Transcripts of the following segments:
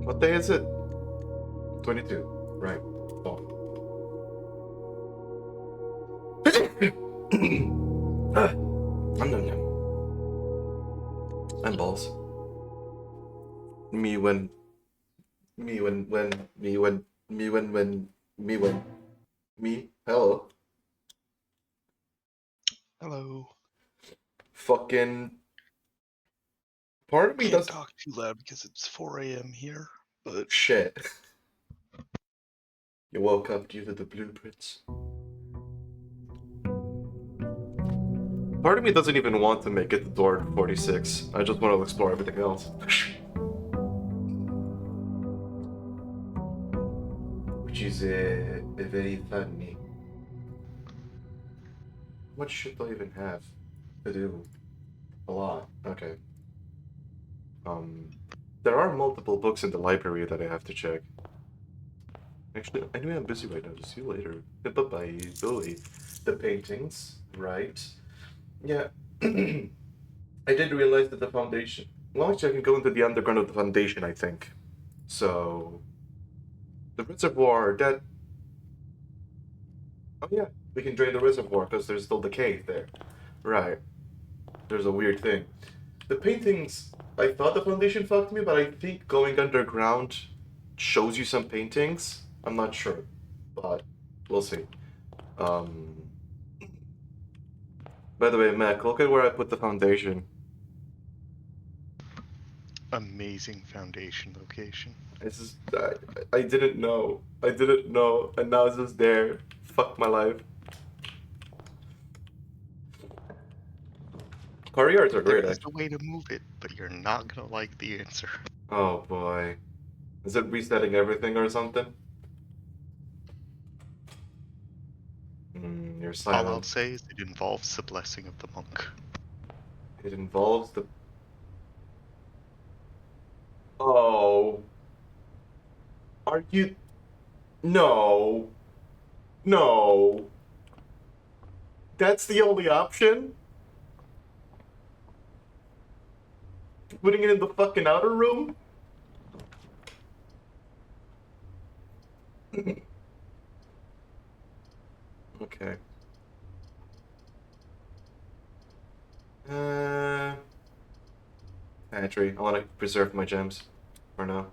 What day is it? 22. Right. Oh. I'm done now. I'm balls. Me when. Me when. Me when. Me when. Me when. Me. Hello. Hello. Fucking. Part of me Can't does. talk too loud because it's 4 a.m. here, but Shit. You woke up due to the blueprints. Part of me doesn't even want to make it to door 46. I just want to explore everything else. Which is very funny. How much shit do I even have to do? A lot. Okay. There are multiple books in the library that I have to check. Actually, anyway, I'm busy right now. See you later. Bye-bye. Billy. The paintings, right? Yeah. I did realize that the foundation... Well, actually, I can go into the underground of the foundation, I think. So... The reservoir, that... Oh yeah, we can drain the reservoir because there's still the cave there. Right. There's a weird thing. The paintings... I thought the foundation fucked me, but I think going underground shows you some paintings. I'm not sure, but we'll see. By the way, Mac, look at where I put the foundation. amazing foundation location. It's just, I didn't know. I didn't know, and now it's just there. Fuck my life. Car yards are There great, is a actually. way to move it, but you're not gonna like the answer. Oh boy. Is it resetting everything or something? You're All I'll silent. say is it involves the blessing of the monk. It involves the... Oh. Are you... No. No. That's the only option? Putting it in the fucking outer room? Okay. Pantry. I want to preserve my gems. For now.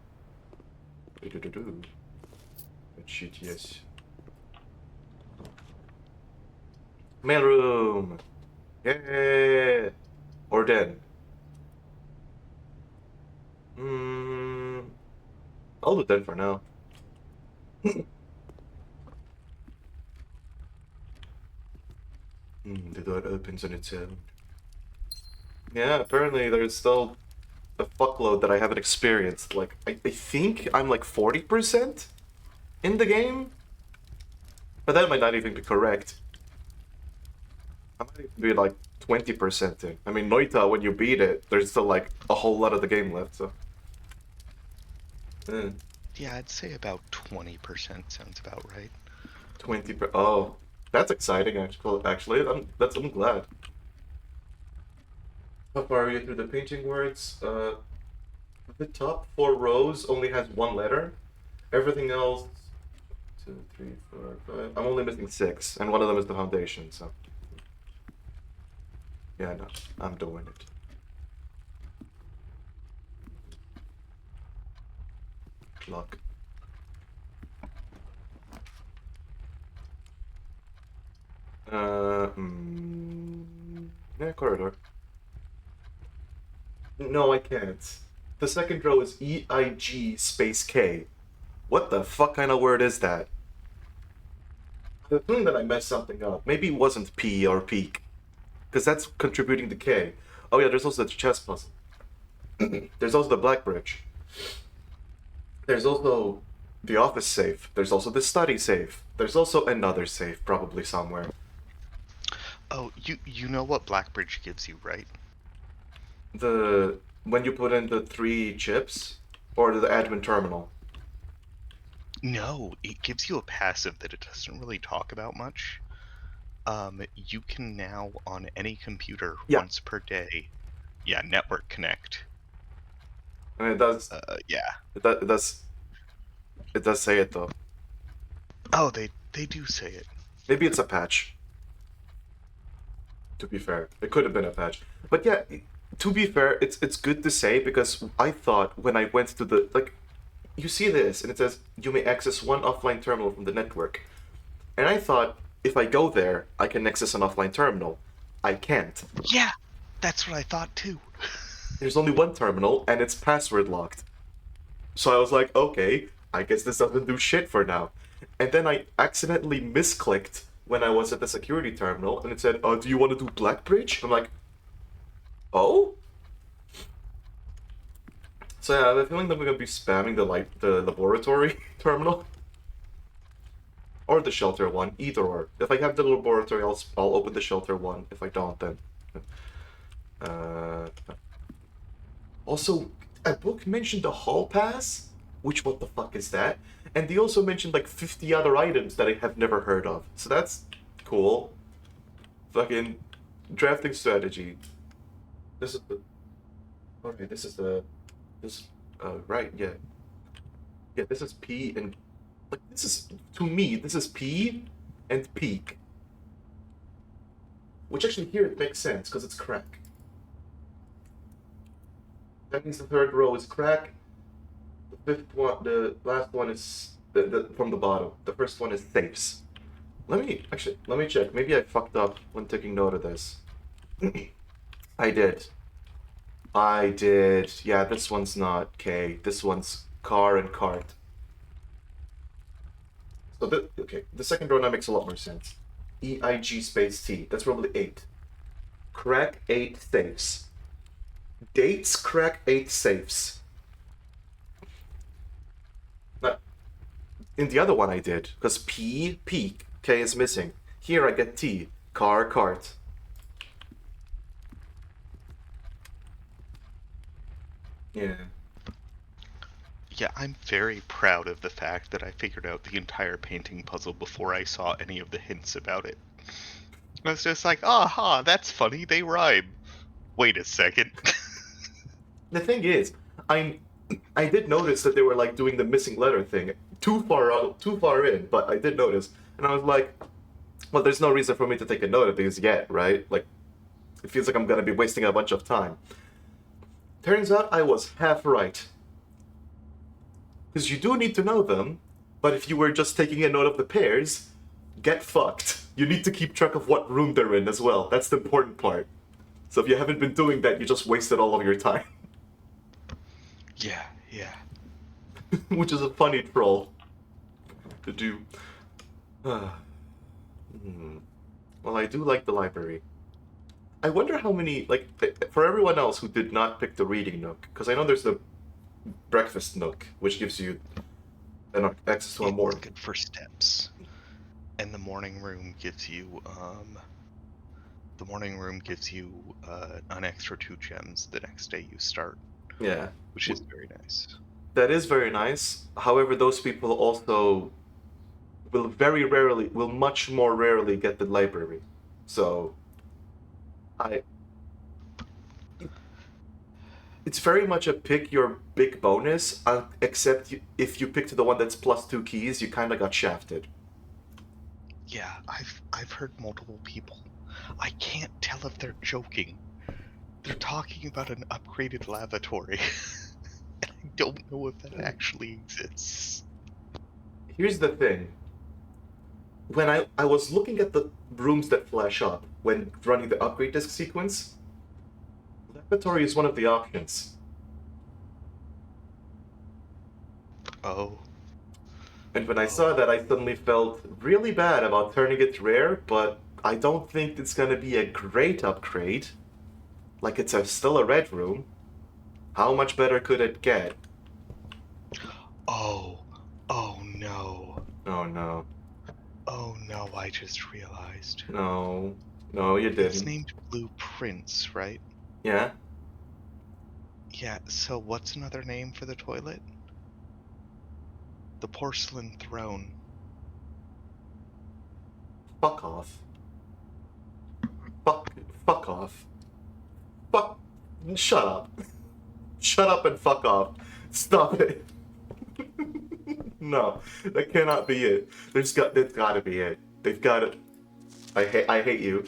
Do-do-do-do. Good shit, yes. Mailroom! Yeah! Or den. I'll do den for now. The door opens on its own. Yeah, apparently there's still a fuckload that I haven't experienced. Like, I think I'm like 40% in the game? But that might not even be correct. I might even be like 20% in. I mean, Noita, when you beat it, there's still like a whole lot of the game left, so. Yeah, I'd say about 20% sounds about right. 20 oh, that's exciting, actually. I'm glad. How far are you through the painting words? The top 4 rows only has 1 letter. Everything else, 2, 3, 4, 5. I'm only missing 6, and one of them is the foundation, so. Yeah, no, I'm doing it. Luck. Yeah, corridor. No, I can't. The second row is EIG space K. What the fuck kind of word is that? The feeling that I messed something up. Maybe it wasn't P or peak. Because that's contributing to K. Oh yeah, there's also the chess puzzle. There's also the black bridge. There's also the office safe. There's also the study safe. There's also another safe, probably somewhere. Oh, you know what Blackbridge gives you, right? When you put in the 3 chips, or the admin terminal. No, it gives you a passive that it doesn't really talk about much. You can now, on any computer, Yeah. once per day, network connect. And it does. Yeah. It does say it though. Oh, they do say it. Maybe it's a patch. To be fair, it could have been a patch. But yeah, to be fair, it's good to say because I thought when I went to the like, you see this and it says you may access one offline terminal from the network, and I thought if I go there I can access an offline terminal. I can't. Yeah, that's what I thought too. There's only one terminal and it's password locked. So I was like, okay, I guess this doesn't do shit for now. And then I accidentally misclicked when I was at the security terminal, and it said, do you want to do Blackbridge? I'm like, oh? So yeah, I have a feeling that we're gonna be spamming the laboratory terminal. Or the shelter one, either or. If I have the laboratory, I'll open the shelter one. If I don't, then... Also, a book mentioned the hall pass, which what the fuck is that? And they also mentioned like 50 other items that I have never heard of. So that's cool. Fucking drafting strategy. This is the... Okay, this is the... This... right, yeah. Yeah, this is P and... Like, this is... To me, this is P and peak. Which actually here it makes sense, because it's crack. That means the third row is crack. The fifth one, the last one is from the bottom. The first one is safes. Let me check. Maybe I fucked up when taking note of this. I did. Yeah, this one's not K. This one's car and cart. So okay, the second row now makes a lot more sense. EIG space T. That's probably 8. Crack 8 safes. Dates crack 8 safes. Now, in the other one I did, because P, peak, K is missing. Here I get T, car, cart. Yeah. Yeah, I'm very proud of the fact that I figured out the entire painting puzzle before I saw any of the hints about it. I was just like, aha, that's funny, they rhyme. Wait a second. The thing is, I did notice that they were like doing the missing letter thing too far in, but I did notice, and I was like, well, there's no reason for me to take a note of these yet, right? Like, it feels like I'm gonna be wasting a bunch of time. Turns out I was half right. Because you do need to know them, but if you were just taking a note of the pairs, get fucked. You need to keep track of what room they're in as well. That's the important part. So if you haven't been doing that, you just wasted all of your time. Yeah. Which is a funny troll to do. Well, I do like the library. I wonder how many, like, for everyone else who did not pick the reading nook, because I know there's the breakfast nook, which gives you access to a more... good for steps. And the morning room gives you, an extra 2 gems the next day you start. Yeah. Which is very nice. That is very nice. However, those people also will much more rarely get the library. So, it's very much a pick your big bonus, except if you picked the one that's +2 keys, you kind of got shafted. Yeah, I've heard multiple people. I can't tell if they're joking. They're talking about an upgraded lavatory. And I don't know if that actually exists. Here's the thing. When I was looking at the rooms that flash up when running the upgrade disk sequence, lavatory is one of the options. Oh. And when I saw that, I suddenly felt really bad about turning it rare, but I don't think it's gonna be a great upgrade. Like, it's still a red room. How much better could it get? Oh no. Oh no. Oh no, I just realized. No. No, you didn't. It's named Blueprints, right? Yeah? Yeah, so what's another name for the toilet? The porcelain throne. Fuck off. Fuck off. Fuck. Shut up. Shut up and fuck off. Stop it. No, that cannot be it. That's gotta be it. They've got it. I hate you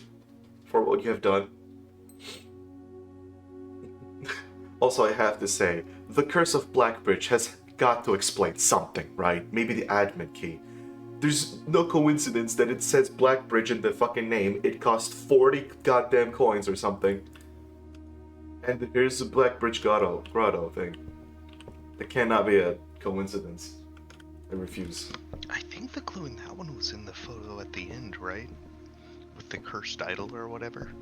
for what you have done. Also, I have to say, the Curse of Blackbridge has got to explain something, right? Maybe the admin key. There's no coincidence that it says Blackbridge in the fucking name. It cost 40 goddamn coins or something. And here's the Blackbridge grotto thing. It cannot be a coincidence. I refuse. I think the clue in that one was in the photo at the end, right? With the cursed idol or whatever.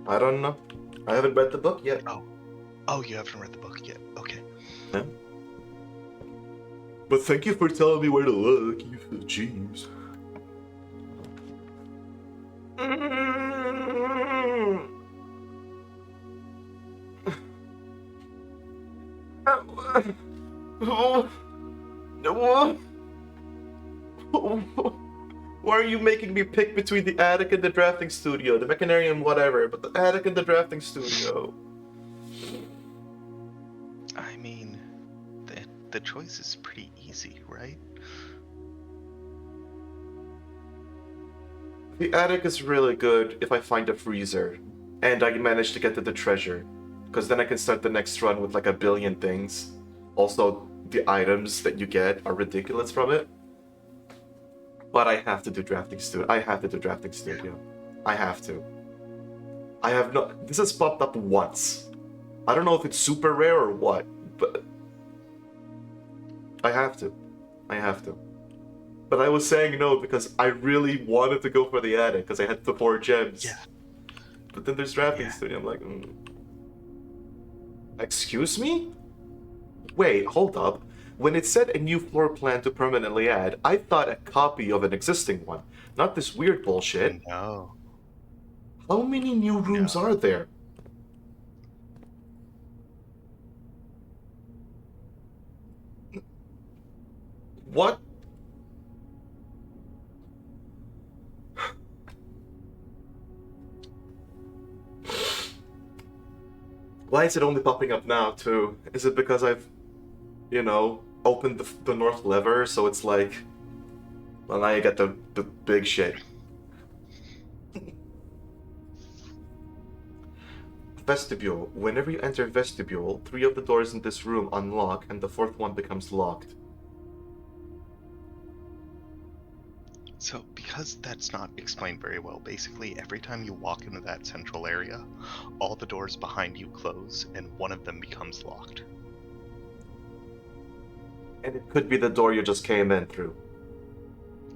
I don't know. I haven't read the book yet. Oh, you haven't read the book yet. Okay. No. But thank you for telling me where to look, you jeez. Why are you making me pick between the attic and the drafting studio? The mechanarium, whatever, but the attic and the drafting studio. I mean, the choice is pretty easy, right? The attic is really good if I find a freezer and I manage to get to the treasure, because then I can start the next run with like a billion things. Also, the items that you get are ridiculous from it. But I have to do drafting studio. I have to do drafting studio. I have to. I have no. This has popped up once. I don't know if it's super rare or what, but I have to. I have to. But I was saying no because I really wanted to go for the attic because I had the 4 gems. Yeah. But then there's drafting studio. I'm like, excuse me? Wait, hold up. When it said a new floor plan to permanently add, I thought a copy of an existing one, not this weird bullshit. No. How many new rooms are there? What? Why is it only popping up now, too? Is it because I've, opened the north lever, so it's like... Well, now you get the big shit. Vestibule. Whenever you enter vestibule, 3 of the doors in this room unlock, and the 4th one becomes locked. So, because that's not explained very well, basically every time you walk into that central area, all the doors behind you close, and one of them becomes locked. And it could be the door you just came in through.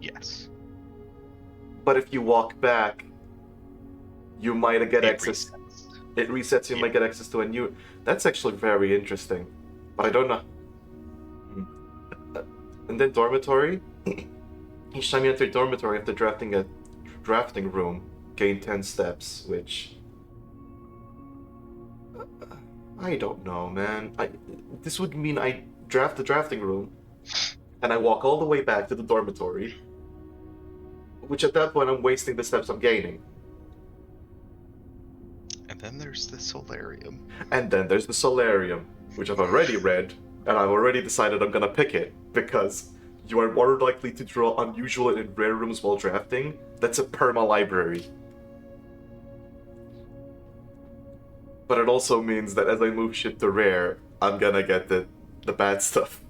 Yes. But if you walk back, you might get access. Resets. It resets, you might get access to a new... That's actually very interesting. But I don't know. And then dormitory. Each time you enter dormitory after drafting a drafting room, gain 10 steps, which... I don't know, man. This would mean I draft the drafting room, and I walk all the way back to the dormitory, which at that point I'm wasting the steps I'm gaining. And then there's the solarium. And then there's the solarium, which I've already read, and I've already decided I'm gonna pick it, because you are more likely to draw unusual and rare rooms while drafting. That's a perma-library. But it also means that as I move shit to rare, I'm gonna get the bad stuff.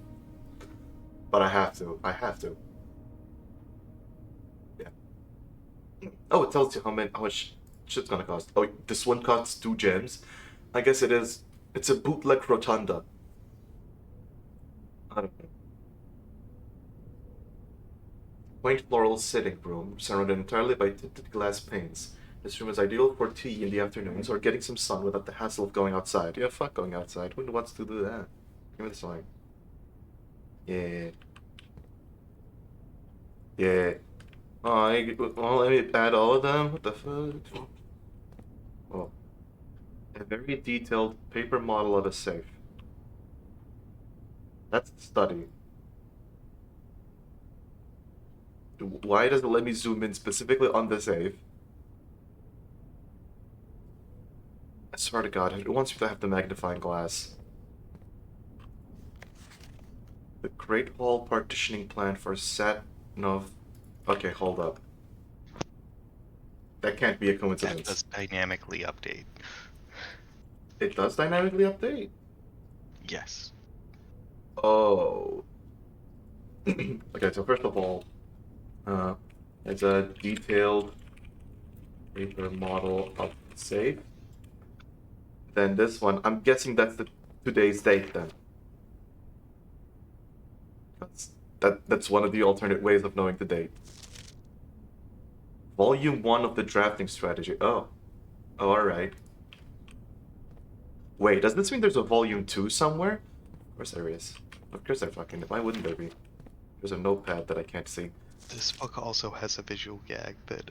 But I have to. Yeah. Oh, it tells you how much shit's gonna cost. Oh, this one costs 2 gems. I guess it is. It's a bootleg rotunda. I don't know. Quaint floral sitting room, surrounded entirely by tinted glass panes. This room is ideal for tea in the afternoons or getting some sun without the hassle of going outside. Yeah, fuck going outside. Who wants to do that? Give me the sign. Yeah. Yeah. Oh, well, let me add all of them? What the fuck? Oh. A very detailed paper model of a safe. That's the study. Why does it let me zoom in specifically on the safe? swear to God, it wants me to have the magnifying glass. The Great Hall partitioning plan for Satnov. Okay, hold up. That can't be a That coincidence. does dynamically update. It does dynamically update? Yes. Oh. Okay, so first of all, it's a detailed paper model of the safe. Then this one, I'm guessing that's the today's date then. That's one of the alternate ways of knowing the date. Volume 1 of the drafting strategy. Oh. Oh, alright. Wait, does this mean there's a volume 2 somewhere? Of course there is. Of course there fucking... Why wouldn't there be? There's a notepad that I can't see. This book also has a visual gag that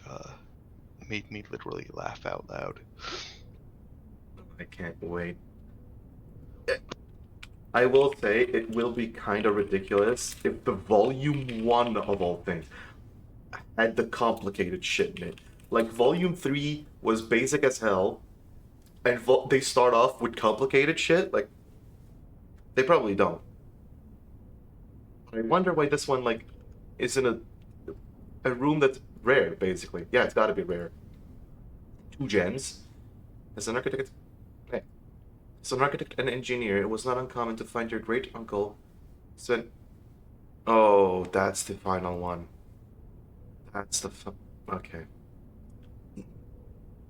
made me literally laugh out loud. I can't wait. I will say it will be kind of ridiculous if the volume 1 of all things had the complicated shit in it. Like, volume 3 was basic as hell, and they start off with complicated shit. Like, they probably don't. I wonder why this one, like, is in a room that's rare, basically. Yeah, it's gotta be rare. 2 gens. As an architect... Hey. As an architect and engineer, it was not uncommon to find your great uncle said... Oh, that's the final one. That's the... Okay.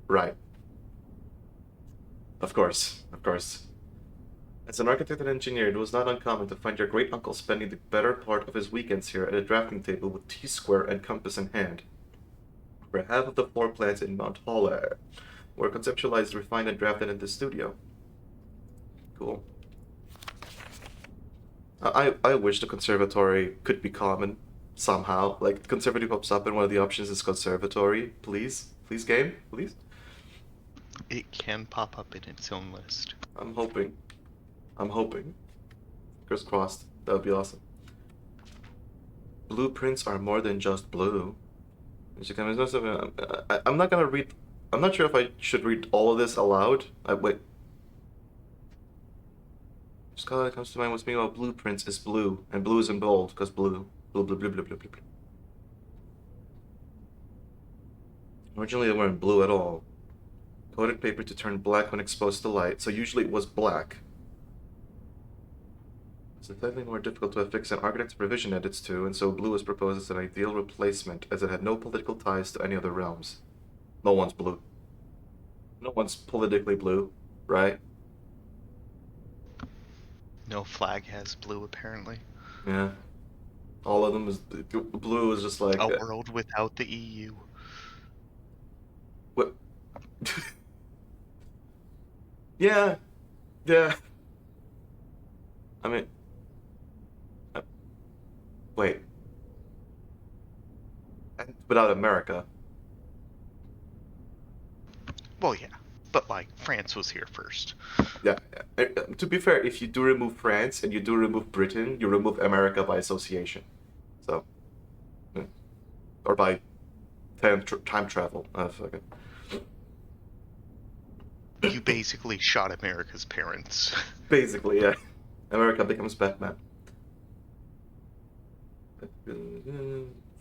Right. Of course. Of course. As an architect and engineer, it was not uncommon to find your great uncle spending the better part of his weekends here at a drafting table with T-square and compass in hand. For half of the floor plans in Mount Holler were conceptualized, refined, and drafted in the studio. Cool. I wish the conservatory could be common somehow. Like, conservatory pops up and one of the options is conservatory. Please? Please, game? Please? It can pop up in its own list. I'm hoping. I'm hoping. Fingers crossed. That would be awesome. Blueprints are more than just blue. I'm not gonna read. I'm not sure if I should read all of this aloud. Wait. Just color that comes to mind with me about blueprints is blue, and blue is in bold because blue. Blue, blue, blue, blue, blue, blue, blue. Originally, they weren't blue at all. Coated paper to turn black when exposed to light, so usually it was black. It's slightly more difficult to affix an architect's revision edits to, and so blue was proposed as an ideal replacement, as it had no political ties to any other realms. No one's blue. No one's politically blue, right? No flag has blue, apparently. Yeah. All of them is blue is just like A world without the EU. what? Yeah, yeah. I mean, uh, wait. And without America, Well, yeah, but like France was here first. yeah. To be fair, if you do remove France and you do remove Britain, you remove America by association. So, yeah. Or by time travel. Fucking. You basically shot America's parents. Basically, yeah. America becomes Batman.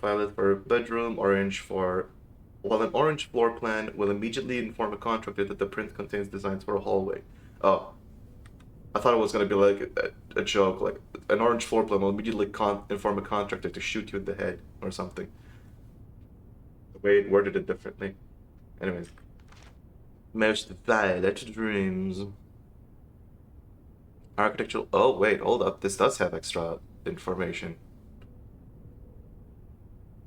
Violet for bedroom, orange for... While an orange floor plan will immediately inform a contractor that the print contains designs for a hallway. Oh. I thought it was going to be like a joke, like an orange floor plan will immediately inform a contractor to shoot you in the head or something. The way it worded it differently. Anyways. Most violet dreams. Architectural... Oh, wait, hold up. This does have extra information.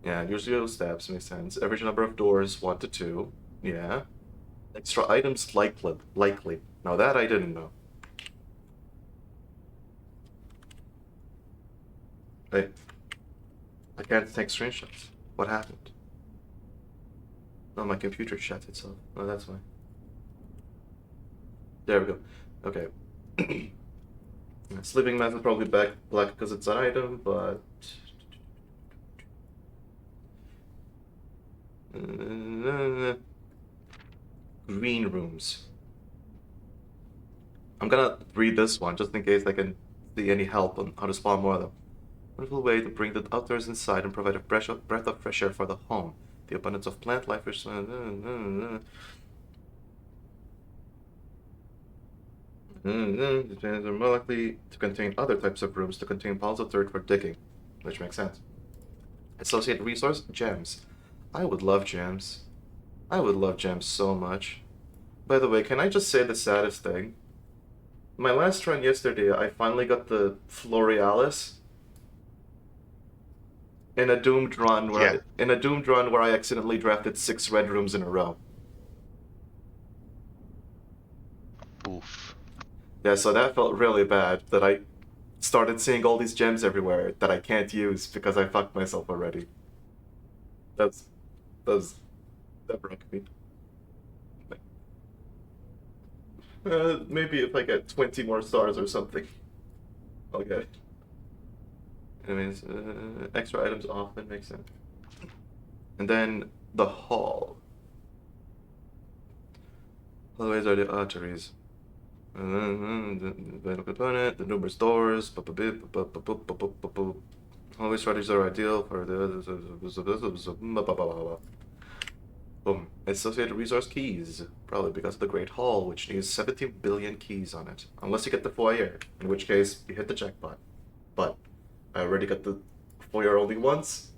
Yeah, usually steps makes sense. Average number of doors, 1 to 2. Yeah. Extra items, likely. Now that I didn't know. Hey. I can't take screenshots. What happened? Oh, my computer shut itself. Oh, that's why. There we go. Okay. Sleeping mask is probably black because it's an item, but... Green rooms. I'm gonna read this one just in case I can see any help on how to spawn more of them. Wonderful way to bring the outdoors inside and provide a breath of fresh air for the home. The abundance of plant life is are more likely to contain other types of rooms to contain piles of dirt for digging, which makes sense. Associated resource, gems. I would love gems. I would love gems so much. By the way, can I just say the saddest thing? My last run yesterday, I finally got the Florealis in a doomed run Yeah. where I accidentally drafted 6 red rooms in a row. Oof. Yeah, so that felt really bad that I started seeing all these gems everywhere that I can't use because I fucked myself already. That's that broke me. Maybe if I get 20 more stars or something, I'll get it. Anyways, extra items often makes sense. And then the hall. Otherwise are the arteries. The vital component, the numerous doors. Always strategies are ideal for the. Boom. Associated resource keys. Probably because of the Great Hall, which needs 17 billion keys on it. Unless you get the foyer, in which case you hit the jackpot. But I already got the foyer only once.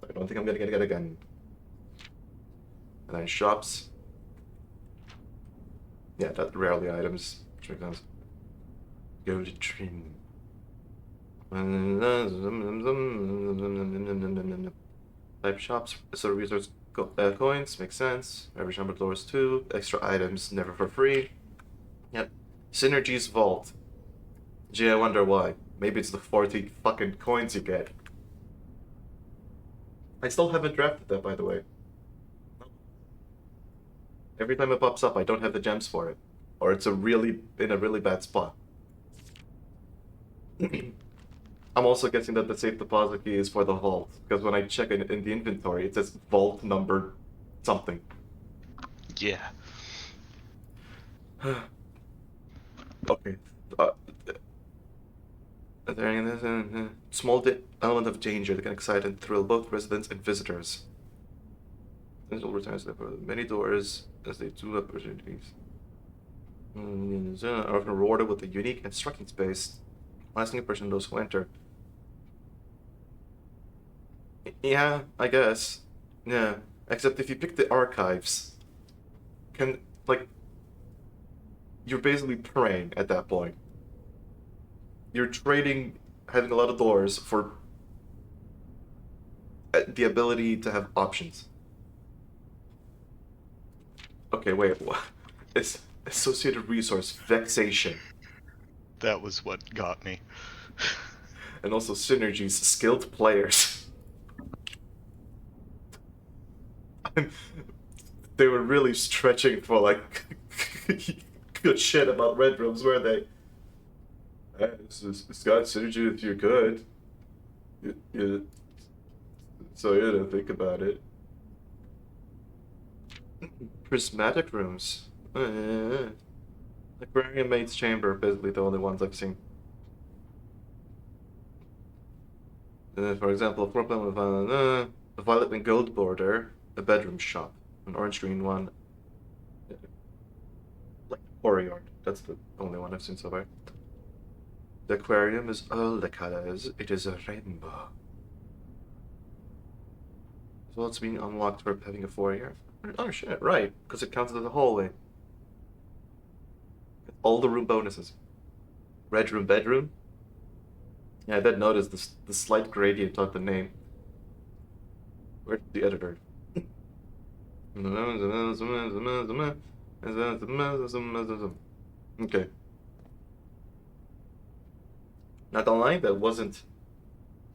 I don't think I'm gonna get it again. And then shops. Yeah, that rarely items, which makes sense. Go to trim. Type shops, so resource coins, makes sense. Average number of doors 2. Extra items, never for free. Yep. Synergy's vault. Gee, I wonder why. Maybe it's the 40 fucking coins you get. I still haven't drafted that, by the way. Every time it pops up, I don't have the gems for it. Or it's in a really bad spot. I'm also guessing that the safe deposit key is for the vault, because when I check in the inventory, it says vault number something. Yeah. Okay. Small element of danger that can excite and thrill both residents and visitors. Potential returns for many doors as they do opportunities. Are often rewarded with a unique and striking space, lasting impression on those who enter. Yeah, I guess. Yeah, except if you pick the archives, can like you're basically praying at that point. You're trading having a lot of doors for the ability to have options. Okay, wait. What? It's associated resource vexation, That was what got me. and also synergies skilled players. They were really stretching for like good shit about red rooms, were they? It's got synergy if you're good. So you know, think about it. Prismatic rooms. Aquarium Mate's Chamber, basically the only ones I've seen. For example, a floor plan with a violet and gold border, a bedroom shop, an orange green one, like courtyard. That's the only one I've seen so far. The aquarium is all the colors. It is a rainbow. So it's being unlocked for having a foyer. Oh shit, right, because it counts as a hallway. All the room bonuses. Red room, bedroom. Yeah, I did notice the slight gradient of the name. Where's the editor? Okay. Not gonna lie, that wasn't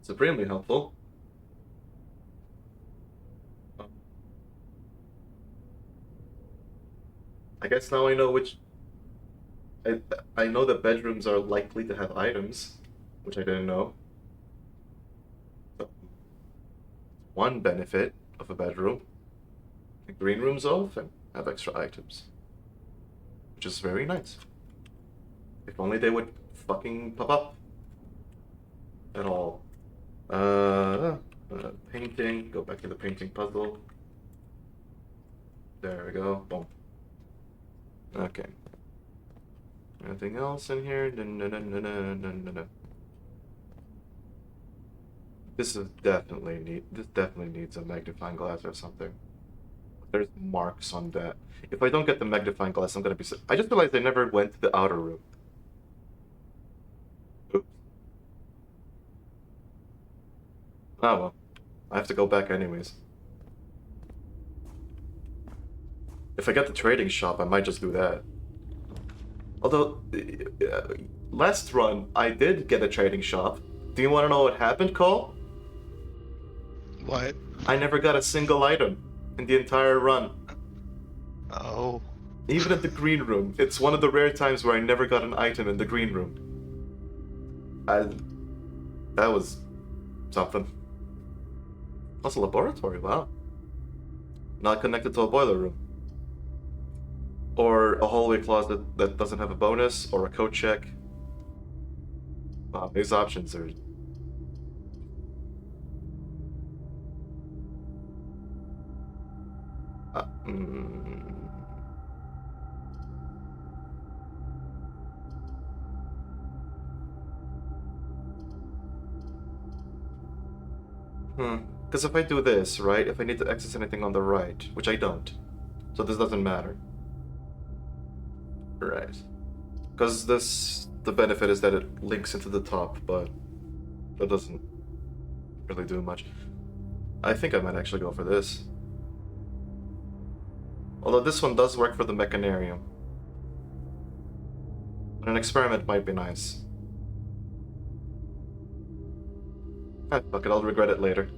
supremely helpful. I guess now I know which. I I know that bedrooms are likely to have items, which I didn't know. So, one benefit of a bedroom. The green rooms often have extra items, which is very nice. If only they would fucking pop up at all. Painting. Go back to the painting puzzle. There we go. Boom. Okay. Anything else in here? No. This definitely needs a magnifying glass or something. There's marks on that. If I don't get the magnifying glass, I'm gonna be. I just realized I never went to the outer room. Oops. Oh well. I have to go back anyways. If I get the trading shop, I might just do that. Although, last run, I did get a trading shop. Do you want to know what happened, Cole? What? I never got a single item in the entire run. Oh. Even at the green room. It's one of the rare times where I never got an item in the green room. That was something. Plus a laboratory, wow. Not connected to a boiler room. Or a hallway closet that doesn't have a bonus, or a code check. Wow, these options are... Because if I do this, right, if I need to access anything on the right, which I don't, so this doesn't matter. Right. Because the benefit is that it links into the top, but that doesn't really do much. I think I might actually go for this. Although this one does work for the mechanarium. But an experiment might be nice. Ah, fuck it, I'll regret it later.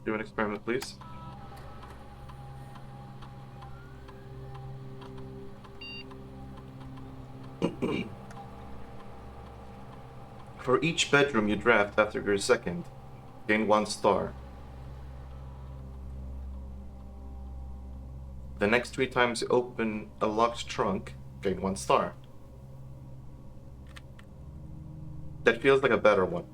Do an experiment, please. For each bedroom you draft after your second, gain 1 star. The next 3 times you open a locked trunk, gain 1 star. That feels like a better one.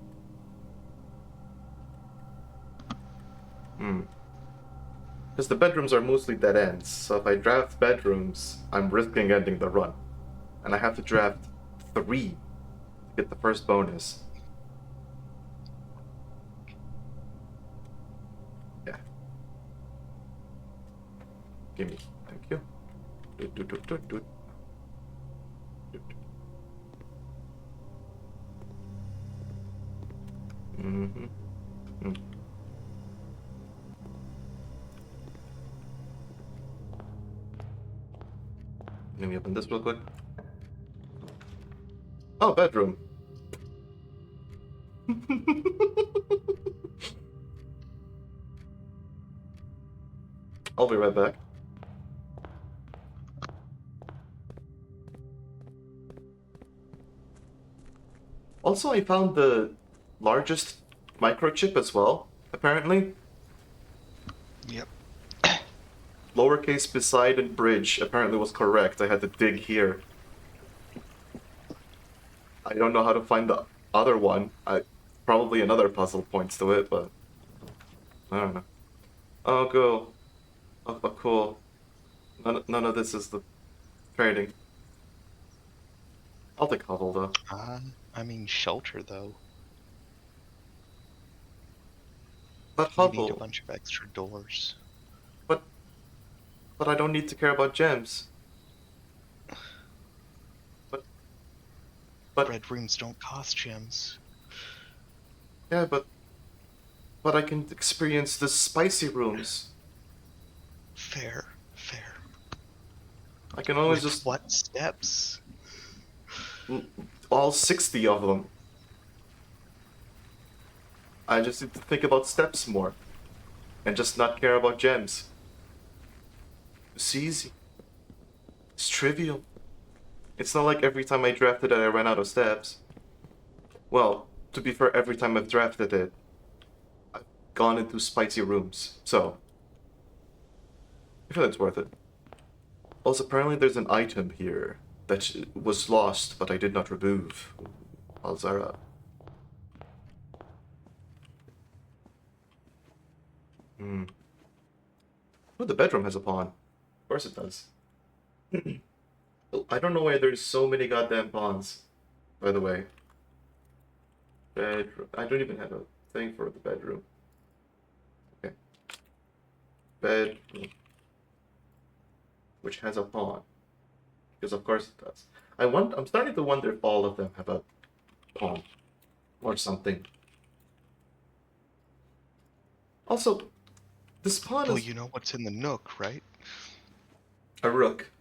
Because the bedrooms are mostly dead ends, so if I draft bedrooms, I'm risking ending the run. And I have to draft 3 to get the first bonus. Yeah. Gimme. Thank you. Let me open this real quick. Oh, bedroom. I'll be right back. Also, I found the largest microchip as well, apparently. Yep. Lowercase beside and bridge apparently was correct. I had to dig here. I don't know how to find the other one. Probably another puzzle points to it, but I don't know. Oh, cool. Oh, cool. None of this is the trading. I'll take Huddle, though. I mean shelter though. But You need a Huddle. bunch of extra doors. But I don't need to care about gems. But Red rooms don't cost gems. yeah, but I can experience the spicy rooms. Fair. I can always With just what steps? all 60 of them. I just need to think about steps more, and just not care about gems. It's easy. It's trivial. It's not like every time I drafted it, I ran out of steps. Well, to be fair, every time I've drafted it, I've gone into spicy rooms, so I feel it's worth it. Also, apparently there's an item here that was lost, but I did not remove. Alzara. Hmm. Oh, the bedroom has a pawn. Of course it does. I don't know why there's so many goddamn pawns, by the way. Bedroom. I don't even have a thing for the bedroom. Okay. Bedroom. Which has a pawn. Because of course it does. I'm starting to wonder if all of them have a pawn. Or something. Also, this pawn Well, is you know what's in the nook, right? a rook.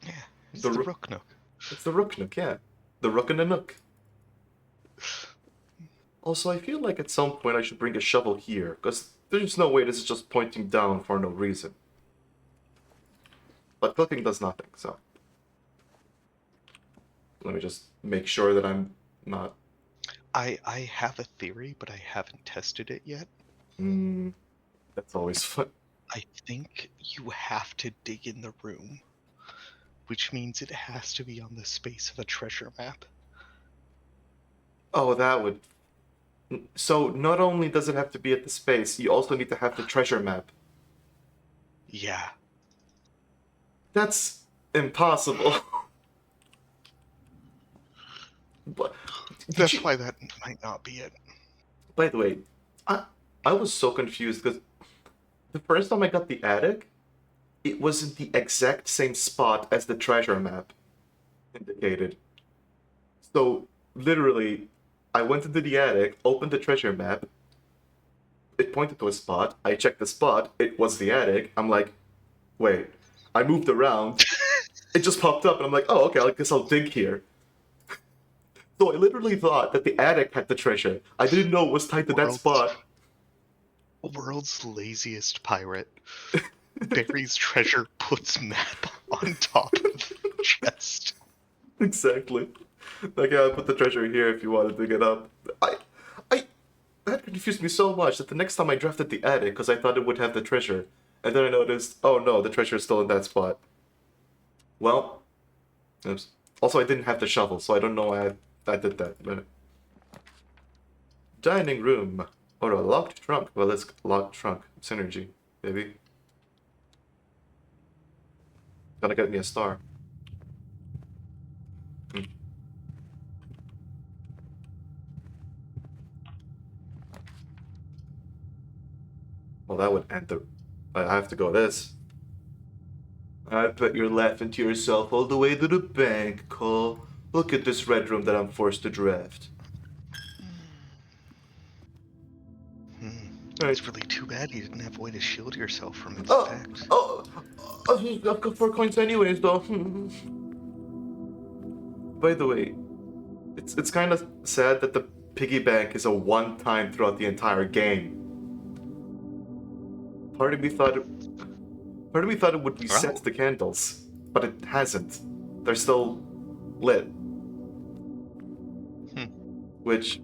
Yeah, it's The the rook. rook nook. It's the rook nook, yeah. The rook and the nook. Also, I feel like at some point I should bring a shovel here, because there's no way this is just pointing down for no reason. But clicking does nothing, so. Let me just make sure that I'm not... I have a theory, but I haven't tested it yet. That's always fun. I think you have to dig in the room, which means it has to be on the space of a treasure map. Oh, that would... So, not only does it have to be at the space, you also need to have the treasure map. Yeah. That's impossible. But, That's why that might not be it. By the way, I was so confused because the first time I got the attic, it was in the exact same spot as the treasure map indicated. So, literally, I went into the attic, opened the treasure map, it pointed to a spot, I checked the spot, it was the attic, I'm like, wait, I moved around, it just popped up, and I'm like, oh, okay, I guess I'll dig here. So I literally thought that the attic had the treasure. I didn't know it was tied to that spot. World's laziest pirate. Buries treasure, puts map on top of the chest. Exactly. Like, yeah, I put the treasure here if you want to dig it up. That confused me so much that the next time I drafted the attic, because I thought it would have the treasure, and then I noticed, oh no, the treasure is still in that spot. Well, oops. Also, I didn't have the shovel, so I don't know why I did that. But dining room or a locked trunk. Well, let's locked trunk synergy, baby. Gotta get me a star. Well, that would end the... I have to go this. I bet you're laughing to yourself all the way to the bank, Cole. Look at this red room that I'm forced to draft. It's really too bad you didn't have a way to shield yourself from its Oh, effects. I've got 4 coins anyways, though. By the way, it's kind of sad that the piggy bank is a one-time throughout the entire game. Part of me thought it would reset the candles, but it hasn't. They're still lit. Which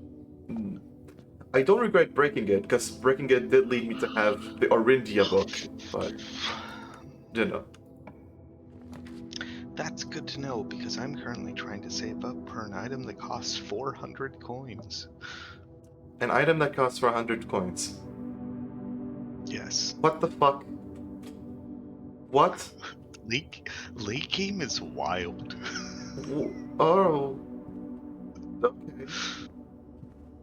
I don't regret breaking it, because breaking it did lead me to have the Orindia book, but you know. That's good to know, because I'm currently trying to save up for an item that costs 400 coins. An item that costs 400 coins. Yes. What the fuck? What? Late game is wild. Oh. Okay.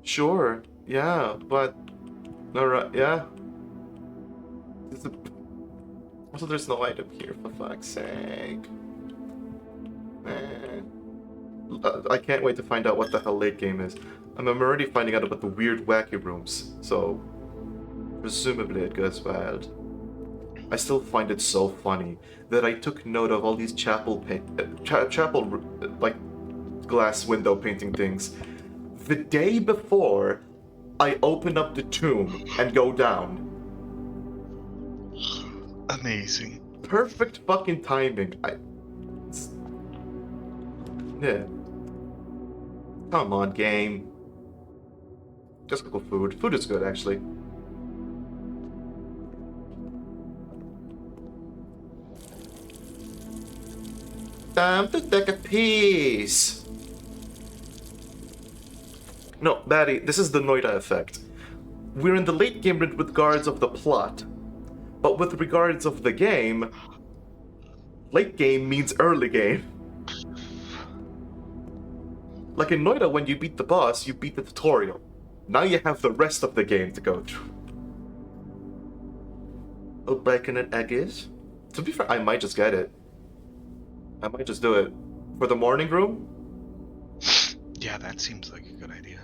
Sure. Yeah, but... Alright, yeah. Also, there's no item here, for fuck's sake. I can't wait to find out what the hell late game is. I'm already finding out about the weird wacky rooms, so... Presumably it goes wild. I still find it so funny that I took note of all these chapel like glass window painting things the day before I open up the tomb and go down. Amazing. Perfect fucking timing. Yeah. Come on, game. Just cook food. Food is good, actually. Time to take a piece. No, Batty, this is the Noida effect. We're in the late game with regards of the plot, but with regards of the game, late game means early game. Like in Noida, when you beat the boss, you beat the tutorial. Now you have the rest of the game to go through. Oh, bacon and egg is? To be fair, I might just get it. I might just do it. For the morning room? Yeah, that seems like a good idea.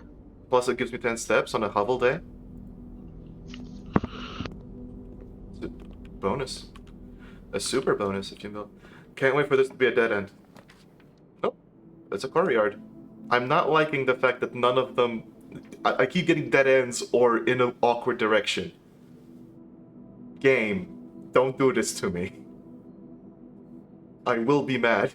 Plus it gives me 10 steps on a hovel day. It's a bonus. A super bonus, if you will. Can't wait for this to be a dead end. Nope. It's a courtyard. I'm not liking the fact that none of them... I keep getting dead ends or in an awkward direction. Game, don't do this to me. I will be mad.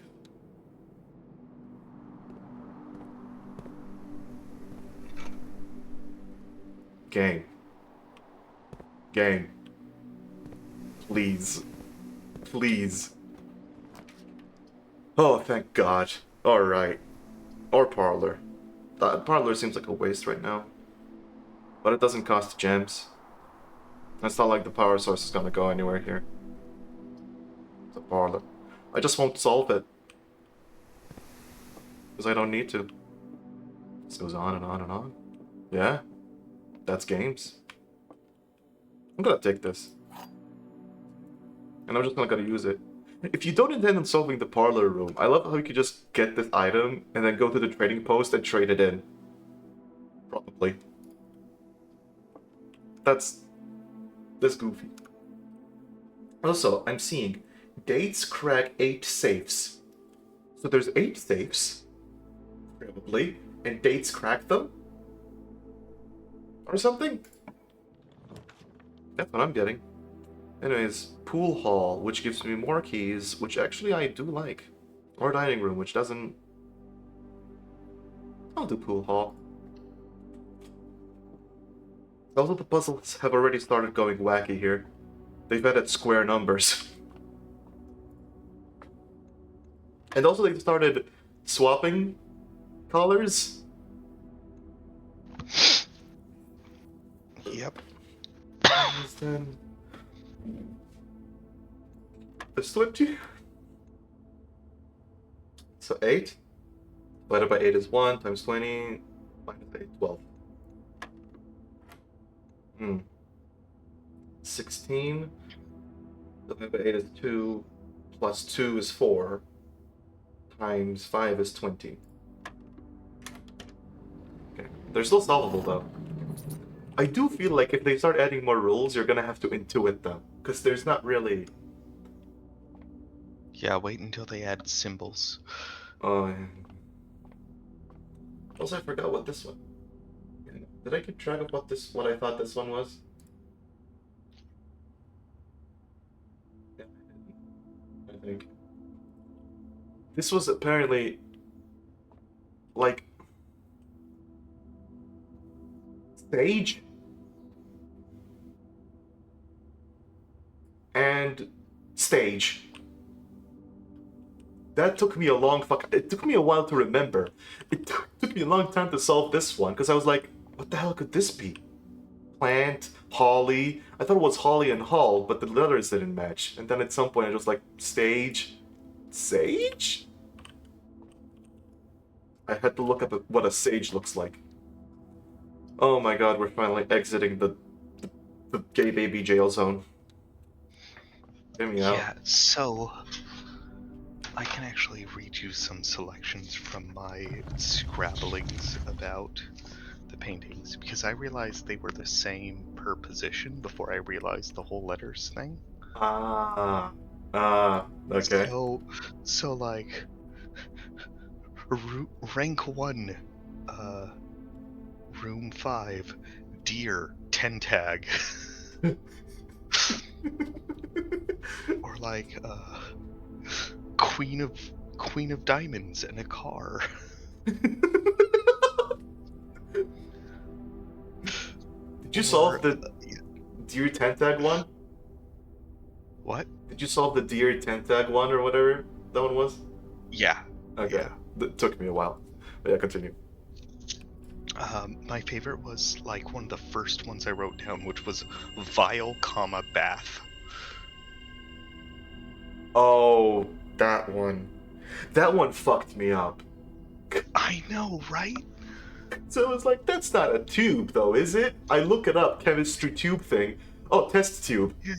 Game. Game. Please. Please. Oh, thank God. Alright. Or Parlor. Parlor seems like a waste right now. But it doesn't cost gems. It's not like the power source is gonna go anywhere here. It's a Parlor. I just won't solve it. Because I don't need to. This goes on and on and on. Yeah. That's games. I'm gonna take this. And I'm just not gonna use it. If you don't intend on solving the parlor room, I love how you could just get this item and then go to the trading post and trade it in. Probably. That's goofy. Also, I'm seeing dates crack 8 safes. So there's 8 safes, probably, and dates crack them? Or something? That's what I'm getting. Anyways, pool hall, which gives me more keys, which actually I do like. Or dining room, which doesn't... I'll do pool hall. Also, the puzzles have already started going wacky here. They've added square numbers. And also they've started swapping colors. Yep. Then this 20. So 8 divided by 8 is 1 times 20 minus 8, 12. 16 divided by 8 is 2 plus 2 is 4 times 5 is 20. Okay, they're still solvable though. I do feel like if they start adding more rules, you're gonna have to intuit them, because there's not really... Yeah, wait until they add symbols. Also, I forgot what this one... Did I keep track of what I thought this one was? Yeah, I think. This was apparently... like... stage? And stage. That took me a long it took me a while to remember. It took me a long time to solve this one, because I was like, what the hell could this be? Plant, holly. I thought it was holly and hall, but the letters didn't match. And then at some point I was like, stage? Sage? I had to look up what a sage looks like. Oh my god, we're finally exiting the gay baby jail zone. Get me out. Yeah, so I can actually read you some selections from my scrabblings about the paintings, because I realized they were the same per position before I realized the whole letters thing. Okay. So like, rank 1, room 5, deer, 10 tag. Or like, queen of diamonds and a car. Did you solve the deer 10 tag one? What? Did you solve the deer 10 tag one or whatever that one was? Yeah. Okay. Yeah. It took me a while. But yeah, continue. My favorite was like one of the first ones I wrote down, which was vile, comma, bath. Oh, that one. That one fucked me up. I know, right? So it was like, that's not a tube, though, is it? I look it up, chemistry tube thing. Oh, test tube. Yeah.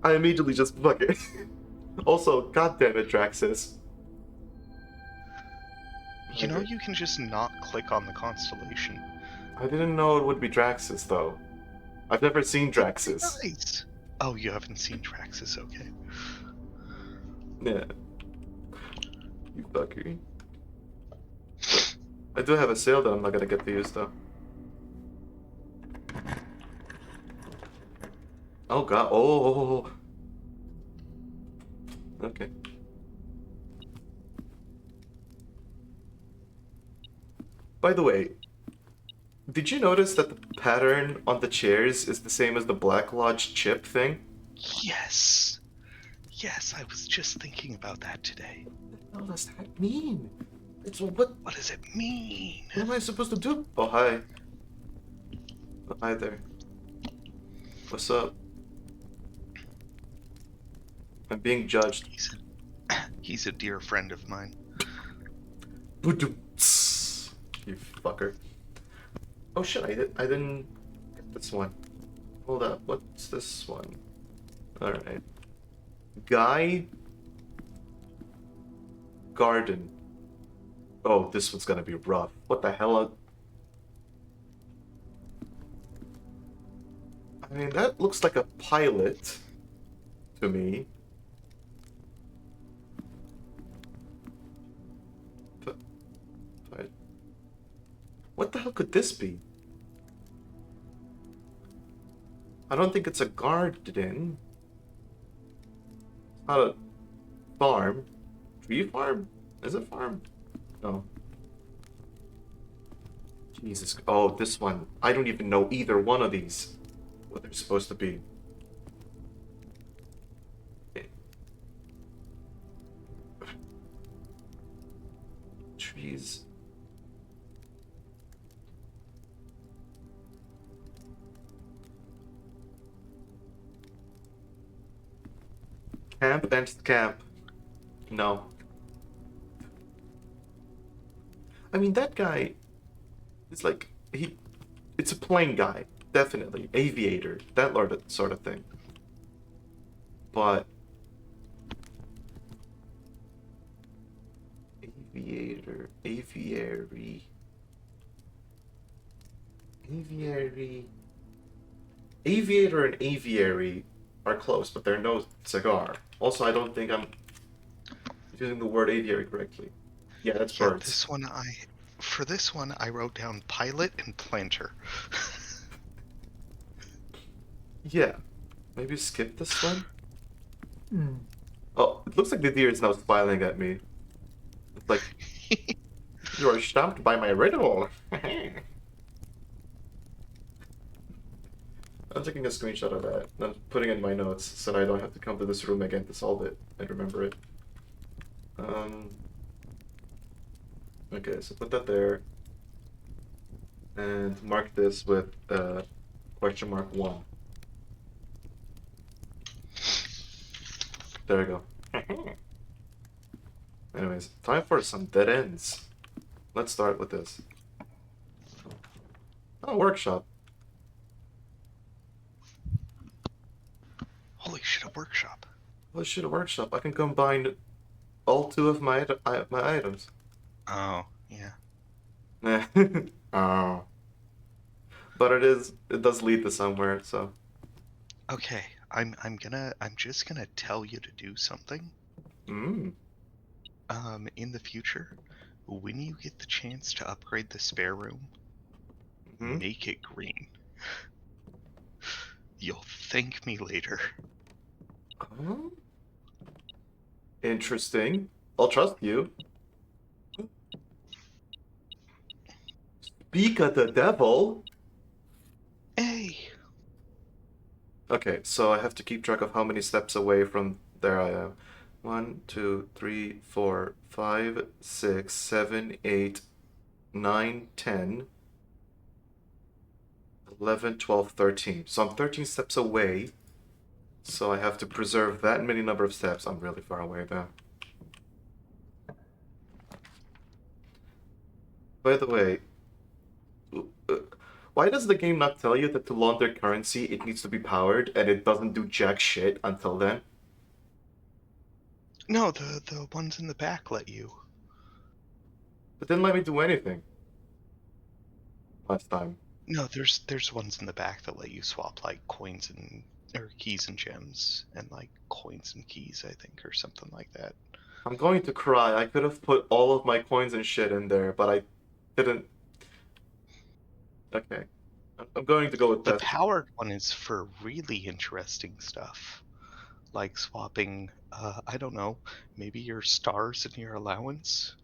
I immediately just fuck it. Also, goddammit, Draxus. You know, you can just not click on the constellation. I didn't know it would be Draxus, though. I've never seen Draxus. Nice. Oh, you haven't seen Traxxas, okay. Yeah. You fucker. I do have a sail that I'm not gonna get to use, though. Oh god. Oh. Okay. By the way, did you notice that the pattern on the chairs is the same as the Black Lodge chip thing? Yes. Yes, I was just thinking about that today. What the hell does that mean? It's what? What does it mean? What am I supposed to do? Oh, hi. Oh, hi there. What's up? I'm being judged. He's a dear friend of mine. You fucker. Oh shit, I didn't get this one. Hold up, what's this one? Alright. Guy Garden. Oh, this one's gonna be rough. What the hell? I mean, that looks like a pilot to me. But what the hell could this be? I don't think it's a garden. It's not a farm. Tree farm? Is it farm? No. Jesus. Oh, this one. I don't even know either one of these. What they're supposed to be. Okay. Trees. Camp and camp. No. I mean, that guy is like, it's a plane guy, definitely. Aviator, that sort of thing. But aviator and aviary are close, but they're no cigar. Also, I don't think I'm using the word aviary correctly. Yeah, that's birds. For this one, I wrote down pilot and planter. Yeah. Maybe skip this one? Oh, it looks like the deer is now smiling at me. It's like, you are stumped by my riddle. I'm taking a screenshot of that. I'm putting it in my notes so that I don't have to come to this room again to solve it and remember it. Okay, so put that there. And mark this with question mark 1. There we go. Anyways, time for some dead ends. Let's start with this. Oh, workshop. Holy shit, a workshop. Holy shit, a workshop. I can combine all 2 of my items. Oh, yeah. Oh. But it does lead to somewhere, so. Okay, I'm just gonna tell you to do something. In the future, when you get the chance to upgrade the spare room, make it green. You'll thank me later. Oh? Interesting. I'll trust you. Speak of the devil. Hey. Okay, so I have to keep track of how many steps away from there I am. 1, 2, 3, 4, 5, 6, 7, 8, 9, 10, 11, 12, 13. So I'm 13 steps away. So I have to preserve that many number of steps. I'm really far away though. By the way, why does the game not tell you that to launder currency it needs to be powered and it doesn't do jack shit until then? No, the ones in the back let you. It didn't let me do anything last time. No, there's ones in the back that let you swap like coins and or keys and gems and like coins and keys, I think, or something like that. I'm going to cry. I could have put all of my coins and shit in there, but I didn't. Okay. I'm going to go with The that. powered one is for really interesting stuff, like swapping. I don't know, maybe your stars and your allowance.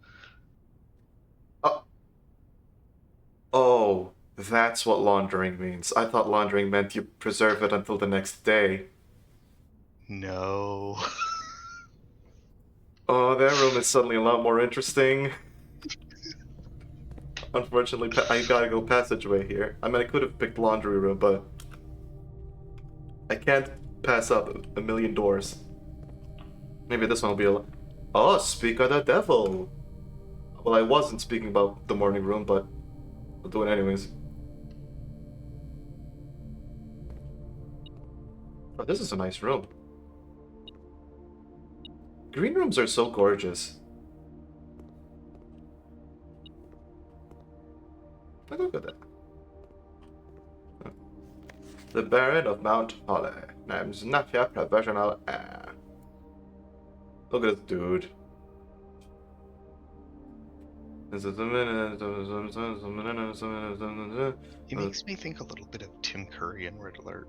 Oh, that's what laundering means. I thought laundering meant you preserve it until the next day. No. Oh, that room is suddenly a lot more interesting. Unfortunately, I gotta go passageway here. I mean, I could have picked laundry room, but I can't pass up a million doors. Maybe this one will be a. Oh, speak of the devil. Well, I wasn't speaking about the morning room, but I'll do it anyways. Oh, this is a nice room. Green rooms are so gorgeous. Look at that. The Baron of Mount Holly. Name's not your professional air. Look at this dude. He makes me think a little bit of Tim Curry in Red Alert.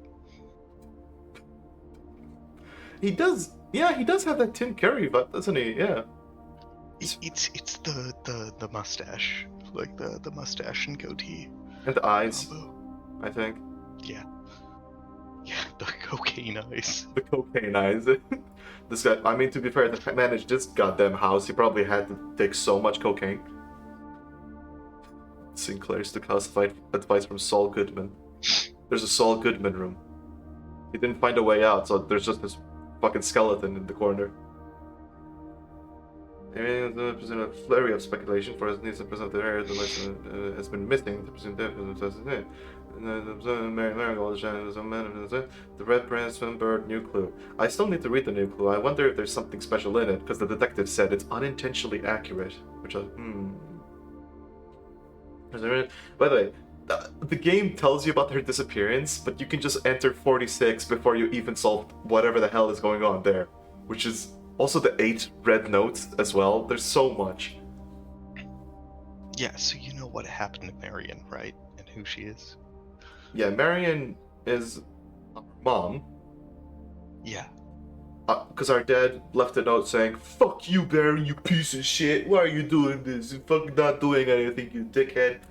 He does, yeah, he does have that Tim Curry vibe, doesn't he? Yeah. It's the mustache, like the mustache and goatee. And the eyes, combo. I think. Yeah, the cocaine eyes. The cocaine eyes. This guy, I mean, to be fair, to manage this goddamn house, he probably had to take so much cocaine. Sinclair's the classified advice from Saul Goodman. There's a Saul Goodman room. He didn't find a way out, so there's just this fucking skeleton in the corner. A flurry of speculation for his needs to present the area that has been missing. The presumed death the red brand swim-bird new clue. I still need to read the new clue. I wonder if there's something special in it, because the detective said it's unintentionally accurate. Which I By the way, the game tells you about her disappearance, but you can just enter 46 before you even solve whatever the hell is going on there. Which is also the 8 red notes as well. There's so much. Yeah, so you know what happened to Marion, right? And who she is? Yeah, Marion is our mom. Yeah. Because our dad left a note saying, "Fuck you, Baron, you piece of shit. Why are you doing this? You're fucking not doing anything, you dickhead."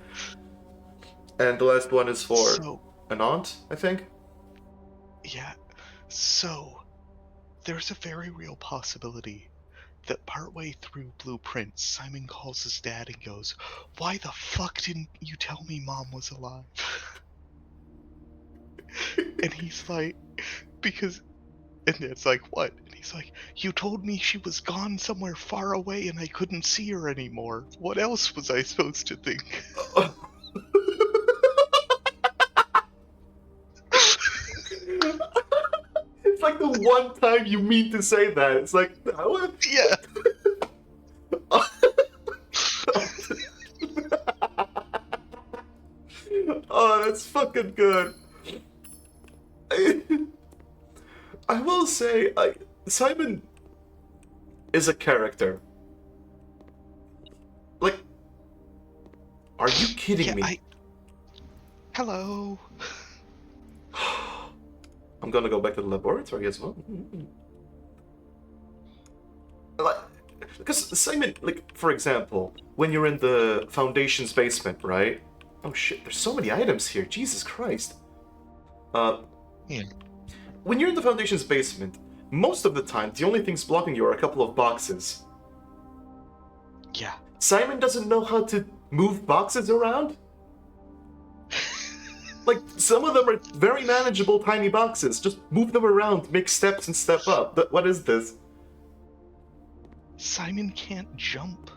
And the last one is for an aunt, I think. Yeah. So, there's a very real possibility that partway through Blueprint, Simon calls his dad and goes, "Why the fuck didn't you tell me Mom was alive?" And he's like, because... And it's like, what? And he's like, "You told me she was gone somewhere far away and I couldn't see her anymore. What else was I supposed to think?" It's like the one time you mean to say that. It's like, what? Yeah. Oh, that's fucking good. I will say, Simon is a character. Like, are you kidding me? Hello. I'm gonna go back to the laboratory as well. Like, because Simon, like, for example, when you're in the Foundation's basement, right? Oh shit, there's so many items here. Jesus Christ. Yeah. When you're in the Foundation's basement, most of the time, the only things blocking you are a couple of boxes. Yeah. Simon doesn't know how to move boxes around? Like, some of them are very manageable tiny boxes. Just move them around, make steps and step up. What is this? Simon can't jump.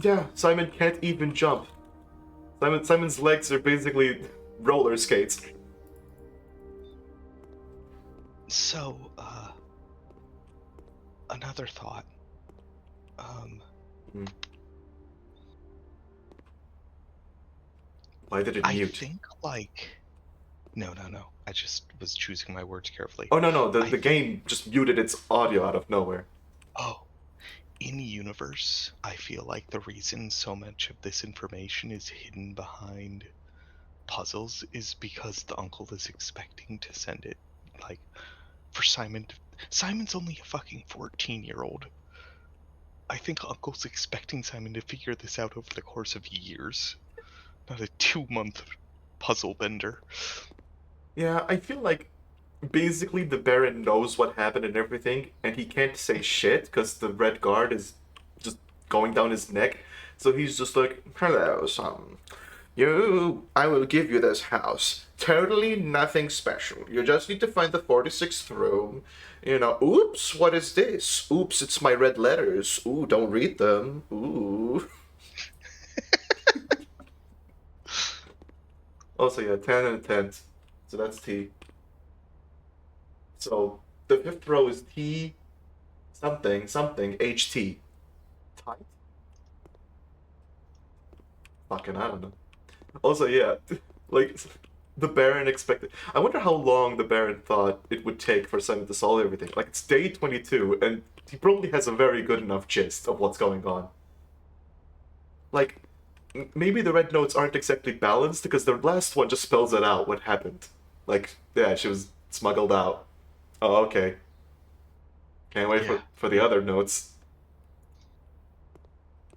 Yeah, Simon can't even jump. Simon's legs are basically roller skates. So, another thought. Why did it I mute? think, like... No. I just was choosing my words carefully. Oh, no, I the think... game just muted its audio out of nowhere. Oh. In universe, I feel like the reason so much of this information is hidden behind puzzles is because the uncle is expecting to send it, like, for Simon. Simon's only a fucking 14-year-old. I think Uncle's expecting Simon to figure this out over the course of years, not a 2-month puzzle bender. Yeah, I feel like basically the Baron knows what happened and everything, and he can't say shit because the red guard is just going down his neck. So he's just like, "Hello, son. I will give you this house. Totally nothing special. You just need to find the 46th room. Oops, what is this? Oops, it's my red letters. Ooh, don't read them. Ooh." Also, yeah, 10 and 10. So that's T. So the fifth row is T something HT. Tight? Fucking, I don't know. Also, yeah, like the Baron expected. I wonder how long the Baron thought it would take for Simon to solve everything. Like, it's day 22, and he probably has a very good enough gist of what's going on. Like, maybe the red notes aren't exactly balanced because the last one just spells it out what happened. Like, yeah, she was smuggled out. Oh, okay. Can't wait Yeah. for the other notes.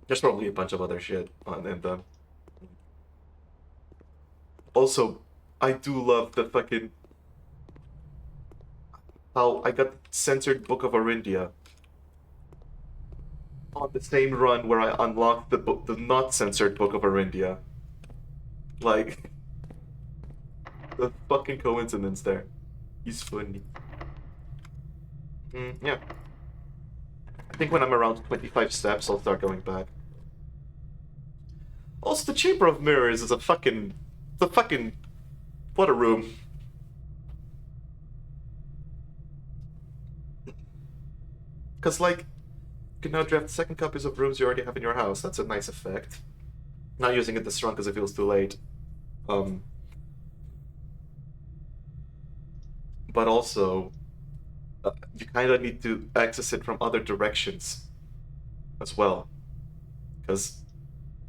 There's probably a bunch of other shit in them. Also, I do love the fucking how I got the censored Book of Arindia on the same run where I unlocked the not censored Book of Arindia. Like, the fucking coincidence there. He's funny. Yeah. I think when I'm around 25 steps, I'll start going back. Also, the Chamber of Mirrors is a fucking... What a room. Because, like, you can now draft second copies of rooms you already have in your house. That's a nice effect. Not using it this run because it feels too late. But also, you kind of need to access it from other directions as well. Because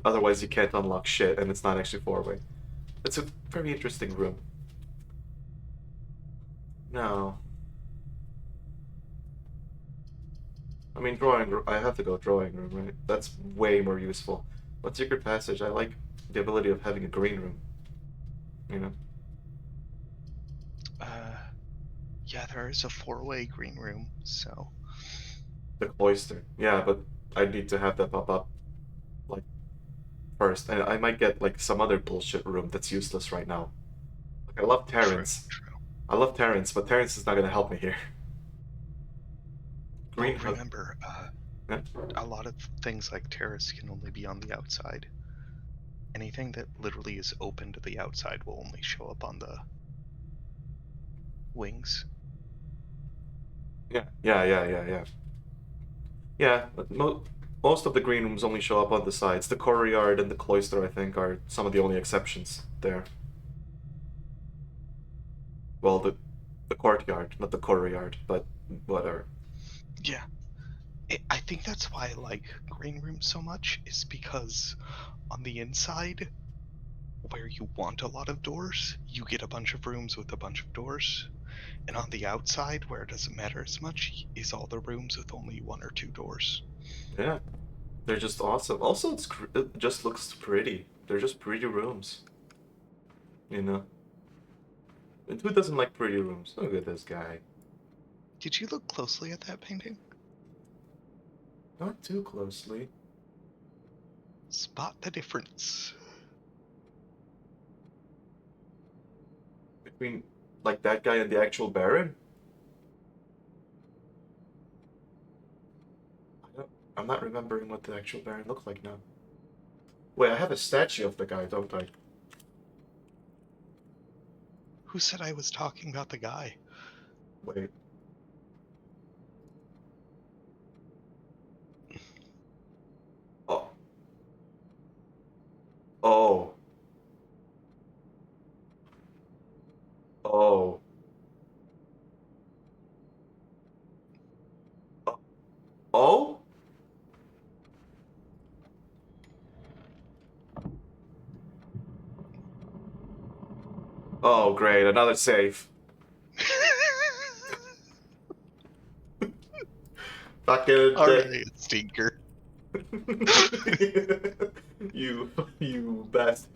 otherwise you can't unlock shit and it's not actually four-way. It's a very interesting room. Now, I mean, I have to go drawing room, right? That's way more useful. But secret passage, I like the ability of having a green room. You know? Yeah, there is a 4-way green room, so... The cloister. Yeah, but I need to have that pop up, like, first. And I might get, like, some other bullshit room that's useless right now. Like, I love Terrence. True. I love Terrence, but Terrence is not gonna help me here. Green Well, remember, yeah? a lot of things like terrace can only be on the outside. Anything that literally is open to the outside will only show up on the wings. Yeah. Yeah, but most of the green rooms only show up on the sides. The courtyard and the cloister, I think, are some of the only exceptions there. Well, the courtyard, not the courtyard, but whatever. Yeah. I think that's why I like green rooms so much, is because on the inside, where you want a lot of doors, you get a bunch of rooms with a bunch of doors. And on the outside, where it doesn't matter as much, is all the rooms with only 1 or 2 doors. Yeah, they're just awesome. Also, it just looks pretty. They're just pretty rooms. You know? And who doesn't like pretty rooms? Look at this guy. Did you look closely at that painting? Not too closely. Spot the difference. Between, like, that guy and the actual Baron? I'm not remembering what the actual Baron looked like now. Wait, I have a statue of the guy, don't I? Who said I was talking about the guy? Wait. Oh. Oh. Oh. Oh? Oh, great, another save. Fucking Alright, stinker. you bastard.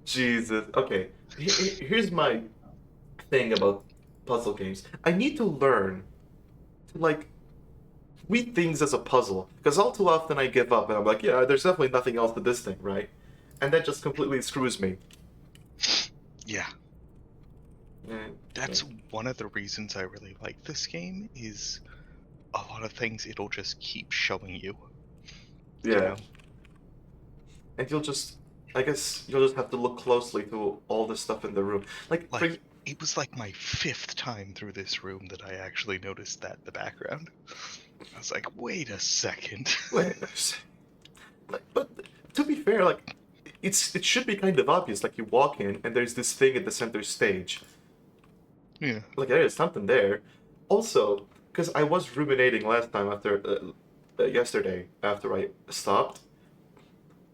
Jesus. Okay. Here's my thing about puzzle games. I need to learn to, like, read things as a puzzle. Because all too often I give up and I'm like, yeah, there's definitely nothing else to this thing, right? And that just completely screws me. Yeah. Yeah, That's one of the reasons I really like this game, is a lot of things it'll just keep showing you. yeah. You know? And I guess you'll just have to look closely to all the stuff in the room. Like, Like, it was like my 5th time through this room that I actually noticed that in the background. I was like, wait a second. wait, like, but to be fair, like, it should be kind of obvious. Like, you walk in and there's this thing at the center stage. Yeah. Like, there is something there. Also, because I was ruminating last time yesterday after I stopped,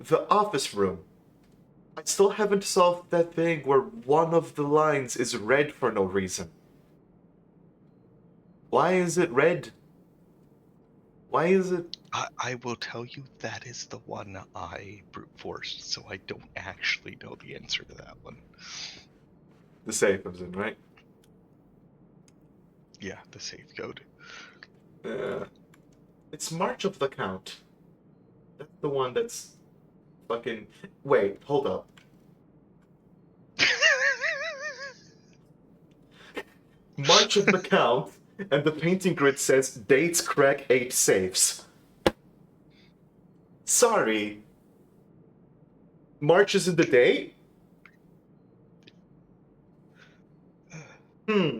the office room. I still haven't solved that thing where one of the lines is red for no reason. Why is it red? Why is it I will tell you that is the one I brute forced, so I don't actually know the answer to that one. the save comes in, right? Yeah, the save code. It's March of the Count. That's the one that's fucking. Wait, hold up. March of the Count, and the painting grid says dates crack 8 saves. Sorry. March isn't the date? Hmm.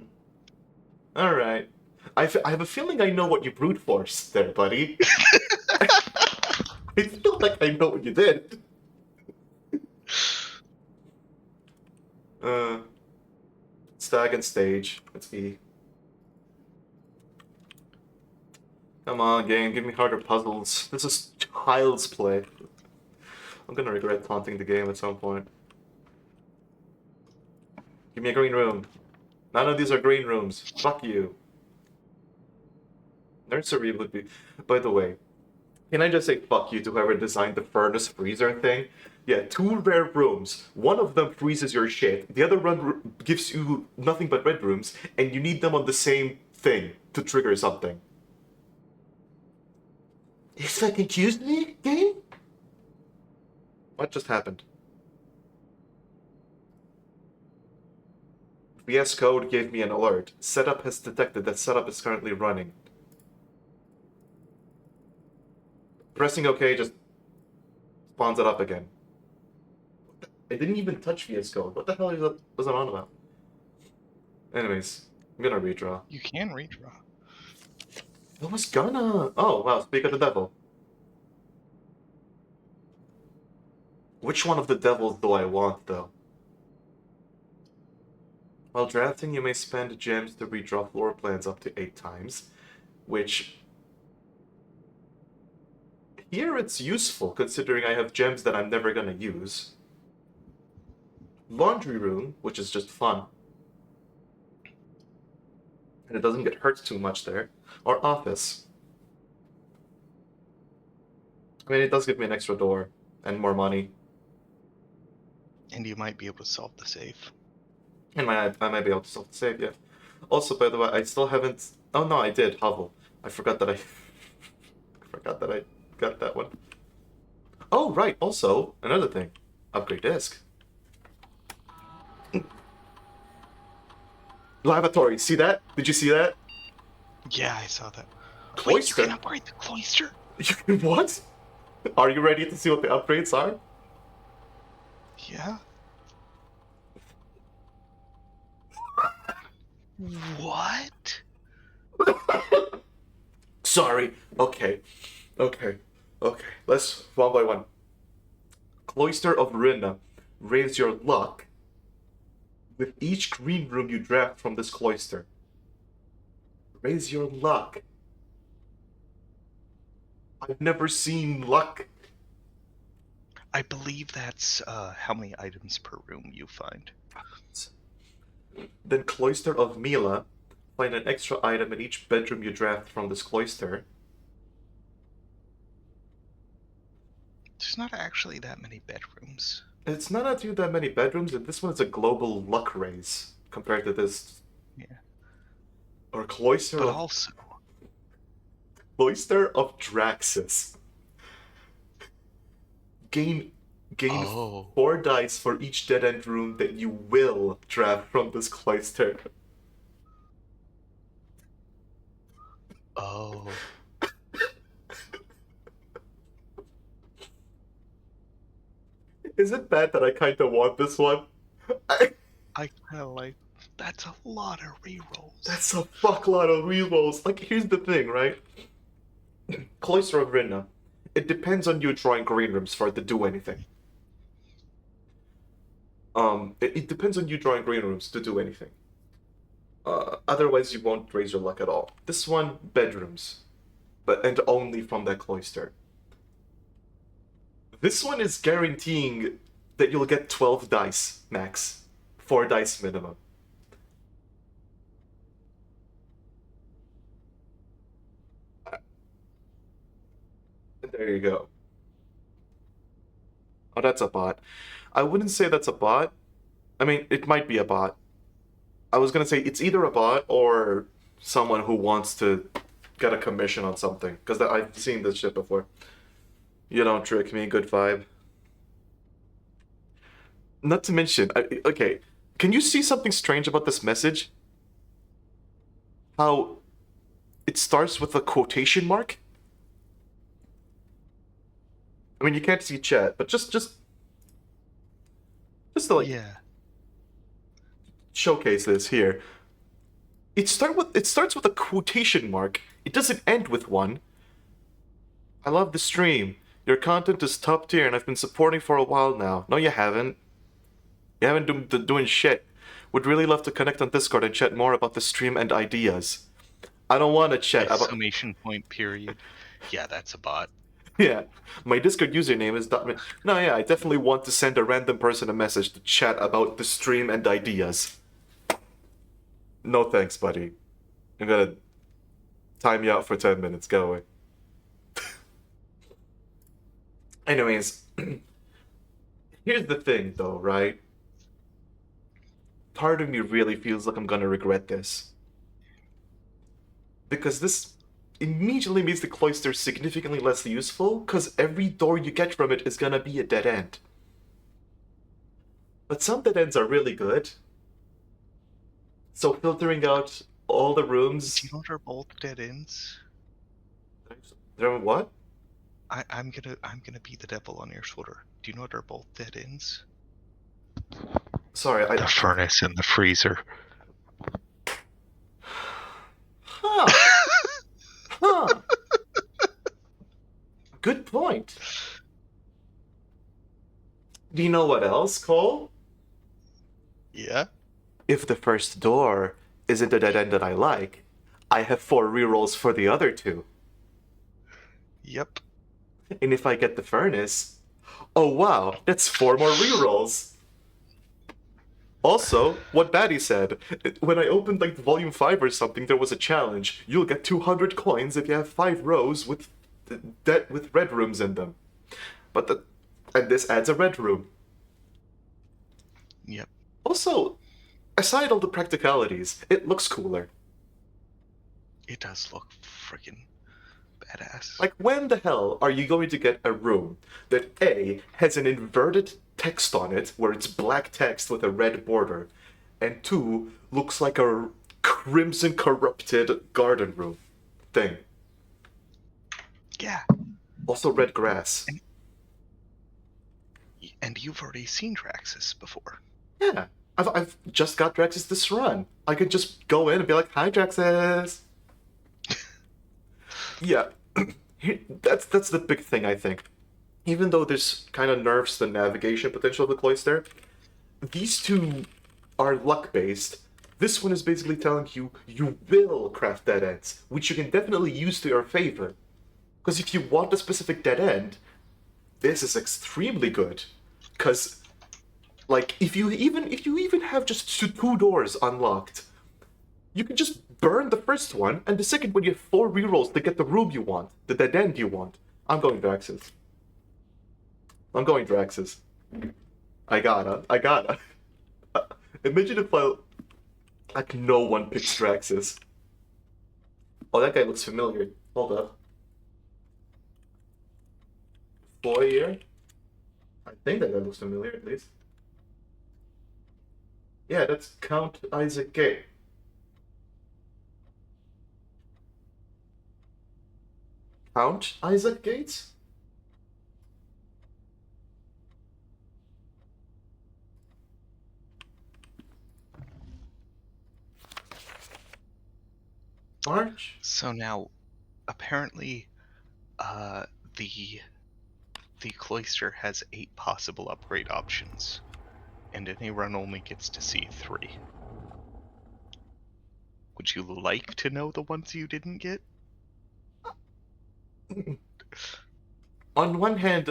Alright. I have a feeling I know what you brute forced there, buddy. I feel like I know what you did. Uh, Stag and stage. Let's E. Come on, game. Give me harder puzzles. This is child's play. I'm gonna regret taunting the game at some point. Give me a green room. None of these are green rooms. Fuck you. Nursery would be. By the way, can I just say fuck you to whoever designed the furnace freezer thing? Yeah, 2 rare rooms. One of them freezes your shit. The other one gives you nothing but red rooms, and you need them on the same thing to trigger something. This fucking Tuesday game? What just happened? VS Code gave me an alert. Setup has detected that setup is currently running. Pressing OK just spawns it up again. I didn't even touch VS Code. What the hell was I on about? Anyways, I'm gonna redraw. You can redraw. I was gonna. Oh, wow, speak of the devil. Which one of the devils do I want, though? While drafting, you may spend gems to redraw floor plans up to 8 times, which. Here it's useful, considering I have gems that I'm never gonna use. Laundry room, which is just fun. And it doesn't get hurt too much there. Or office. I mean, it does give me an extra door and more money. And you might be able to solve the save. And I might be able to self-save, yeah. Also, by the way, I still haven't... Oh, no, I did, Hovel. I forgot that I... I forgot that I got that one. Oh, right, also, another thing. Upgrade disk. Lavatory, see that? Did you see that? Yeah, I saw that. Wait, you Cloister? can upgrade the cloister? What? Are you ready to see what the upgrades are? Yeah. What? Sorry. Okay. Let's one by one. Cloister of Rinna. Raise your luck with each green room you draft from this cloister. Raise your luck. I've never seen luck. I believe that's how many items per room you find. Then Cloister of Mila. Find an extra item in each bedroom you draft from this cloister. There's not actually that many bedrooms. It's not actually that many bedrooms, and this one is a global luck raise compared to this. Yeah. Or Cloister But of also, Cloister of Draxus. Gain Oh. 4 dice for each dead end room that you will draft from this cloister. Oh. Is it bad that I kind of want this one? I kind of like, that's a lot of rerolls. That's a fuckload of rerolls. Like, here's the thing, right? Cloister of Rinna. It depends on you drawing green rooms for it to do anything. It depends on you drawing green rooms to do anything. Otherwise, you won't raise your luck at all. This one, bedrooms, and only from that cloister. This one is guaranteeing that you'll get 12 dice max, 4 dice minimum. There you go. Oh, that's a bot. I wouldn't say that's a bot. I mean, it might be a bot. I was gonna say it's either a bot or someone who wants to get a commission on something. Because I've seen this shit before. You don't trick me, good vibe. Not to mention, okay, can you see something strange about this message? How it starts with a quotation mark? I mean, you can't see chat, but just to like Yeah. showcase this here. It starts with a quotation mark. It doesn't end with one. I love the stream. Your content is top tier, and I've been supporting for a while now. No, you haven't. You haven't doing shit. Would really love to connect on Discord and chat more about the stream and ideas. I don't want to chat about. Exclamation point period. Yeah, that's a bot. Yeah, my Discord username is dot. No, yeah, I definitely want to send a random person a message to chat about the stream and ideas. No thanks, buddy. I'm gonna time you out for 10 minutes. Go away. Anyways, here's the thing, though, right? Part of me really feels like I'm gonna regret this. Because this immediately makes the cloister significantly less useful, because every door you get from it is gonna be a dead end. But some dead ends are really good. So filtering out all the rooms. Do you know they're both dead ends? They're what? I'm gonna be the devil on your shoulder. Do you know they're both dead ends? Sorry, The furnace and the freezer. Huh. Huh. Good point. Do you know what else, Cole? Yeah? If the first door isn't a dead end that I like, I have 4 rerolls for the other 2. Yep. And if I get the furnace, oh wow, that's 4 more rerolls. Also, what Batty said, when I opened like volume 5 or something, there was a challenge. You'll get 200 coins if you have 5 rows with red rooms in them. And this adds a red room. Yep. Also, aside all the practicalities, it looks cooler. It does look friggin' badass. Like, when the hell are you going to get a room that A, has an inverted text on it, where it's black text with a red border, and 2, looks like a crimson corrupted garden room thing? Yeah. Also red grass. And you've already seen Draxus before. Yeah. I've just got Draxus this run. I could just go in and be like, "Hi, Draxus." Yeah. that's the big thing, I think. Even though this kind of nerfs the navigation potential of the cloister, these two are luck based. This one is basically telling you you will craft dead ends, which you can definitely use to your favor. Because if you want a specific dead end, this is extremely good. Because, like, if you even have just two doors unlocked, you can just burn the first one, and the second one you have 4 rerolls to get the room you want, the dead end you want. I'm going Draxus. I'm going Draxus. I gotta. Imagine if like, no one picks Draxus. Oh, that guy looks familiar. Hold up. Foyer? I think that guy looks familiar, at least. Yeah, that's Count Isaac Gay. Count Isaac Gates? March? So now, apparently, the cloister has 8 possible upgrade options, and any run only gets to see 3. Would you like to know the ones you didn't get? On one hand,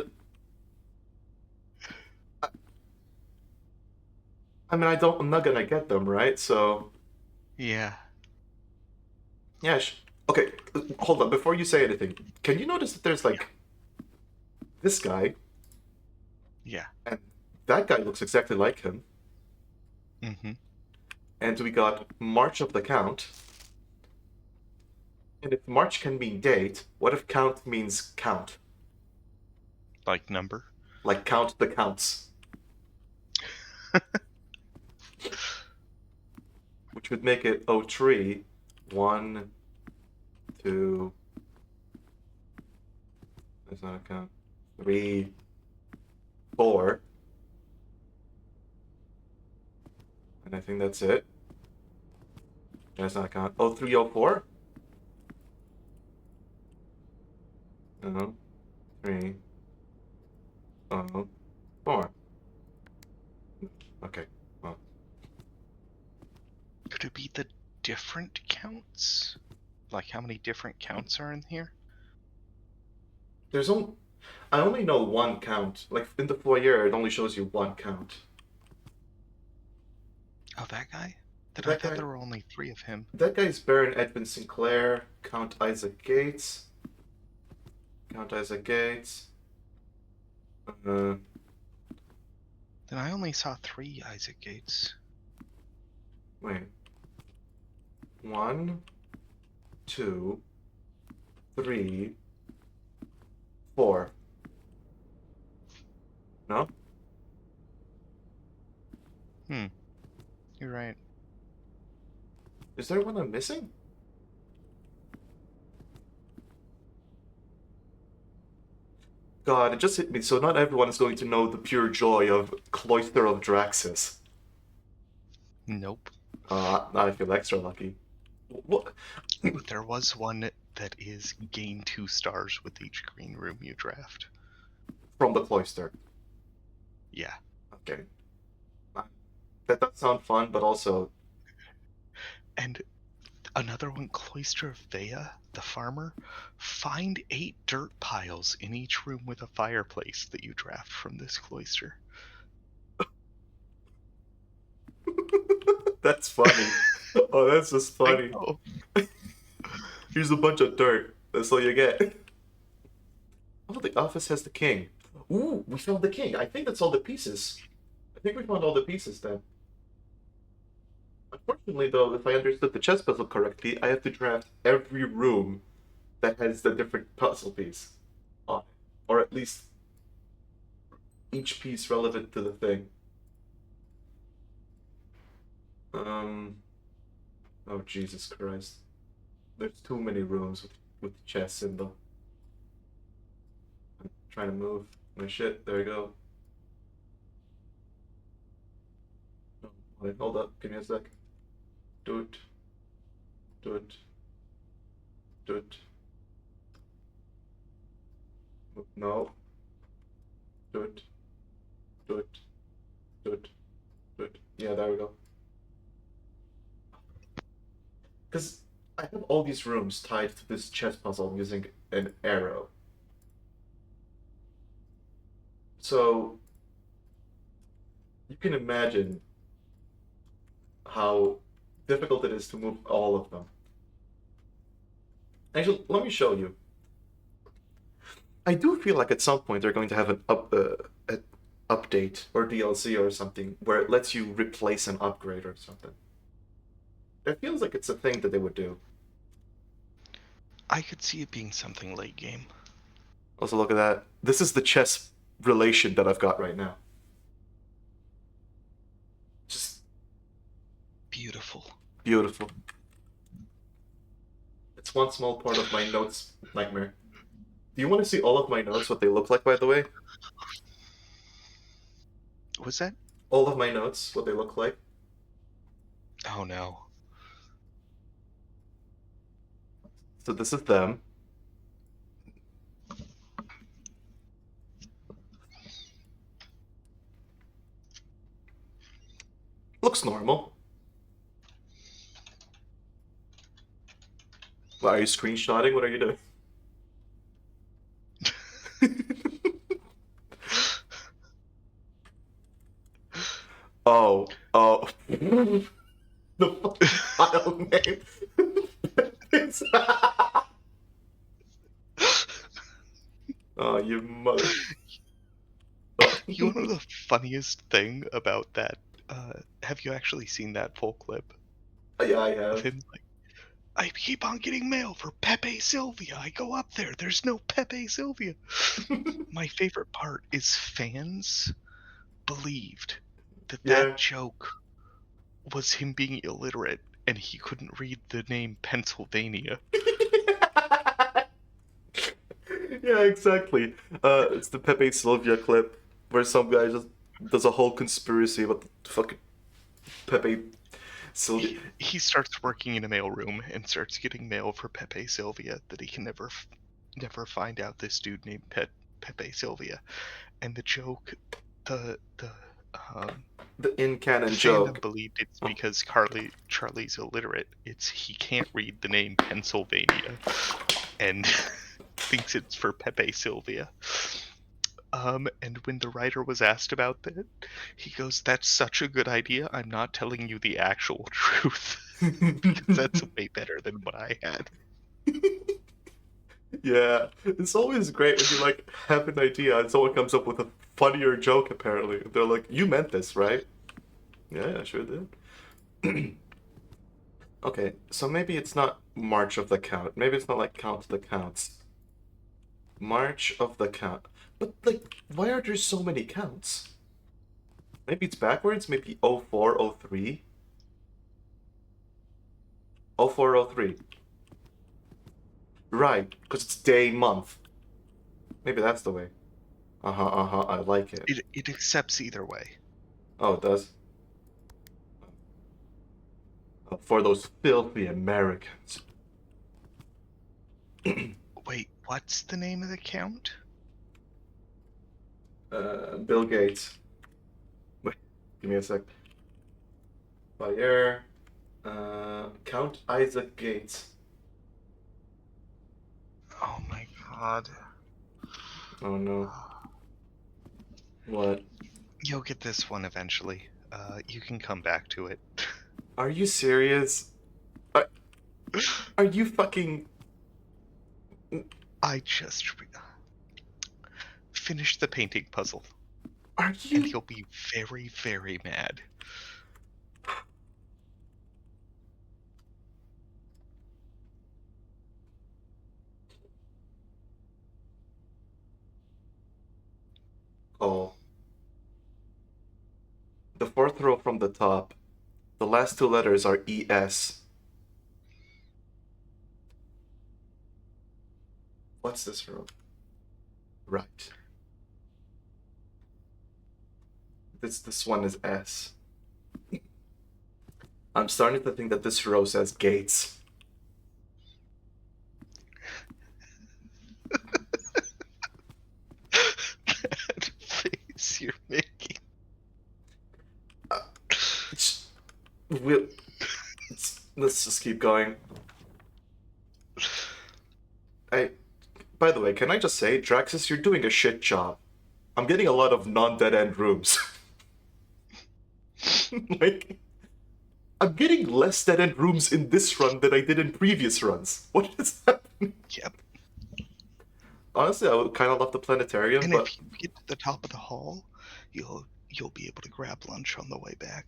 I mean, I'm not gonna get them, right? So, Yeah. yeah. Okay, hold on. Before you say anything, can you notice that there's like this guy, Yeah. and that guy looks exactly like him, Mm-hmm. and we got March of the Count. And if March can mean date, what if count means count? Like number? Like count the counts. Which would make it 03. 1, 2. That's not a count. 3, 4. And I think that's it. That's not a count. 0304? No. 3. 4. Okay. Well. Could it be the different counts? Like how many different counts are in here? There's only... I only know one count. Like, in the foyer, it only shows you one count. Oh, that guy? I That thought guy- there were only 3 of him. That guy's Baron Edwin Sinclair, Count Isaac Gates. Count Isaac Gates. Then I only saw 3 Isaac Gates. Wait. 1, 2, 3, 4. No? You're right. Is there one I'm missing? God, it just hit me. So not everyone is going to know the pure joy of Cloister of Draxus. Nope. Now I feel extra lucky. What? There was one that is gain 2 stars with each green room you draft. From the Cloister. Yeah. Okay. That does sound fun, but also... And another one, Cloister of Vea, the farmer. Find 8 dirt piles in each room with a fireplace that you draft from this cloister. That's funny. Oh, that's just funny. Oh, Here's a bunch of dirt. That's all you get. Oh, the office has the king. Ooh, we found the king. I think that's all the pieces. I think we found all the pieces then. Unfortunately, though, if I understood the chess puzzle correctly, I have to draft every room that has the different puzzle piece on it, or at least each piece relevant to the thing. Um. Oh Jesus Christ! There's too many rooms with chess in them. I'm trying to move my shit. There we go. Oh, wait, hold up. Give me a sec. Do it. Do it. Do it. No. Do it. Do it. Do it. Do it. Yeah, there we go. Because I have all these rooms tied to this chess puzzle using an arrow. So you can imagine how difficult it is to move all of them. Actually, let me show you. I do feel like at some point they're going to have an update or DLC or something where it lets you replace an upgrade or something. It feels like it's a thing that they would do. I could see it being something late game. Also, look at that. This is the chess relation that I've got right now. Just Beautiful. beautiful. It's one small part of my notes nightmare. Do you want to see all of my notes, what they look like, by the way? Was that? All of my notes, what they look like? Oh no. So this is them. Looks normal. Why, are you screenshotting? What are you doing? Oh, oh. The fucking file name. It's- oh, you mother. Oh. You know the funniest thing about that? Have you actually seen that full clip Yeah, I of have. him like, I keep on getting mail for Pepe Sylvia. I go up there. There's no Pepe Sylvia. My favorite part is fans believed that Yeah. that joke was him being illiterate and he couldn't read the name Pennsylvania. Yeah, exactly. It's the Pepe Sylvia clip where some guy just does a whole conspiracy about the fucking Pepe Sylvia. He starts working in a mailroom and starts getting mail for Pepe Sylvia that he can never find out this dude named Pepe Sylvia. And the joke, the The in-canon fandom joke. believed it's Oh. because Charlie's illiterate. It's he can't read the name Pennsylvania, and thinks it's for Pepe Sylvia. And when the writer was asked about that, he goes, "That's such a good idea. I'm not telling you the actual truth because that's way better than what I had." Yeah, it's always great when you like have an idea and someone comes up with a funnier joke. Apparently, they're like, "You meant this, right?" Yeah, I sure did. Okay, so maybe it's not March of the Count. Maybe it's not like Count the Counts. March of the Count. But like, why are there so many counts? Maybe it's backwards. Maybe 04, 03. 04, 03. Right, because it's day, month. Maybe that's the way. Uh-huh, uh-huh, I like it. It accepts either way. Oh, it does? For those filthy Americans. Wait, what's the name of the count? Bill Gates. Wait, give me a sec. Fire. Count Isaac Gates. Oh my god. Oh no. What? You'll get this one eventually. You can come back to it. Are you serious? Are you fucking... I just finished the painting puzzle, Are and you... you'll be very, very mad. Oh. The fourth row from the top. The last two letters are ES. What's this row? Right. This one is S. I'm starting to think that this row says gates. That face you're making. We'll, let's just keep going. By the way, can I just say, Draxus, you're doing a shit job. I'm getting a lot of non-dead end rooms. Like, I'm getting less dead end rooms in this run than I did in previous runs. What is happening? Yep. Honestly, I would kind of love the planetarium, And but if you get to the top of the hall, you'll be able to grab lunch on the way back.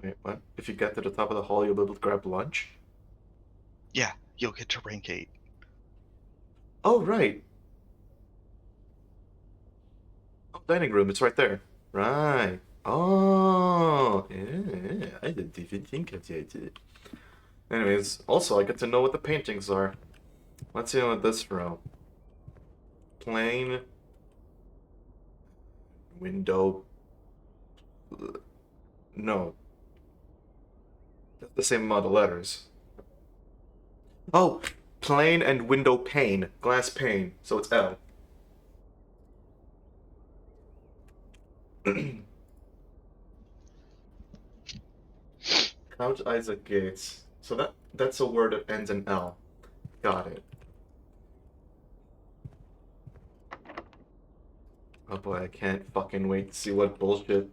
wait, what? If you get to the top of the hall, you'll be able to grab lunch? Yeah, you'll get to rank 8. Oh, right. Oh, dining room, it's right there. Right. Oh, yeah, I didn't even think of that. Anyways, also, I get to know what the paintings are. Let's see what this row. Plain. Window. No. That's the same amount of letters. Oh, plain and window pane. Glass pane. So it's L. Couch Isaac Gates. So that's a word that ends in L. Got it. Oh boy, I can't fucking wait to see what bullshit.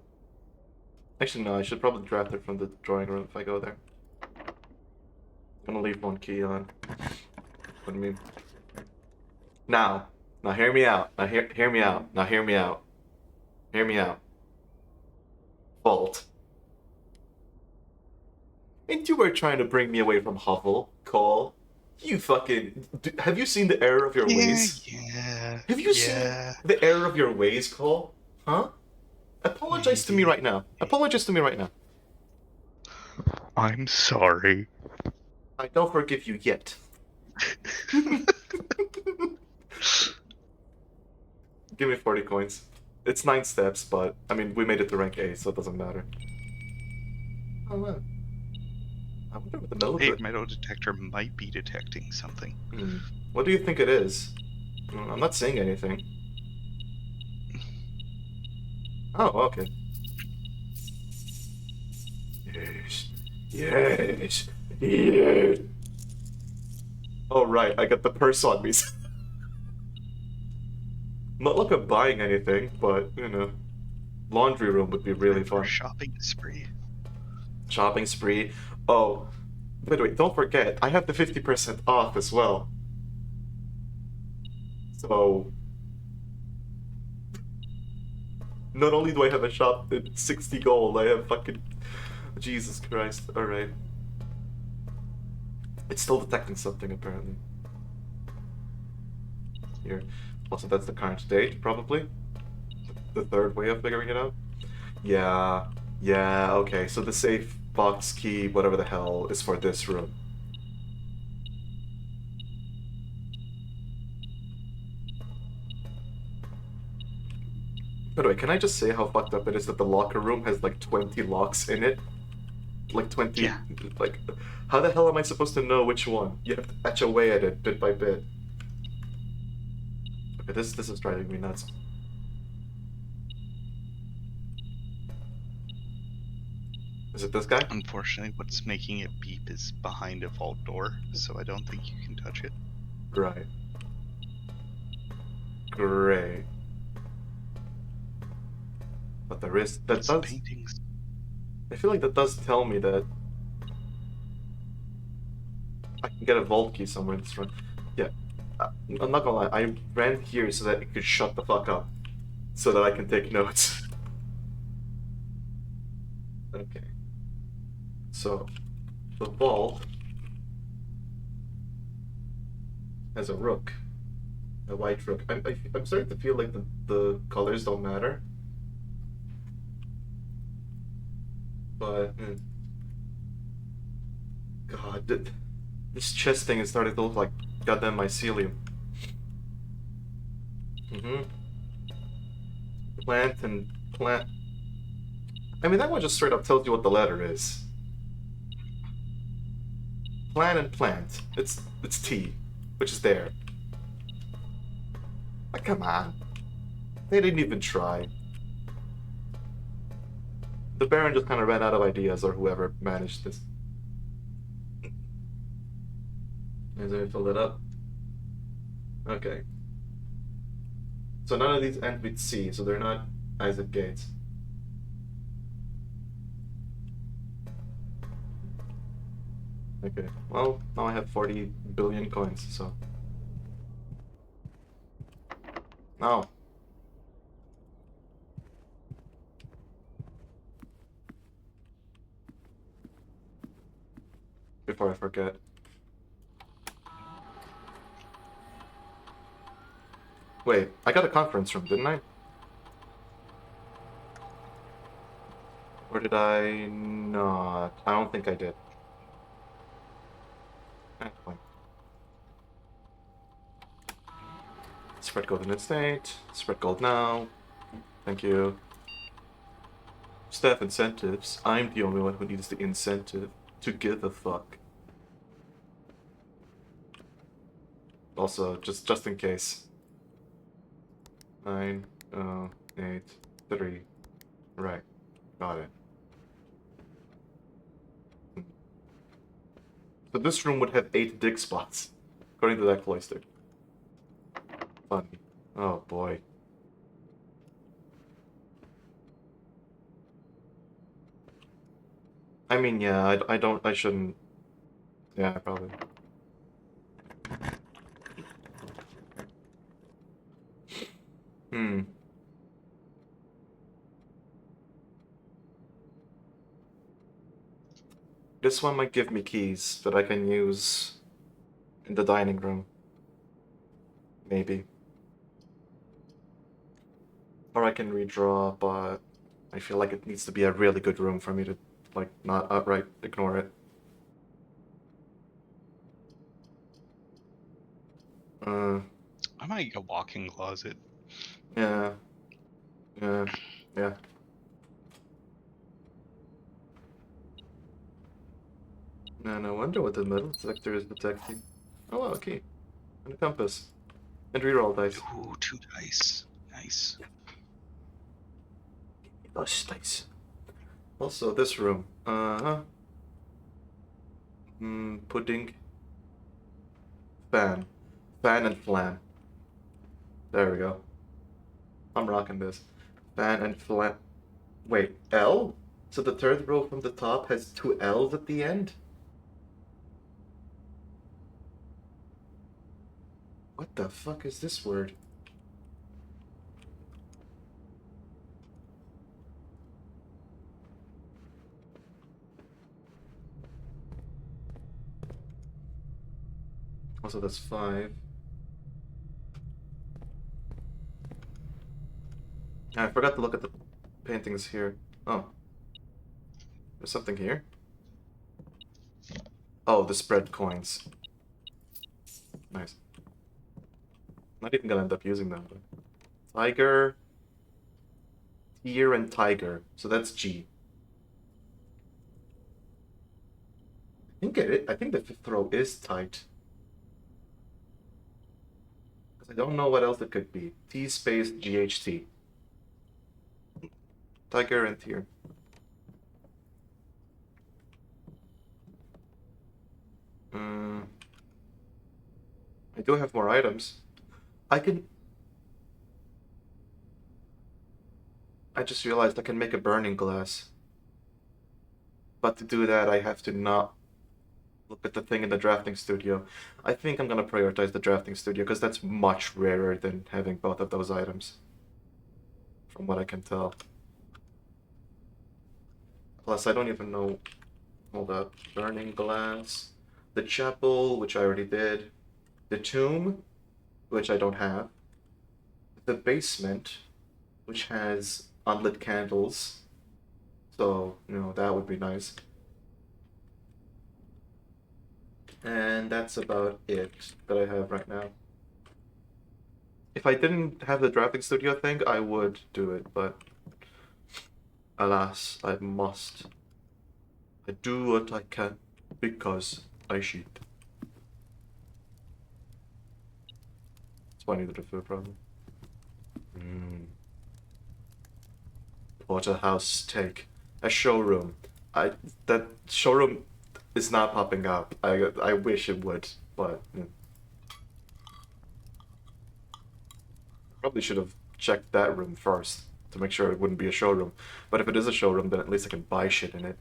Actually, no, I should probably draft it from the drawing room if I go there. I'm gonna leave one key on. What do you mean? Now hear me out. Now hear me out. Now hear me out. Hear me out. Vault. And you were trying to bring me away from Hovel, Cole. You fucking. Have you seen the error of your ways? Yeah. Have you seen the error of your ways, Cole? Huh? Apologize to me right now. Apologize to me right now. I'm sorry. I don't forgive you yet. Give me 40 coins. It's 9 steps, but, I mean, we made it to rank A, so it doesn't matter. Oh, wow. I wonder what the middle Hey, metal detector might be detecting something. What do you think it is? I'm not saying anything. Oh, okay. Yes. Yes. Yes. Oh, right. I got the purse on me. Not like I'm buying anything, but, you know. Laundry room would be really fun. Shopping spree. Shopping spree. Oh. By the way, don't forget, I have the 50% off as well. So. Not only do I have a shop at 60 gold, I have fucking. Jesus Christ. Alright. It's still detecting something, apparently. Here. Also, that's the current state, probably. The third way of figuring it out. Yeah. Yeah, okay. So the safe box key, whatever the hell, is for this room. By the way, can I just say how fucked up it is that the locker room has like 20 locks in it? Like 20. Yeah. Like, how the hell am I supposed to know which one? You have to etch away at it bit by bit. Okay, this is driving me nuts. Is it this guy? Unfortunately, what's making it beep is behind a vault door, so I don't think you can touch it. Right. Great. But there is that does. Paintings. I feel like that does tell me that I can get a vault key somewhere in this run. Yeah. I'm not gonna lie. I ran here so that it could shut the fuck up, so that I can take notes. Okay. So, the vault. has a rook. A white rook. I'm starting to feel like the colors don't matter. But, God, this chest thing is starting to look like goddamn mycelium. Mm-hmm. Plant and plant. I mean, that one just straight up tells you what the letter is. Plant and plant. It's T, which is there. Like, come on. They didn't even try. The Baron just kind of ran out of ideas, or whoever managed this. Is it fill it up? Okay. So none of these end with C, so they're not Isaac Gates. Okay. Well, now I have 40 billion coins, so. Now. Before I forget. Wait, I got a conference room, didn't I? Or did I not? I don't think I did. Fine. Spread gold in its state. Spread gold now. Thank you. Staff incentives. I'm the only one who needs the incentive to give a fuck. Also, just in case. 9, 8, 3. Right. Got it. So this room would have 8 dick spots, according to that cloister. Fun. Oh boy. I mean, yeah, I shouldn't. Yeah, probably. Hmm. This one might give me keys that I can use in the dining room. Maybe. Or I can redraw, but I feel like it needs to be a really good room for me to, like, not outright ignore it. I might get a walk-in closet. Yeah. Yeah. Yeah. No wonder what the metal sector is detecting. Oh, wow, okay. And a compass. And reroll dice. Ooh, 2 dice. Nice. Those dice. Also, this room. Uh-huh. Pudding. Fan. Fan and flan. There we go. I'm rocking this. Fan and flan. Wait, L? So the third row from the top has 2 L's at the end? What the fuck is this word? Also, that's 5. I forgot to look at the paintings here. Oh. There's something here? Oh, the spread coins. Nice. Not even gonna end up using them, but... Tiger... Tier and tiger. So that's G. I think the 5th row is tight. Because I don't know what else it could be. T space GHT. Tiger and tier. I do have more items. I just realized I can make a burning glass. But to do that, I have to not look at the thing in the drafting studio. I think I'm gonna prioritize the drafting studio because that's much rarer than having both of those items. From what I can tell. Plus, I don't even know. Hold up. Burning glass. The chapel, which I already did. the tomb, which I don't have, the basement, which has unlit candles, so, that would be nice. And that's about it that I have right now. If I didn't have the drafting studio thing, I would do it, but alas, I must. I do what I can because I cheat. That's why I needed a food problem. Porterhouse take a showroom. That showroom is not popping up. I wish it would, but probably should have checked that room first to make sure it wouldn't be a showroom. But if it is a showroom, then at least I can buy shit in it.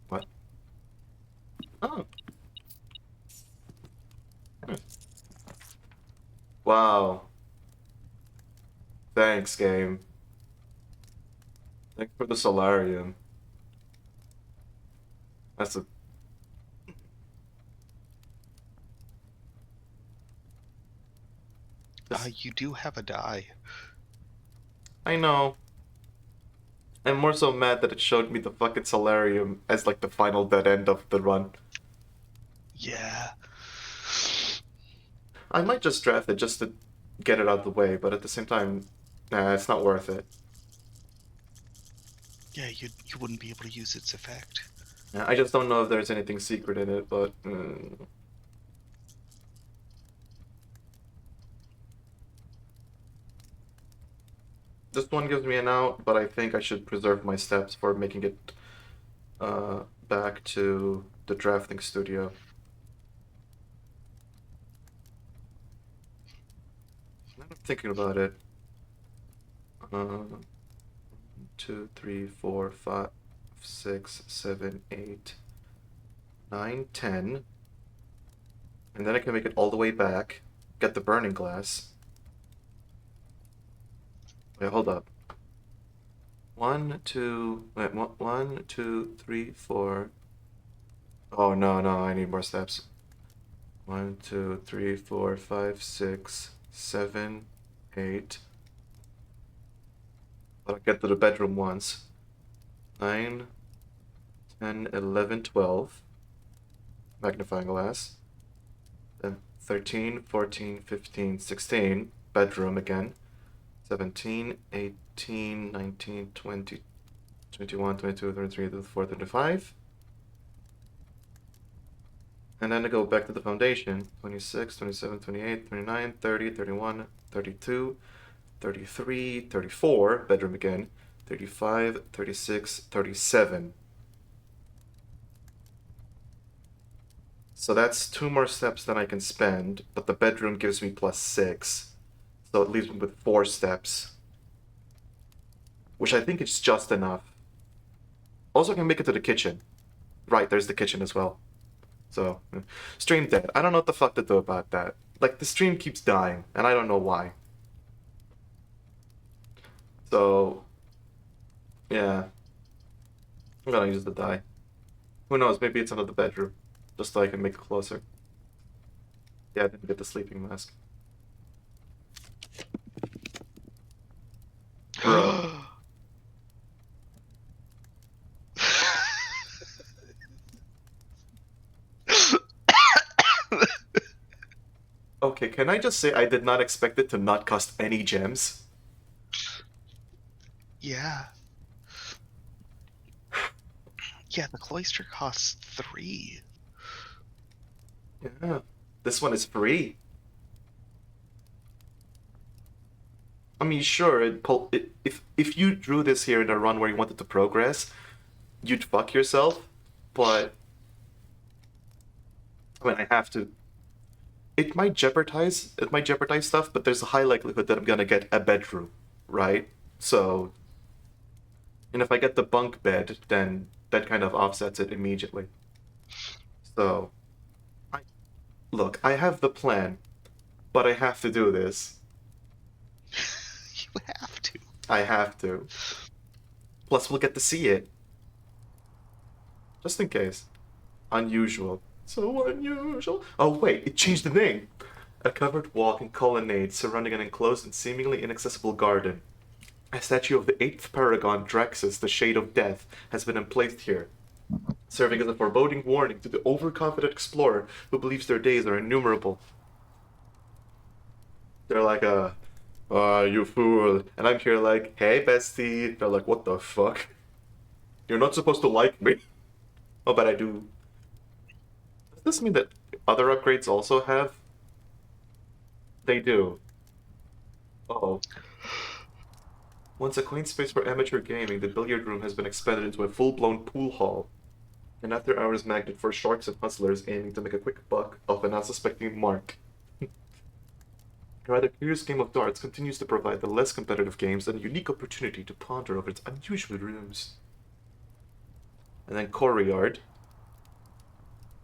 What? Oh. Hmm. Wow. Thanks, game. Thanks for the solarium. That's a. You do have a die. I know. I'm more so mad that it showed me the fucking solarium as like the final dead end of the run. Yeah. I might just draft it just to get it out of the way, but at the same time, nah, it's not worth it. Yeah, you wouldn't be able to use its effect. Yeah, I just don't know if there's anything secret in it, but. This one gives me an out, but I think I should preserve my steps for making it back to the drafting studio. Now I'm thinking about it. 2, 3, 4, 5, 6, 7, 8, 9, 10. And then I can make it all the way back, get the burning glass. Wait, hold up. 1, 2, wait, 1, 2, 3, 4. Oh, no, I need more steps. 1, 2, 3, 4, 5, 6, 7, 8. But I'll get to the bedroom once. 9, 10, 11, 12. Magnifying glass. Then 13, 14, 15, 16. Bedroom again. 17, 18, 19, 20, 21, 22, 23, 24, 25. And then I go back to the foundation. 26, 27, 28, 29, 30, 31, 32, 33, 34, bedroom again. 35, 36, 37. So that's 2 more steps than I can spend, but the bedroom gives me +6. So it leaves me with 4 steps. Which I think is just enough. Also, I can make it to the kitchen. Right, there's the kitchen as well. So, stream dead. I don't know what the fuck to do about that. Like, the stream keeps dying, and I don't know why. So, yeah. I'm gonna use the die. Who knows, maybe it's another bedroom. Just so I can make it closer. Yeah, I didn't get the sleeping mask. Bro. Okay, can I just say I did not expect it to not cost any gems? Yeah. Yeah, the cloister costs 3. Yeah. This one is free. I mean, sure, if you drew this here in a run where you wanted to progress, you'd fuck yourself, but I mean, I have to. It might jeopardize stuff, but there's a high likelihood that I'm gonna get a bedroom, right? So, and if I get the bunk bed, then that kind of offsets it immediately. So, I, look, I have the plan, but I have to do this. You have to. I have to. Plus, we'll get to see it. Just in case. Unusual. So unusual. Oh wait, it changed the name. A covered walk and colonnade surrounding an enclosed and seemingly inaccessible garden. A statue of the eighth paragon Draxus, the Shade of Death, has been emplaced here, serving as a foreboding warning to the overconfident explorer who believes their days are innumerable. They're like, you fool. And I'm here like, hey, bestie. They're like, what the fuck? You're not supposed to like me. Oh, but I do. Does this mean that other upgrades also have? They do. Oh. Once a quaint space for amateur gaming, the billiard room has been expanded into a full-blown pool hall. An after-hours magnet for sharks and hustlers aiming to make a quick buck off an unsuspecting mark. A rather curious game of darts continues to provide the less competitive games a unique opportunity to ponder over its unusual rooms. And then Courtyard.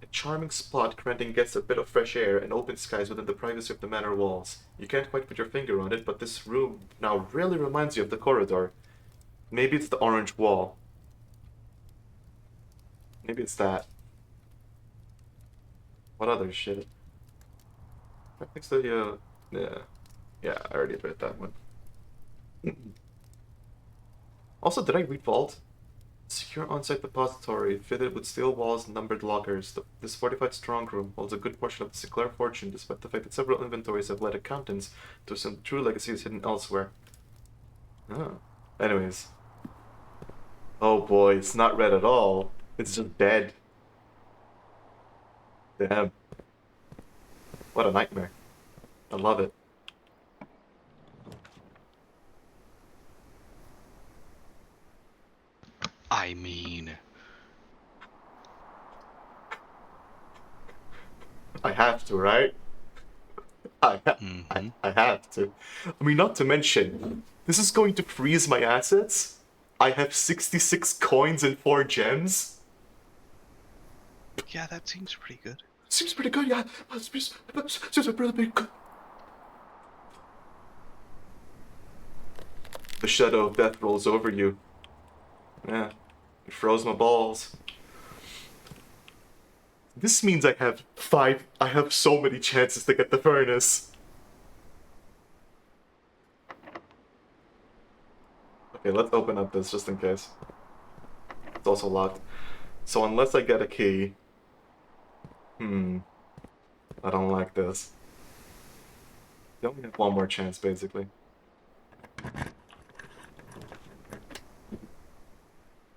A charming spot granting guests a bit of fresh air and open skies within the privacy of the manor walls. You can't quite put your finger on it, but this room now really reminds you of the corridor. Maybe it's the orange wall. Maybe it's that. What other shit? Right next to the, yeah, I already read that one. Also, did I read Vault? Secure on-site depository, fitted with steel walls and numbered lockers. This fortified strong-room holds a good portion of the Sinclair fortune, despite the fact that several inventories have led accountants to assume true legacy is hidden elsewhere. Oh. Anyways. Oh boy, it's not red at all. It's just dead. Damn. What a nightmare. I love it. I mean, I have to, right? I have to. I mean, not to mention, this is going to freeze my assets. I have 66 coins and 4 gems. yeah, that seems pretty good. Seems pretty good, yeah. Seems pretty good. The shadow of death rolls over you. Yeah, it froze my balls. This means I have so many chances to get the furnace. Okay, let's open up this just in case. It's also locked. So unless I get a key... I don't like this. You only have one more chance, basically.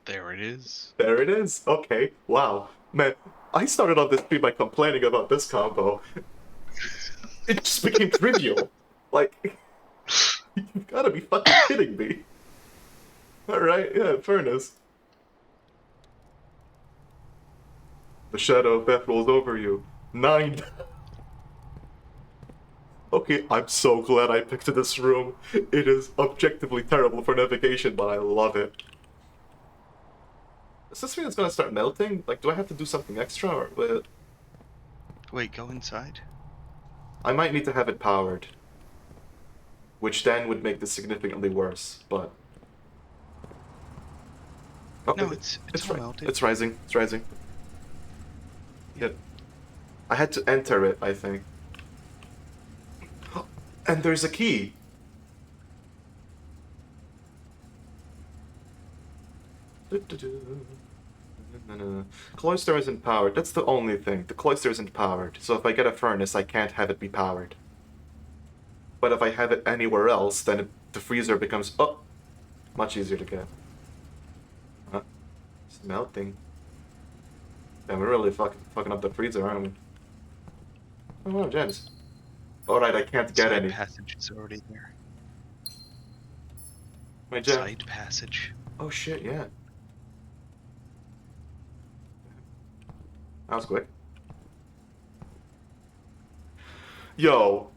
There it is. There it is. Okay, wow. Man, I started on this stream by complaining about this combo. It just became trivial. Like, you've gotta be fucking kidding me. Alright, yeah, furnace. The shadow of death rolls over you. 9. Okay, I'm so glad I picked this room. It is objectively terrible for navigation, but I love it. Does this mean it's gonna start melting? Like, do I have to do something extra, or... Wait, go inside? I might need to have it powered. Which then would make this significantly worse, but... Oh, No, it's all melted. It's rising. It's rising. Yeah. I had to enter it, I think. And there's a key. Cloister isn't powered. That's the only thing. The cloister isn't powered. So if I get a furnace, I can't have it be powered. But if I have it anywhere else, then the freezer becomes much easier to get. Huh? It's melting. Yeah, we're really fucking up the freezer, aren't we? Oh wow, gems. Alright, I can't get any. Side passage is already there. My gem. Side passage. Oh shit, yeah. That was quick. Yo.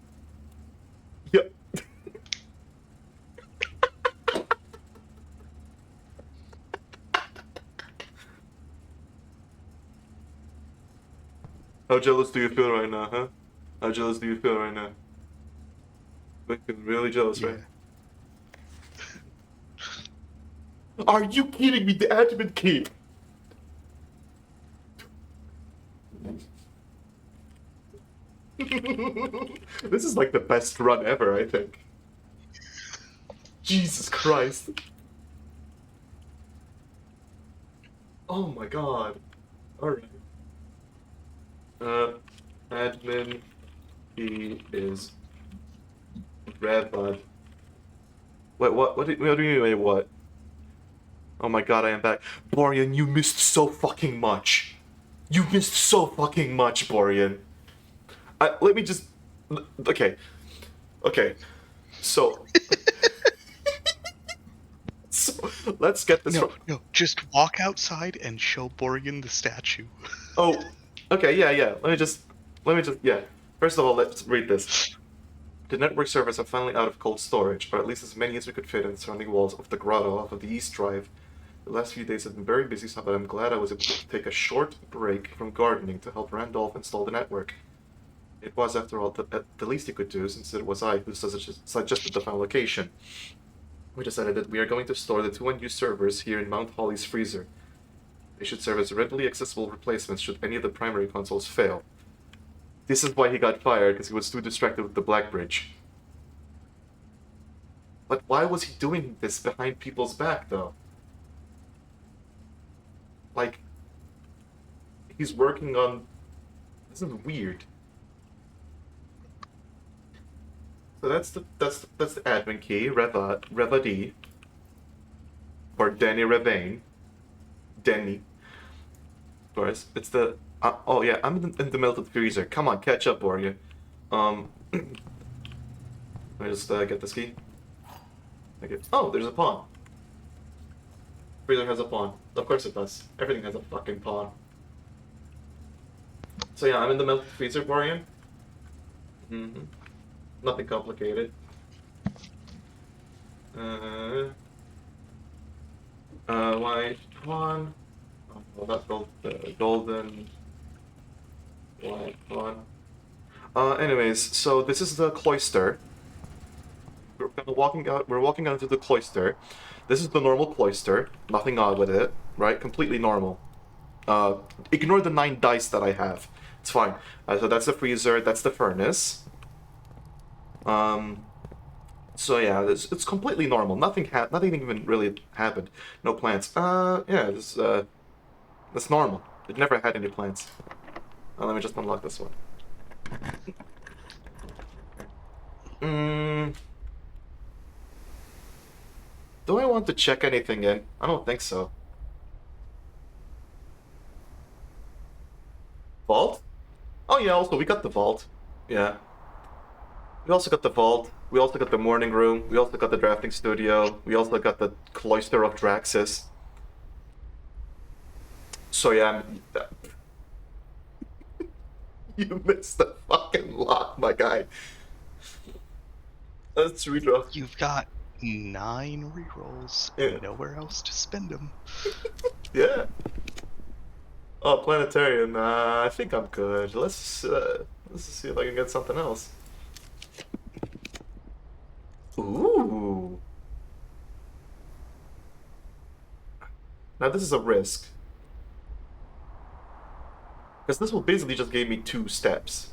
Yo. How jealous do you feel right now, huh? How jealous do you feel right now? Fucking really jealous, Yeah. right? Are you kidding me? The admin key! This is like the best run ever, I think. Jesus Christ. Oh my god. Alright. Admin, he is Redbud. Wait, what do you mean, what? Oh my god, I am back. Borean, you missed so fucking much. You missed so fucking much, Borean. Let me just... Okay. Okay. So... so let's get this... No, just walk outside and show Borgen the statue. Oh, okay, yeah. Let me just, yeah. First of all, let's read this. The network servers are finally out of cold storage, or at least as many as we could fit in the surrounding walls of the grotto off of the East Drive. The last few days have been very busy, but I'm glad I was able to take a short break from gardening to help Randolph install the network. It was, after all, the least he could do, since it was I who suggested the final location. We decided that we are going to store the 2 unused servers here in Mount Holly's freezer. They should serve as readily accessible replacements should any of the primary consoles fail. This is why he got fired, because he was too distracted with the Black Bridge. But why was he doing this behind people's back, though? Like, he's working on... This is weird. So that's the admin key, Reva D. Or Danny Revane. Denny. Of course, it's the... oh yeah, I'm in the melted freezer. Come on, catch up, Warrior. Let me just get this key. Okay. Oh, there's a pawn. Freezer has a pawn. Of course it does. Everything has a fucking pawn. So yeah, I'm in the melted freezer, Warrior. Nothing complicated. White pawn. Oh, well, that's golden. White pawn. Anyways, so this is the cloister. We're walking out into the cloister. This is the normal cloister. Nothing odd with it, right? Completely normal. Ignore the 9 dice that I have. It's fine. So that's the freezer. That's the furnace. So yeah, it's completely normal. Nothing even really happened. No plants. Yeah, that's normal. It never had any plants. Let me just unlock this one. Do I want to check anything in? I don't think so. Vault? Oh yeah, also we got the vault. Yeah. We also got the vault. We also got the morning room. We also got the drafting studio. We also got the cloister of Draxus. So yeah, you missed the fucking lot, my guy. Let's redraw. You've got 9 rerolls and nowhere else to spend them. Yeah. Oh, planetarium. I think I'm good. Let's see if I can get something else. Ooh. Now this is a risk. Because this will basically just give me 2 steps.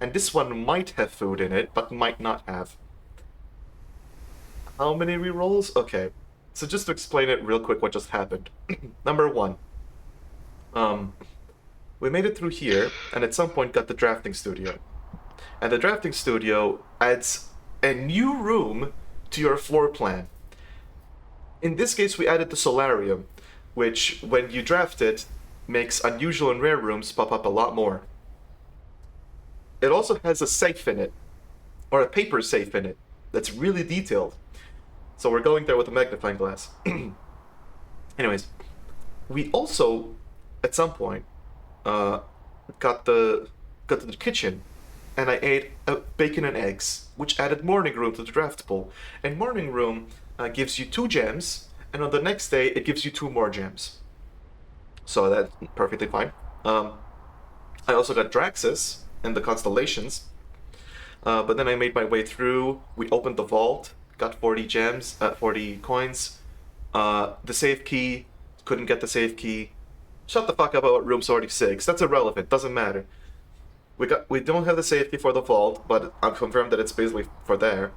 And this one might have food in it, but might not have. How many rerolls? Okay. So just to explain it real quick what just happened. Number 1. We made it through here, and at some point got the drafting studio. And the drafting studio adds a new room to your floor plan. In this case, we added the solarium, which, when you draft it, makes unusual and rare rooms pop up a lot more. It also has a safe in it, or a paper safe in it, that's really detailed. So we're going there with a magnifying glass. Anyways, we also, at some point, got to the kitchen, and I ate bacon and eggs, which added morning room to the draft pool. And morning room gives you 2 gems, and on the next day it gives you 2 more gems. So that's perfectly fine. I also got Draxus and the constellations, but then I made my way through. We opened the vault, got 40 gems, 40 coins. The save key, couldn't get the save key. Shut the fuck up about room 46. That's irrelevant. Doesn't matter. We don't have the safety for the vault, but I've confirmed that it's basically for there.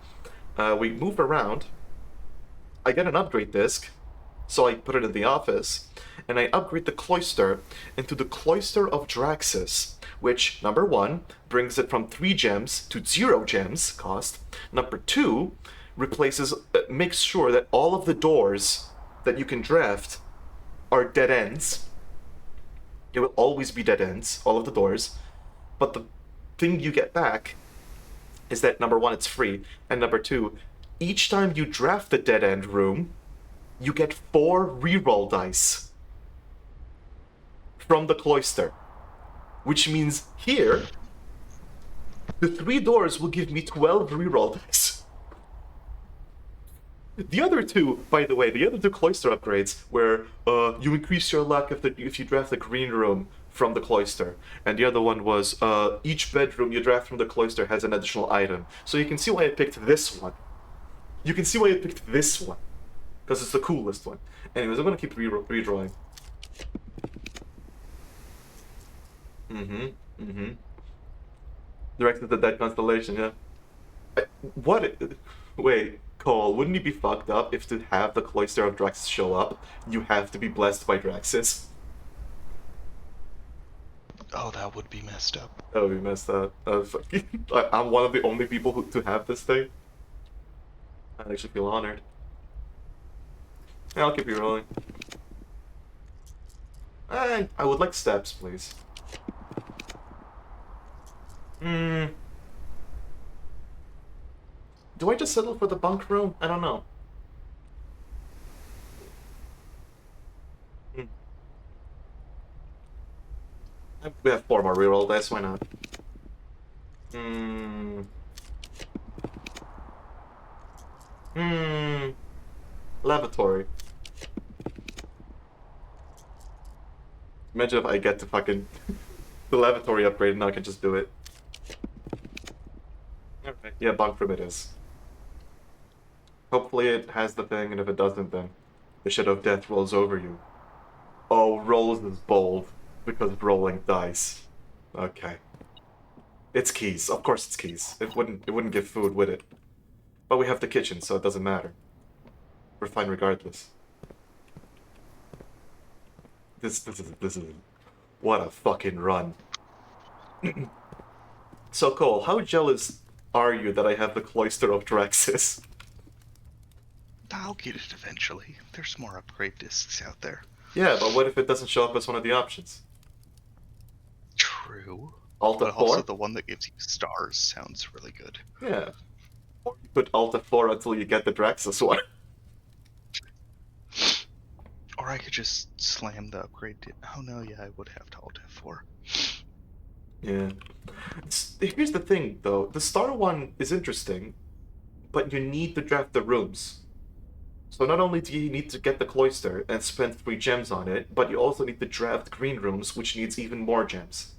We move around. I get an upgrade disc, so I put it in the office, and I upgrade the cloister into the Cloister of Draxus, which, number one, brings it from 3 gems to 0 gems cost. Number two, makes sure that all of the doors that you can draft are dead ends. It will always be dead ends, all of the doors. But the thing you get back is that number one, it's free, and number two, each time you draft the dead end room, you get 4 reroll dice from the cloister. Which means here, the 3 doors will give me 12 reroll dice. The other two, by the way, the other two cloister upgrades, where you increase your luck if you draft the green room from the cloister, and the other one was each bedroom you draft from the cloister has an additional item. So you can see why I picked this one. You can see why I picked this one, because it's the coolest one. Anyways, I'm gonna keep redrawing. Directed the Dead Constellation, yeah. What? Wait, Cole, wouldn't it be fucked up if to have the Cloister of Draxus show up, you have to be blessed by Draxus? Oh, that would be messed up. That would be messed up. I'm one of the only people to have this thing. I actually feel honored. Yeah, I'll keep you rolling. I would like steps, please. Do I just settle for the bunk room? I don't know. We have 4 more reroll dice, why not? Lavatory. Imagine if I get to fucking the lavatory upgrade and now I can just do it. Okay. Yeah, bunk room it is. Hopefully it has the thing, and if it doesn't, then the shadow of death rolls over you. Oh, rolls is bold because of rolling dice. Okay. It's keys. Of course it's keys. It wouldn't give food, would it? But we have the kitchen, so it doesn't matter. We're fine regardless. This is what a fucking run. So Cole, how jealous are you that I have the Cloister of Draxus? I'll get it eventually. There's more upgrade discs out there. Yeah, but what if it doesn't show up as one of the options? True. Alt But F4? also the one that gives you stars sounds really good. Yeah. Or you put Alt F4 until you get the Draxus one. Or I could just slam the upgrade. Oh no, yeah, I would have to Alt F4. Yeah. Here's the thing, though. The star one is interesting, but you need to draft the rooms. So not only do you need to get the cloister and spend 3 gems on it, but you also need to draft green rooms, which needs even more gems.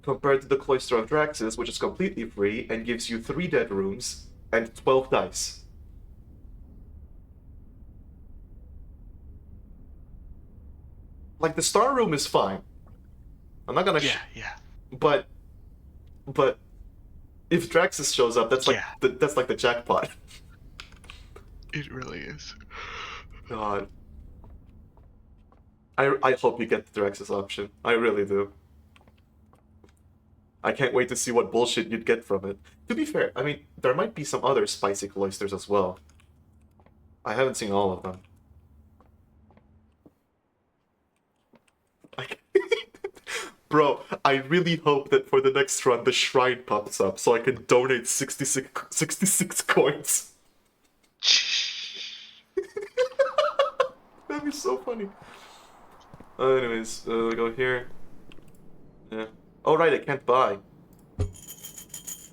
Compared to the Cloister of Draxus, which is completely free and gives you 3 dead rooms and 12 dice. Like, the star room is fine. I'm not gonna Yeah. but if Draxus shows up, that's like that's like the jackpot. It really is. God. I hope you get the Draxus option. I really do. I can't wait to see what bullshit you'd get from it. To be fair, I mean, there might be some other spicy cloisters as well. I haven't seen all of them. Bro, I really hope that for the next run the shrine pops up so I can donate 66 coins. That'd be so funny. Anyways, we go here. Yeah. Oh, right, I can't buy.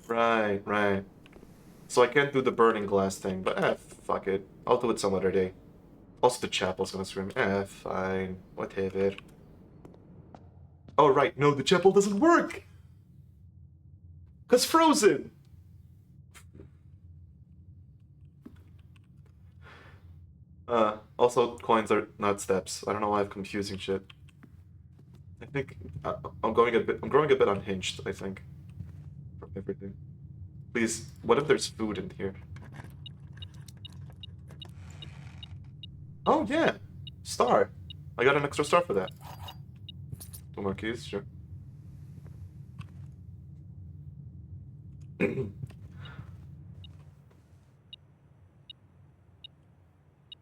Right. So I can't do the burning glass thing, but fuck it. I'll do it some other day. Also, the chapel's gonna scream. Fine. Whatever. Oh, right, no, the chapel doesn't work! 'Cause frozen! Also, coins are not steps. I don't know why I'm confusing shit. I think I'm going a bit. I'm growing a bit unhinged. I think from everything. Please, what if there's food in here? Oh yeah, star. I got an extra star for that. 2 more keys, sure.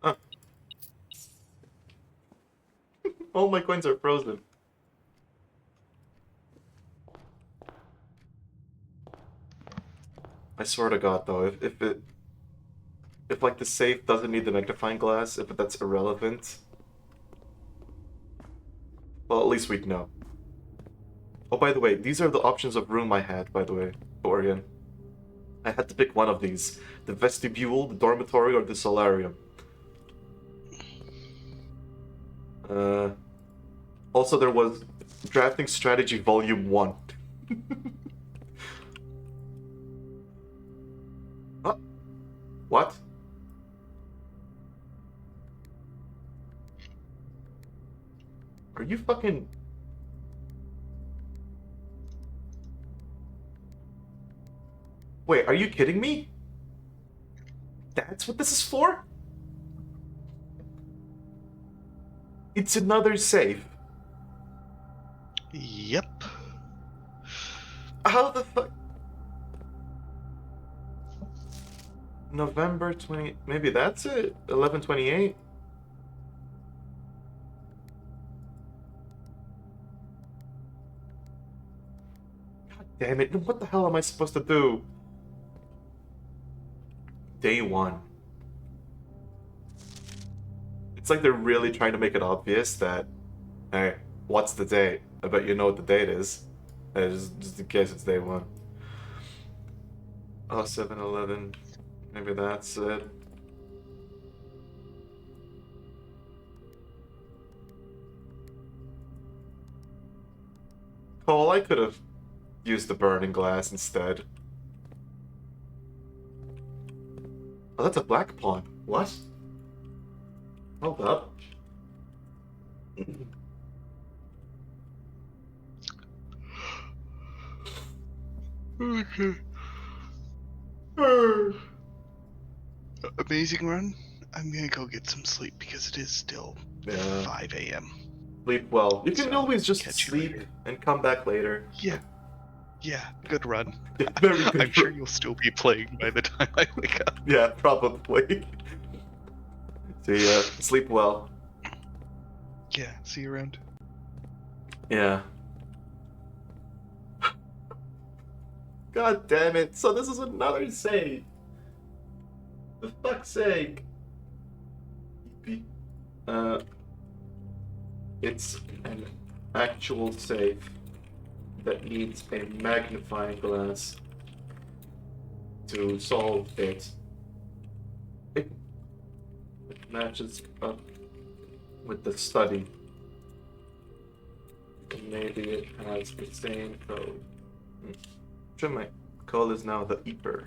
Ah, all my coins are frozen. I swear to God, though, if like the safe doesn't need the magnifying glass, if that's irrelevant, well, at least we'd know. Oh, by the way, these are the options of room I had, by the way, Orion. I had to pick one of these. The vestibule, the dormitory, or the solarium. Uh, Also, there was Drafting Strategy Volume 1. Huh? What? Are you fucking... Wait, are you kidding me? That's what this is for? It's another safe. Yep. How the fuck? November 20... Maybe that's it? 11/28? God damn it. What the hell am I supposed to do? Day 1. It's like they're really trying to make it obvious that, hey, what's the date? I bet you know what the date is. Just in case it's day 1. Oh, 7-11. Maybe that's it. Cole, I could have used the burning glass instead. Oh, that's a black pawn. What? Hold up. Amazing run. I'm gonna go get some sleep because it is still Yeah. 5 a.m. Sleep well. You can So, always just catch you sleep later. and come back later. Yeah. Yeah, good run. Yeah, very good. I'm sure you'll still be playing by the time I wake up. Yeah, probably. See ya. Sleep well. Yeah, see you around. Yeah. God damn it. So this is another save. For fuck's sake. It's an actual safe that needs a magnifying glass to solve it. It matches up with the study. And maybe it has the same code. Sure, my code is now the Eeper.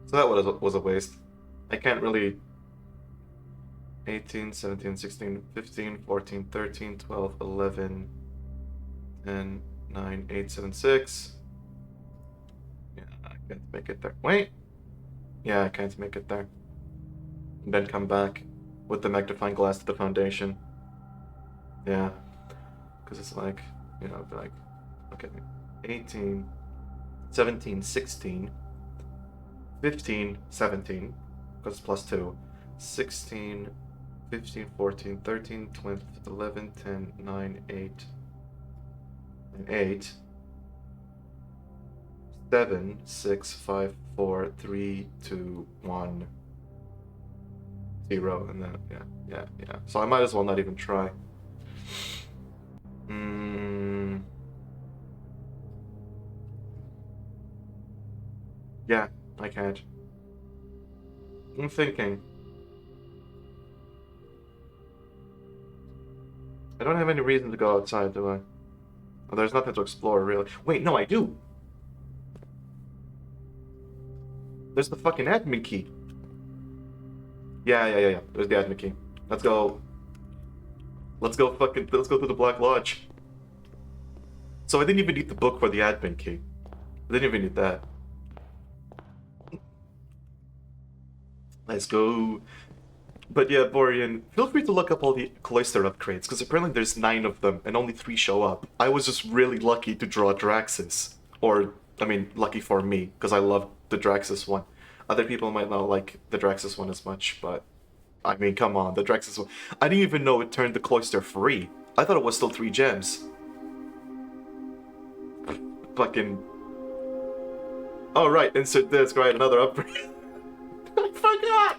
So that was a waste. I can't really... 18, 17, 16, 15, 14, 13, 12, 11, 10, 9, 8, 7, 6. Yeah, I can't make it there. Wait! Yeah, I can't make it there. And then come back with the magnifying glass to the foundation. Yeah. Because it's like, you know, like, okay, 18, 17, 16, 15, 17, because it's plus 2, 16, 15, 14, 13, 12, 11, 10, 9, 8, and 8, 7, 6, 5, 4, 3, 2, 1, 0, and then, yeah. So I might as well not even try. Yeah, I can't. I'm thinking. I don't have any reason to go outside, do I? Well, there's nothing to explore, really. Wait, no, I do! There's the fucking admin key. Yeah. There's the admin key. Let's go. Let's go to the Black Lodge. So I didn't even need the book for the admin key. I didn't even need that. Let's go. But yeah, Borean, feel free to look up all the cloister upgrades, because apparently there's 9 of them, and only 3 show up. I was just really lucky to draw Draxus. Or, I mean, lucky for me, because I love the Draxus one. Other people might not like the Draxus one as much, but... I mean, come on, the Draxus one... I didn't even know it turned the cloister free. I thought it was still 3 gems. Fucking... Oh, right, insert disc, right, another upgrade. I forgot!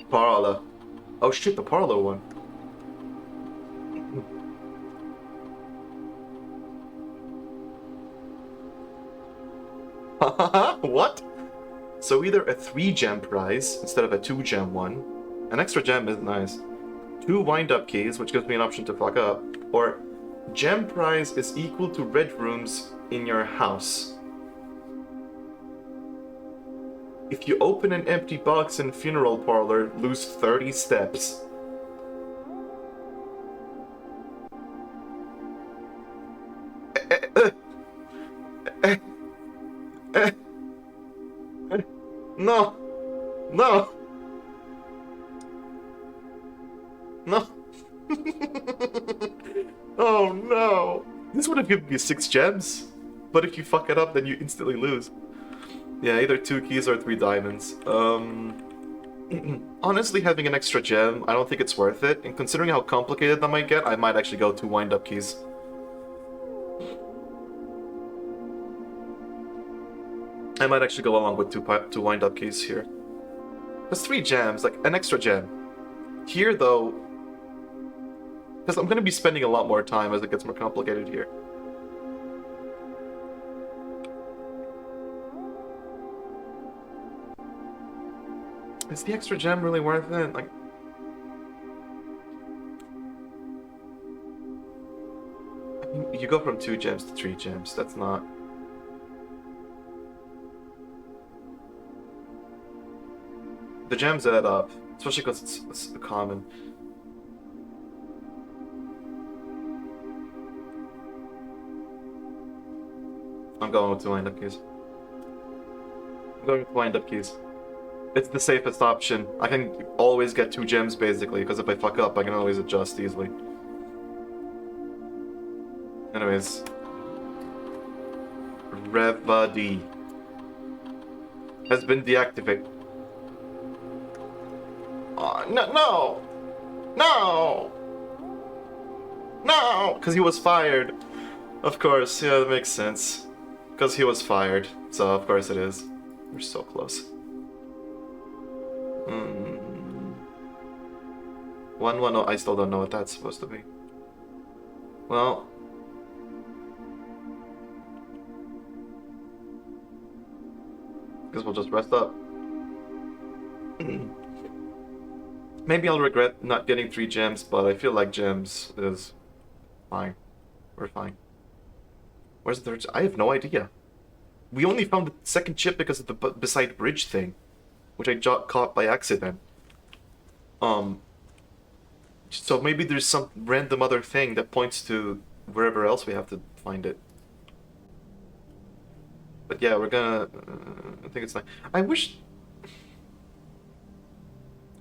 Parlor. Oh shit, the Parlor one. What? So either a 3-gem prize instead of a 2-gem one. An extra gem is nice. 2 wind-up keys, which gives me an option to fuck up. Or gem prize is equal to red rooms in your house. If you open an empty box in funeral parlor, lose 30 steps. No! No! No! Oh no! This would have given me 6 gems. But if you fuck it up, then you instantly lose. Yeah, either 2 keys or 3 diamonds. Honestly, having an extra gem, I don't think it's worth it. And considering how complicated that might get, I might actually go 2 wind-up keys. I might actually go along with 2 wind-up keys here. There's 3 gems, like an extra gem. Here, though, because I'm going to be spending a lot more time as it gets more complicated here. Is the extra gem really worth it? Like, I mean, you go from 2 gems to 3 gems. That's not... The gems add up, especially because it's common. I'm going with 2 wind-up keys. I'm going with wind-up keys. It's the safest option. I can always get 2 gems, basically, because if I fuck up, I can always adjust easily. Anyways. VOD has been deactivated. Oh, no! No! Because he was fired. Of course, yeah, that makes sense. Because he was fired, so of course it is. We're so close. 110, I still don't know what that's supposed to be. Well... guess we'll just rest up. Maybe I'll regret not getting 3 gems, but I feel like gems is fine. We're fine. Where's the 3rd? I have no idea. We only found the 2nd chip because of the beside bridge thing, which I caught by accident. So maybe there's some random other thing that points to wherever else we have to find it. But yeah, we're gonna... I think it's like... I wish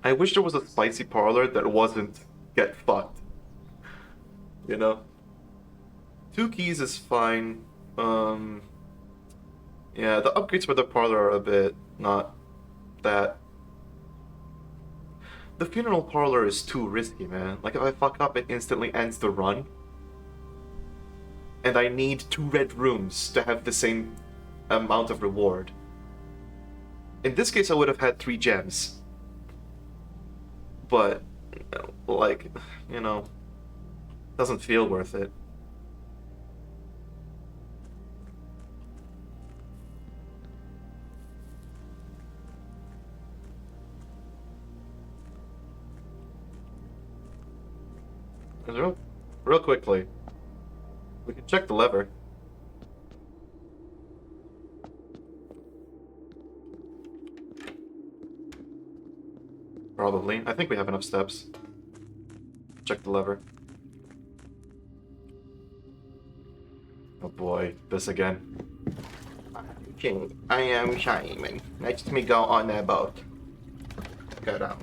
there was a spicy parlor that wasn't get fucked. You know? 2 keys is fine. Yeah, the upgrades for the parlor are a bit not that... The funeral parlor is too risky, man. Like, if I fuck up, it instantly ends the run. And I need 2 red rooms to have the same amount of reward. In this case, I would have had 3 gems. But, like, you know, doesn't feel worth it. Real quickly, we can check the lever. Probably. I think we have enough steps. Check the lever. Oh boy, this again. King, I am Simon. Next me go on that boat. Go down.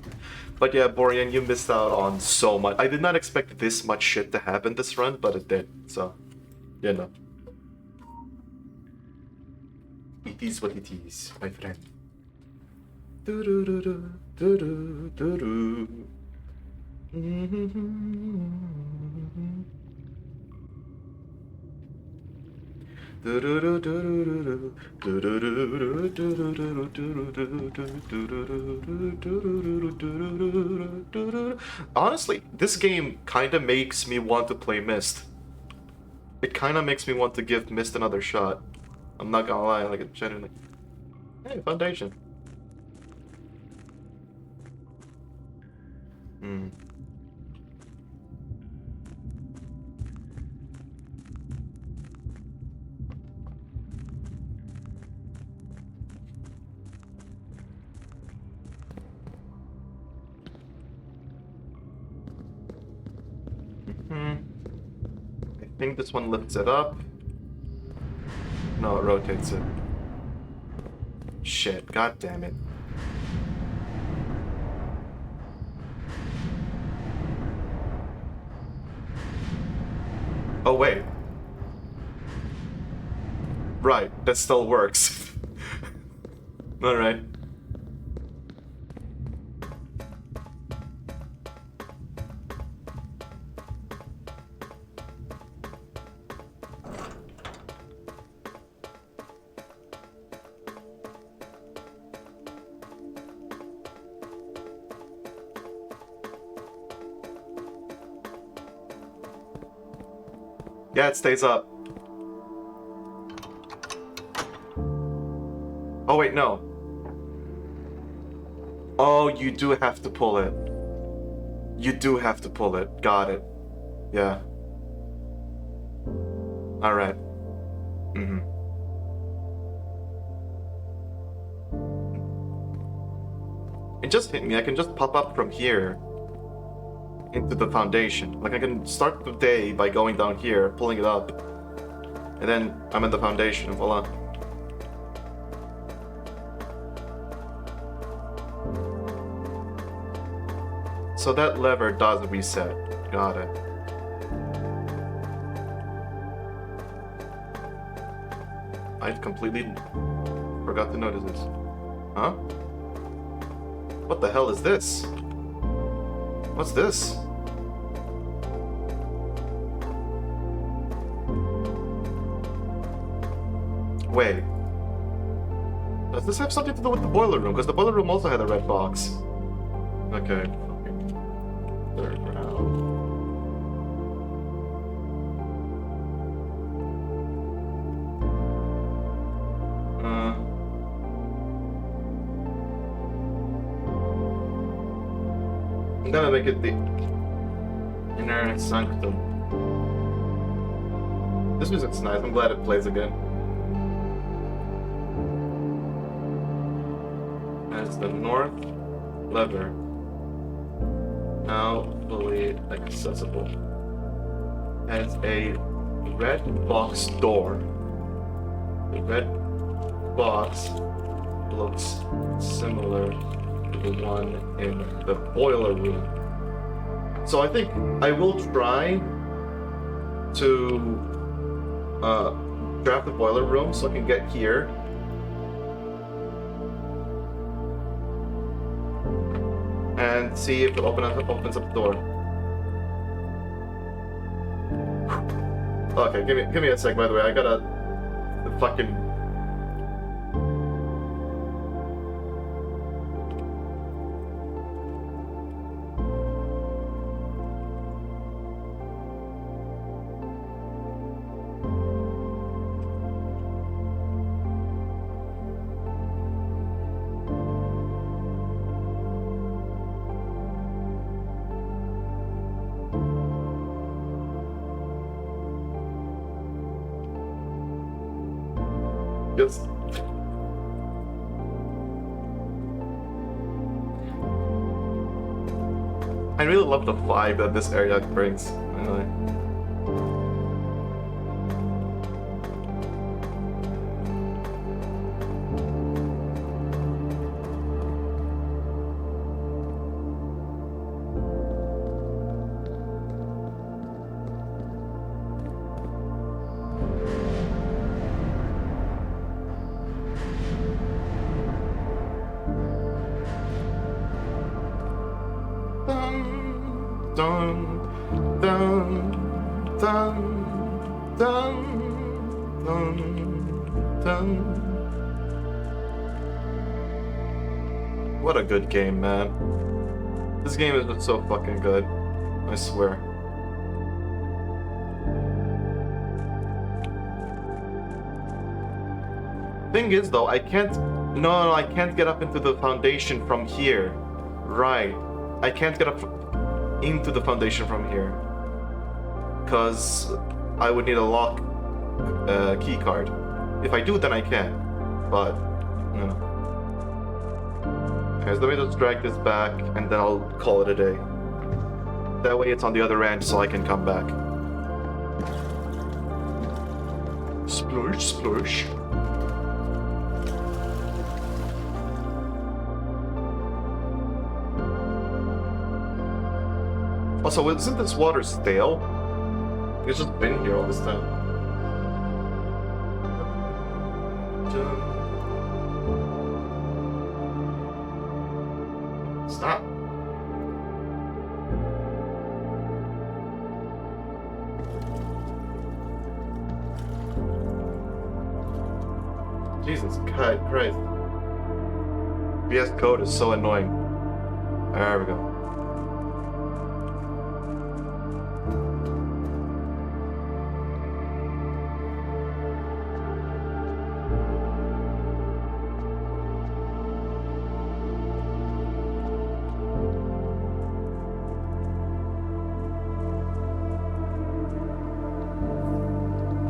But yeah, Borean, you missed out on so much. I did not expect this much shit to happen this run, but it did. So, you know. It is what it is, my friend. Do-do-do-do, do-do, do-do. Honestly, this game kind of makes me want to play Myst. It kind of makes me want to give Myst another shot. I'm not gonna lie, like, genuinely. Hey, Foundation. I think this one lifts it up. No, it rotates it. Shit, god damn it. Oh, wait. Right, that still works. Alright. Yeah, it stays up. Oh, wait, no. Oh, you do have to pull it. You do have to pull it. Got it. Yeah. Alright. It just hit me. I can just pop up from here into the foundation. Like, I can start the day by going down here, pulling it up, and then I'm in the foundation. Voila. So that lever does reset. Got it. I completely forgot to notice this. Huh? What the hell is this? What's this? Wait. Does this have something to do with the boiler room? Because the boiler room also had a red box. Okay. Third round. I'm gonna make it the inner sanctum. This music's nice. I'm glad it plays again. That's the north lever. Now fully accessible. Has a red box door. The red box looks similar to the one in the boiler room. So I think I will try to draft the boiler room so I can get here. And see if it opens up the door. Okay, give me a sec, by the way. I gotta fucking... Just... I really love the vibe that this area brings. Anyway. Dun, dun, dun, dun, dun, dun. What a good game, man. This game is just so fucking good. I swear. Thing is, though, I can't... No, I can't get up into the foundation from here. Right. I can't get up into the foundation from here. Because I would need a lock key card. If I do, then I can. But, you know. Okay, so let me just drag this back, and then I'll call it a day. That way it's on the other end, so I can come back. Sploosh, sploosh. Also, isn't this water stale? It's just been here all this time. Stop. Jesus Christ. VS Code is so annoying. There we go.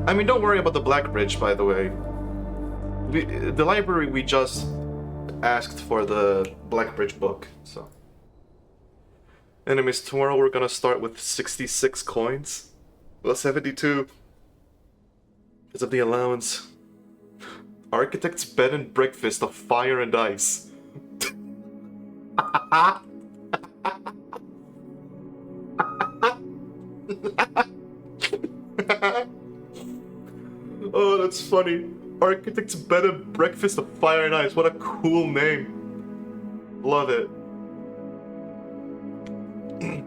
I mean, don't worry about the Black Bridge, by the way. The library, we just asked for the Black Bridge book, so. Anyways, tomorrow we're gonna start with 66 coins. Well, 72. Because of the allowance. Architect's bed and breakfast of fire and ice. Oh, that's funny. Architect's bed and breakfast of fire and ice. What a cool name. Love it.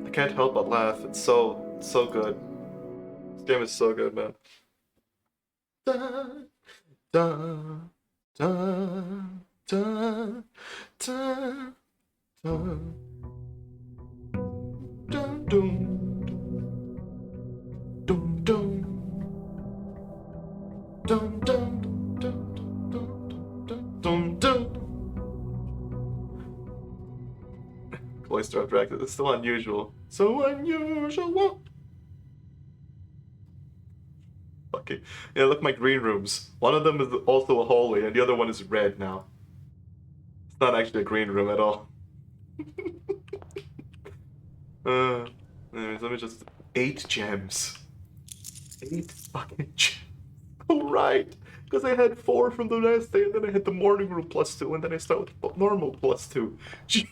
I can't help but laugh. It's so good. This game is so good, man. Da, da, da, da, da, da, dum, dum, dum, dum. Dum dum dum dum dum dum dum. Cloister of Dragons. It's still unusual. So unusual. Okay. Yeah, look, my green rooms. One of them is also a hallway, and the other one is red now. It's not actually a green room at all. Anyways, let me just... 8 gems. 8 fucking gems. Oh, right. Because I had 4 from the last day, and then I had the morning room +2, and then I start with normal +2. Gee.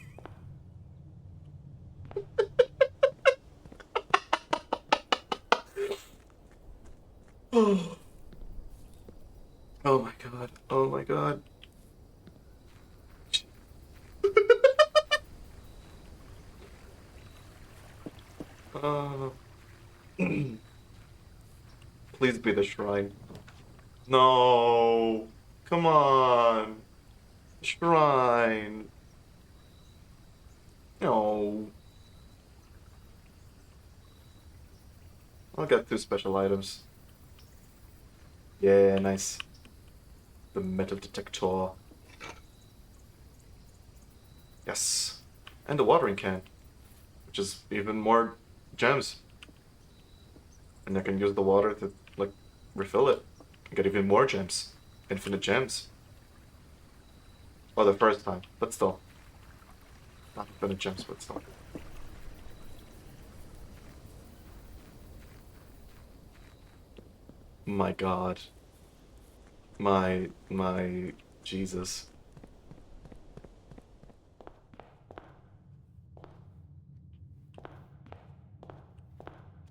Oh. Oh my god. Oh my god. Please be the shrine. No. Come on. Shrine. No. I'll get 2 special items. Yeah, nice. The metal detector. Yes. And the watering can. Which is even more gems. And I can use the water to, like, refill it. And get even more gems. Infinite gems. Well, the first time, but still. Not infinite gems, but still. My God. My Jesus.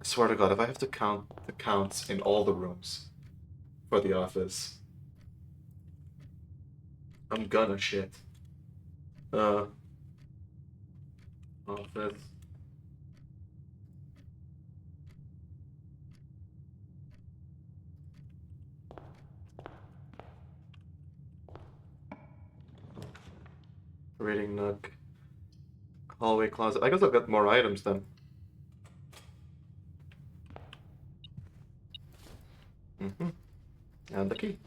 I swear to God, if I have to count the counts in all the rooms for the office, I'm gonna shit. Uh, office. Reading nook. Hallway closet. I guess I've got more items then. Mm-hmm. And the key.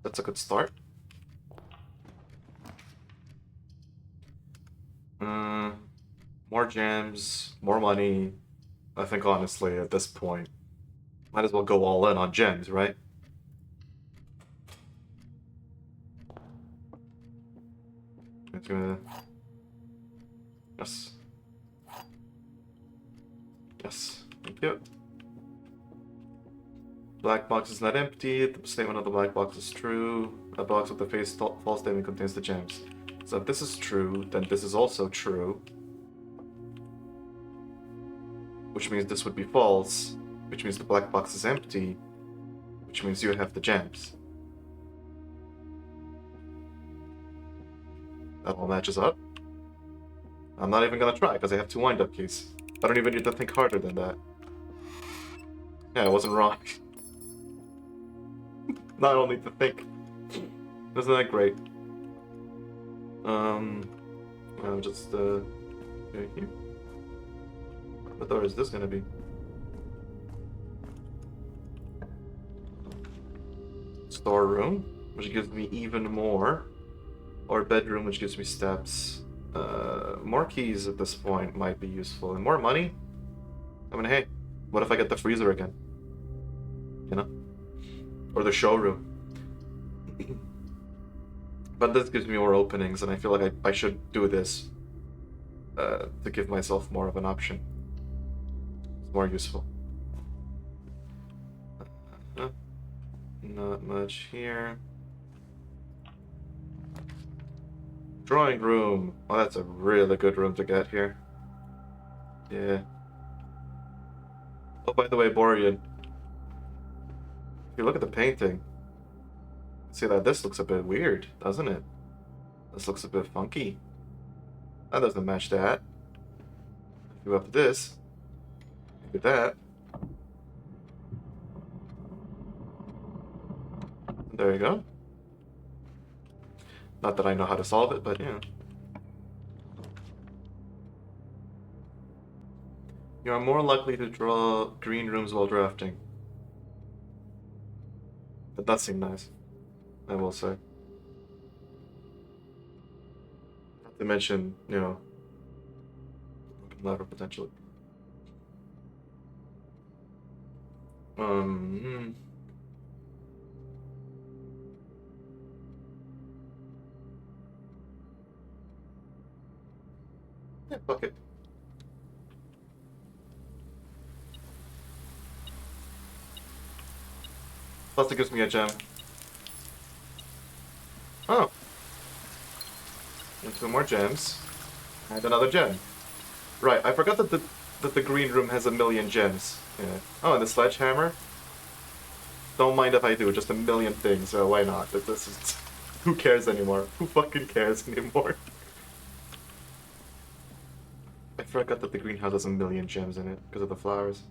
That's a good start. More gems, more money. I think honestly, at this point, might as well go all in on gems, right? It's gonna... Yes. Yes. Thank you. Black box is not empty. The statement of the black box is true. A box with the false statement contains the gems. So if this is true, then this is also true. Which means this would be false. Which means the black box is empty. Which means you have the gems. That all matches up. I'm not even gonna try, because I have 2 wind-up keys. I don't even need to think harder than that. Yeah, I wasn't wrong. Not only to think. Isn't that great? I'll just, go here. What door is this gonna be? Storeroom, which gives me even more. Or bedroom, which gives me steps. More keys at this point might be useful. And more money? I mean, hey, what if I get the freezer again? You know? Or the showroom. But this gives me more openings, and I feel like I should do this to give myself more of an option. It's more useful. Not much here. Drawing room. Oh, that's a really good room to get here. Yeah. Oh, by the way, Borean, if you look at the painting, see that this looks a bit weird, doesn't it? This looks a bit funky. That doesn't match that. If you go up to this, look at that. There you go. Not that I know how to solve it, but yeah. You are more likely to draw green rooms while drafting. That does seem nice, I will say. Not to mention, you know, lever potentially. Yeah, fuck it. Plus it gives me a gem. Oh. And 2 more gems. And another gem. Right, I forgot that the green room has 1,000,000 gems. Yeah. Oh, and the sledgehammer? Don't mind if I do, just 1,000,000 things, so why not? This is... Who cares anymore? Who fucking cares anymore? I forgot that the greenhouse has 1,000,000 gems in it, because of the flowers.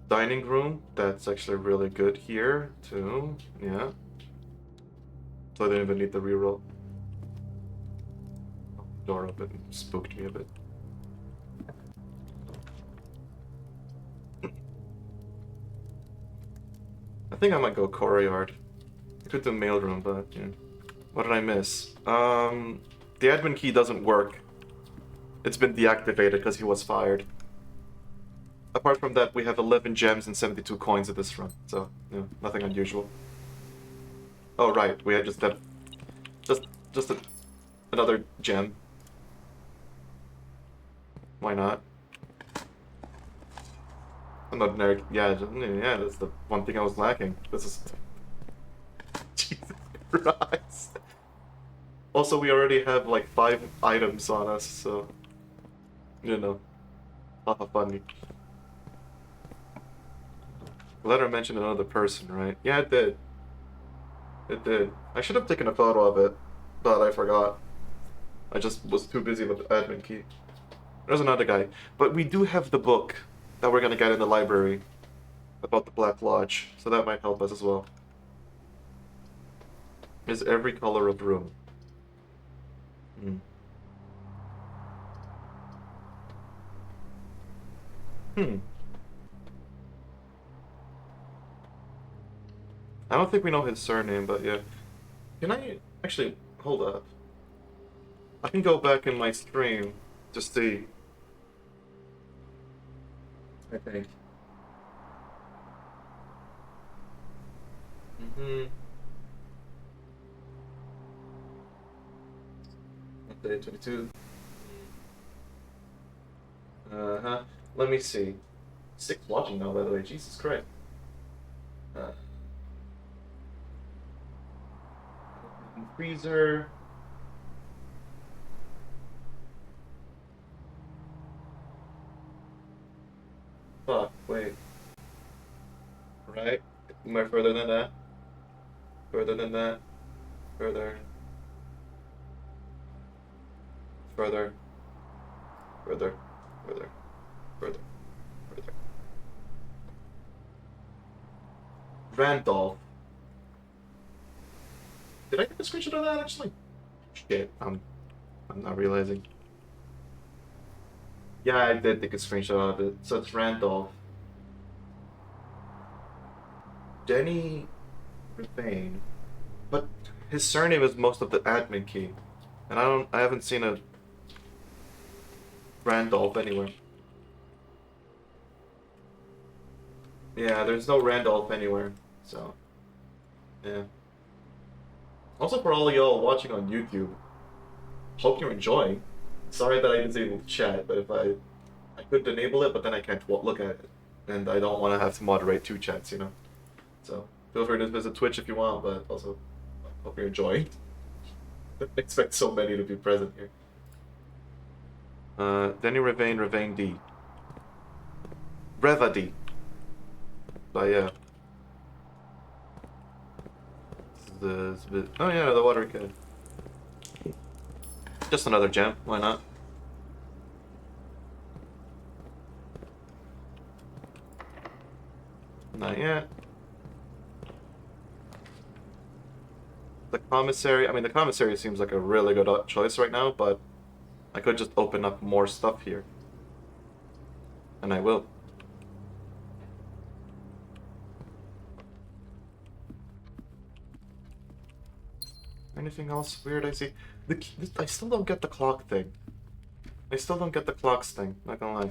Dining room, that's actually really good here, too. Yeah. So I didn't even need the reroll. Door open, spooked me a bit. I think I might go courtyard. I could do mailroom, but yeah. What did I miss? The admin key doesn't work. It's been deactivated because he was fired. Apart from that, we have 11 gems and 72 coins at this run, so yeah, nothing unusual. Oh right, we just have another gem. Why not? I'm not nerd. Yeah, yeah, that's the one thing I was lacking. This is... Jesus Christ. Also, we already have like 5 items on us, so... You know, haha funny. Letter mentioned another person, right? Yeah, it did. It did. I should have taken a photo of it, but I forgot. I just was too busy with the admin key. There's another guy. But we do have the book that we're gonna get in the library about the Black Lodge, so that might help us as well. Is every color of room. Hmm. Hmm. I don't think we know his surname, but yeah. Can I actually hold up? I can go back in my stream to see. I think. Mm-hmm. Day 22. Uh-huh. Let me see. 6 watching now, by the way. Jesus Christ. Uh, freezer. Fuck, wait. Right? Am I further than that? Further than that? Further. Further. Further. Further. Further. Further. Randolph. Did I get a screenshot of that actually? Shit, I'm not realizing. Yeah, I did take a screenshot of it. So it's Randolph. Denny Ravane. But his surname is most of the admin key. And I haven't seen a Randolph anywhere. Yeah, there's no Randolph anywhere. So yeah. Also for all of y'all watching on YouTube, hope you're enjoying. Sorry that I disable chat, but if I could enable it, but then I can't look at it. And I don't want to have to moderate 2 chats, you know? So, feel free to visit Twitch if you want, but also, hope you're enjoying. Don't expect so many to be present here. Denny Ravane, Ravane D. Reva D. But yeah. Oh yeah, the water kid. Just another gem, why not? Not yet. The commissary, I mean the commissary seems like a really good choice right now, but I could just open up more stuff here. And I will. Anything else weird I see? I still don't get the clock thing. I still don't get the clocks thing, not gonna lie.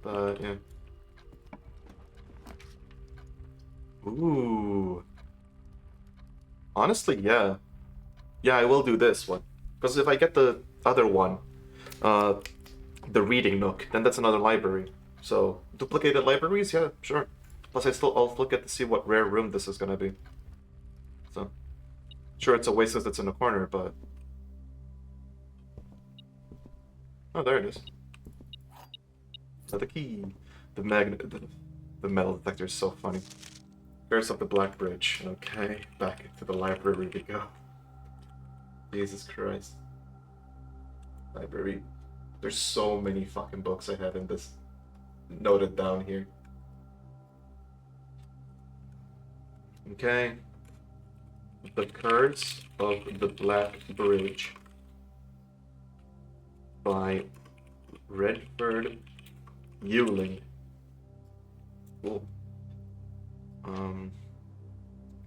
But, yeah. Ooh. Honestly, yeah. Yeah, I will do this one. Because if I get the other one, uh, the reading nook, then that's another library. So, duplicated libraries? Yeah, sure. Plus, I'll look at to see what rare room this is gonna be. So, sure, it's a waste because it's in a corner, but... Oh, there it is. The key. The magnet... The metal detector is so funny. Curse of the Black Bridge. Okay, back into the library we go. Jesus Christ. Library. There's so many fucking books I have in this noted down here. Okay. The Curse of the Black Bridge by Redford Ewing. Cool. The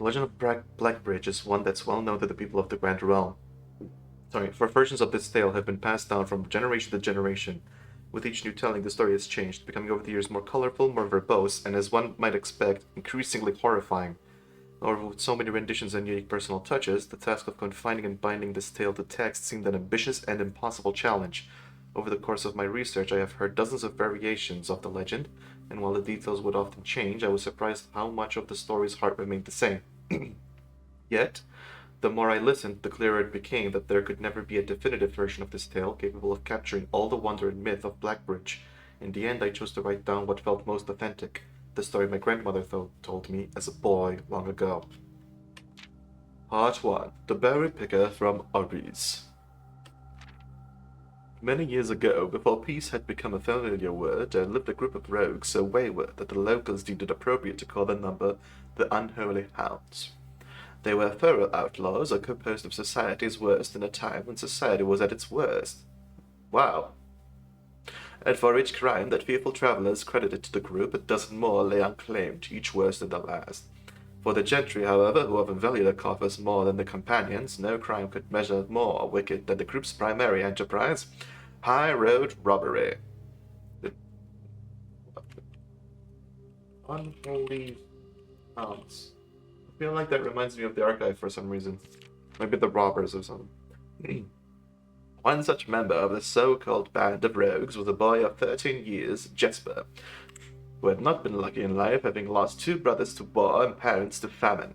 Legend of Black Bridge is one that's well known to the people of the Grand Realm. For versions of this tale have been passed down from generation to generation. With each new telling, the story has changed, becoming over the years more colorful, more verbose, and as one might expect, increasingly horrifying. However, with so many renditions and unique personal touches, the task of confining and binding this tale to text seemed an ambitious and impossible challenge. Over the course of my research, I have heard dozens of variations of the legend, and while the details would often change, I was surprised how much of the story's heart remained the same. Yet, the more I listened, the clearer it became that there could never be a definitive version of this tale capable of capturing all the wonder and myth of Blackbridge. In the end, I chose to write down what felt most authentic, the story my grandmother told me as a boy long ago. Part 1. The Berry Picker from ENBYSS. Many years ago, before peace had become a familiar word, there lived a group of rogues so wayward that the locals deemed it appropriate to call their number the Unholy Hounds. They were thorough outlaws, composed of society's worst in a time when society was at its worst. Wow. And for each crime that fearful travelers credited to the group, a dozen more lay unclaimed, each worse than the last. For the gentry, however, who often value their coffers more than their companions, no crime could measure more wicked than the group's primary enterprise, high road robbery. The Unholy Hounds. I feel like that reminds me of the archive for some reason. Maybe the robbers or something. One such member of the so-called band of rogues was a boy of 13 years, Jesper, who had not been lucky in life, having lost 2 brothers to war and parents to famine.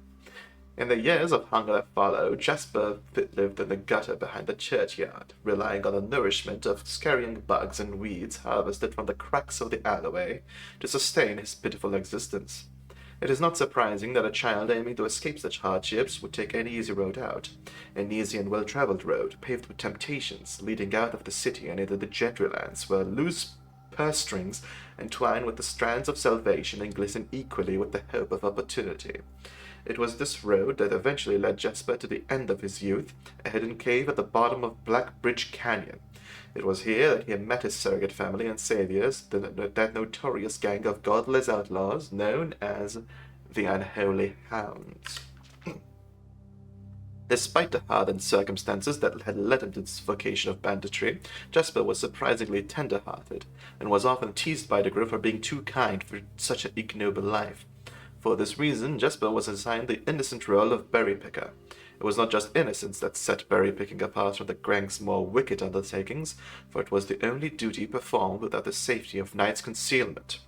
In the years of hunger that followed, Jesper lived in the gutter behind the churchyard, relying on the nourishment of scurrying bugs and weeds harvested from the cracks of the alleyway to sustain his pitiful existence. It is not surprising that a child aiming to escape such hardships would take any easy road out, an easy and well-traveled road, paved with temptations, leading out of the city and into the gentry lands, where loose purse strings entwine with the strands of salvation and glisten equally with the hope of opportunity. It was this road that eventually led Jesper to the end of his youth, a hidden cave at the bottom of Blackbridge Canyon. It was here that he had met his surrogate family and saviors, that notorious gang of godless outlaws known as the Unholy Hounds. Despite the hardened circumstances that had led him to this vocation of banditry, Jesper was surprisingly tender-hearted, and was often teased by the group for being too kind for such an ignoble life. For this reason, Jesper was assigned the innocent role of berry picker. It was not just innocence that set berry picking apart from the gang's more wicked undertakings, for it was the only duty performed without the safety of night's concealment.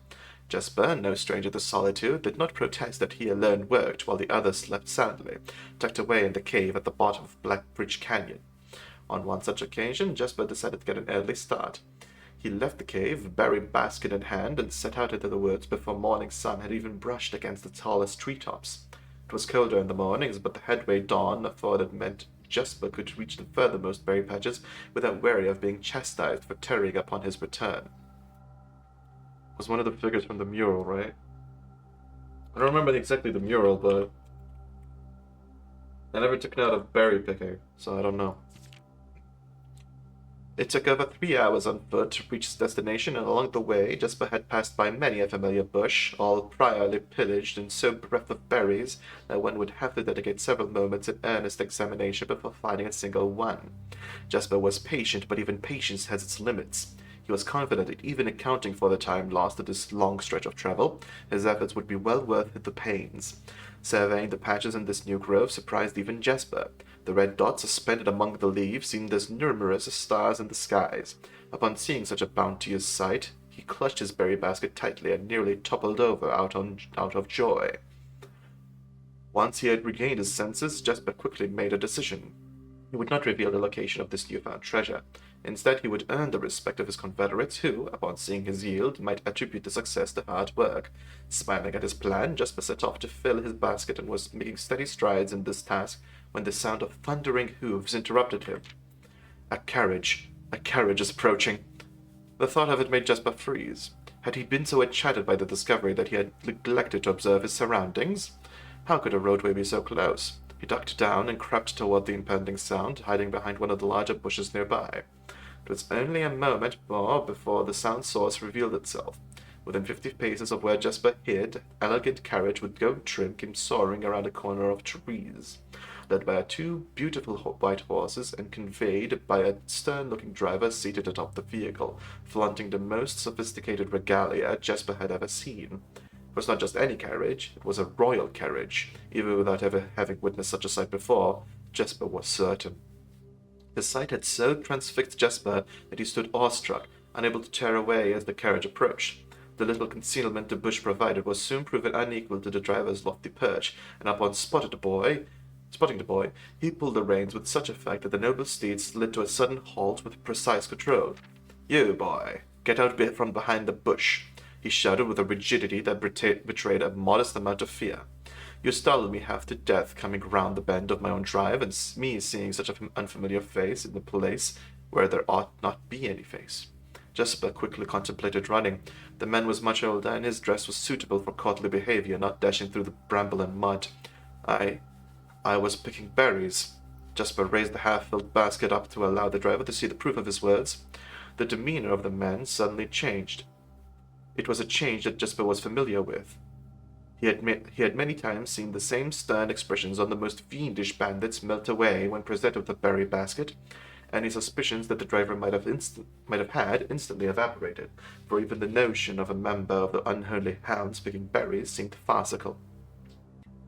Jesper, no stranger to solitude, did not protest that he alone worked while the others slept soundly, tucked away in the cave at the bottom of Blackbridge Canyon. On one such occasion, Jesper decided to get an early start. He left the cave, berry basket in hand, and set out into the woods before morning sun had even brushed against the tallest treetops. It was colder in the mornings, but the headway dawn afforded meant Jesper could reach the furthermost berry patches without worry of being chastised for tarrying upon his return. It was one of the figures from the mural, right? I don't remember exactly the mural, but I never took note of berry picking, so I don't know. It took over 3 hours on foot to reach his destination, and along the way, Jesper had passed by many a familiar bush, all priorly pillaged and so bereft of berries that one would have to dedicate several moments in earnest examination before finding a single one. Jesper was patient, but even patience has its limits. He was confident that even accounting for the time lost at this long stretch of travel, his efforts would be well worth the pains. Surveying the patches in this new grove surprised even Jesper. The red dots suspended among the leaves seemed as numerous as stars in the skies. Upon seeing such a bounteous sight, he clutched his berry basket tightly and nearly toppled over out of joy. Once he had regained his senses, Jesper quickly made a decision. He would not reveal the location of this newfound treasure. Instead, he would earn the respect of his confederates who, upon seeing his yield, might attribute the success to hard work. Smiling at his plan, Jesper set off to fill his basket and was making steady strides in this task when the sound of thundering hooves interrupted him. A carriage is approaching. The thought of it made Jesper freeze. Had he been so enchanted by the discovery that he had neglected to observe his surroundings? How could a roadway be so close? He ducked down and crept toward the impending sound, hiding behind one of the larger bushes nearby. It was only a moment more before the sound source revealed itself. Within 50 paces of where Jesper hid, an elegant carriage with gold trim came soaring around a corner of trees. Led by 2 beautiful white horses and conveyed by a stern-looking driver seated atop the vehicle, flaunting the most sophisticated regalia Jesper had ever seen. It was not just any carriage, it was a royal carriage. Even without ever having witnessed such a sight before, Jesper was certain. His sight had so transfixed Jesper that he stood awestruck, unable to tear away as the carriage approached. The little concealment the bush provided was soon proven unequal to the driver's lofty perch, and upon spotting the boy, he pulled the reins with such effect that the noble steed slid to a sudden halt with precise control. "You, boy, get out from behind the bush," he shouted with a rigidity that betrayed a modest amount of fear. "You startled me half to death coming round the bend of my own drive, and me seeing such an unfamiliar face in the place where there ought not be any face." Jesper quickly contemplated running. The man was much older, and his dress was suitable for courtly behavior, not dashing through the bramble and mud. I was picking berries." Jesper raised the half-filled basket up to allow the driver to see the proof of his words. The demeanor of the man suddenly changed. It was a change that Jesper was familiar with. He had many times seen the same stern expressions on the most fiendish bandits melt away when presented with a berry basket. Any suspicions that the driver might have had instantly evaporated, for even the notion of a member of the unholy hounds picking berries seemed farcical.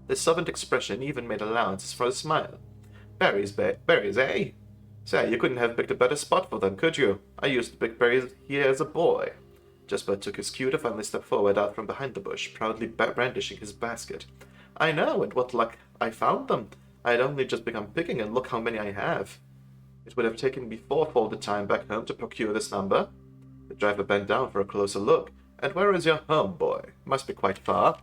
The sovereign expression even made allowances for a smile. Berries, eh? Say, you couldn't have picked a better spot for them, could you? I used to pick berries here as a boy." Jesper took his cue to finally step forward out from behind the bush, proudly brandishing his basket. "I know, and what luck I found them. I had only just begun picking, and look how many I have. It would have taken me fourfold the time back home to procure this number." The driver bent down for a closer look. "And where is your home, boy? Must be quite far."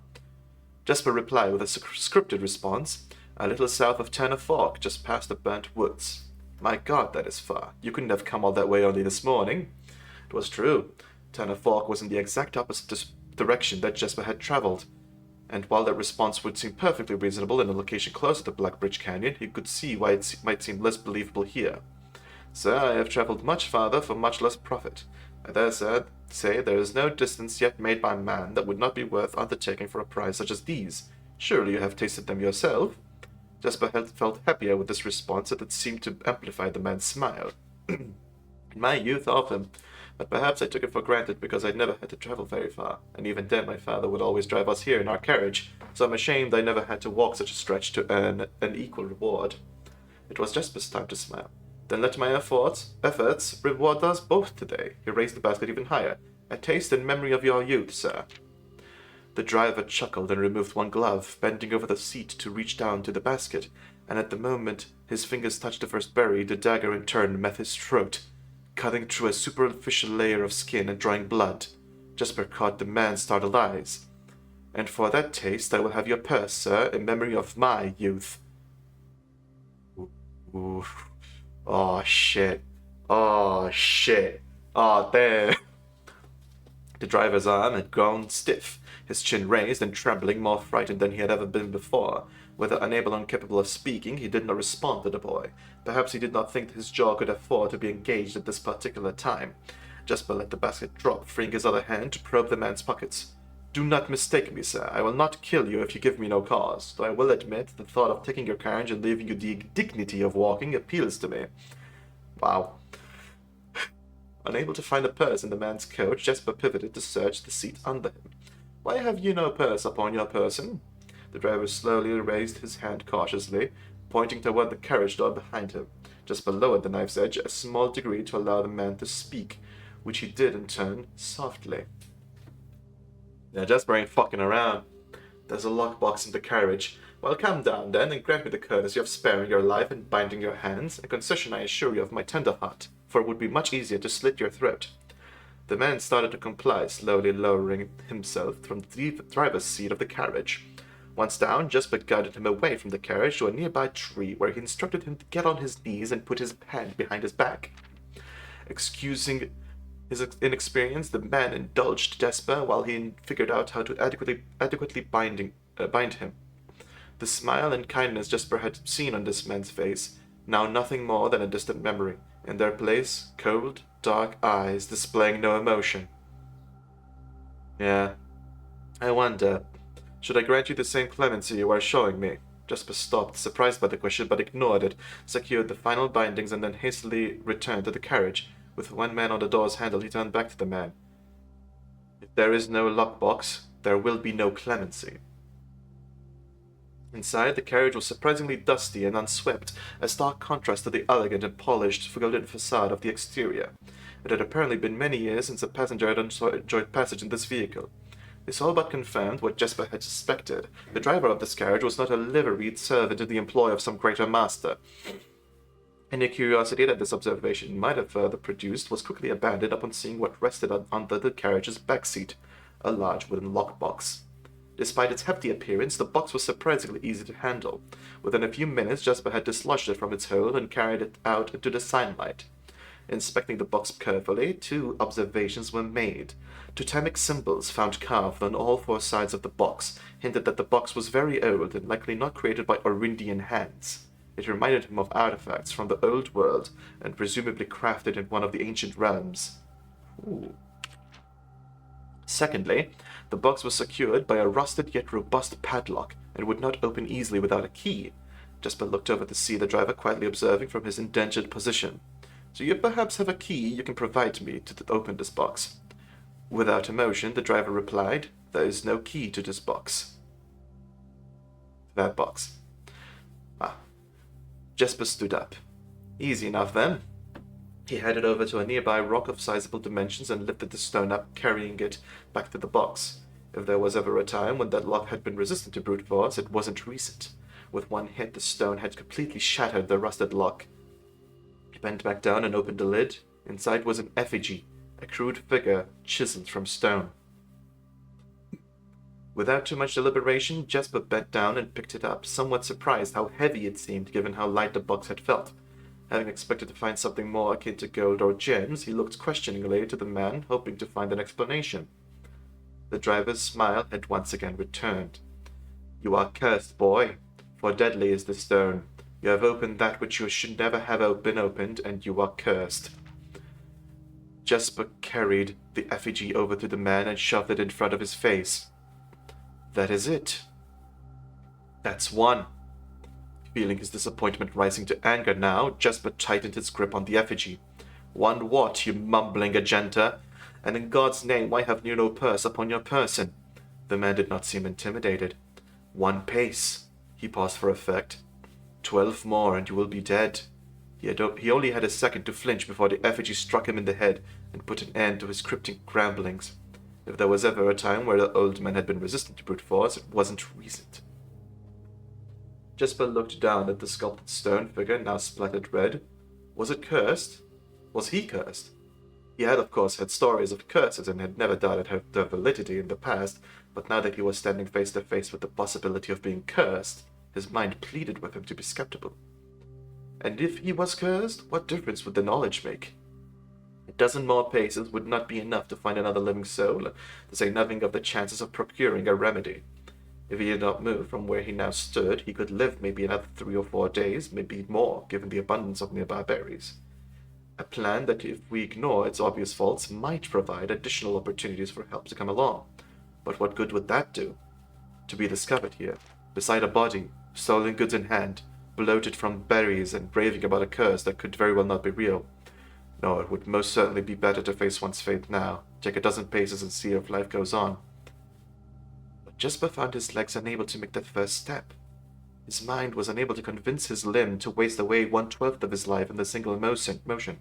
Jesper replied with a scripted response. "A little south of Tanner Fork, just past the burnt woods." "My God, that is far. You couldn't have come all that way only this morning." It was true. Tanner Fork was in the exact opposite direction that Jesper had traveled, and while that response would seem perfectly reasonable in a location closer to Black Bridge Canyon, he could see why it might seem less believable here. "Sir, I have traveled much farther for much less profit. I dare say there is no distance yet made by man that would not be worth undertaking for a prize such as these. Surely you have tasted them yourself?" Jesper felt happier with this response, as it seemed to amplify the man's smile. "In my youth, often, but perhaps I took it for granted because I never had to travel very far, and even then my father would always drive us here in our carriage, so I'm ashamed I never had to walk such a stretch to earn an equal reward." It was Jesper's time to smile. "Then let my efforts reward us both today." He raised the basket even higher. "A taste in memory of your youth, sir." The driver chuckled and removed one glove, bending over the seat to reach down to the basket, and at the moment his fingers touched the first berry, the dagger in turn met his throat, cutting through a superficial layer of skin and drawing blood. Jesper caught the man's startled eyes. "And for that taste I will have your purse, sir, in memory of my youth." Ooh. Oh, shit. Oh, shit. Oh, damn. The driver's arm had grown stiff, his chin raised and trembling, more frightened than he had ever been before. Whether unable or incapable of speaking, he did not respond to the boy. Perhaps he did not think his jaw could afford to be engaged at this particular time. Jesper let the basket drop, freeing his other hand to probe the man's pockets. "Do not mistake me, sir. I will not kill you if you give me no cause, though I will admit the thought of taking your carriage and leaving you the dignity of walking appeals to me." Wow. Unable to find a purse in the man's coat, Jesper pivoted to search the seat under him. "Why have you no purse upon your person?" The driver slowly raised his hand cautiously, pointing toward the carriage door behind him. Jesper lowered the knife's edge a small degree to allow the man to speak, which he did in turn softly. "Yeah, Jesper ain't fucking around. There's a lockbox in the carriage. Well, come down then, and grant me the courtesy of sparing your life and binding your hands, a concession I assure you of my tender heart, for it would be much easier to slit your throat." The man started to comply, slowly lowering himself from the driver's seat of the carriage. Once down, Jesper guided him away from the carriage to a nearby tree, where he instructed him to get on his knees and put his hand behind his back. Excusing his inexperience, the man indulged Jesper while he figured out how to adequately bind him. The smile and kindness Jesper had seen on this man's face, now nothing more than a distant memory. In their place, cold, dark eyes displaying no emotion. "Yeah, I wonder, should I grant you the same clemency you are showing me?" Jesper stopped, surprised by the question, but ignored it, secured the final bindings, and then hastily returned to the carriage. With one man on the door's handle, he turned back to the man. "If there is no lockbox, there will be no clemency." Inside, the carriage was surprisingly dusty and unswept, a stark contrast to the elegant and polished golden facade of the exterior. It had apparently been many years since a passenger had enjoyed passage in this vehicle. This all but confirmed what Jesper had suspected. The driver of this carriage was not a liveried servant in the employ of some greater master. Any curiosity that this observation might have further produced was quickly abandoned upon seeing what rested under the carriage's back seat, a large wooden lockbox. Despite its hefty appearance, the box was surprisingly easy to handle. Within a few minutes, Jesper had dislodged it from its hold and carried it out into the sunlight. Inspecting the box carefully, 2 observations were made. Totemic symbols found carved on all 4 sides of the box hinted that the box was very old and likely not created by Orindian hands. It reminded him of artifacts from the old world and presumably crafted in one of the ancient realms. Ooh. Secondly, the box was secured by a rusted yet robust padlock and would not open easily without a key. Jesper looked over to see the driver quietly observing from his indentured position. So you perhaps have a key you can provide me to open this box. Without emotion, the driver replied, there is no key to this box. That box. Jesper stood up. Easy enough then. He headed over to a nearby rock of sizable dimensions and lifted the stone up, carrying it back to the box. If there was ever a time when that lock had been resistant to brute force, it wasn't recent. With one hit, the stone had completely shattered the rusted lock. He bent back down and opened the lid. Inside was an effigy, a crude figure chiseled from stone. Without too much deliberation, Jesper bent down and picked it up, somewhat surprised how heavy it seemed given how light the box had felt. Having expected to find something more akin to gold or gems, he looked questioningly to the man, hoping to find an explanation. The driver's smile had once again returned. You are cursed, boy, for deadly is the stone. You have opened that which you should never have been opened, and you are cursed. Jesper carried the effigy over to the man and shoved it in front of his face. That is it. That's one. Feeling his disappointment rising to anger now, Jesper tightened his grip on the effigy. One what, you mumbling agenta? And in God's name, why have you no purse upon your person? The man did not seem intimidated. 1 pace. He paused for effect. 12 more, and you will be dead. He only had a second to flinch before the effigy struck him in the head and put an end to his cryptic grumblings. If there was ever a time where the old man had been resistant to brute force, it wasn't recent. Jesper looked down at the sculpted stone figure, now splattered red. Was it cursed? Was he cursed? He had, of course, heard stories of curses and had never doubted their validity in the past, but now that he was standing face to face with the possibility of being cursed, his mind pleaded with him to be skeptical. And if he was cursed, what difference would the knowledge make? A dozen more paces would not be enough to find another living soul, to say nothing of the chances of procuring a remedy. If he had not moved from where he now stood, he could live maybe another 3 or 4 days, maybe more, given the abundance of nearby berries. A plan that, if we ignore its obvious faults, might provide additional opportunities for help to come along. But what good would that do? To be discovered here, beside a body, stolen goods in hand, bloated from berries and raving about a curse that could very well not be real. No, it would most certainly be better to face one's fate now, take a dozen paces and see if life goes on. But Jesper found his legs unable to make that first step. His mind was unable to convince his limb to waste away 1/12 of his life in the single motion.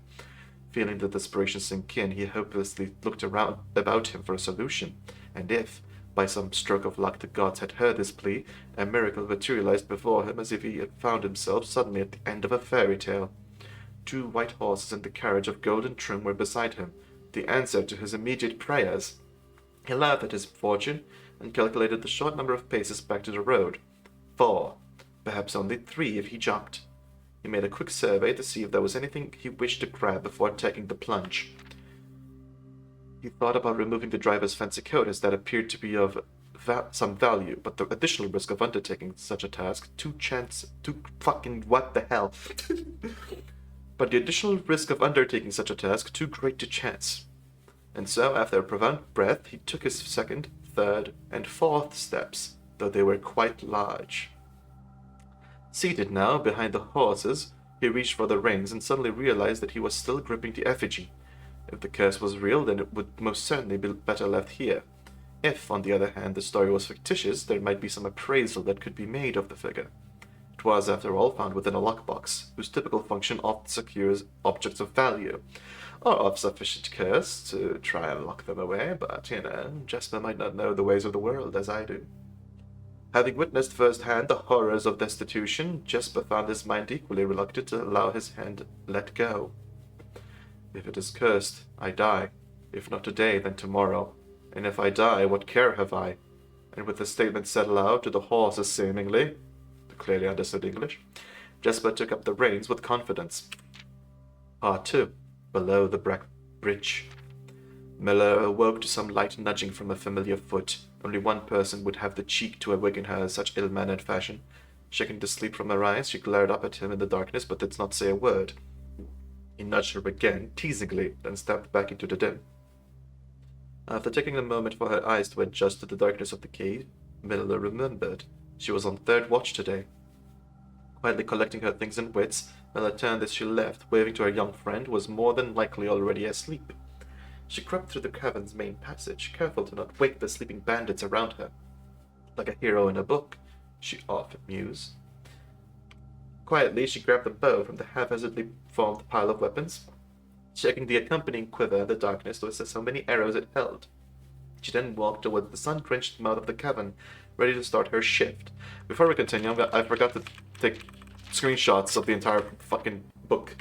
Feeling the desperation sink in, he hopelessly looked around about him for a solution, and if, by some stroke of luck, the gods had heard his plea, a miracle materialized before him as if he had found himself suddenly at the end of a fairy tale. 2 white horses and the carriage of golden trim were beside him, the answer to his immediate prayers. He laughed at his fortune and calculated the short number of paces back to the road. 4, perhaps only 3 if he jumped. He made a quick survey to see if there was anything he wished to grab before taking the plunge. He thought about removing the driver's fancy coat, as that appeared to be of some value, but the additional risk of undertaking such a task, But the additional risk of undertaking such a task too great to chance. And so, after a profound breath, he took his 2nd, 3rd, and 4th steps, though they were quite large. Seated now behind the horses, he reached for the reins and suddenly realized that he was still gripping the effigy. If the curse was real, then it would most certainly be better left here. If, on the other hand, the story was fictitious, there might be some appraisal that could be made of the figure. It was, after all, found within a lockbox, whose typical function often secures objects of value, or of sufficient curse to try and lock them away, but, Jasper might not know the ways of the world as I do. Having witnessed firsthand the horrors of destitution, Jasper found his mind equally reluctant to allow his hand let go. If it is cursed, I die. If not today, then tomorrow. And if I die, what care have I? And with the statement said aloud to the horses seemingly, clearly understood English, Jasper took up the reins with confidence. Part 2. Below the bridge. Miller awoke to some light nudging from a familiar foot. Only one person would have the cheek to awaken her in such ill-mannered fashion. Shaking the sleep from her eyes, she glared up at him in the darkness, but did not say a word. He nudged her again, teasingly, then stepped back into the dim. After taking a moment for her eyes to adjust to the darkness of the cave, Miller remembered. She was on third watch today. Quietly collecting her things and wits, Miller turned as she left, waving to her young friend, who was more than likely already asleep. She crept through the cavern's main passage, careful to not wake the sleeping bandits around her. Like a hero in a book, she often mused. Quietly, she grabbed the bow from the haphazardly formed pile of weapons, checking the accompanying quiver in the darkness to assess how many arrows it held. She then walked towards the sun-drenched mouth of the cavern, ready to start her shift. Before we continue, I forgot to take screenshots of the entire fucking book.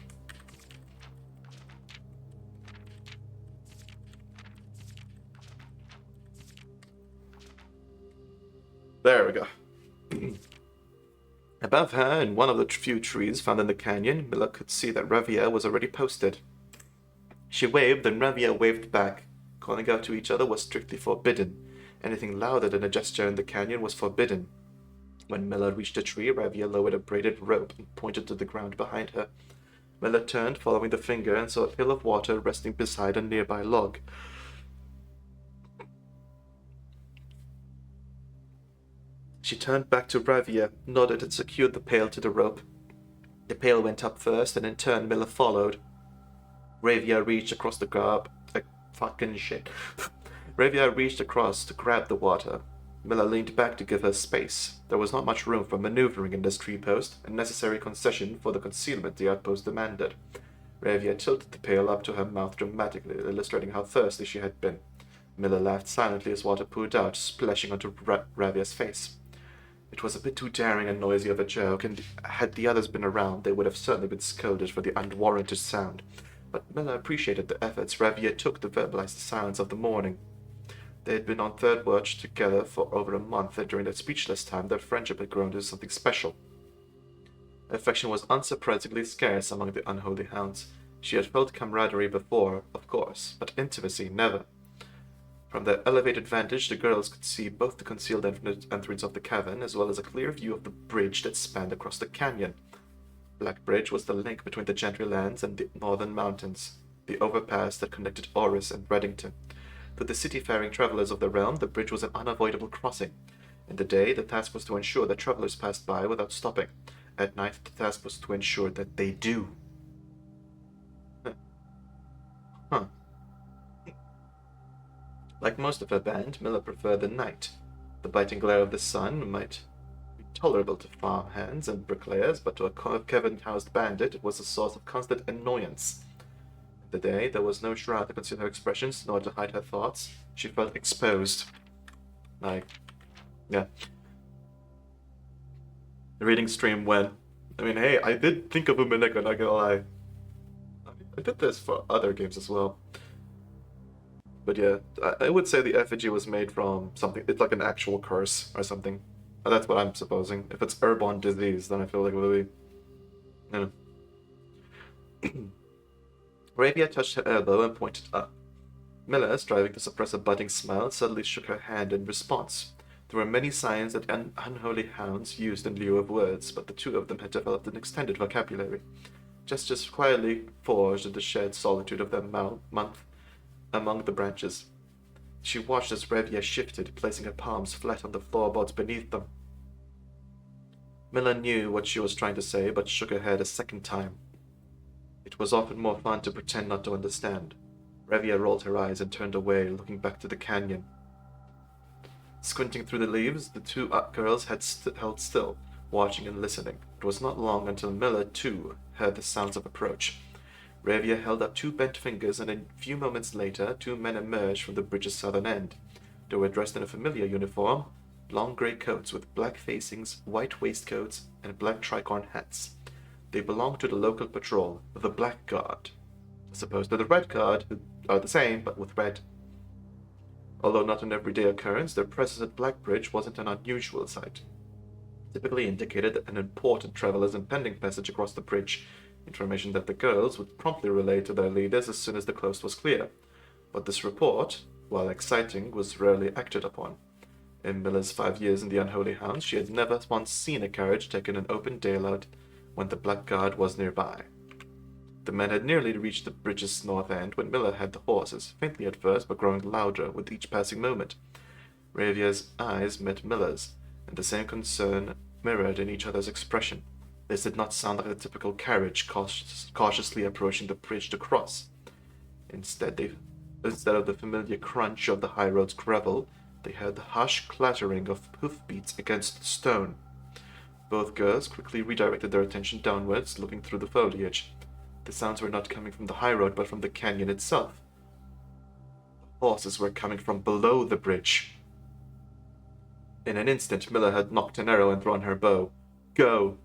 There we go. Above her, in one of the few trees found in the canyon, Miller could see that Ravia was already posted. She waved, and Ravia waved back. Calling out to each other was strictly forbidden. Anything louder than a gesture in the canyon was forbidden. When Miller reached a tree, Ravia lowered a braided rope and pointed to the ground behind her. Miller turned, following the finger, and saw a pail of water resting beside a nearby log. She turned back to Ravia, nodded, and secured the pail to the rope. The pail went up first, and in turn Miller followed. Ravia reached across to grab the water. Miller leaned back to give her space. There was not much room for maneuvering in this tree post, a necessary concession for the concealment the outpost demanded. Ravia tilted the pail up to her mouth dramatically, illustrating how thirsty she had been. Miller laughed silently as water poured out, splashing onto Ravia's face. It was a bit too daring and noisy of a joke, and had the others been around, they would have certainly been scolded for the unwarranted sound. But Miller appreciated the efforts Ravia took to verbalize the silence of the morning. They had been on third watch together for over a month, and during that speechless time their friendship had grown into something special. Affection was unsurprisingly scarce among the unholy hounds. She had felt camaraderie before, of course, but intimacy never. From their elevated vantage, the girls could see both the concealed entrance of the cavern, as well as a clear view of the bridge that spanned across the canyon. Black Bridge was the link between the Gentry lands and the northern mountains, the overpass that connected Oris and Reddington. To the city-faring travelers of the realm, the bridge was an unavoidable crossing. In the day, the task was to ensure that travelers passed by without stopping. At night, the task was to ensure that they do. Huh. Like most of her band, Miller preferred the night. The biting glare of the sun might be tolerable to farmhands and bricklayers, but to a cavern-housed bandit it was a source of constant annoyance. In the day, there was no shroud to conceal her expressions, nor to hide her thoughts. She felt exposed. Yeah. The reading stream went. Hey, I did think of Umineko, not gonna lie. I did this for other games as well. But yeah, I would say the effigy was made from something. It's like an actual curse or something. That's what I'm supposing. If it's airborne disease, then I feel like it would be. Ravia touched her elbow and pointed up. Miller, striving to suppress a budding smile, suddenly shook her hand in response. There were many signs that unholy hounds used in lieu of words, but the two of them had developed an extended vocabulary. Gestures quietly forged in the shared solitude of their month among the branches. She watched as Ravia shifted, placing her palms flat on the floorboards beneath them. Miller knew what she was trying to say, but shook her head a second time. It was often more fun to pretend not to understand. Ravia rolled her eyes and turned away, looking back to the canyon. Squinting through the leaves, the two girls had held still, watching and listening. It was not long until Miller, too, heard the sounds of approach. Ravia held up two bent fingers, and a few moments later, two men emerged from the bridge's southern end. They were dressed in a familiar uniform, long grey coats with black facings, white waistcoats, and black tricorn hats. They belonged to the local patrol, the Black Guard, as opposed to the Red Guard, who are the same, but with red. Although not an everyday occurrence, their presence at Blackbridge wasn't an unusual sight. Typically indicated an important traveler's impending passage across the bridge, information that the girls would promptly relay to their leaders as soon as the coast was clear. But this report, while exciting, was rarely acted upon. In Miller's 5 years in the Unholy Hounds, she had never once seen a carriage taken in open daylight when the Black Guard was nearby. The men had nearly reached the bridge's north end when Miller had the horses, faintly at first but growing louder with each passing moment. Ravia's eyes met Miller's, and the same concern mirrored in each other's expression. This did not sound like a typical carriage cautiously approaching the bridge to cross. Instead of the familiar crunch of the high road's gravel, they heard the harsh clattering of hoofbeats against stone. Both girls quickly redirected their attention downwards, looking through the foliage. The sounds were not coming from the high road, but from the canyon itself. The horses were coming from below the bridge. In an instant, Miller had knocked an arrow and drawn her bow. Go!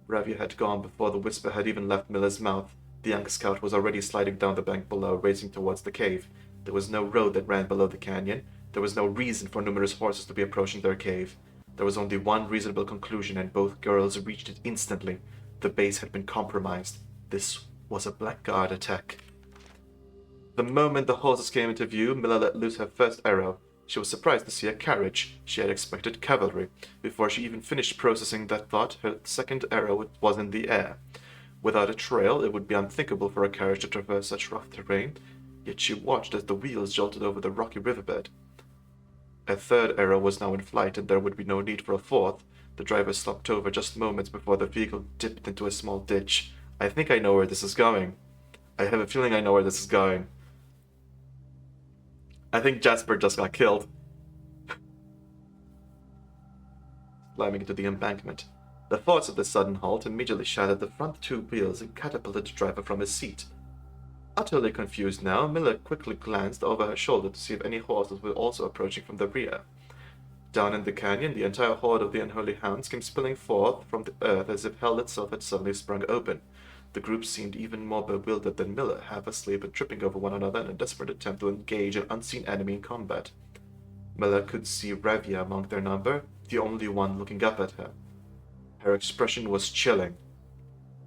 Ravia had gone before the whisper had even left Miller's mouth. The young scout was already sliding down the bank below, racing towards the cave. There was no road that ran below the canyon. There was no reason for numerous horses to be approaching their cave. There was only one reasonable conclusion, and both girls reached it instantly. The base had been compromised. This was a Blackguard attack. The moment the horses came into view, Miller let loose her first arrow. She was surprised to see a carriage. She had expected cavalry. Before she even finished processing that thought, her second arrow was in the air. Without a trail, it would be unthinkable for a carriage to traverse such rough terrain, yet she watched as the wheels jolted over the rocky riverbed. A third arrow was now in flight, and there would be no need for a fourth. The driver slumped over just moments before the vehicle dipped into a small ditch. I think I know where this is going. I have a feeling I know where this is going. I think Jasper just got killed. Climbing into the embankment. The force of the sudden halt immediately shattered the front two wheels and catapulted the driver from his seat. Utterly confused now, Miller quickly glanced over her shoulder to see if any horses were also approaching from the rear. Down in the canyon, the entire horde of the Unholy Hounds came spilling forth from the earth as if hell itself had suddenly sprung open. The group seemed even more bewildered than Miller, half asleep and tripping over one another in a desperate attempt to engage an unseen enemy in combat. Miller could see Ravia among their number, the only one looking up at her. Her expression was chilling.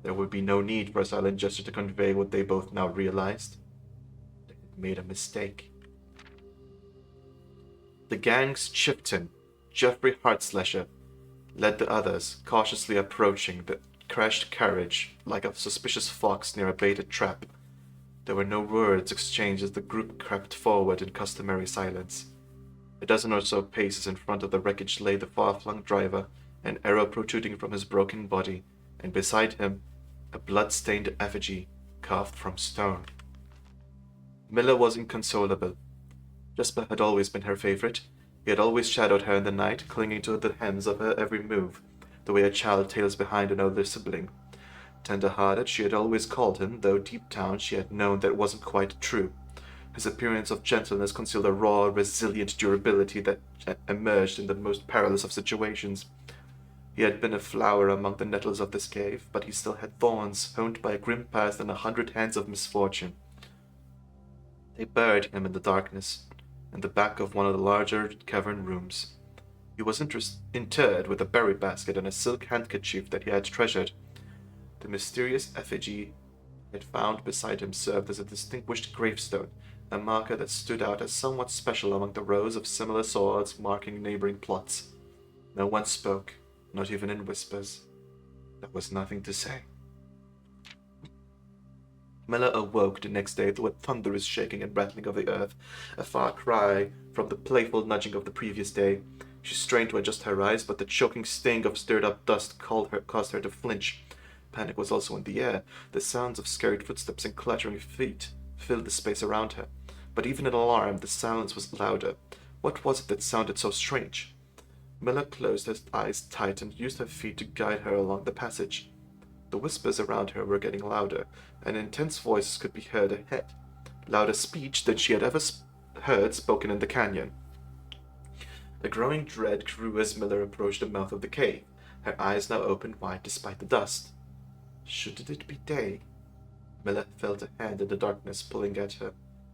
There would be no need for a silent gesture to convey what they both now realized. They had made a mistake. The gang's chieftain, Jeffrey Heartslasher, led the others, cautiously approaching the crashed carriage like a suspicious fox near a baited trap. There were no words exchanged as the group crept forward in customary silence. A dozen or so paces in front of the wreckage lay the far-flung driver, an arrow protruding from his broken body, and beside him, a blood-stained effigy carved from stone. Miller was inconsolable. Jasper had always been her favorite. He had always shadowed her in the night, clinging to the hands of her every move, the way a child tails behind an older sibling. Tender-hearted, she had always called him, though deep down she had known that it wasn't quite true. His appearance of gentleness concealed a raw, resilient durability that emerged in the most perilous of situations. He had been a flower among the nettles of this cave, but he still had thorns, honed by a grim past and 100 hands of misfortune. They buried him in the darkness, in the back of one of the larger cavern rooms. He was interred with a berry basket and a silk handkerchief that he had treasured. The mysterious effigy he had found beside him served as a distinguished gravestone, a marker that stood out as somewhat special among the rows of similar swords marking neighboring plots. No one spoke, not even in whispers. There was nothing to say. Miller awoke the next day to a thunderous shaking and rattling of the earth, a far cry from the playful nudging of the previous day. She strained to adjust her eyes, but the choking sting of stirred-up dust caused her to flinch. Panic was also in the air. The sounds of scurried footsteps and clattering feet filled the space around her. But even in alarm, the silence was louder. What was it that sounded so strange? Miller closed her eyes tight and used her feet to guide her along the passage. The whispers around her were getting louder, and intense voices could be heard ahead, louder speech than she had ever heard spoken in the canyon. A growing dread grew as Miller approached the mouth of the cave, her eyes now open wide despite the dust. Should it be day? Miller felt a hand in the darkness pulling at her.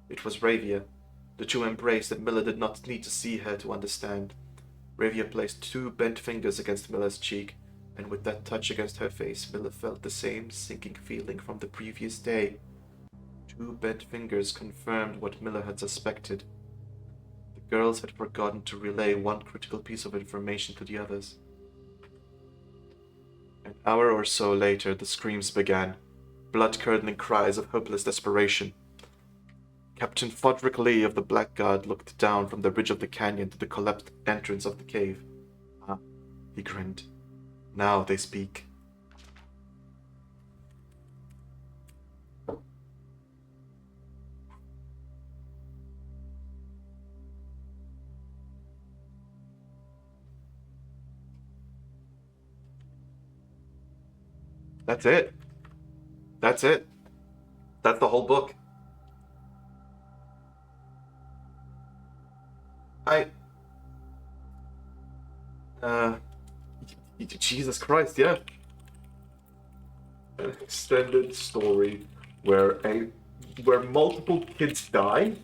It was Ravia. The two embraced, and Miller did not need to see her to understand. Ravia placed two bent fingers against Miller's cheek, and with that touch against her face, Miller felt the same sinking feeling from the previous day. Two bent fingers confirmed what Miller had suspected. The girls had forgotten to relay one critical piece of information to the others. An hour or so later, the screams began, blood-curdling cries of hopeless desperation. Captain Fodrick Lee of the Blackguard looked down from the ridge of the canyon to the collapsed entrance of the cave. Ah, he grinned. Now they speak. That's it. That's it. That's the whole book. Jesus Christ, yeah. An extended story where multiple kids die.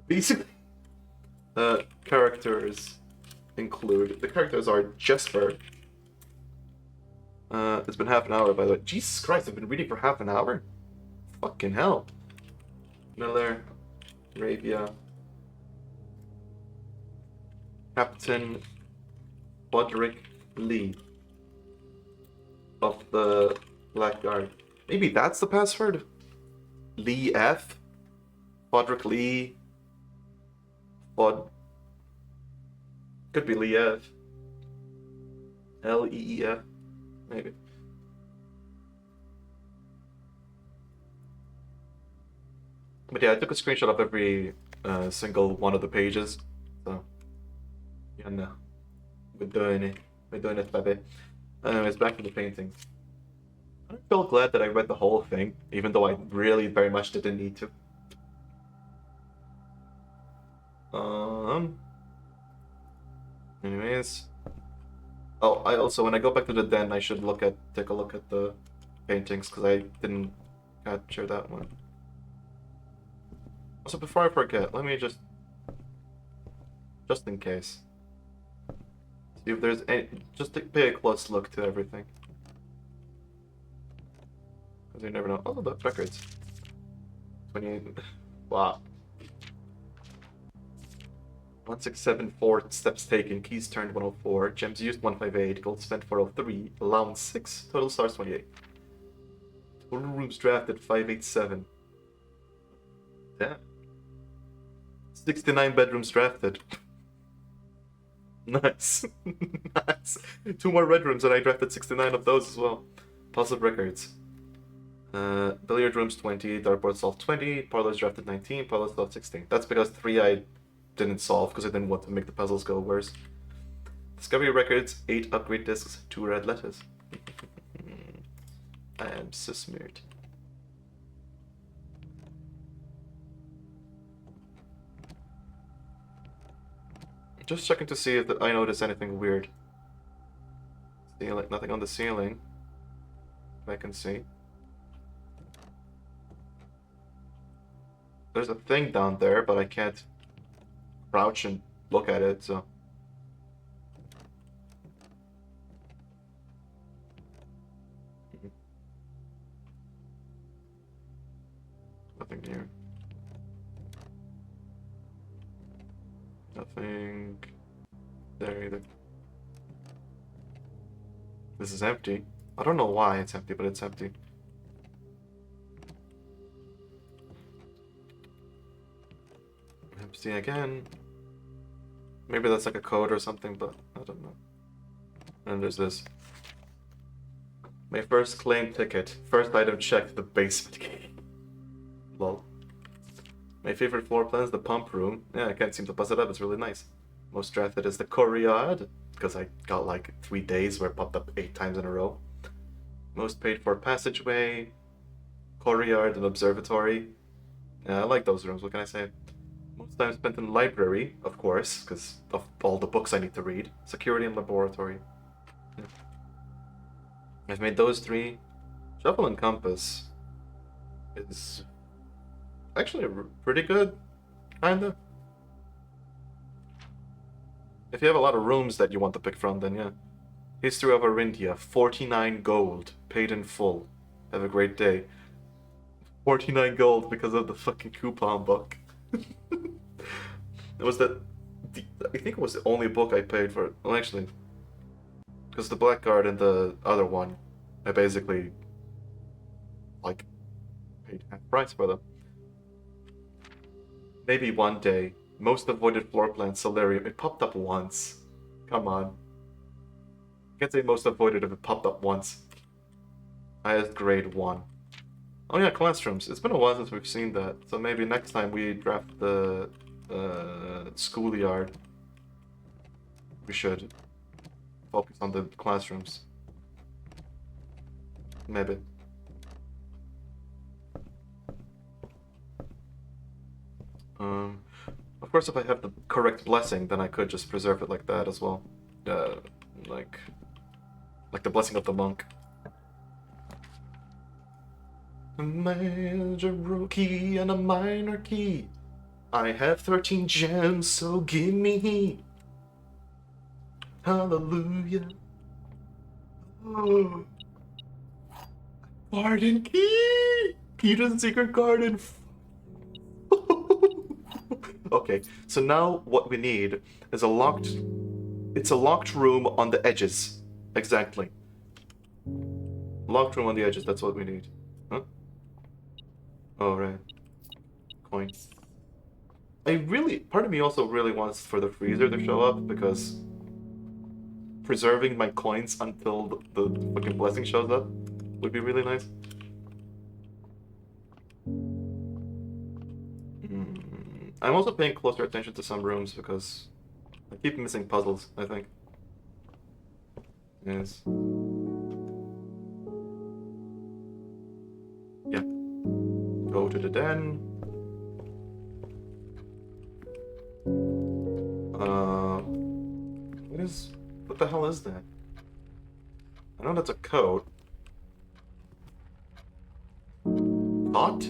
Basically, characters are Jesper. It's been half an hour, by the way. Jesus Christ, I've been reading for half an hour? Fucking hell. Miller, Ravia, Captain Fodrick Lee of the Blackguard. Maybe that's the password? Lee F? Fodrick Lee? Could be Lee F. Leef? Maybe. But yeah, I took a screenshot of every single one of the pages. So, yeah, no. We're doing it, baby. Anyways, back to the painting. I feel glad that I read the whole thing, even though I really very much didn't need to. Anyways. Oh, I also, when I go back to the den, I should take a look at the paintings, because I didn't capture that one. Also, before I forget, let me just in case, see if there's any, just to pay a close look to everything. Because you never know. Oh, the records. 28, wow. 1674, steps taken, keys turned 104, gems used 158, gold spent 403, allowance 6, total stars 28. Total rooms drafted 587. Damn. 69 bedrooms drafted. Nice. Nice. 2 more bedrooms and I drafted 69 of those as well. Puzzle records. Billiard rooms 20, dartboard solved 20, parlors drafted 19, parlors solved 16. That's because 3 I didn't solve because I didn't want to make the puzzles go worse. Discovery records, 8 upgrade discs, 2 red letters. I am so smart. Just checking to see if I notice anything weird. See, like nothing on the ceiling. I can see. There's a thing down there, but I can't crouch and look at it, so. Nothing here. Nothing there either. This is empty. I don't know why it's empty, but it's empty. Empty again. Maybe that's like a code or something, but I don't know. And there's this. My first claim ticket. First item checked, the basement key. Lol. My favorite floor plan is the pump room. Yeah, I can't seem to buzz it up. It's really nice. Most drafted is the courtyard, because I got like 3 days where it popped up 8 times in a row. Most paid for passageway, courtyard, and observatory. Yeah, I like those rooms. What can I say? Most time spent in library, of course, because of all the books I need to read. Security and laboratory. Yeah. I've made those 3. Shuffle and compass is actually pretty good, kinda. If you have a lot of rooms that you want to pick from, then yeah. History of Arindia, 49 gold, paid in full. Have a great day. 49 gold because of the fucking coupon book. It was I think it was the only book I paid for. Well, actually, because the Blackguard and the other one, I basically, like, paid half price for them. Maybe one day. Most avoided floor plan, Solarium. It popped up once. Come on. I can't say most avoided if it popped up once. Highest grade 1. Oh yeah, classrooms. It's been a while since we've seen that, so maybe next time we draft the schoolyard, we should focus on the classrooms. Maybe. Of course, if I have the correct blessing, then I could just preserve it like that as well. Like the blessing of the monk. A major key and a minor key. I have 13 gems, so give me. Hallelujah. Oh. Garden key! Peter's secret garden. Okay, so now what we need is a locked... It's a locked room on the edges. Exactly. Locked room on the edges, that's what we need. Huh? Oh, right. Coins. Part of me also really wants for the freezer to show up, because preserving my coins until the fucking blessing shows up would be really nice. I'm also paying closer attention to some rooms because I keep missing puzzles, I think. Yes. Yeah. Go to the den. What the hell is that? I know that's a coat. Cot?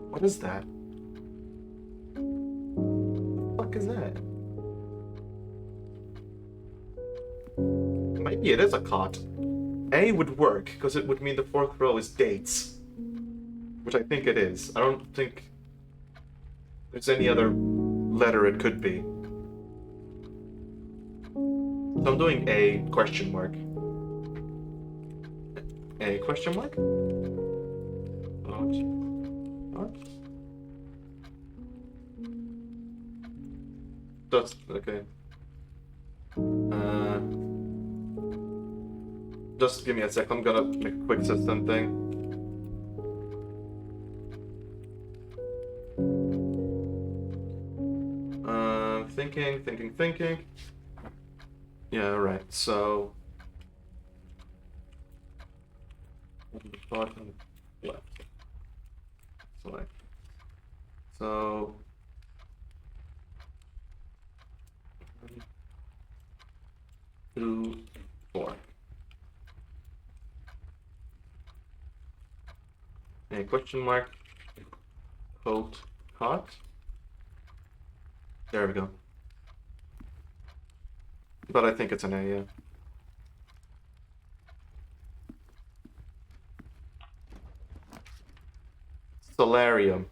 What is that? What the fuck is that? Maybe it is a cot. A would work, because it would mean the 4th row is dates. Which I think it is. I don't think there's any other letter it could be. So I'm doing a question mark. A question mark? What? That's okay. Just give me a sec. I'm gonna make a quick system thing. Thinking. Yeah, right. So bottom left. Select. So 1, 2, 4. A question mark. Coat. Cot. There we go. But I think it's an A, yeah. Solarium.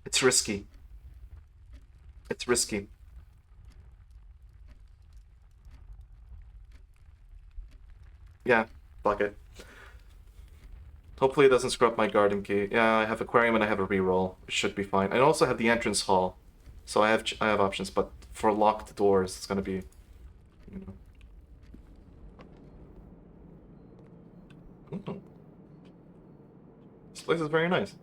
It's risky. It's risky. Yeah, fuck it. Hopefully it doesn't screw up my garden key. Yeah, I have aquarium and I have a reroll. It should be fine. I also have the entrance hall. So I have options, but for locked doors, it's gonna be, you know. This place is very nice.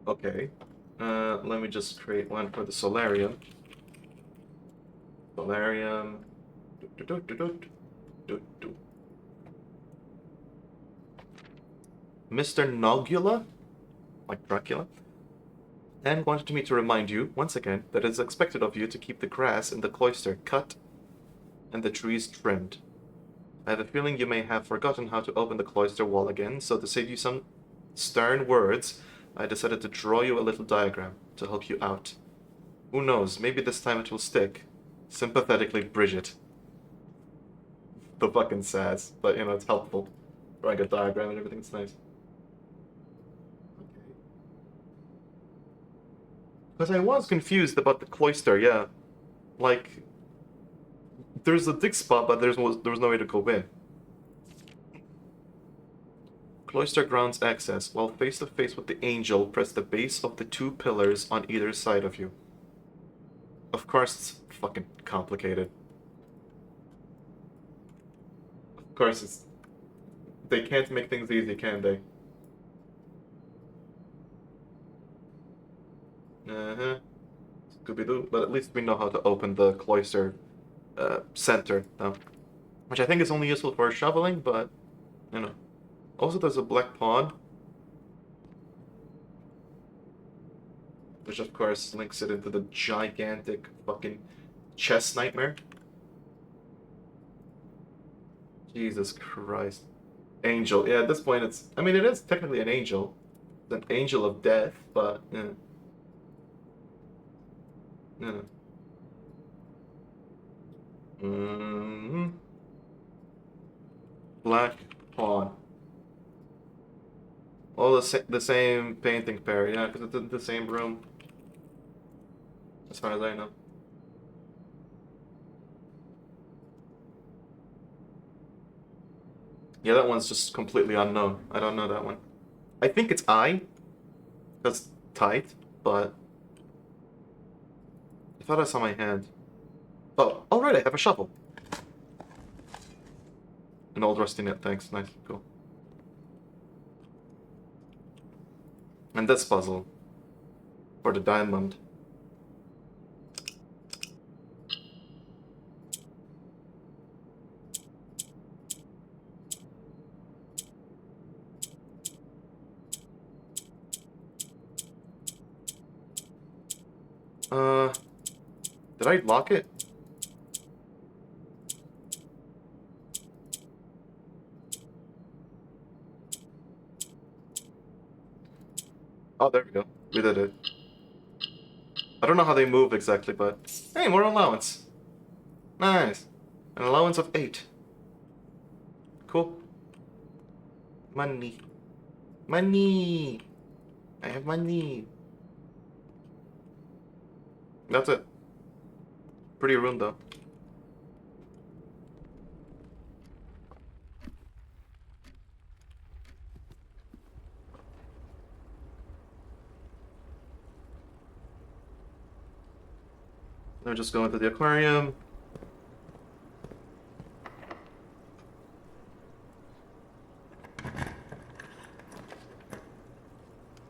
Okay. Let me just create one for the solarium. Solarium. Mr. Nogula, like Dracula, and wanted me to remind you, once again, that it is expected of you to keep the grass in the cloister cut and the trees trimmed. I have a feeling you may have forgotten how to open the cloister wall again, so to save you some stern words, I decided to draw you a little diagram to help you out. Who knows, maybe this time it will stick. Sympathetically, Bridget. The fucking sass, but you know, it's helpful. Drawing a diagram and everything, it's nice. Okay. Because I was confused about the cloister, yeah. Like, there's a dig spot, but there was no way to go in. Cloister grounds access. While face to face with the angel, press the base of the two pillars on either side of you. Of course, it's fucking complicated. Of course, it's. They can't make things easy, can they? Uh-huh. Scooby-Doo. But at least we know how to open the cloister center now. Which I think is only useful for shoveling, but, you know. Also, there's a black pawn. Which, of course, links it into the gigantic fucking chess nightmare. Jesus Christ. Angel. Yeah, at this point, it's. I mean, it is technically an angel. It's an angel of death, but, yeah. Yeah. Black pawn. All the same painting pair, yeah, because it's in the same room. As far as I know. Yeah, that one's just completely unknown. I don't know that one. I think it's I. That's tight, but I thought I saw my hand. Oh, alright, I have a shovel. An old rusty net, thanks. Nice, cool. And this puzzle. For the diamond. Did I lock it? Oh, there we go. We did it. I don't know how they move exactly, but... Hey, more allowance. Nice. An allowance of 8. Cool. Money. Money! I have money. That's it. Pretty room, though. They're just going to the aquarium.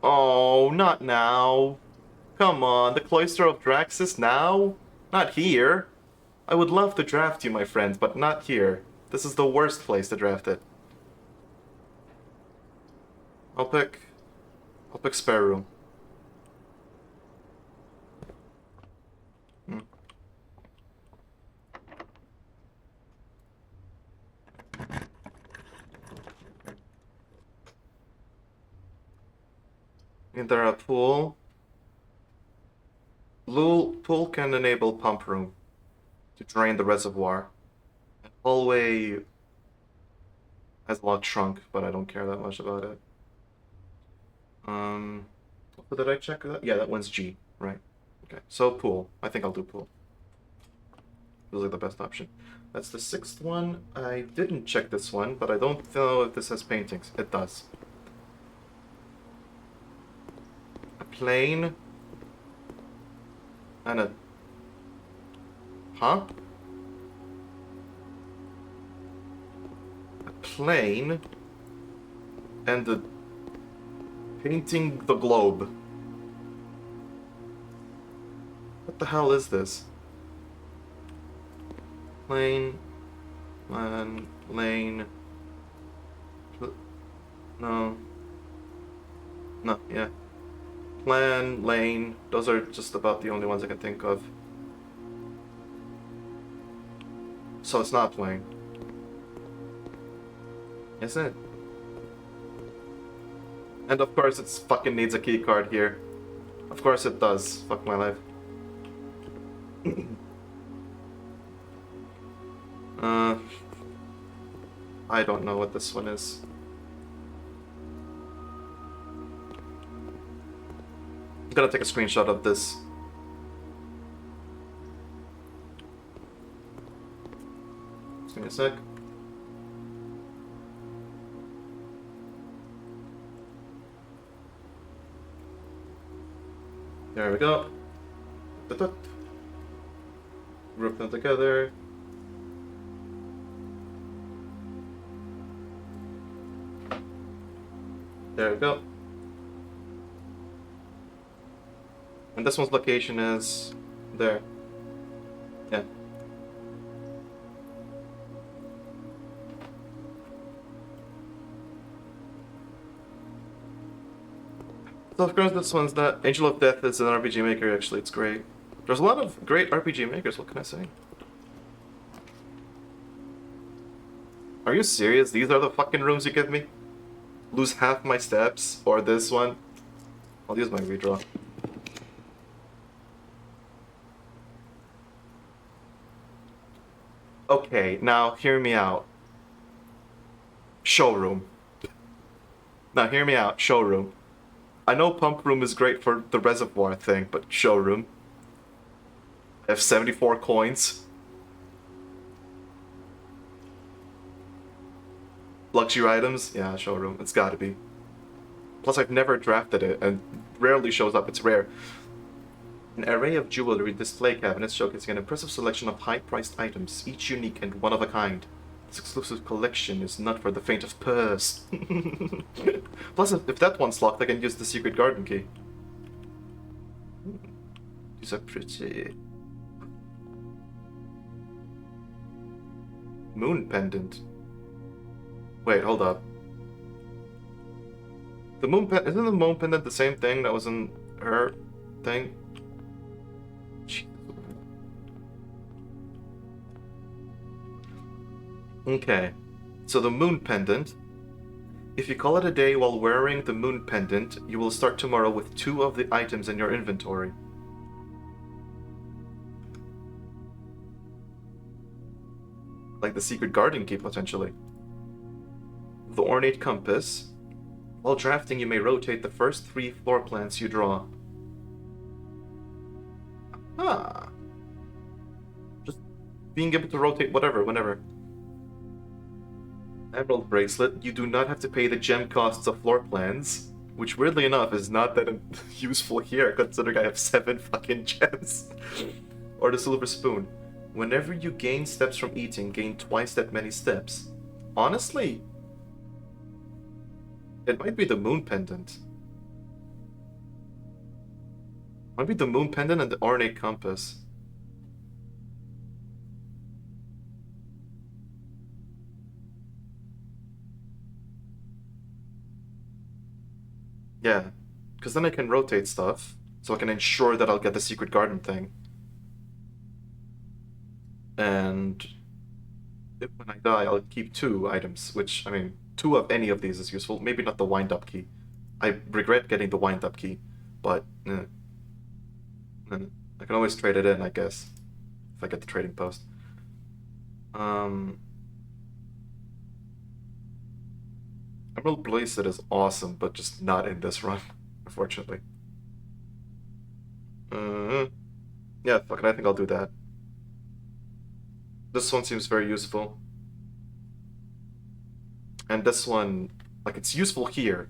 Oh, not now. Come on, the Cloister of Draxus now? Not here. I would love to draft you, my friends, but not here. This is the worst place to draft it. I'll pick spare room. Either a pool. Pool can enable pump room to drain the reservoir. Hallway has a lot shrunk, but I don't care that much about it. Did I check that? Yeah, that one's G, right? Okay, so pool. I think I'll do pool. Feels like the best option. That's the 6th one. I didn't check this one, but I don't know if this has paintings. It does. A plane and a... Huh? A plane and the... Painting the globe. What the hell is this? Plane... Lane... No. No, yeah. Plan, lane, those are just about the only ones I can think of. So it's not plane. Is it? And of course it fucking needs a key card here. Of course it does. Fuck my life. I don't know what this one is. I'm gonna take a screenshot of this. Just give me a sec. There we go. Group them together. There we go. And this one's location is there. Yeah. So of course this one's that. Angel of Death is an RPG maker, actually, it's great. There's a lot of great RPG makers, what can I say? Are you serious? These are the fucking rooms you give me? Lose half my steps, or this one? I'll use my redraw. Okay, now hear me out. Showroom. Now hear me out, showroom. I know pump room is great for the reservoir thing, but showroom. I have 74 coins. Luxury items? Yeah, showroom. It's gotta be. Plus I've never drafted it, and rarely shows up, it's rare. An array of jewelry display cabinets showcasing an impressive selection of high-priced items, each unique and one of a kind. This exclusive collection is not for the faint of purse. Plus, if that one's locked, I can use the secret garden key. These are pretty. Moon pendant. Wait, hold up. The moon pendant, isn't the moon pendant the same thing that was in her thing? Okay, so the moon pendant. If you call it a day while wearing the moon pendant, you will start tomorrow with 2 of the items in your inventory. Like the secret garden key, potentially. The ornate compass. While drafting, you may rotate the first 3 floor plans you draw. Ah. Just being able to rotate whatever, whenever. Emerald bracelet. You do not have to pay the gem costs of floor plans, which weirdly enough is not that useful here, considering I have 7 fucking gems. Or the silver spoon. Whenever you gain steps from eating, gain twice that many steps. Honestly, it might be the moon pendant. Might be the moon pendant and the ornate compass. Yeah, because then I can rotate stuff, so I can ensure that I'll get the secret garden thing. And if when I die, I'll keep 2 items, which, I mean, 2 of any of these is useful. Maybe not the wind-up key. I regret getting the wind-up key, but I can always trade it in, I guess, if I get the trading post. Emerald bracelet is awesome, but just not in this run, unfortunately. Yeah, fuck it, I think I'll do that. This one seems very useful. And this one, like, it's useful here,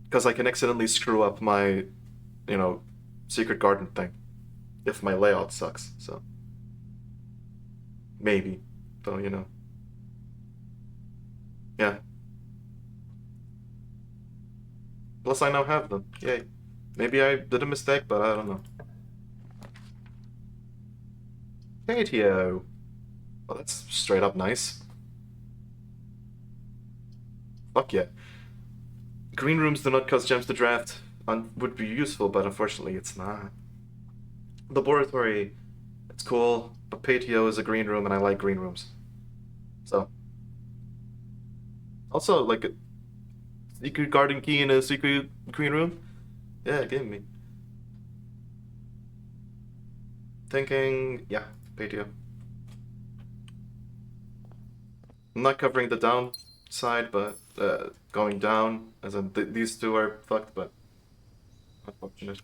because I can accidentally screw up my secret garden thing. If my layout sucks, so. Maybe. So, Yeah. Plus, I now have them. Yay. Maybe I did a mistake, but I don't know. Patio. Well, that's straight up nice. Fuck yeah. Green rooms do not cost gems to draft. Would be useful, but unfortunately it's not. Laboratory, it's cool, but patio is a green room and I like green rooms. So. Also, like, a secret garden key in a secret green room? Yeah, give me. Thinking, yeah, patio. I'm not covering the downside, but going down, as in these two are fucked, but unfortunate.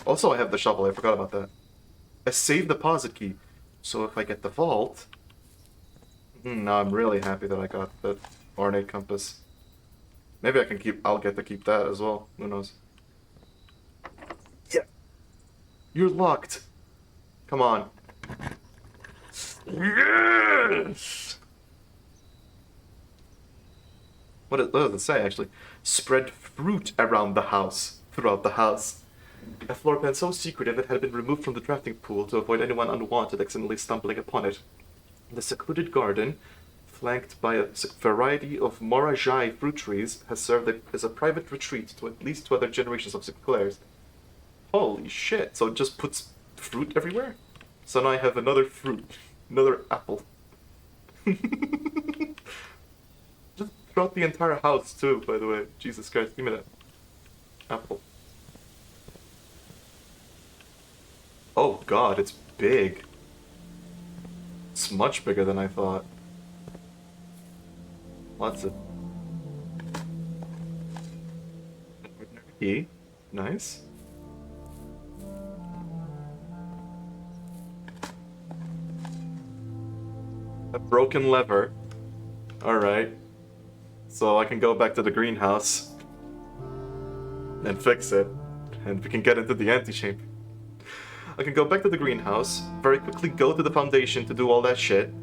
Also, I have the shovel, I forgot about that. A save deposit key. So if I get the vault... now I'm really happy that I got the ornate compass. Maybe I'll get to keep that as well, who knows. Yeah! You're locked! Come on. Yes! What does it say, actually? Spread fruit around the house. Throughout the house. A floor plan so secretive it had been removed from the drafting pool to avoid anyone unwanted accidentally stumbling upon it. The secluded garden, flanked by a variety of Morajai fruit trees, has served as a private retreat to at least 2 other generations of Sinclairs. Holy shit, so it just puts fruit everywhere? So now I have another fruit. Another apple. Just throughout the entire house, too, by the way. Jesus Christ, give me that apple. Oh god, it's big. It's much bigger than I thought. Lots of... key. Nice. A broken lever. Alright. So I can go back to the greenhouse and fix it. And we can get into the antechamber. I can go back to the greenhouse, very quickly go to the foundation to do all that shit.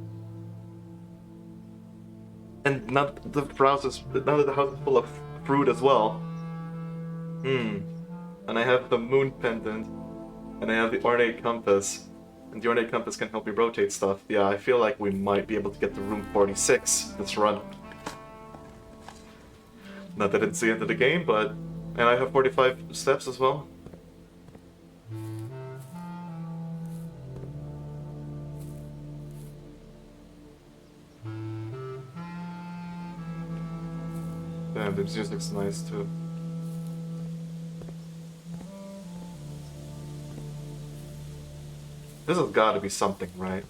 And now that the house is full of fruit as well. And I have the moon pendant. And I have the ornate compass. And the ornate compass can help me rotate stuff. Yeah, I feel like we might be able to get to room 46 this run. Not that it's the end of the game, but... And I have 45 steps as well. Damn, the music's nice too. This has gotta be something, right?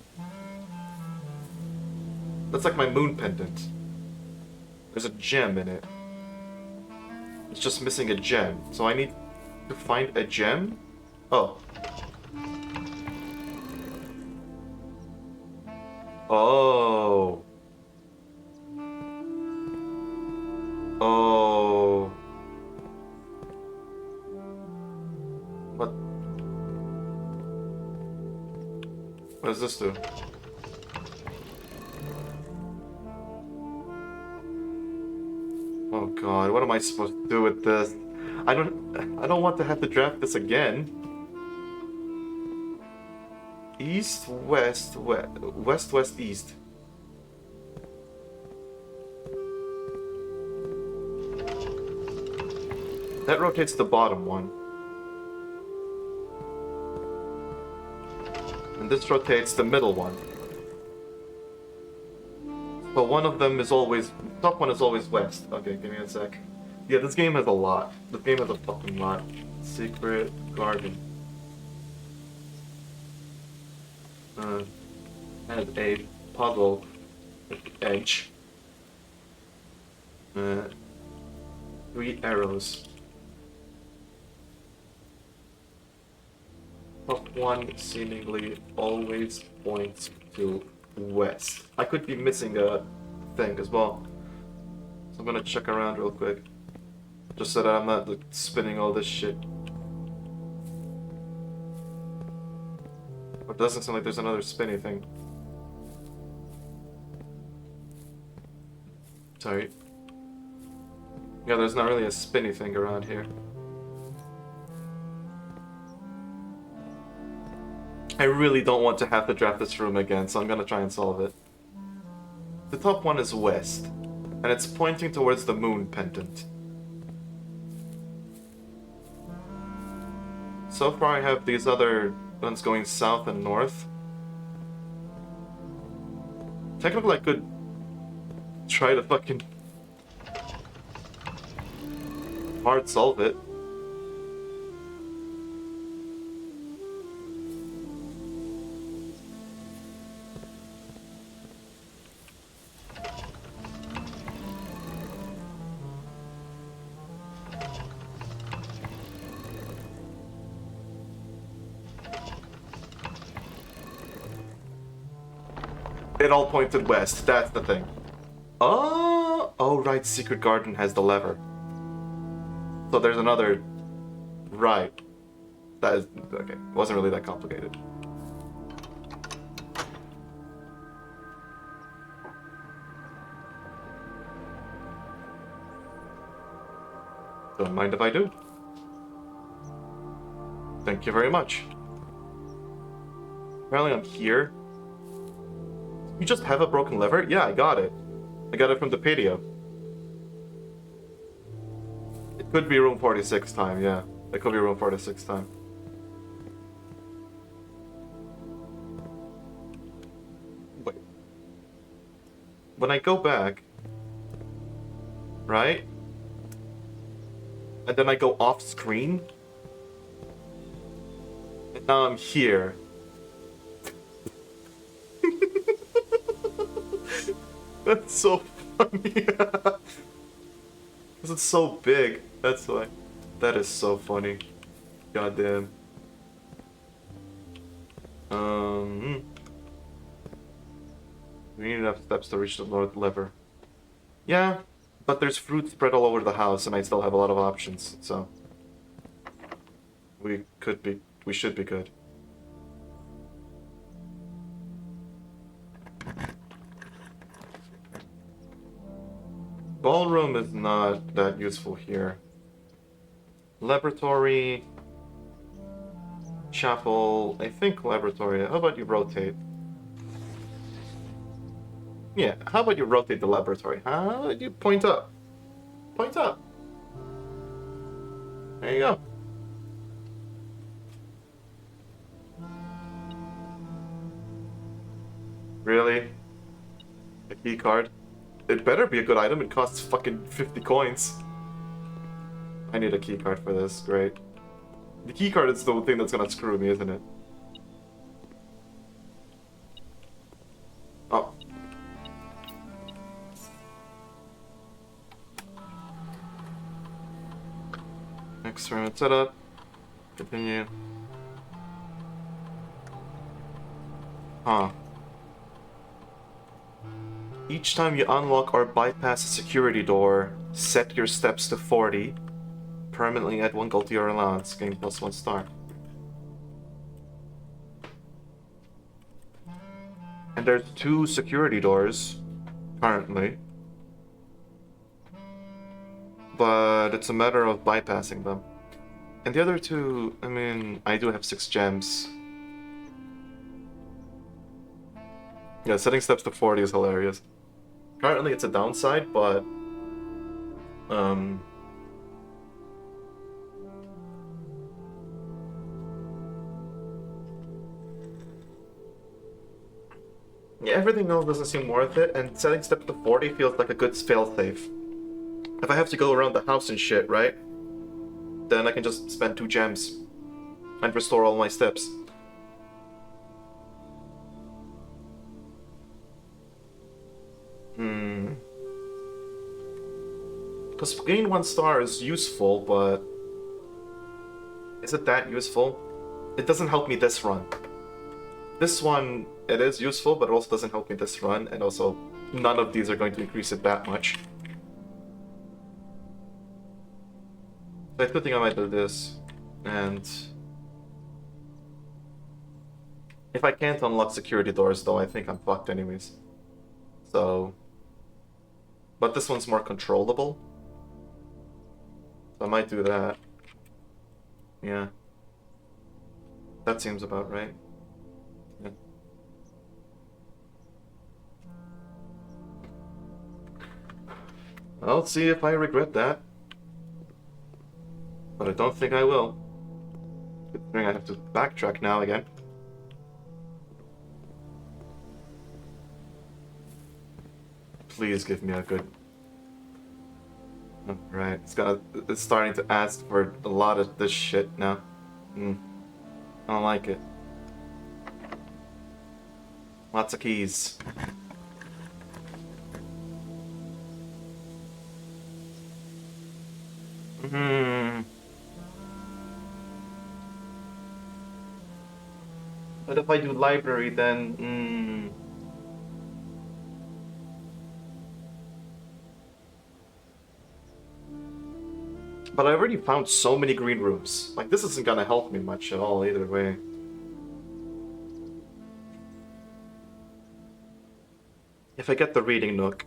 That's like my moon pendant. There's a gem in it. It's just missing a gem. So I need to find a gem? Oh. Oh. Oh. What? What does this do? Oh god, what am I supposed to do with this? I don't want to have to draft this again. East, west, west, west, east. That rotates the bottom one. And this rotates the middle one. But one of them is always... top one is always west. Okay, give me a sec. Yeah, this game has a lot. This game has a fucking lot. Secret garden. Has a puzzle at the edge. 3 arrows. Top one seemingly always points to west. I could be missing a thing as well. So I'm gonna check around real quick. Just so that I'm not like, spinning all this shit. It doesn't sound like there's another spinny thing. Sorry. Yeah, there's not really a spinny thing around here. I really don't want to have to draft this room again, so I'm gonna try and solve it. The top one is west, and it's pointing towards the moon pendant. So far I have these other ones going south and north. Technically I could try to fucking hard solve it. It all pointed west, that's the thing. Oh right, Secret Garden has the lever. So there's another... Right. That is... okay, it wasn't really that complicated. Don't mind if I do. Thank you very much. Apparently I'm here. You just have a broken lever? Yeah, I got it. I got it from the patio. It could be room 46 time, yeah. It could be room 46 time. Wait. When I go back, right? And then I go off screen. And now I'm here. That's so funny. Because it's so big. That's why. That is so funny. Goddamn. We need enough steps to reach the north lever. Yeah, but there's fruit spread all over the house, and I still have a lot of options, so we should be good. Ballroom is not that useful here. Laboratory, chapel, I think laboratory. How about you rotate? Yeah, how about you rotate the laboratory? How about you point up? Point up. There you go. Really? A key card? It better be a good item. It costs fucking 50 coins. I need a key card for this. Great. The key card is the thing that's gonna screw me, isn't it? Oh. Experiment setup. Continue. Huh. Each time you unlock or bypass a security door, set your steps to 40. Permanently add 1 gold to your allowance. Gain +1 star. And there's 2 security doors, currently. But it's a matter of bypassing them. And the other 2, I mean, I do have 6 gems. Yeah, setting steps to 40 is hilarious. Currently it's a downside, but... yeah, everything else doesn't seem worth it, and setting steps to 40 feels like a good fail-safe. If I have to go around the house and shit, right? Then I can just spend 2 gems and restore all my steps. Because gaining 1 star is useful, but... is it that useful? It doesn't help me this run. This one, it is useful, but it also doesn't help me this run, and also none of these are going to increase it that much. I do think I might do this, and if I can't unlock security doors, though, I think I'm fucked anyways. So, but this one's more controllable, so I might do that. Yeah, that seems about right. Yeah. I'll see if I regret that, but I don't think I will. Considering I have to backtrack now again. Please give me a good... Alright, it's starting to ask for a lot of this shit now. I don't like it. Lots of keys. But if I do library, then... But I already found so many green rooms. Like, this isn't gonna help me much at all, either way. If I get the reading nook,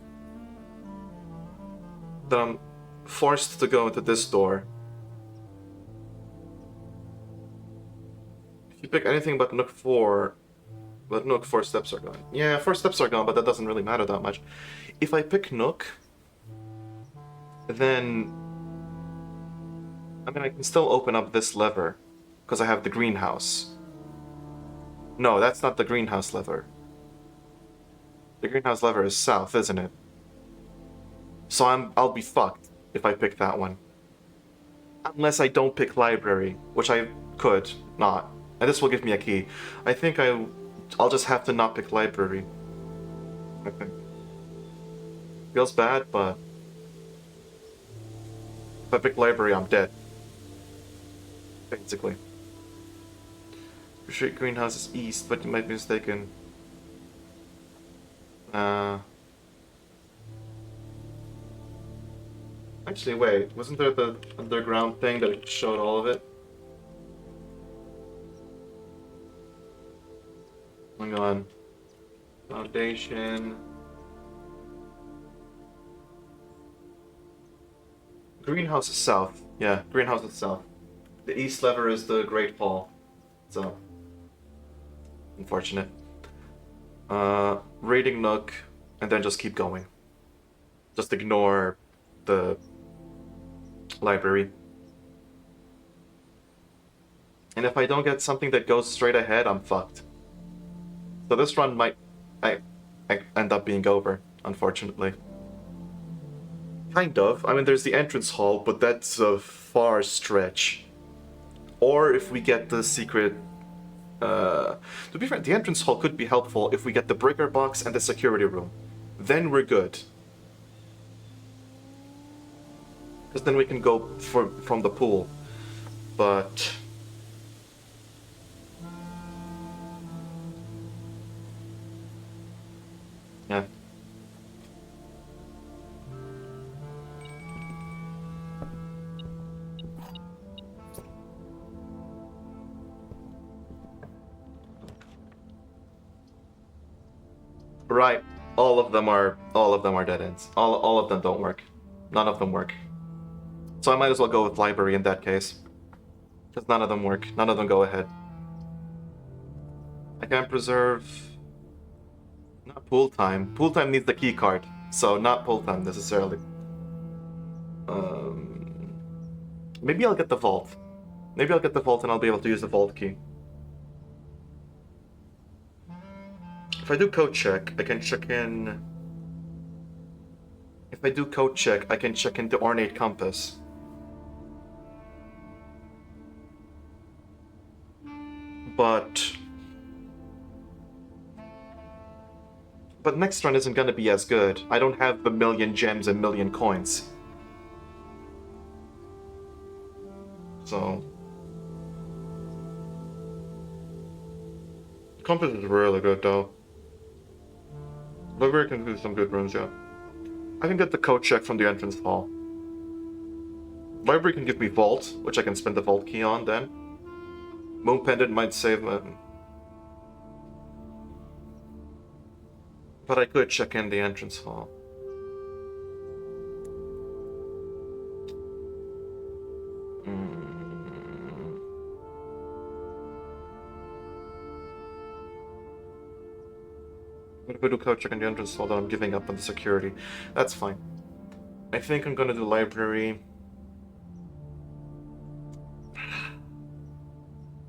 then I'm forced to go into this door. If you pick anything but Nook 4, but Nook 4 steps are gone. Yeah, 4 steps are gone, but that doesn't really matter that much. If I pick Nook, then... I mean, I can still open up this lever, because I have the greenhouse. No, that's not the greenhouse lever. The greenhouse lever is south, isn't it? So I'll be fucked if I pick that one. Unless I don't pick library, which I could not. And this will give me a key. I think I'll just have to not pick library. I think. Feels bad, but if I pick library, I'm dead. Basically. Your greenhouse is east, but you might be mistaken. Actually, wait. Wasn't there the underground thing that showed all of it? Hang on. Foundation. Greenhouse is south. Yeah, greenhouse is south. The east lever is the Great Hall. So, unfortunate. Raiding Nook, and then just keep going. Just ignore the library. And if I don't get something that goes straight ahead, I'm fucked. So this run might I end up being over, unfortunately. Kind of. I mean, there's the entrance hall, but that's a far stretch. Or if we get the secret... to be fair, the entrance hall could be helpful if we get the breaker box and the security room. Then we're good. Because then we can go from the pool. But... yeah. Right. All of them are dead ends. All of them don't work. None of them work. So I might as well go with library in that case. Because none of them work. None of them go ahead. I can't preserve... not pool time. Pool time needs the key card. So not pool time necessarily. Maybe I'll get the vault. Maybe I'll get the vault and I'll be able to use the vault key. If I do code check, I can check in... If I do code check, I can check in the ornate compass. But next run isn't gonna be as good. I don't have a million gems and million coins. So... compass is really good though. Library can do some good runs, yeah. I can get the code check from the entrance hall. Library can give me Vault, which I can spend the Vault key on then. Moon Pendant might save my... But I could check in the entrance hall. If I do code check in the entrance hall, then I'm giving up on the security. That's fine. I think I'm gonna do library.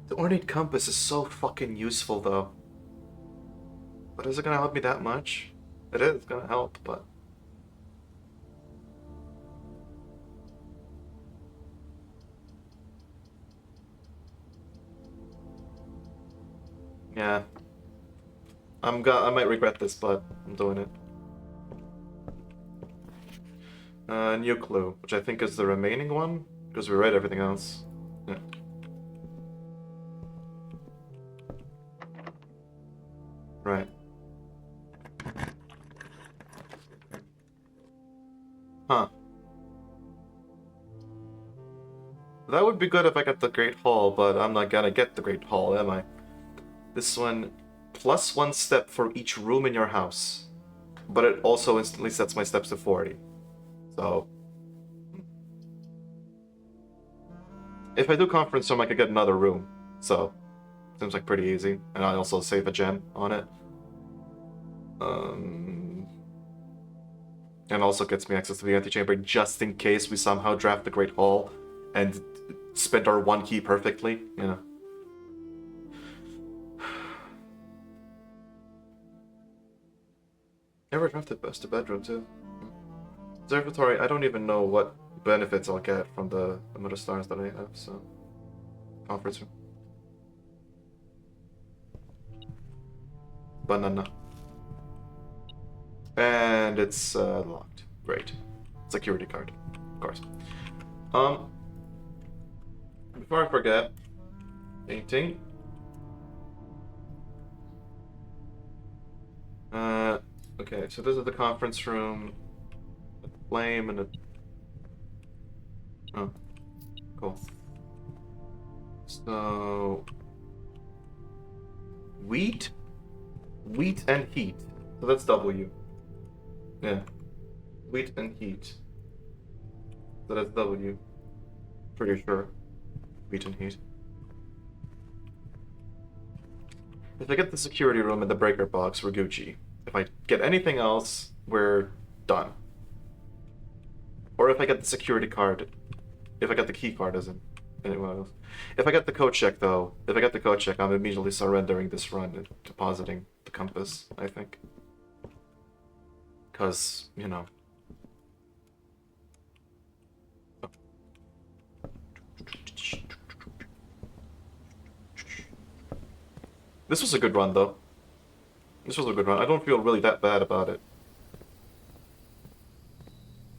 The ornate compass is so fucking useful though. But is it gonna help me that much? It is gonna help, but... Yeah. I might regret this, but I'm doing it. New clue, which I think is the remaining one, because we read everything else. Yeah. Right. Huh. That would be good if I got the Great Hall, but I'm not gonna get the Great Hall, am I? This one, +1 step for each room in your house. But it also instantly sets my steps to 40. So... If I do conference room, I could get another room. So, seems like pretty easy. And I also save a gem on it. And also gets me access to the antechamber just in case we somehow draft the Great Hall and spend our 1 key perfectly, you know. Never drafted best to bedroom too. Observatory, I don't even know what benefits I'll get from the amount of stars that I have, so... Conference room. Banana. And it's locked. Great. Security card, of course. Before I forget, painting. Okay, so this is the conference room. A flame and a... Oh, cool. So... Wheat? Wheat and heat. So that's W. Yeah. Wheat and heat. So that's W. Pretty sure. Wheat and heat. If I get the security room and the breaker box, we're Gucci. If I get anything else, we're done. Or if I get the security card. If I get the key card, as in anyone else. If I get the code check, though, if I get the code check, I'm immediately surrendering this run and depositing the compass, I think. Because, you know. This was a good run, though. This was a good run. I don't feel really that bad about it.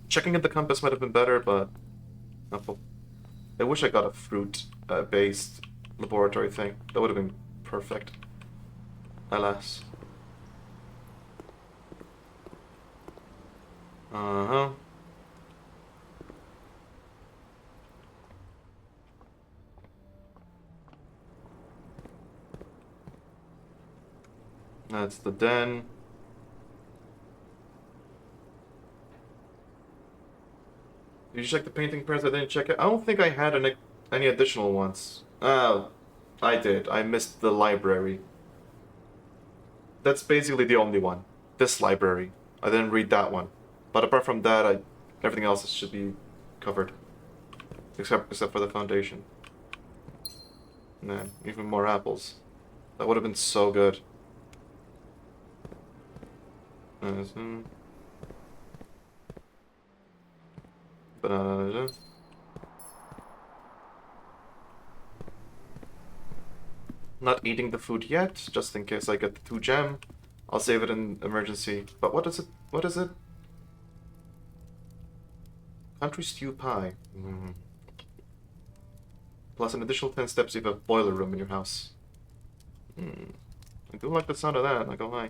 Checking in the compass might have been better, but... Apple. I wish I got a fruit-based laboratory thing. That would have been perfect. Alas. Uh-huh. That's the den. Did you check the painting prints? I didn't check it. I don't think I had any additional ones. Oh, I did. I missed the library. That's basically the only one. This library. I didn't read that one. But apart from that, everything else should be covered. Except for the foundation. Man, even more apples. That would have been so good. Banana. Not eating the food yet, just in case I get the 2 gem. I'll save it in emergency. But what is it? What is it? Country stew pie. Plus an additional 10 steps if you have a boiler room in your house. I do like the sound of that, not gonna lie.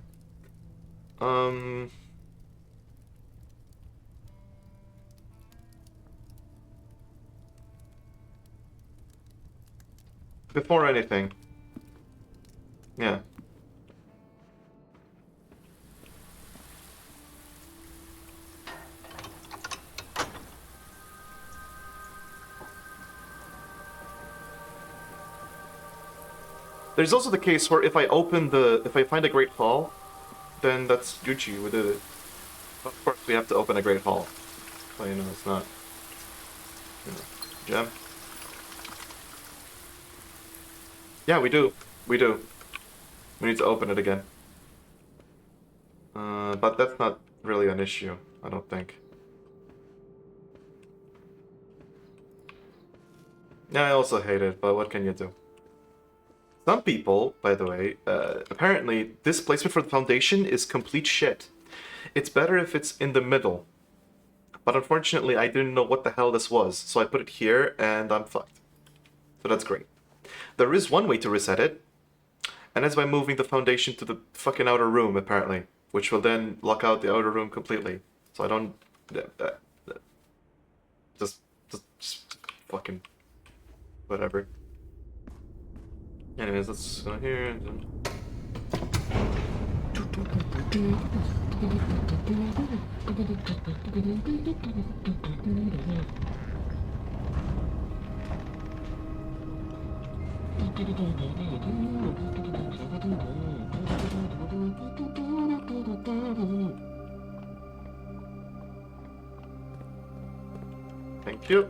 before anything. Yeah. There's also the case where if I find a Great Hall, then that's Gucci, we did it. Of course we have to open a Great Hall. So, you know, it's not, you know, gem. Yeah, we do. We do. We need to open it again. But that's not really an issue, I don't think. Yeah, I also hate it, but what can you do? Some people, by the way, apparently this placement for the foundation is complete shit. It's better if it's in the middle. But unfortunately, I didn't know what the hell this was, so I put it here, and I'm fucked. So that's great. There is one way to reset it, and that's by moving the foundation to the fucking outer room, apparently, which will then lock out the outer room completely. So I don't... Just fucking... whatever. Anyways, let's go here. Thank you.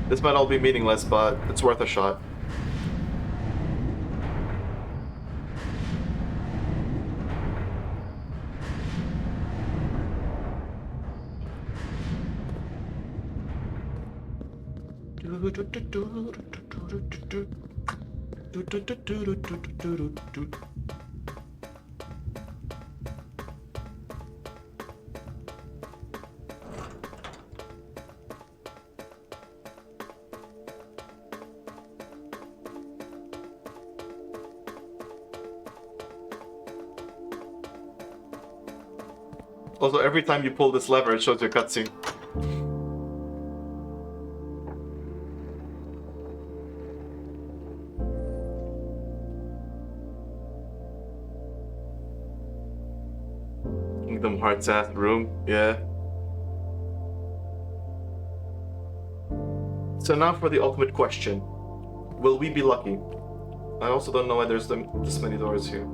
This might all be meaningless, but it's worth a shot. Also, every time you pull this lever, it shows your cutscene. Kingdom Hearts ass room, yeah. So now for the ultimate question. Will we be lucky? I also don't know why there's this many doors here.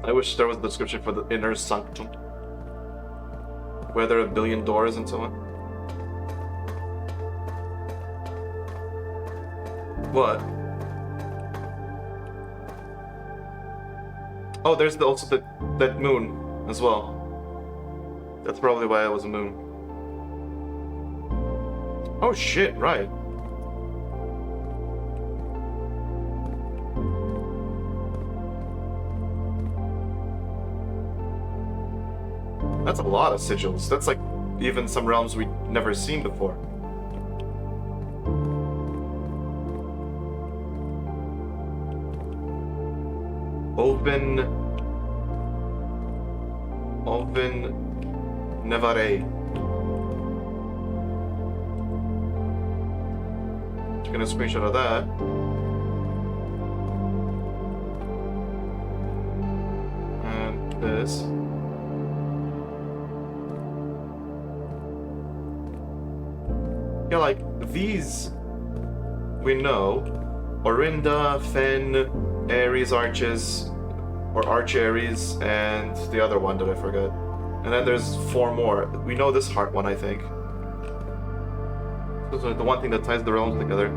I wish there was a description for the inner sanctum. Where there are 1 billion doors and so on. What? Oh, there's also that moon as well. That's probably why it was a moon. Oh shit, right. That's a lot of sigils. That's like even some realms we'd never seen before. Open Nevare. Taking a screenshot of that. And this. Yeah, like, these we know. Orinda, Fen, Ares Arches, or Arch Ares, and the other one that I forgot. And then there's 4 more. We know this heart one, I think. This is like the one thing that ties the realms together.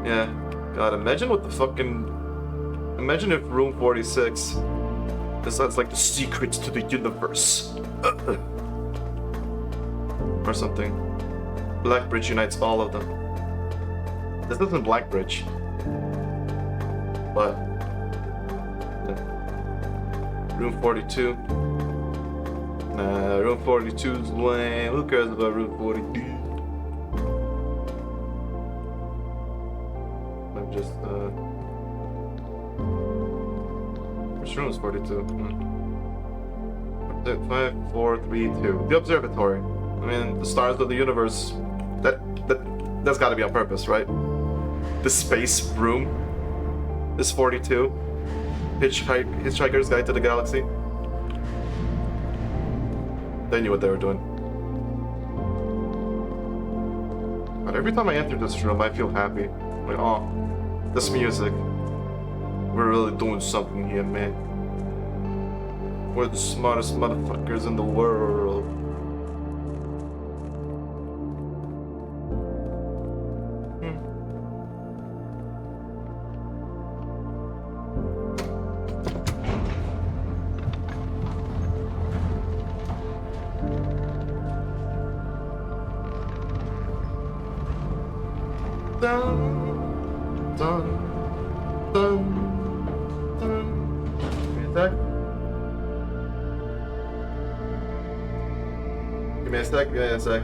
Yeah. God, imagine what the fucking... Imagine if Room 46 decides like the secrets to the universe. or something. Blackbridge unites all of them. This isn't Blackbridge. But room 42. Nah, room 42 is lame. Who cares about room 42? I'm just which room is 42? 5, 4, 3, 2. The observatory. I mean, the stars of the universe. That's got to be on purpose, right? The space room is 42. Hitchhiker's Guide to the Galaxy. They knew what they were doing. But every time I enter this room, I feel happy. Like, oh, this music. We're really doing something here, man. We're the smartest motherfuckers in the world. Dun, dun, dun, dun. Give me a sec. Give me a sec.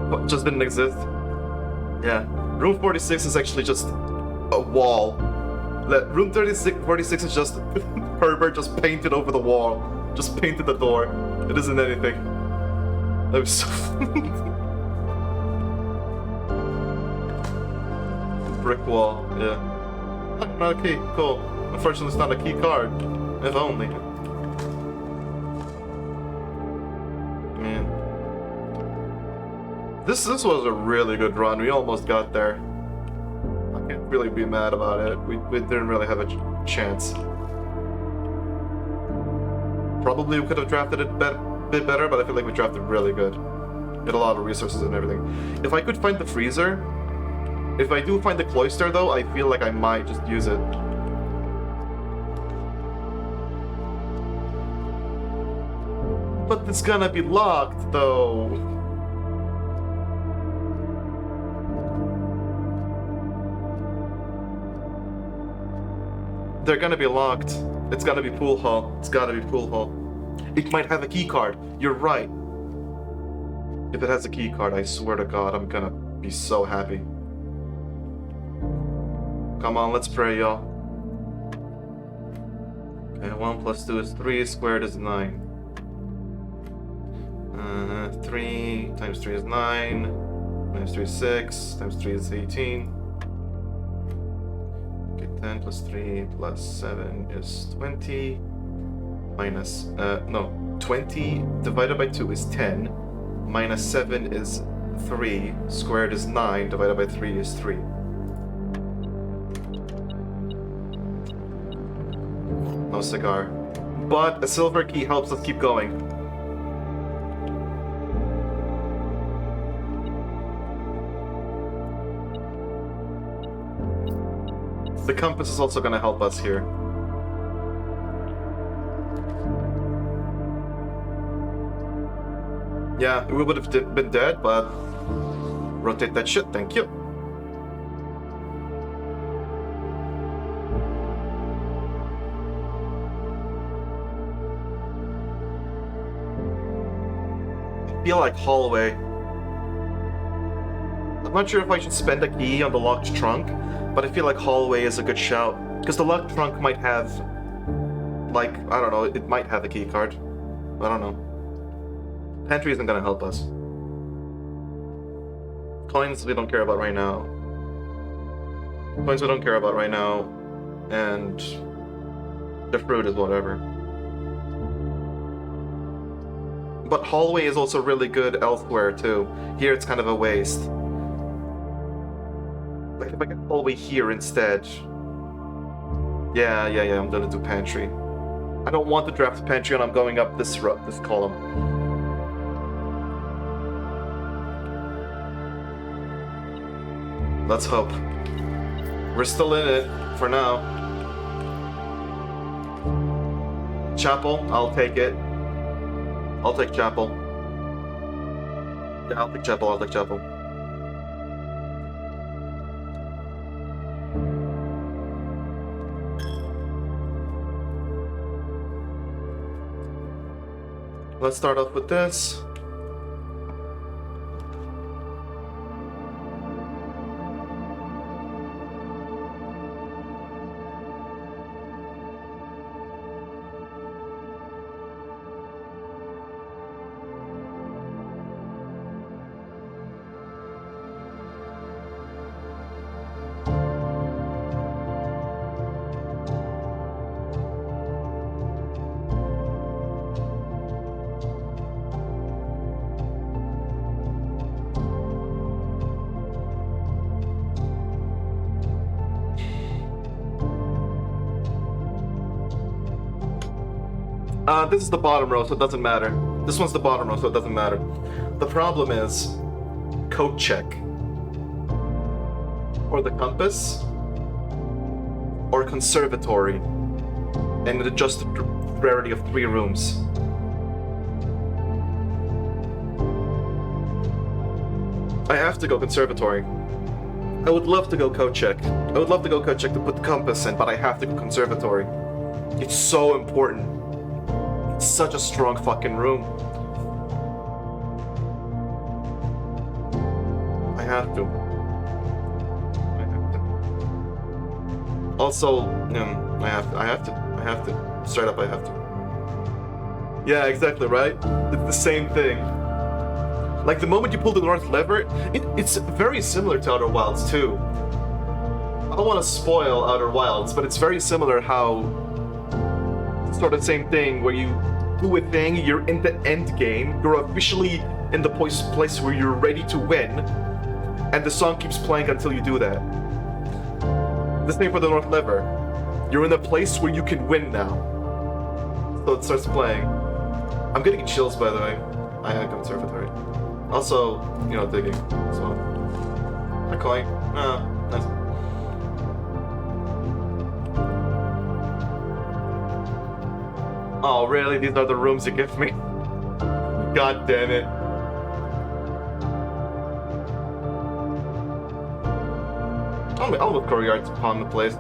What, just didn't exist? Yeah. Room 46 is actually just a wall. Room 46 is just Herbert just painted over the wall. Just painted the door. It isn't anything. That was so brick wall, yeah. Not a key, cool. Unfortunately it's not a key card. If only. Man. This was a really good run. We almost got there. I can't really be mad about it. We didn't really have a chance. Probably we could have drafted it a bit better, but I feel like we drafted really good. We had a lot of resources and everything. If I could find the freezer, if I do find the cloister though, I feel like I might just use it. But it's gonna be locked though. They're gonna be locked. It's gotta be pool hall. It's gotta be pool hall. It might have a key card. You're right. If it has a key card, I swear to God, I'm gonna be so happy. Come on, let's pray, y'all. Okay, 1 plus 2 is 3, squared is 9. 3 times 3 is 9. Times 3 is 6. Times 3 is 18. 10 plus 3 plus 7 is 20. Minus, no, 20 divided by 2 is 10. Minus 7 is 3. Squared is 9. Divided by 3 is 3. No cigar. But a silver key helps us keep going. The compass is also gonna help us here. Yeah, we would have been dead, but rotate that shit, thank you. I feel like hallway. I'm not sure if I should spend a key on the locked trunk, but I feel like hallway is a good shout. Because the locked trunk might have, like, I don't know, it might have a key card. I don't know. Pantry isn't gonna help us. Coins we don't care about right now. Coins we don't care about right now. And the fruit is whatever. But hallway is also really good elsewhere too. Here it's kind of a waste. Like if I get hallway here instead. Yeah, I'm gonna do pantry. I don't want to draft pantry and I'm going up this column. Let's hope. We're still in it for now. Chapel, I'll take it. I'll take chapel. Yeah, I'll take chapel. Let's start off with this. This is the bottom row, so it doesn't matter. This one's the bottom row, so it doesn't matter. The problem is code check. Or the compass. Or conservatory. And adjust the rarity of 3 rooms. I have to go conservatory. I would love to go code check. I would love to go code check to put the compass in, but I have to go conservatory. It's so important. It's such a strong fucking room. I have to. Also, I have to. Straight up, I have to. Yeah, exactly, right? It's the same thing. Like, the moment you pull the north lever, it's very similar to Outer Wilds, too. I don't want to spoil Outer Wilds, but it's very similar how... sort of the same thing, where you do a thing, you're in the end game, you're officially in the place where you're ready to win, and the song keeps playing until you do that. The same for the north lever. You're in a place where you can win now. So it starts playing. I'm getting chills, by the way. I had conservatory. Also, digging. So, a coin. Nice. Oh, really? These are the rooms you give me? God damn it. I'll move courtyard to pawn the place.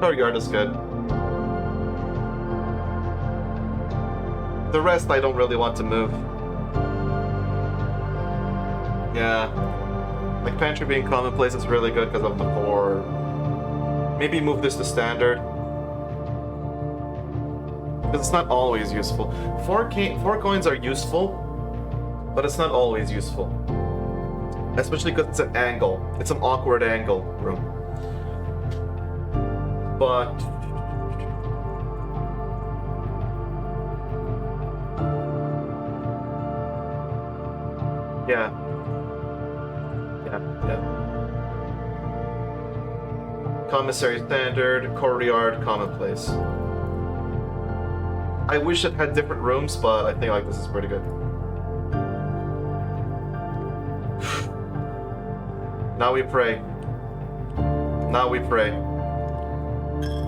Courtyard is good. The rest I don't really want to move. Yeah. Like pantry being commonplace is really good because of the 4. Maybe move this to standard. Because it's not always useful. 4 coins are useful, but it's not always useful. Especially because it's an angle. It's an awkward angle room. But... yeah. Commissary standard, courtyard, commonplace. I wish it had different rooms, but I think this is pretty good. Now we pray.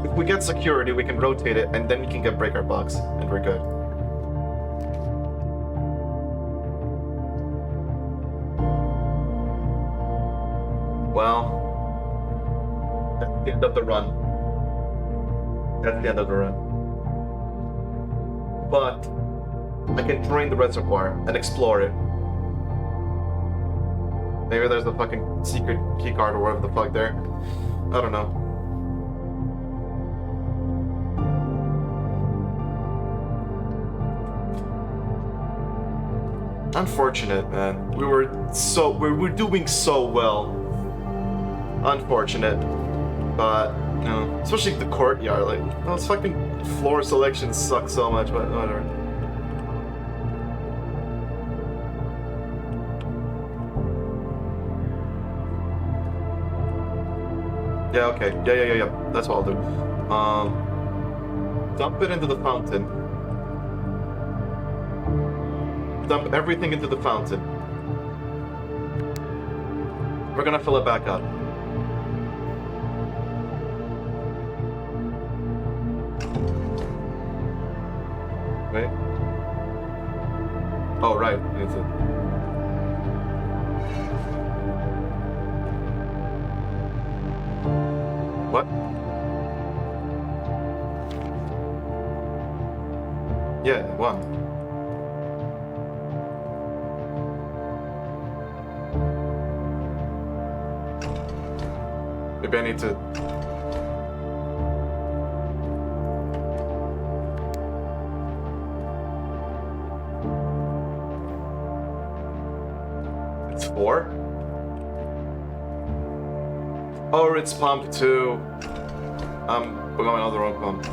If we get security, we can rotate it, and then we can get breaker box, and we're good. Well, that's the end of the run. But I can drain the reservoir and explore it. Maybe there's a fucking secret keycard or whatever the fuck there. I don't know. Unfortunate, man. We were doing so well. Unfortunate. But, especially the courtyard, those fucking floor selections suck so much, but whatever. Yeah, okay. Yeah. That's what I'll do. Dump it into the fountain. Dump everything into the fountain. We're gonna fill it back up. Wait. Oh, right. It's it. What? Yeah, one. Maybe I need to... It's 4? Oh, it's pump 2. We're going on the wrong pump.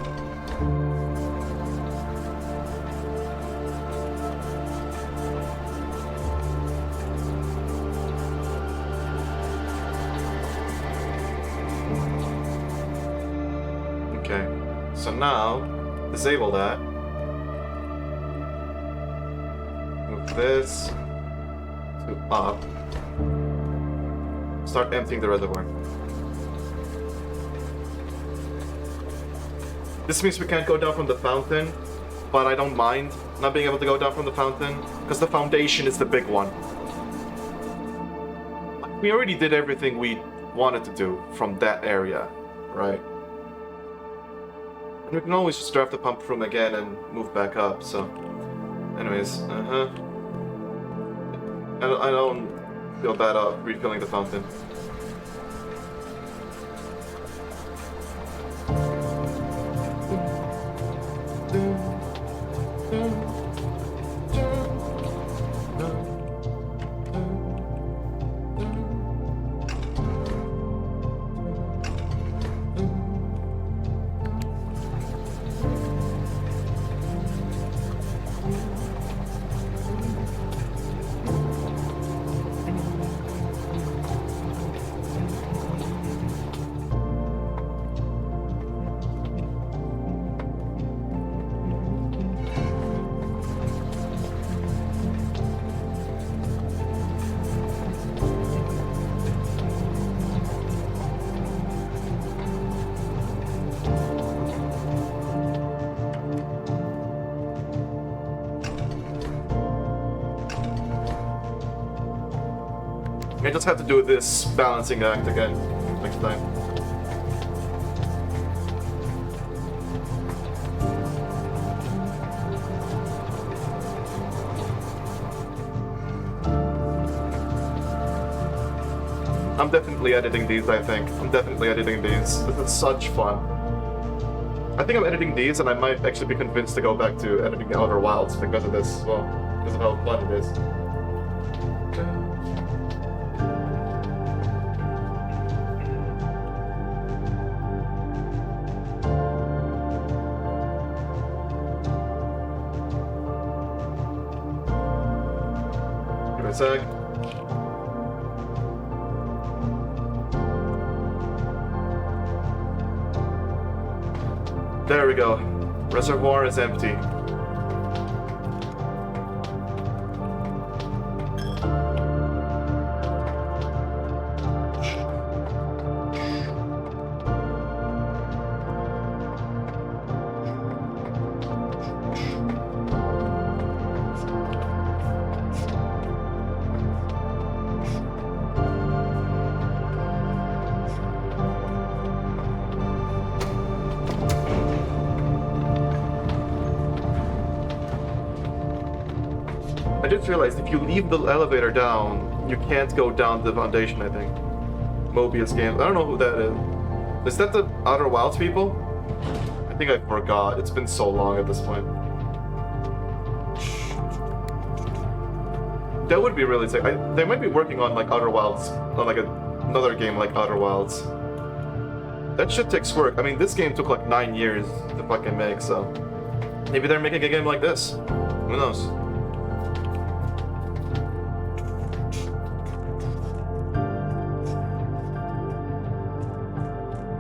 Okay, so now, disable that. Move this to up. Start emptying the reservoir. This means we can't go down from the fountain, but I don't mind not being able to go down from the fountain, because the foundation is the big one. We already did everything we wanted to do from that area, right? And we can always just draft the pump room again and move back up, so... Anyways, I don't feel bad about refilling the fountain. I just have to do this balancing act again next time. I'm definitely editing these, I think. I'm definitely editing these. This is such fun. I think I'm editing these and I might actually be convinced to go back to editing Outer Wilds because of this as well. Because of how fun it is. Give me a sec. There we go. Reservoir is empty. I just realized if you leave the elevator down, you can't go down the foundation, I think. Mobius Games. I don't know who that is. Is that the Outer Wilds people? I think I forgot. It's been so long at this point. That would be really sick. They might be working on like Outer Wilds, on like another game like Outer Wilds. That shit takes work. I mean, this game took like 9 years to fucking make, so... Maybe they're making a game like this. Who knows?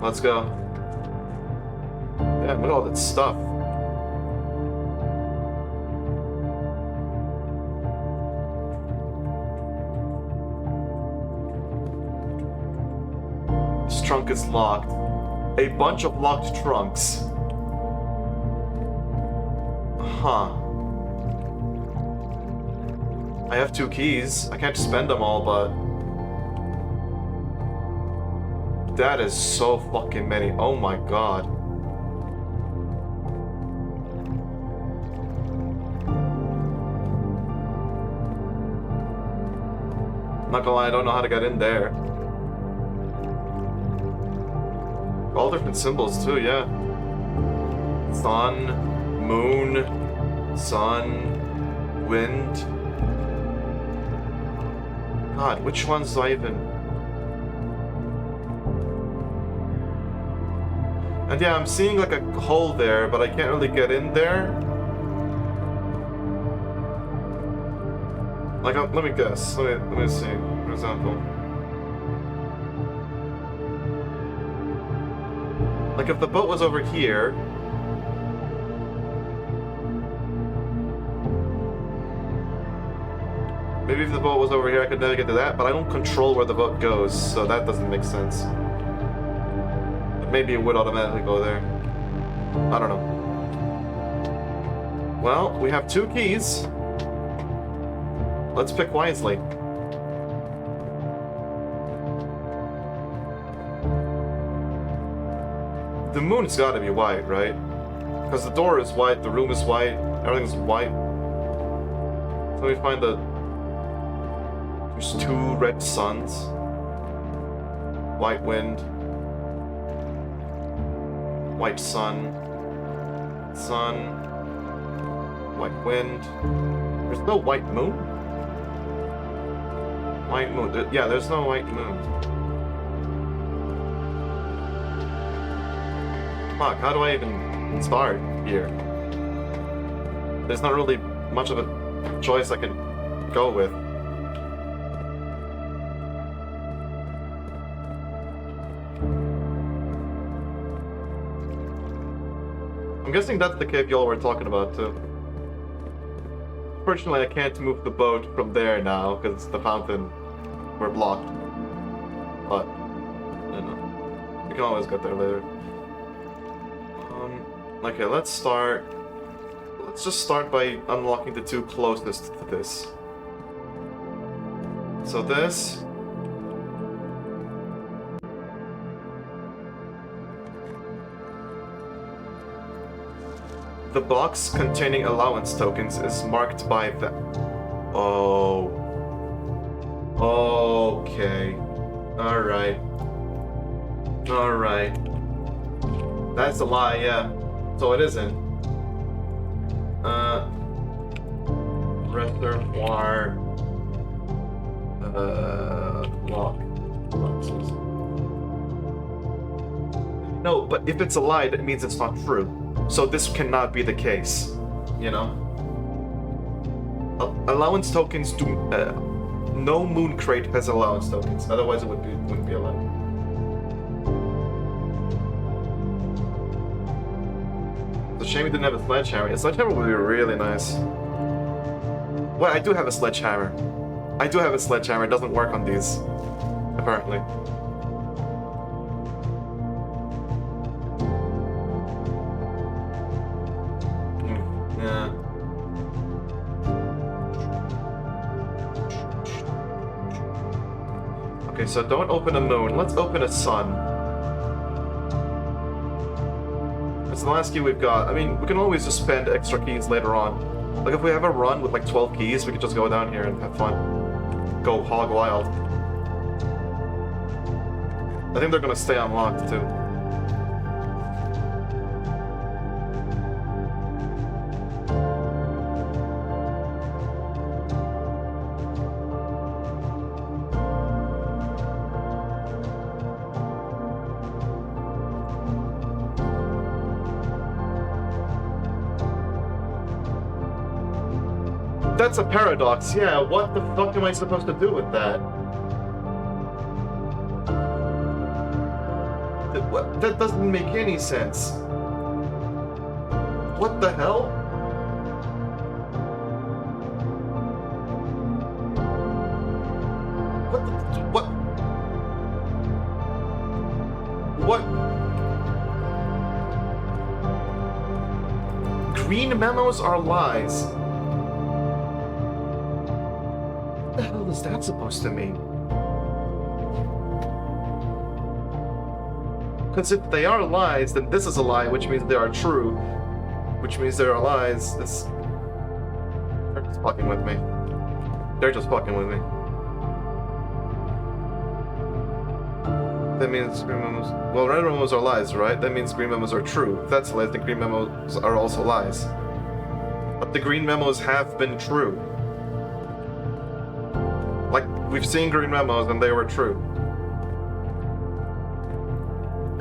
Let's go. Yeah, look at all that stuff. This trunk is locked. A bunch of locked trunks. Huh. I have 2 keys. I can't spend them all, but... That is so fucking many. Oh my god. Not gonna lie, I don't know how to get in there. All different symbols too, yeah. Sun, moon, sun, wind. God, which ones do I even... And yeah, I'm seeing like a hole there, but I can't really get in there. Like, let me guess. Let me see. For example, like if the boat was over here. Maybe if the boat was over here, I could navigate to that, but I don't control where the boat goes, so that doesn't make sense. But maybe it would automatically go there. I don't know. Well, we have 2 keys. Let's pick wisely. The moon's gotta be white, right? Because the door is white, the room is white, everything's white. So let me find the... There's 2 red suns. White wind. White sun. Sun. White wind. There's no white moon? White moon. Yeah, there's no white moon. Fuck, how do I even start here? There's not really much of a choice I can go with. I'm guessing that's the cave y'all were talking about too. Fortunately, I can't move the boat from there now because the fountain were blocked. But, you know, we can always get there later. Okay, let's start. Let's just start by unlocking the 2 closest to this. So this. The box containing allowance tokens is marked by the... Oh. Okay. Alright. Alright. That's a lie, yeah. So it isn't. Reservoir... Lock. No, but if it's a lie, that means it's not true. So this cannot be the case, you know? Allowance tokens do... no moon crate has allowance tokens, otherwise it wouldn't be allowed. It's a shame we didn't have a sledgehammer. A sledgehammer would be really nice. Well, I do have a sledgehammer. I do have a sledgehammer, it doesn't work on these, apparently. Yeah. Okay, so don't open a moon. Let's open a sun. That's the last key we've got. I mean, we can always just spend extra keys later on. Like, if we have a run with like 12 keys, we could just go down here and have fun. Go hog wild. I think they're gonna stay unlocked too. That's a paradox, yeah. What the fuck am I supposed to do with that? That doesn't make any sense. What the hell? What? What? Green memos are lies. What the hell is that supposed to mean? Because if they are lies, then this is a lie, which means they are true. Which means they are lies. They're just fucking with me. They're just fucking with me. That means green memos... Well, red memos are lies, right? That means green memos are true. If that's lies, then green memos are also lies. But the green memos have been true. Like, we've seen green memos and they were true.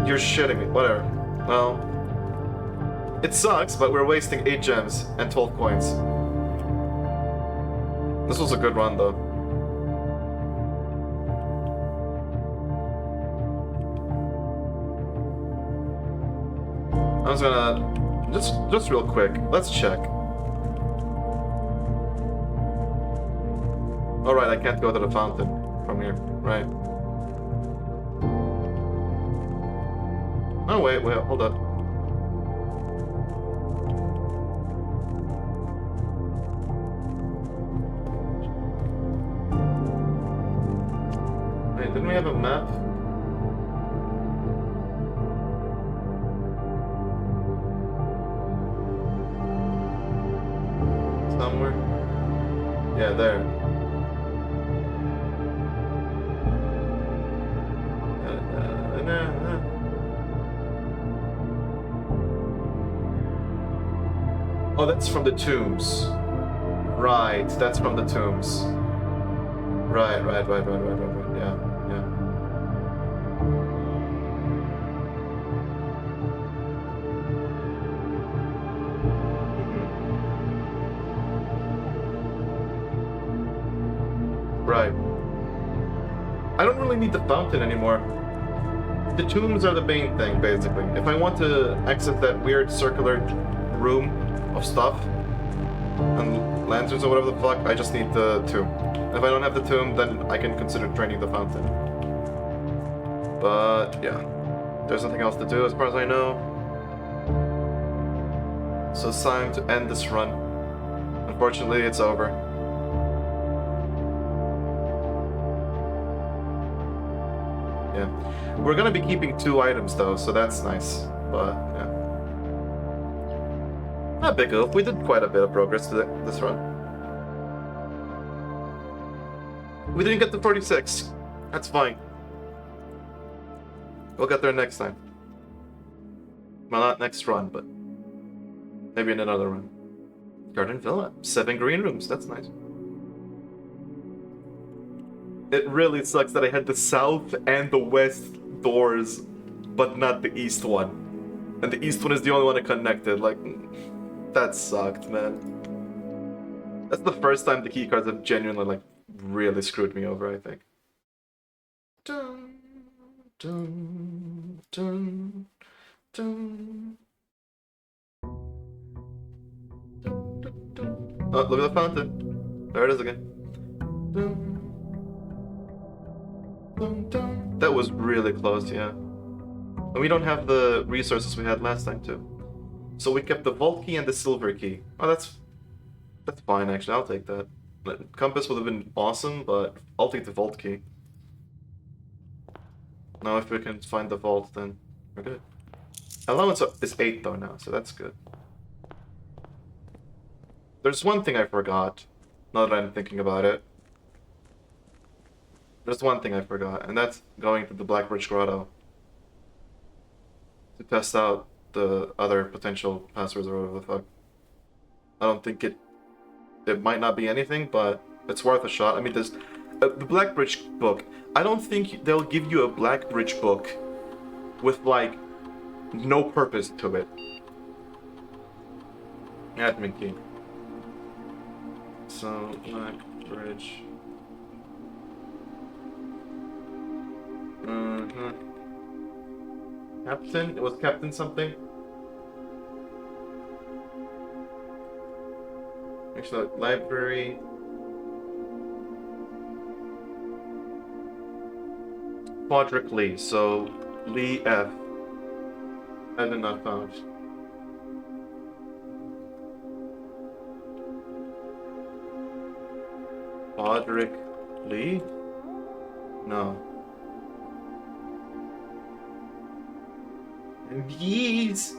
You're shitting me. Whatever. Well... It sucks, but we're wasting 8 gems and 12 coins. This was a good run, though. I was gonna... Just real quick, let's check. Alright, I can't go to the fountain from here, right? Oh, wait, hold up. Wait, didn't we have a map? Somewhere? Yeah, there. Oh, that's from the tombs. Right, that's from the tombs. Right, yeah. Right. I don't really need the fountain anymore. The tombs are the main thing, basically. If I want to exit that weird circular room of stuff and lanterns or whatever the fuck, I just need the tomb. If I don't have the tomb, then I can consider draining the fountain. But yeah, there's nothing else to do as far as I know. So it's time to end this run. Unfortunately, it's over. Yeah. We're gonna be keeping 2 items though, so that's nice. But yeah. Not big deal. We did quite a bit of progress to this run. We didn't get to 46. That's fine. We'll get there next time. Well, not next run, but maybe in another run. Garden Villa. 7 green rooms. That's nice. It really sucks that I had the south and the west doors, but not the east one. And the east one is the only one that connected. Like, that sucked, man. That's the first time the keycards have genuinely, like, really screwed me over, I think. Dun, dun, dun, dun. Oh, look at the fountain. There it is again. Dun. That was really close, yeah. And we don't have the resources we had last time, too. So we kept the vault key and the silver key. Oh, that's fine, actually. I'll take that. The compass would have been awesome, but I'll take the vault key. Now if we can find the vault, then we're good. Allowance is 8 though now, so that's good. There's one thing I forgot, now that I'm thinking about it. There's one thing I forgot, and that's going to the Blackbridge Grotto to test out the other potential passwords or whatever the fuck. I don't think it might not be anything, but it's worth a shot. I mean, there's the Blackbridge book. I don't think they'll give you a Blackbridge book with like no purpose to it. Admin key. So Blackbridge. Captain? It was Captain something? Actually, library. Quadric Lee, so Lee F. I did not found. Quadric Lee? No. ENBYSS!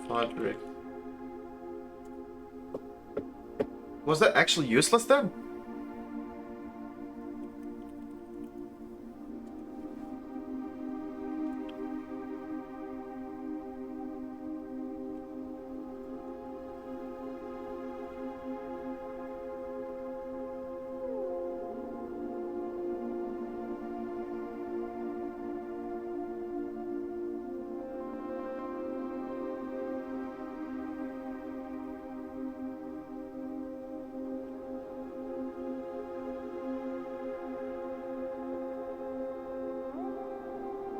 Quadric. Was that actually useless then?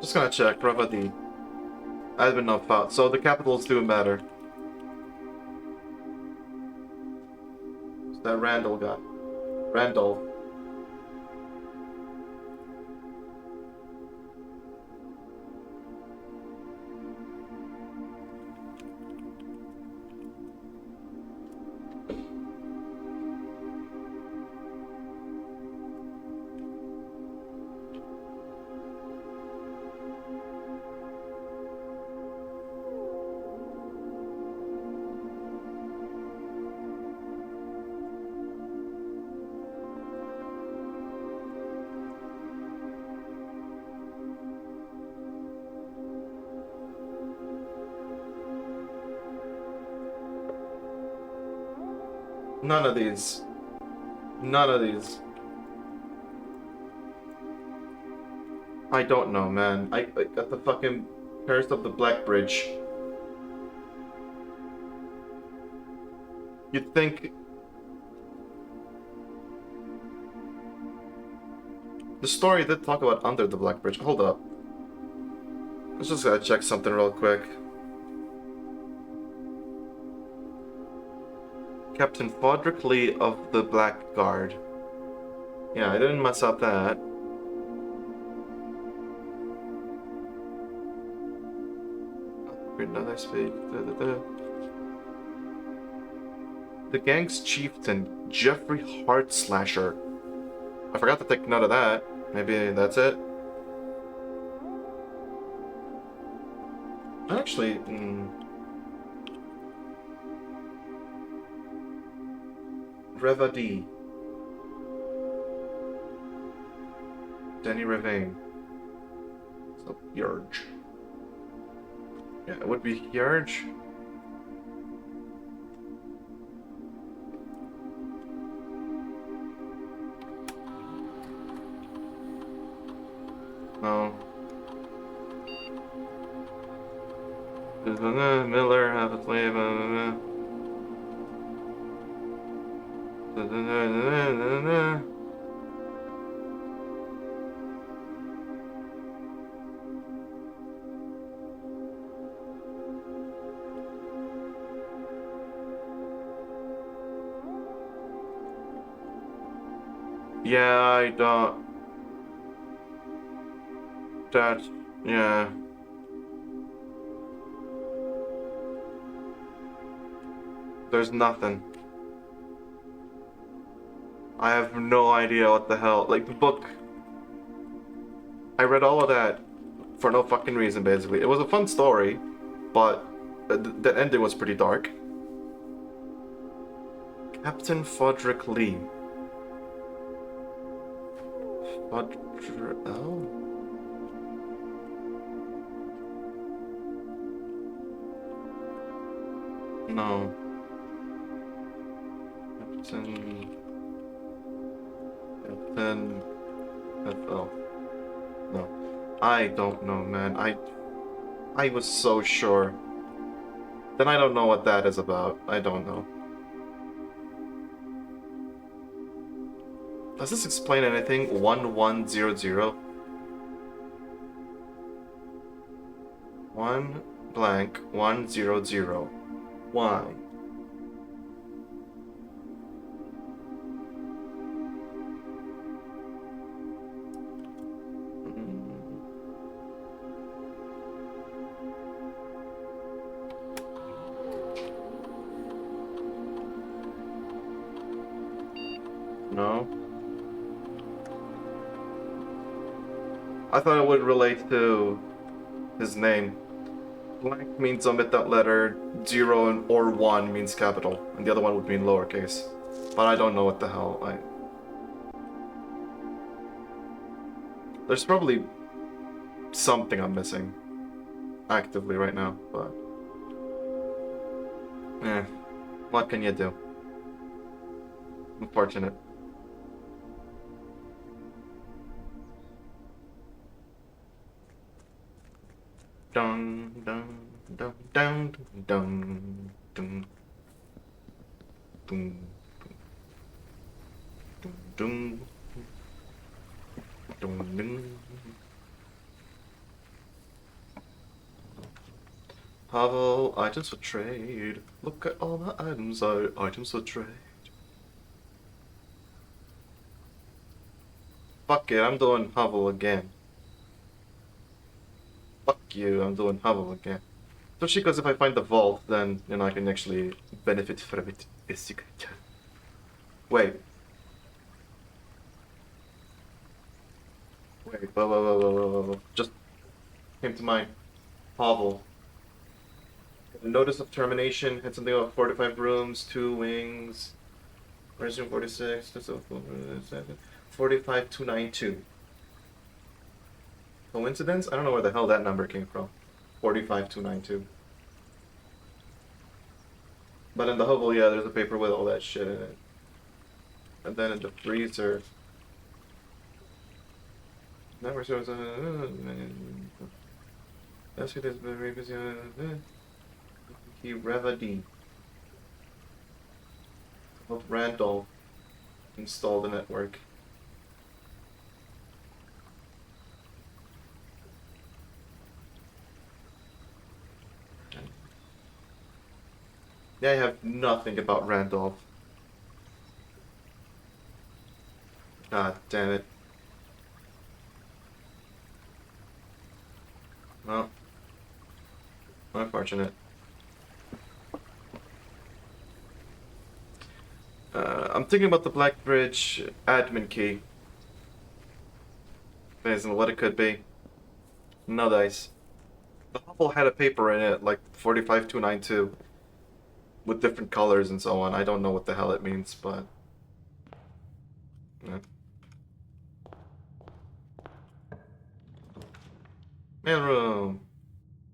Just gonna check. VOD. I've been not found. So the capitals do matter. It's that Randall guy. Randall. None of these. None of these. I don't know, man. I got the fucking Paris of the Black Bridge. You'd think... The story did talk about under the Black Bridge. Hold up. Let's just gotta check something real quick. Captain Quadric Lee of the Blackguard. Yeah, I didn't mess up that. Another speak. The gang's chieftain, Jeffrey Heartslasher. I forgot to take note of that. Maybe that's it. Actually, Revadi. Denny Revane. So, Yarge. Yeah, it would be Yarge. No. Miller, have a slave. Yeah, I don't. That, yeah. There's nothing. I have no idea what the hell. Like, the book. I read all of that for no fucking reason, basically. It was a fun story, but the ending was pretty dark. Captain Quadric Lee. Oh. No. Captain FL. No. I don't know, man. I was so sure. Then I don't know what that is about. I don't know. Does this explain anything? 1100? 1 blank 100. Why? No. I thought it would relate to his name. Blank means omit that letter, 0 or 1 means capital, and the other one would mean lowercase. But I don't know what the hell. There's probably something I'm missing actively right now, but what can you do? Unfortunate. Dun dun dun dun dun dun dun dun dun dun. Pavel, items for trade. Look at all the items for trade. Fuck it, I'm doing Havel again. Fuck you, I'm doing Havel again. Especially because if I find the vault, then, you know, I can actually benefit from it. Wait. Whoa. Just came to mind. Havel. Notice of termination, had something about 45 rooms, 2 wings. Where's room 46? 45292. Coincidence? I don't know where the hell that number came from. 45292. But in the hovel, yeah, there's a paper with all that shit in it. And then in the freezer. Never shows a. That's what is very busy. He Revadi. Help Randolph install the network. Yeah, I have nothing about Randolph. God damn it. Well, unfortunate. I'm thinking about the Blackbridge admin key. Based on what it could be. No dice. The Hubble had a paper in it, like 45292, with different colors and so on. I don't know what the hell it means, but. Yeah. Mail room.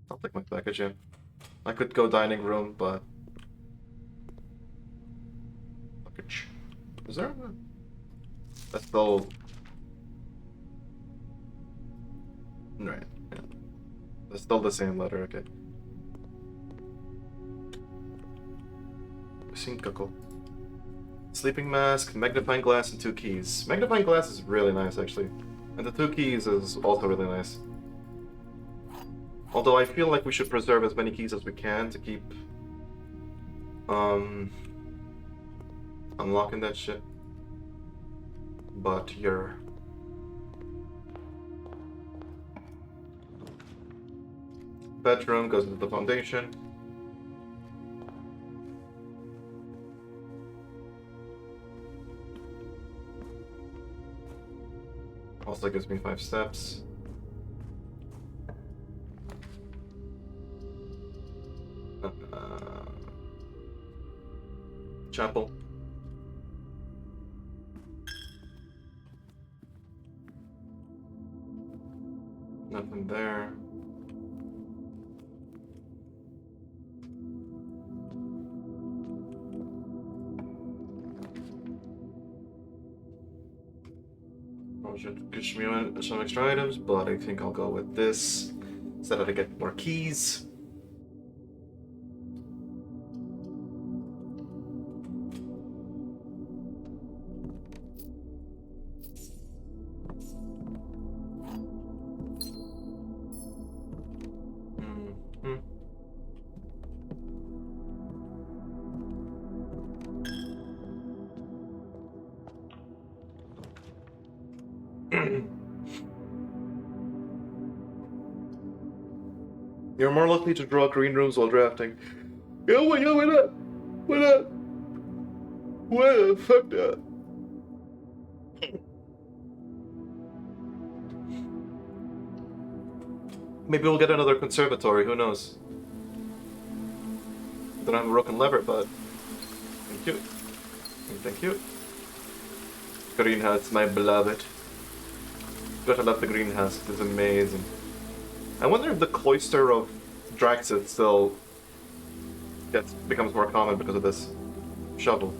I'll take my package in. I could go dining room, but. Package. Is there one? That's still. Right, yeah. That's still the same letter, okay. Sinkaku. Sleeping mask, magnifying glass, and 2 keys. Magnifying glass is really nice, actually. And the 2 keys is also really nice. Although I feel like we should preserve as many keys as we can to keep unlocking that shit. But your bedroom goes into the foundation. Also gives me 5 steps. Chapel. Nothing there. I should get me some extra items, but I think I'll go with this so that I get more keys. You're more likely to draw green rooms while drafting. Yeah, why not? Why not? Well, fuck that. Maybe we'll get another conservatory, who knows? Don't have a broken lever, but... Thank you. Thank you. Greenhouse, my beloved. Gotta love the greenhouse, it is amazing. I wonder if the cloister of Draxit still becomes more common because of this shovel.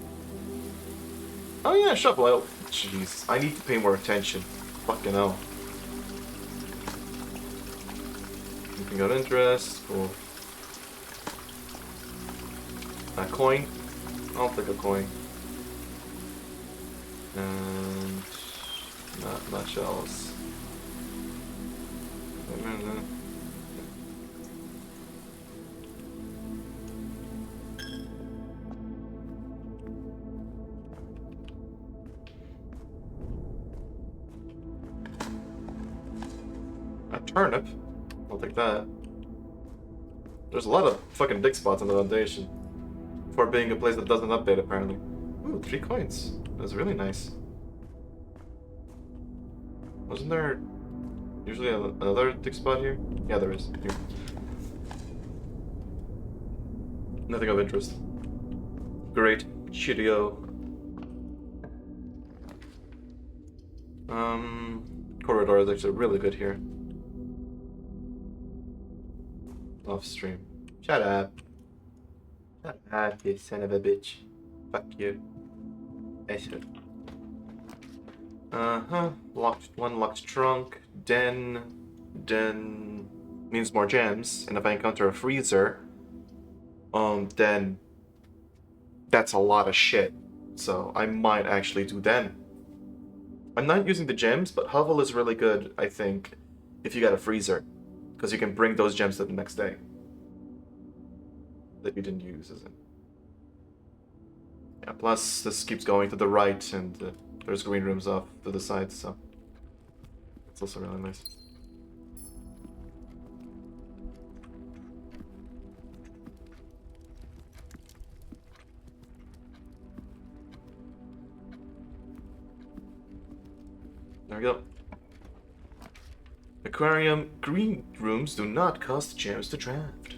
Oh yeah, shovel. Jeez, I need to pay more attention. Fucking hell. Anything of interest? Cool. A coin? I'll take a coin. And not much else. A turnip? I'll take that. There's a lot of fucking dig spots on the foundation. For being a place that doesn't update, apparently. Ooh, 3 coins. That's really nice. Wasn't there usually another dig spot here? Yeah, there is. Here. Nothing of interest. Great. Cheerio. Corridor is actually really good here. Off stream. Shut up. Shut up, you son of a bitch. Fuck you. Locked trunk. Den means more gems, and if I encounter a freezer, then that's a lot of shit. So I might actually do den. I'm not using the gems, but Hovel is really good, I think, if you got a freezer, because you can bring those gems to the next day. That you didn't use, is it? Yeah, plus this keeps going to the right, and there's green rooms off to the side, so it's also really nice. There we go. Aquarium green rooms do not cost gems to draft.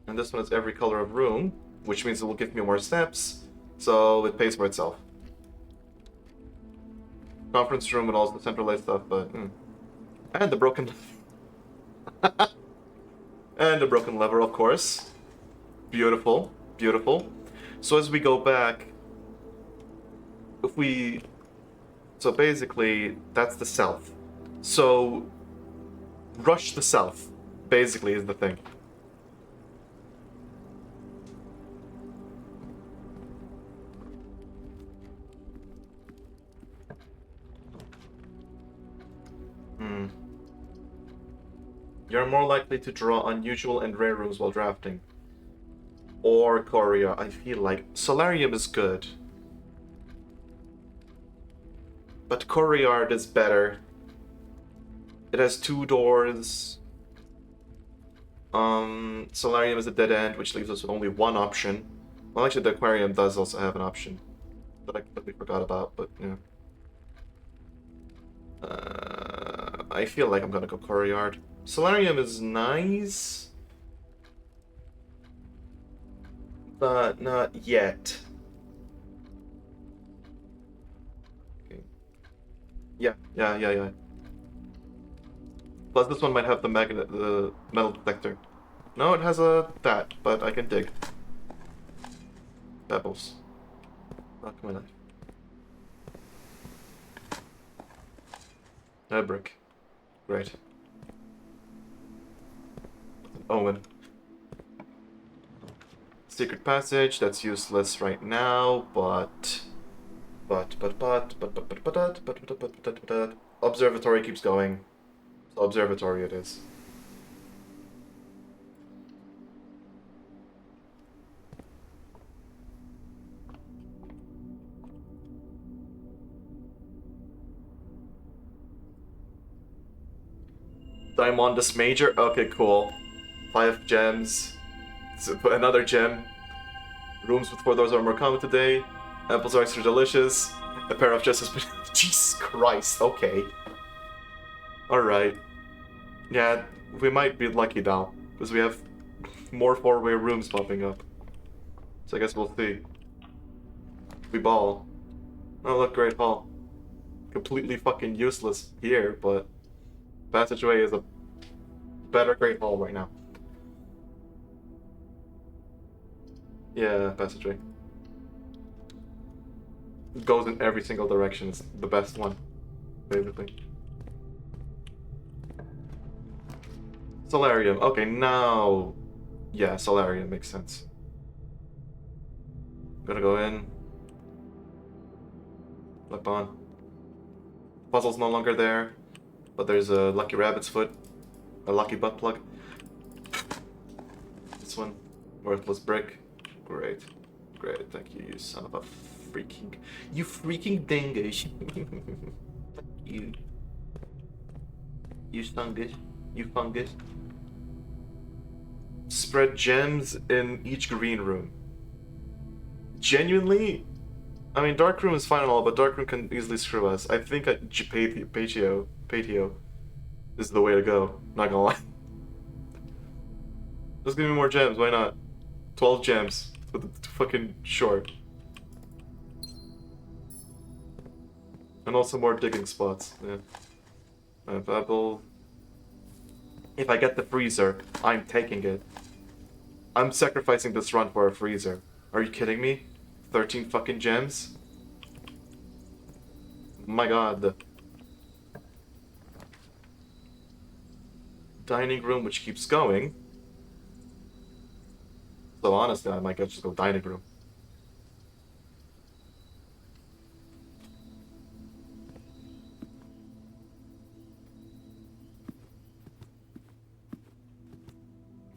And this one is every color of room, which means it will give me more steps, so it pays for itself. Conference room and all the centralized stuff, but... And the broken... and the broken lever, of course. Beautiful. Beautiful. So as we go back... If we... So basically, that's the south. So... Rush the south, basically, is the thing. You're more likely to draw unusual and rare rooms while drafting. Or Courier. I feel like Solarium is good. But Courier is better. It has 2 doors. Solarium is a dead end, which leaves us with only 1 option. Well, actually, the Aquarium does also have an option that I completely forgot about, but yeah. I feel like I'm gonna go Courier. Solarium is nice, but not yet. Okay. Yeah. Plus, this one might have the metal detector. No, it has that, but I can dig. Pebbles. Fuck my life. A brick. Great. Owen. Secret passage, that's useless right now, but observatory keeps going. So observatory it is. Diamondus Major? Okay, cool. 5 gems. Another gem. Rooms with 4 doors are more common today. Apples are extra delicious. A pair of justice. Jesus Christ, okay. Alright. Yeah, we might be lucky now, because we have more 4-way rooms popping up. So I guess we'll see. We ball. Oh, look, Great Hall. Completely fucking useless here, but Passageway is a better Great Hall right now. Yeah, Passageway. It goes in every single direction. It's the best one, basically. Solarium. Okay, now... Yeah, Solarium makes sense. Gotta go in. Flip on. Puzzle's no longer there, but there's a lucky rabbit's foot. A lucky butt plug. This one. Worthless brick. Great. Great, thank you, you son of a freaking... You freaking dingus. You. You fungus. You fungus. Spread gems in each green room. Genuinely? I mean, Dark Room is fine and all, but Dark Room can easily screw us. I think Patio is the way to go. Not gonna lie. Just give me more gems, why not? 12 gems. Fucking short. And also more digging spots. Yeah. Apple. If I get the freezer, I'm taking it. I'm sacrificing this run for a freezer. Are you kidding me? 13 fucking gems? My god. Dining room, which keeps going. So honestly, I might just go dining room.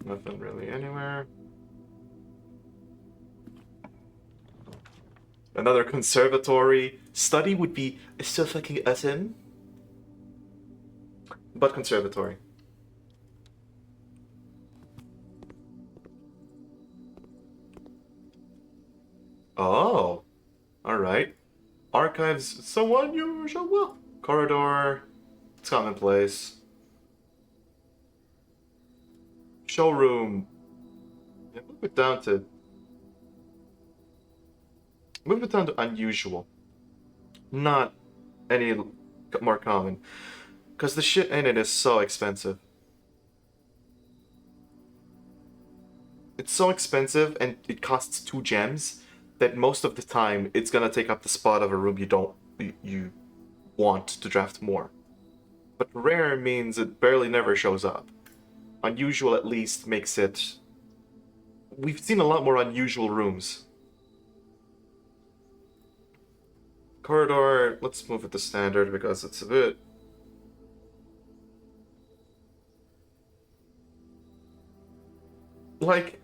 Nothing really anywhere. Another conservatory. Study would be so fucking awesome. But conservatory. Oh. Alright. Archives, so unusual. Corridor. It's commonplace. Showroom. Yeah, move it down to unusual. Not any more common. Because the shit in it is so expensive. It's so expensive and it costs 2 gems that most of the time it's gonna take up the spot of a room you want to draft more. But rare means it barely never shows up. Unusual at least makes it... We've seen a lot more unusual rooms. Corridor, let's move it to standard because it's a bit... Like...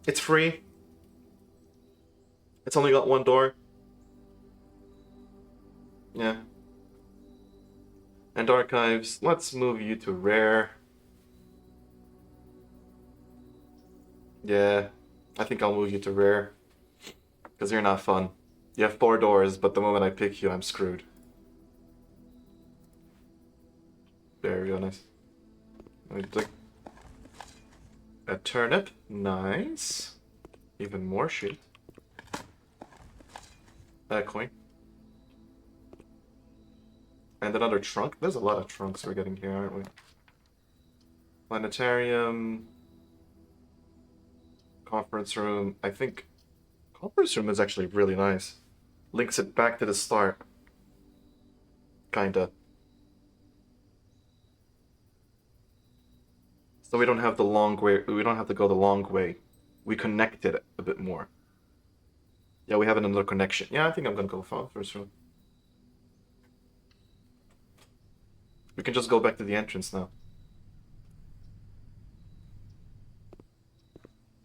It's free. It's only got 1 door. Yeah. And archives, let's move you to rare. Yeah, I think I'll move you to rare. Because you're not fun. You have 4 doors, but the moment I pick you, I'm screwed. Very nice. A turnip, nice. Even more shit. A coin. And another trunk. There's a lot of trunks we're getting here, aren't we? Planetarium. Conference room. I think conference room is actually really nice. Links it back to the start. Kinda. So we don't have the long way. We don't have to go the long way. We connected it a bit more. Yeah, we have another connection. Yeah, I think I'm gonna go first room. We can just go back to the entrance now.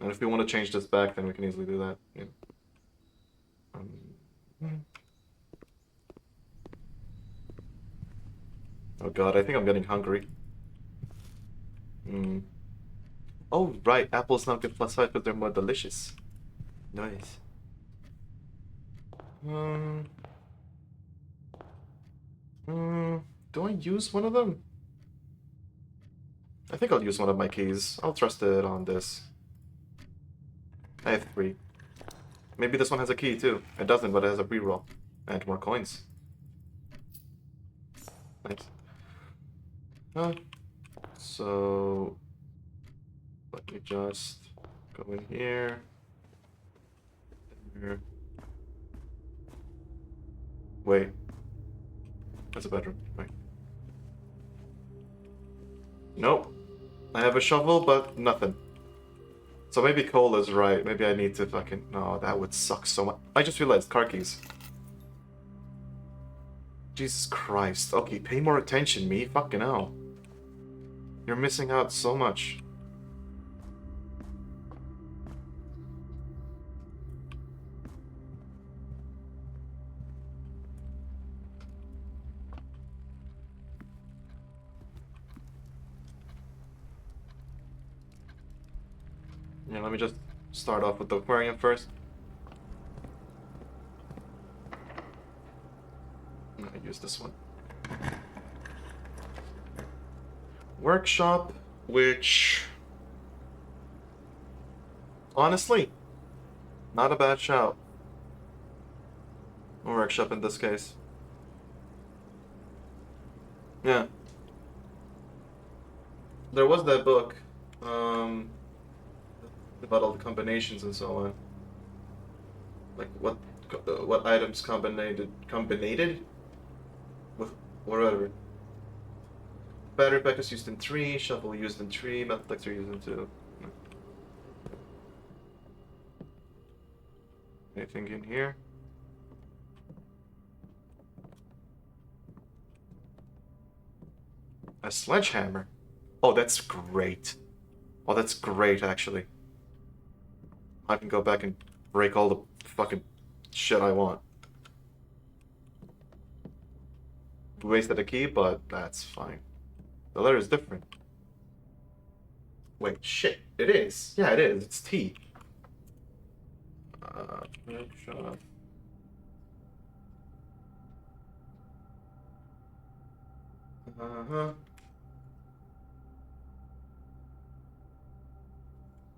And if we want to change this back, then we can easily do that. Yeah. Oh god, I think I'm getting hungry. Hmm. Oh, right, apples now get +5 because they're more delicious. Nice. Um, do I use one of them? I think I'll use one of my keys. I'll trust it on this. I have 3. Maybe this one has a key too. It doesn't, but it has a reroll. And more coins. Nice. So... let me just go in here. Here. Wait. That's a bedroom. Right. Nope. I have a shovel, but nothing. So maybe Cole is right. Maybe I need to fucking... No, that would suck so much. I just realized car keys. Jesus Christ. Okay, pay more attention, me. Fucking hell. You're missing out so much. Yeah, let me just start off with the aquarium first. I'm gonna use this one. Workshop, which... honestly, not a bad shout. Workshop in this case. Yeah. There was that book, about all the combinations and so on. Like what items combinated with whatever. Battery pack is used in 3, shovel used in 3, metal detector used in 2. Anything in here? A sledgehammer. Oh, that's great. Oh, that's great, actually. I can go back and break all the fucking shit I want. Wasted a key, but that's fine. The letter is different. Wait, shit. It is. Yeah, it is. It's T. Workshop. Uh-huh.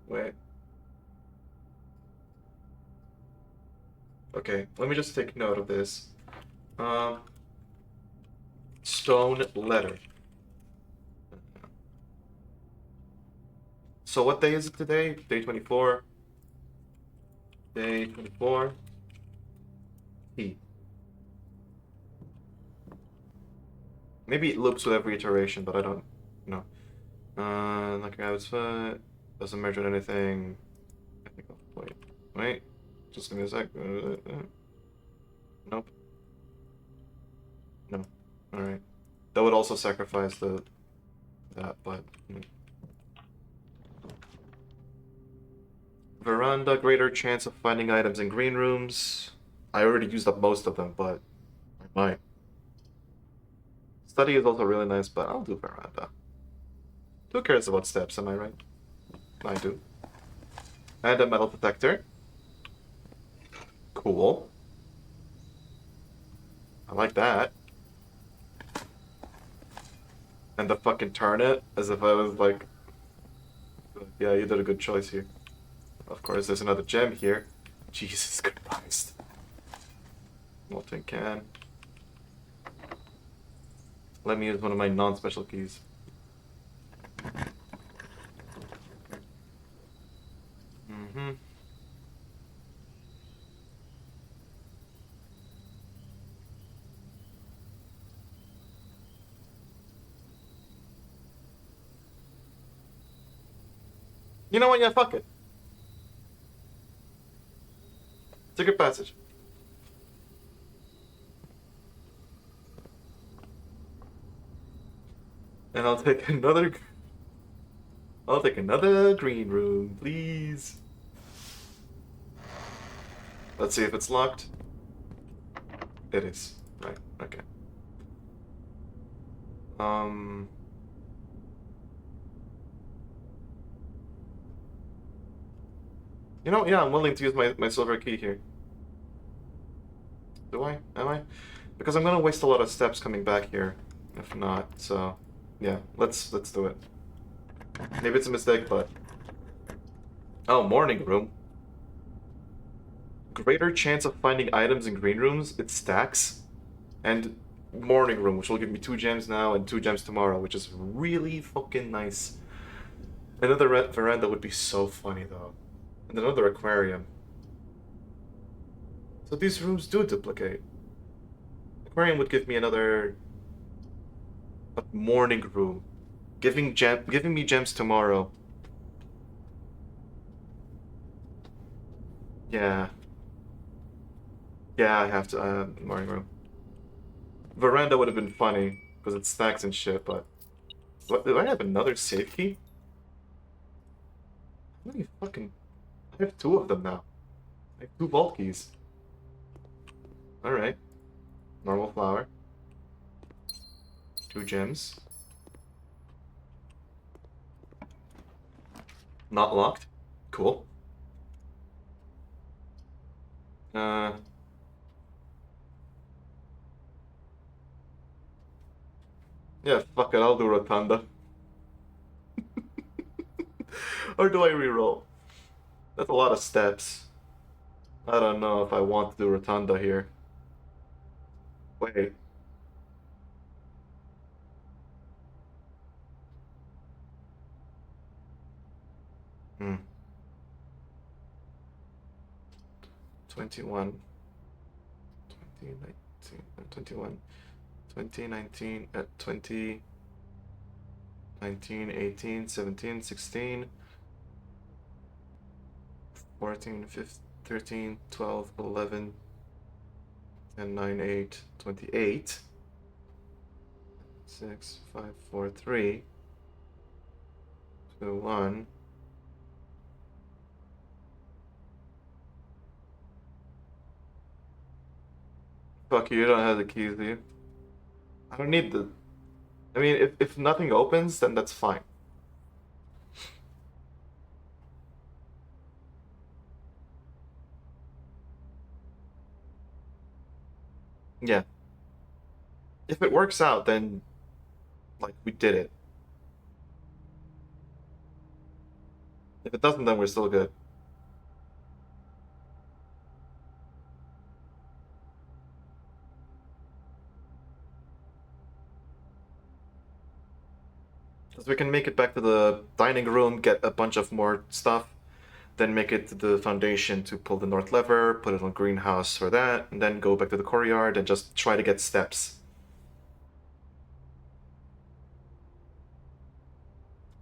Wait. Okay, let me just take note of this. Stone letter. So what day is it today? Day 24. Day 24. T. Maybe it loops with every iteration, but I don't know. Like a rabbit's foot. Doesn't measure anything. I think wait. Just give me a sec. Nope. No. Alright. That would also sacrifice that, but... Veranda, greater chance of finding items in green rooms. I already used up most of them, but I might. Study is also really nice, but I'll do veranda. Who cares about steps, am I right? I do. And a metal detector. Cool. I like that. And the fucking turn it, as if I was like... yeah, you did a good choice here. Of course, there's another gem here. Jesus Christ. Molten can. Let me use one of my non-special keys. Mm-hmm. You know what? Yeah, fuck it. Secret passage. And I'll take another... I'll take another green room, please. Let's see if it's locked. It is. Right, okay. Um. You know, yeah, I'm willing to use my silver key here. Do I? Am I? Because I'm gonna waste a lot of steps coming back here. If not, so yeah, let's do it. Maybe it's a mistake, but oh, morning room. Greater chance of finding items in green rooms. It stacks, and morning room, which will give me 2 gems now and 2 gems tomorrow, which is really fucking nice. Another veranda would be so funny though, and another aquarium. So these rooms do duplicate. Aquarium would give me another a morning room, giving me gems tomorrow. Yeah, yeah, I have to morning room. Veranda would have been funny because it stacks and shit, but what, do I have another safe key? How many fucking? I have 2 of them now. I have 2 vault keys. All right, normal flower, 2 gems, not locked. Cool. Uh, yeah, fuck it, I'll do rotunda. Or do I reroll? That's a lot of steps. I don't know if I want to do rotunda here. Wait. Hmm. 21, 2019, 21, 2019, 20, 19, 18, 17, 16, 14, 15, 13, 12, 11, 10, 9, 8, 28, 6, 5, 4, 3, 2, 1. Fuck you, you don't have the keys, do you? I don't need the. I mean, if nothing opens, then that's fine. Yeah. If it works out, then, like, we did it. If it doesn't, then we're still good. Because we can make it back to the dining room, get a bunch of more stuff, then make it to the foundation to pull the north lever, put it on greenhouse for that, and then go back to the courtyard and just try to get steps.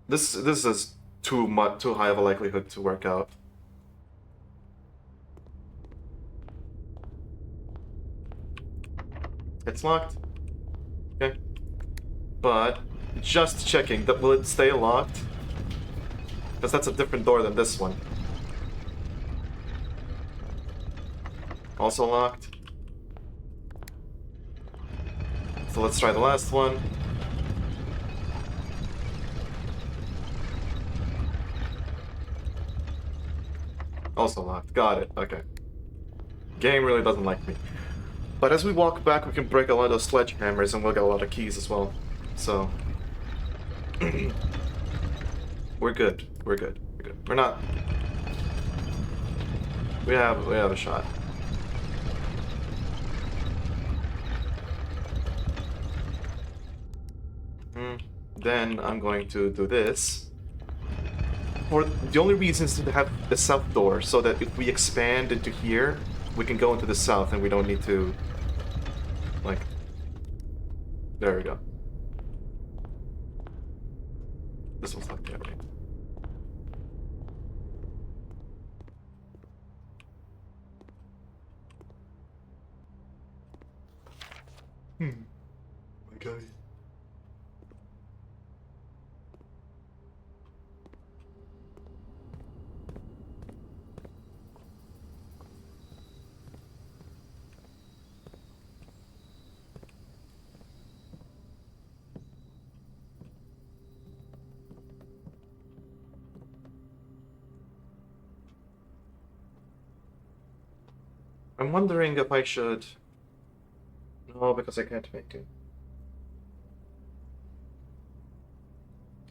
This is too high of a likelihood to work out. It's locked. Okay. But just checking that will it stay locked? Because that's a different door than this one. Also locked. So let's try the last one. Also locked. Got it. Okay. Game really doesn't like me. But as we walk back, we can break a lot of those sledgehammers and we'll get a lot of keys as well. So... we're good. We're good. We're good. We're not... We have a shot. Then I'm going to do this. For the only reason is to have the south door, so that if we expand into here, we can go into the south and we don't need to... Like... There we go. This one's like that, right? My God. I'm wondering if I should... No, because I can't make it.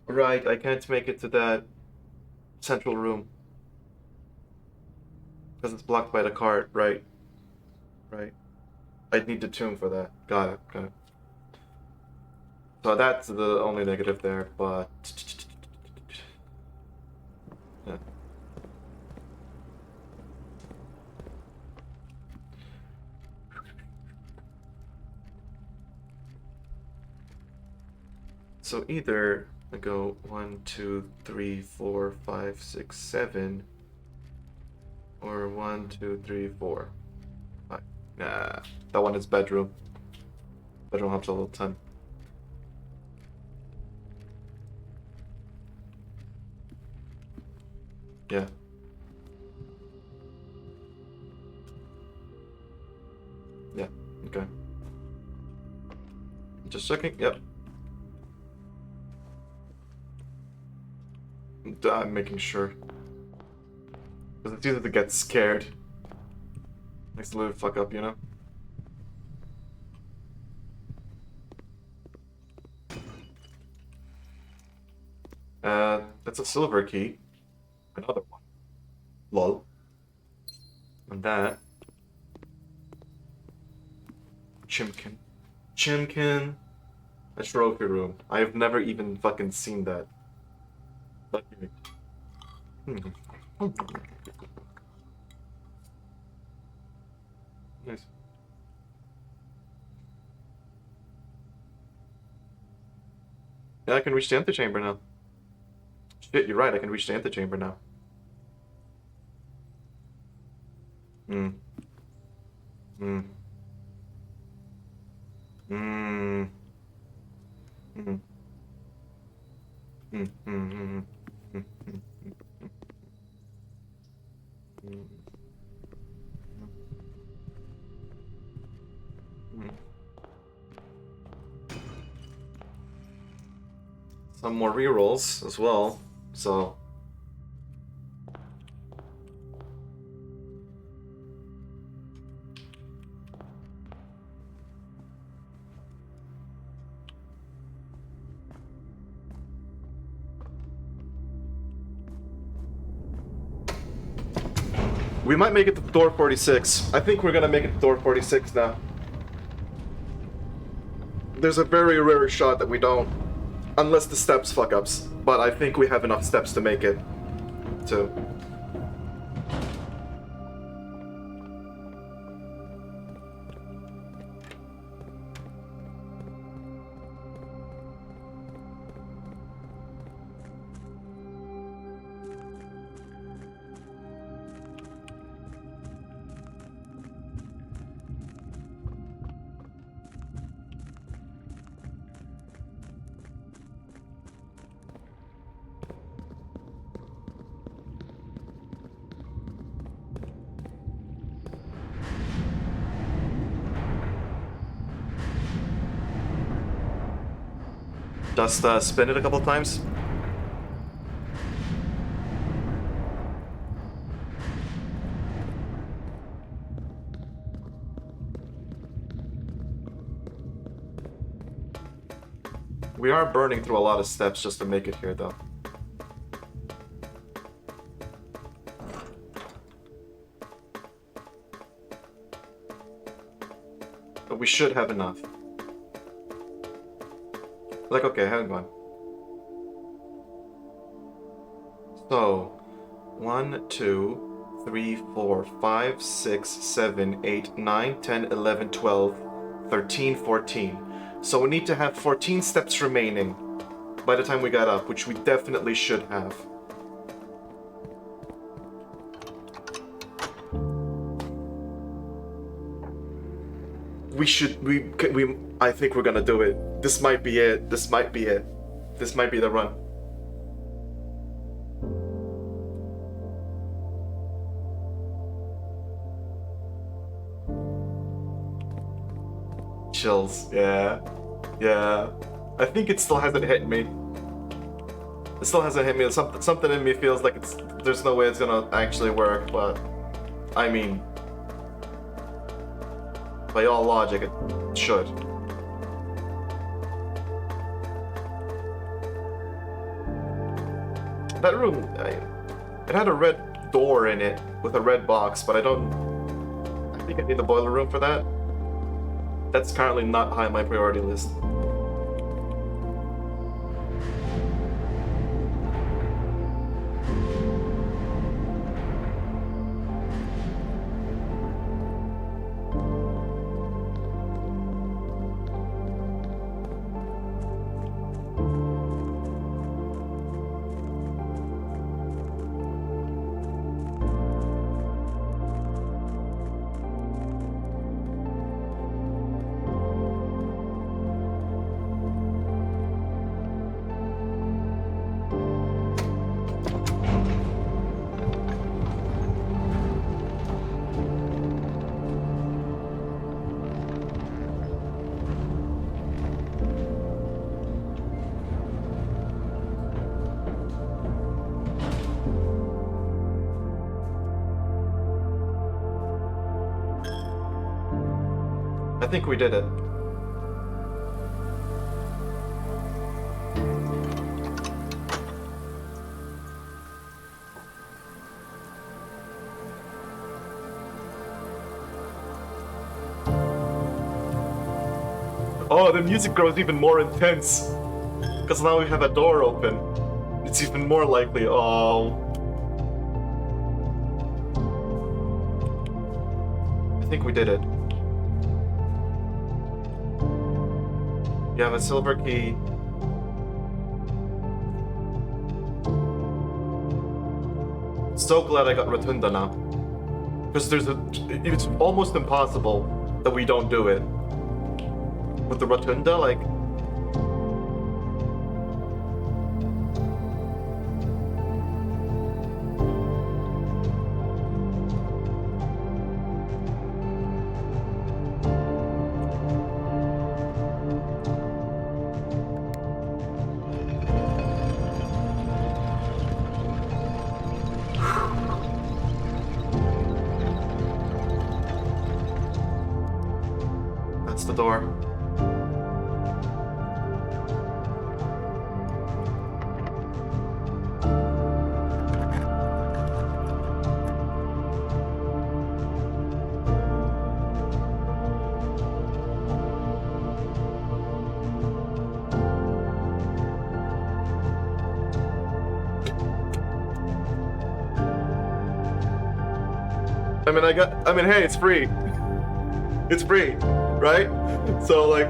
Right, I can't make it to that central room. Because it's blocked by the cart, right. Right. I'd need the tomb for that. Got it, got it. So that's the only negative there, but... Yeah. So either I go 1, 2, 3, 4, 5, 6, 7, or 1, 2, 3, 4, 5. Nah, that one is bedroom. Bedroom helps a little ton. Yeah. Yeah, okay. Just checking, yep. I'm making sure. Because it's easy to get scared. Makes the little fuck up, you know? That's a silver key. Another one. Lol. And that. Chimkin. Chimkin. A trophy room. I have never even fucking seen that. Lucky me. Nice. Yeah, I can reach the antechamber now. Shit, you're right, I can reach the antechamber now. Hmm. Hmm. Hmm. Hmm. Hmm. Hmm. Some more rerolls as well, so... We might make it to door 46. I think we're gonna make it to door 46 now. There's a very rare shot that we don't. Unless the steps fuck ups. But I think we have enough steps to make it. So... Just spin it a couple times. We are burning through a lot of steps just to make it here, though. But we should have enough. Like, okay, hang on. So, 1, 2, 3, 4, 5, 6, 7, 8, 9, 10, 11, 12, 13, 14. So we need to have 14 steps remaining by the time we got up, which we definitely should have. I think we're gonna do it. This might be it. This might be it. This might be the run. Chills, yeah. Yeah. I think it still hasn't hit me. It still hasn't hit me. Something in me feels like there's no way it's gonna actually work, but I mean, By all logic, it should. That room, it had a red door in it with a red box, but I think I need the boiler room for that. That's currently not high on my priority list. I think we did it. Oh, the music grows even more intense. Because now we have a door open. It's even more likely. Oh. I think we did it. You have a silver key. So glad I got Rotunda now. Because it's almost impossible that we don't do it. With the Rotunda, like... That's the door. I mean, hey, it's free. It's free, right? So, like...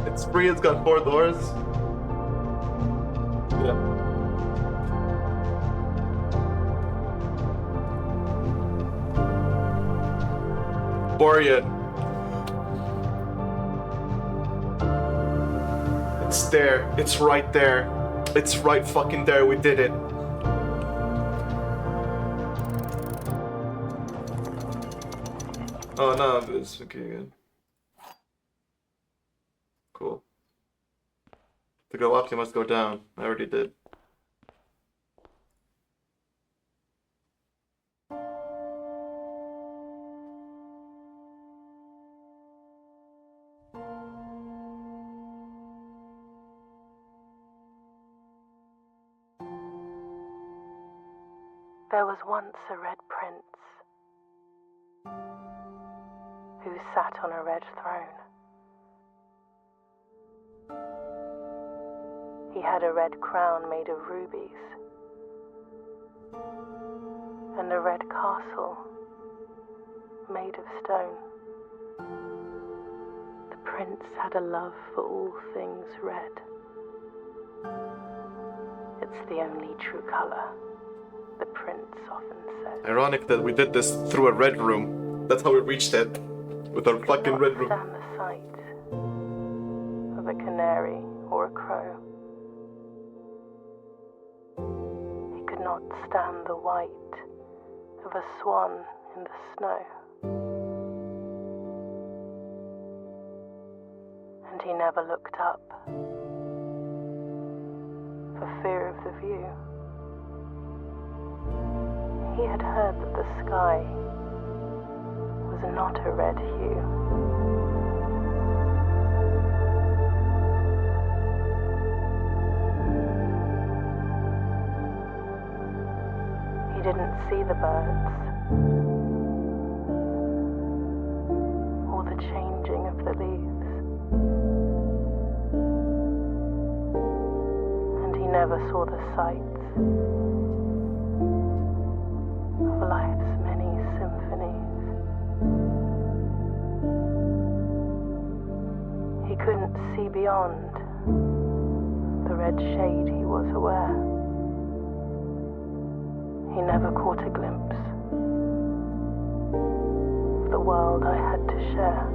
It's free, it's got 4 doors. Yeah. Borean. It's there. It's right there. It's right fucking there. We did it. Oh no, it's okay again. Cool. To go up, you must go down. I already did. There was once a red prince who sat on a red throne. He had a red crown made of rubies and a red castle made of stone. The prince had a love for all things red. It's the only true color, the prince often said. Ironic that we did this through a red room. That's how we reached it. With our fucking red room. He could not stand the sight of a canary or a crow. He could not stand the white of a swan in the snow. And he never looked up for fear of the view. He had heard that the sky was not a red hue. He didn't see the birds or the changing of the leaves, and he never saw the sights of life's many symphonies. He couldn't see beyond the red shade he was aware. He never caught a glimpse of the world I had to share.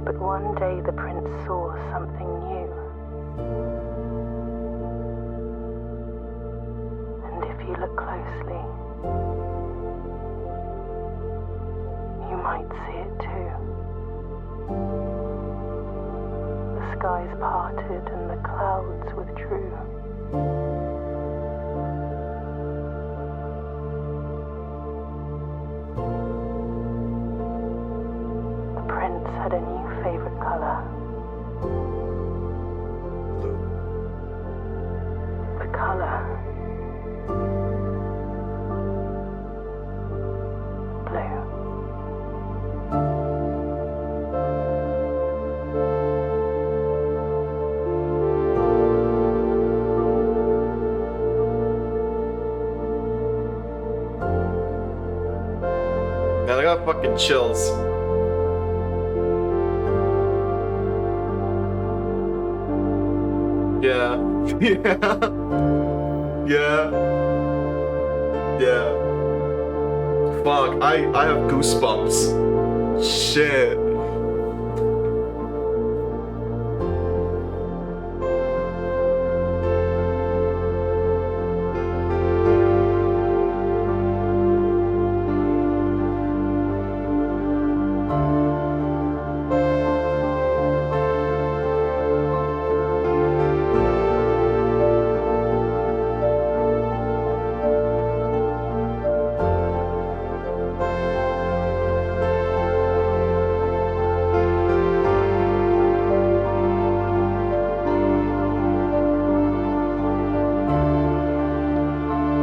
But one day the prince saw something new. And if you look closely, you might see it too. The skies parted and the clouds withdrew. The prince had a new favorite color. Blue. The color blue. Man, I got fucking chills. Yeah. Yeah. Yeah. Fuck, I have goosebumps. Shit.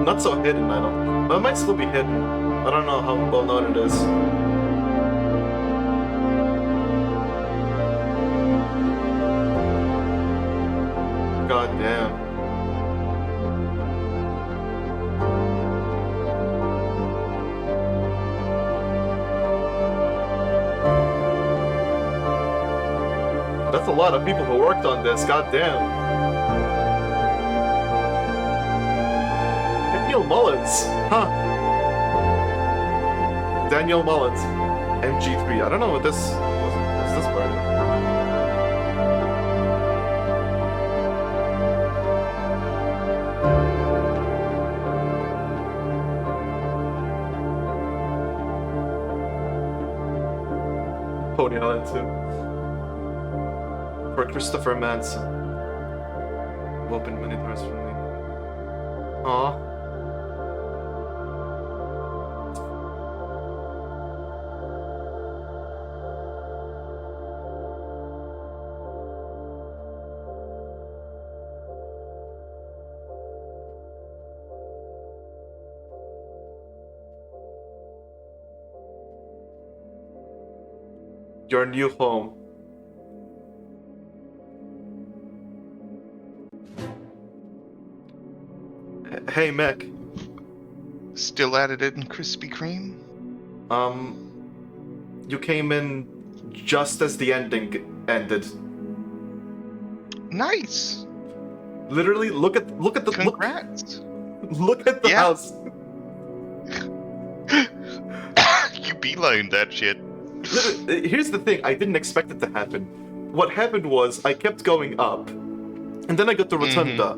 Not so hidden, I don't. Well, it might still be hidden. I don't know how well known it is. God damn. That's a lot of people who worked on this, god damn. Daniel Mullins, huh? Daniel Mullins, MG3. I don't know what this what's this part. Pony Island 2. For Christopher Manson. Opened many doors for me. Aw. Your new home. Hey, Mech. Still at it in Krispy Kreme? You came in just as the ending ended. Nice! Literally, look at the Congrats! look at the Yeah. house. You beelined that shit. Here's the thing, I didn't expect it to happen. What happened was, I kept going up, and then I got the rotunda.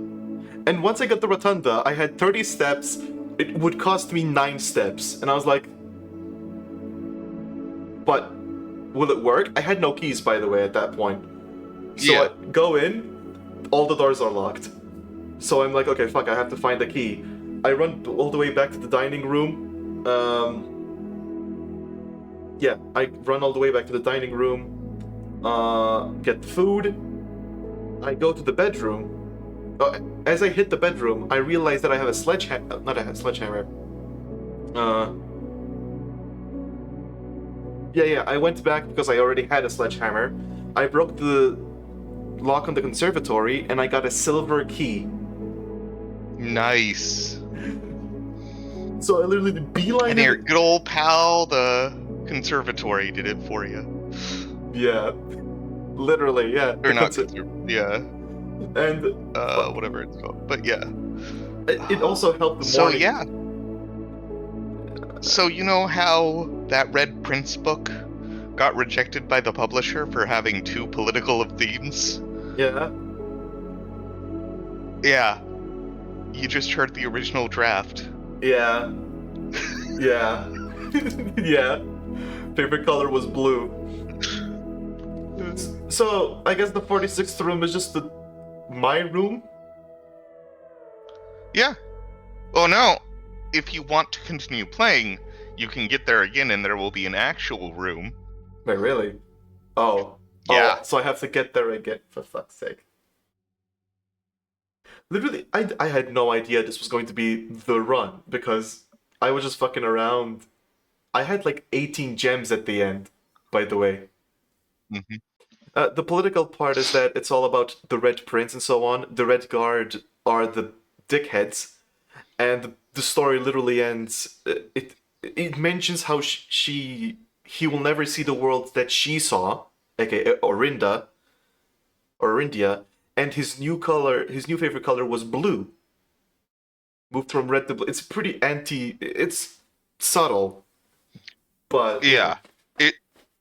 And once I got the rotunda, I had 30 steps, it would cost me 9 steps. And I was like, but will it work? I had no keys, by the way, at that point. So Yeah. I go in, all the doors are locked. So I'm like, okay, fuck, I have to find the key. I run all the way back to the dining room. Yeah, I run all the way back to the dining room, get the food. I go to the bedroom. As I hit the bedroom, I realize that I have a sledgehammer. Not a sledgehammer. Yeah, I went back because I already had a sledgehammer. I broke the lock on the conservatory, and I got a silver key. Nice. So I literally beelined And your it. good old pal, the conservatory, did it for you. Yeah, literally, yeah. Or not yeah. And Whatever it's called. But yeah. it also helped the So morning. yeah. So you know how that Red Prince book got rejected by the publisher for having too political of themes? Yeah. Yeah. You just heard the original draft. Yeah. Yeah. Yeah. Favorite color was blue. So I guess the 46th room is just my room. Yeah. Oh no. If you want to continue playing, you can get there again and there will be an actual room. Wait, really? Oh. Yeah. Oh, so I have to get there again, for fuck's sake. Literally, I had no idea this was going to be the run, because I was just fucking around. I had like 18 gems at the end, by the way. Mm-hmm. The political part is that it's all about the Red Prince and so on. The Red Guard are the dickheads, and the story literally ends. It mentions how he will never see the world that she saw, aka Orindia, and his new favorite color was blue. Moved from red to blue. It's pretty it's subtle, but Yeah.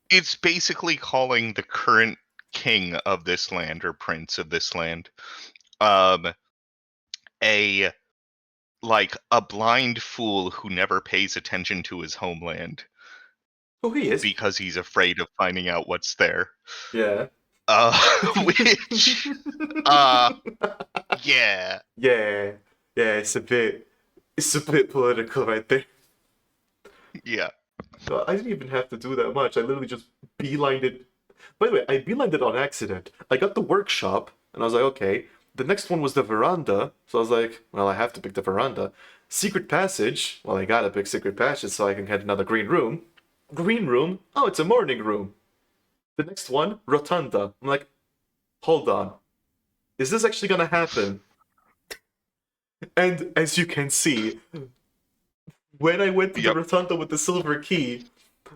It's basically calling the current king of this land or prince of this land a blind fool who never pays attention to his homeland oh, he is. because he's afraid of finding out what's there. Yeah. Which yeah. Yeah. Yeah, it's a bit political right there. Yeah. No, I didn't even have to do that much. I literally just beelined it. By the way, I beelined it on accident. I got the workshop, and I was like, okay. The next one was the veranda, so I was like, well, I have to pick the veranda. Secret passage. Well, I gotta pick secret passage so I can get another green room. Green room? Oh, it's a morning room. The next one, rotunda. I'm like, hold on. Is this actually gonna happen? And as you can see, when I went to the rotunda with the silver key,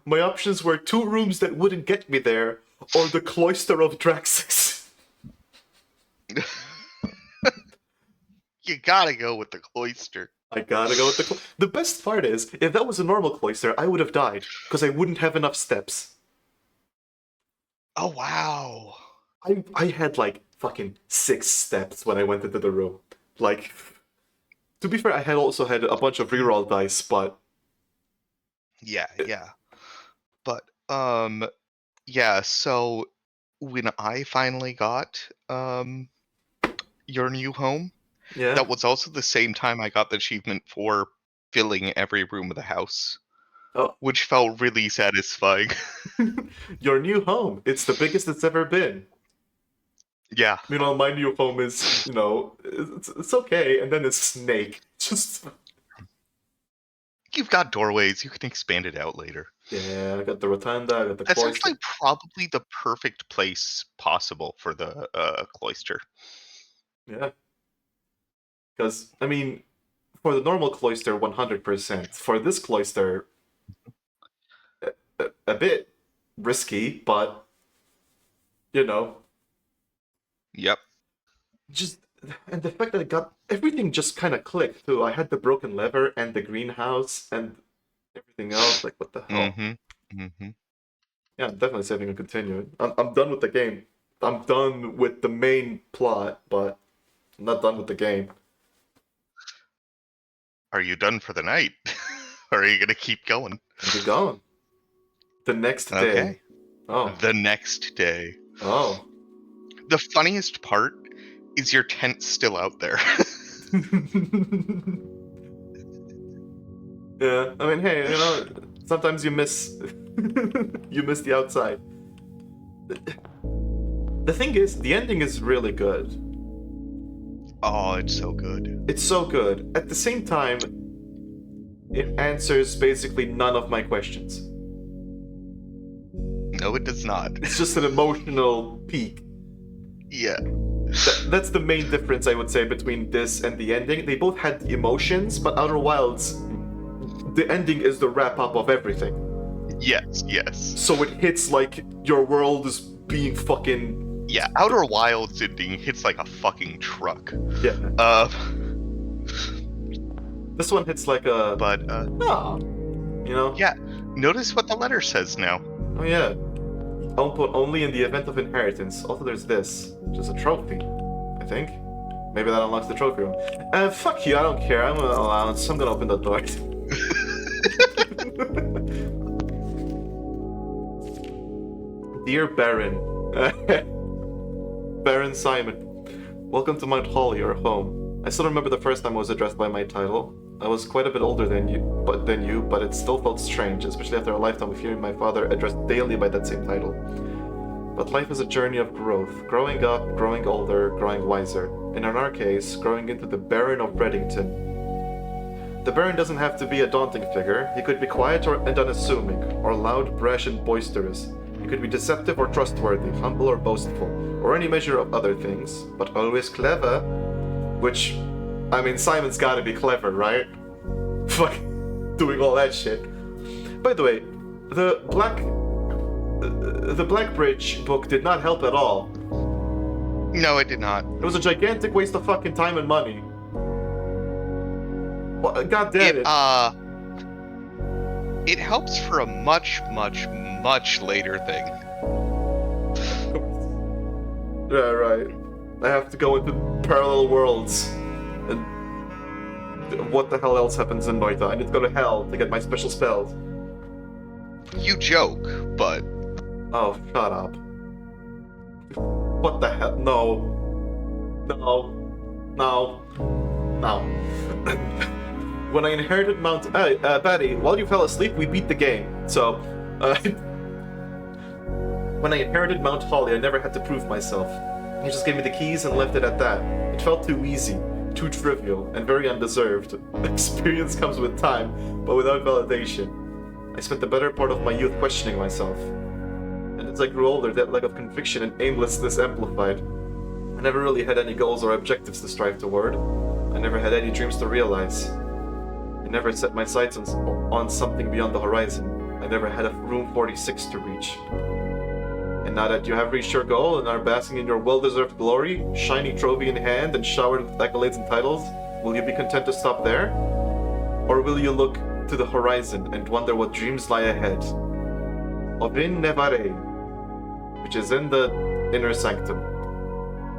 my options were 2 rooms that wouldn't get me there, or the cloister of Draxus. You gotta go with the cloister. I gotta go with the best part is, if that was a normal cloister, I would have died, because I wouldn't have enough steps. Oh, wow. I had like fucking 6 steps when I went into the room. Like, to be fair, I had also had a bunch of reroll dice, but... Yeah. But, yeah, so when I finally got, your new home, Yeah. that was also the same time I got the achievement for filling every room of the house. Oh. Which felt really satisfying. Your new home. It's the biggest it's ever been. Yeah. My new home is, it's okay, and then a snake. Just... You've got doorways, you can expand it out later. Yeah, I got the rotunda, I got the That's cloister. actually probably the perfect place possible for the cloister. Yeah. Because, for the normal cloister, 100%. For this cloister, a bit risky, but, Yep. And the fact that everything just kind of clicked, too. I had the broken lever and the greenhouse and everything else. Like, what the hell? Yeah, I'm definitely saving and continuing. I'm done with the game. I'm done with the main plot, but I'm not done with the game. Are you done for the night? Or are you gonna keep going? Keep going. The next day. Okay. Oh. The next day. Oh. The funniest part is your tent's still out there. Yeah, I mean, hey, sometimes you miss you miss the outside. The thing is, the ending is really good. Oh, it's so good. It's so good. At the same time, it answers basically none of my questions. No, it does not. It's just an emotional peak. Yeah. That's the main difference, I would say, between this and the ending. They both had the emotions, but Outer Wilds, the ending is the wrap-up of everything. Yes, yes. So it hits like your world is being fucking... Yeah, Outer Wilds ending hits like a fucking truck. Yeah. This one hits like a... But, Yeah. Notice what the letter says now. Oh, yeah. Output only in the event of inheritance. Also, there's this, which is a trophy, I think. Maybe that unlocks the trophy room. Fuck you, I don't care. I'm gonna allow it, so I'm gonna open the door. Dear Baron. Baron Simon. Welcome to Mount Holly, your home. I still remember the first time I was addressed by my title. I was quite a bit older than you, but it still felt strange, especially after a lifetime of hearing my father addressed daily by that same title. But life is a journey of growth, growing up, growing older, growing wiser, and in our case, growing into the Baron of Breddington. The Baron doesn't have to be a daunting figure. He could be quiet and unassuming, or loud, brash, and boisterous. He could be deceptive or trustworthy, humble or boastful, or any measure of other things, but always clever, which... I mean, Simon's gotta be clever, right? Fuck, doing all that shit. By the way, the Black Bridge book did not help at all. No, it did not. It was a gigantic waste of fucking time and money. Well, God damn it. It helps for a much, much, much later thing. Yeah, right. I have to go into parallel worlds. And what the hell else happens in Noita? I need to go to hell to get my special spells. You joke, but... Oh, shut up. What the hell? No. No. No. No. When I inherited Mount... Hey, Betty, while you fell asleep, we beat the game. So, when I inherited Mount Holly, I never had to prove myself. He just gave me the keys and left it at that. It felt too easy. Too trivial, and very undeserved. Experience comes with time, but without validation. I spent the better part of my youth questioning myself. And as I grew older, that lack of conviction and aimlessness amplified. I never really had any goals or objectives to strive toward. I never had any dreams to realize. I never set my sights on something beyond the horizon. I never had a room 46 to reach. And now that you have reached your goal and are basking in your well-deserved glory, shiny trophy in hand and showered with accolades and titles, will you be content to stop there? Or will you look to the horizon and wonder what dreams lie ahead? Ovin Nevare, which is in the inner sanctum.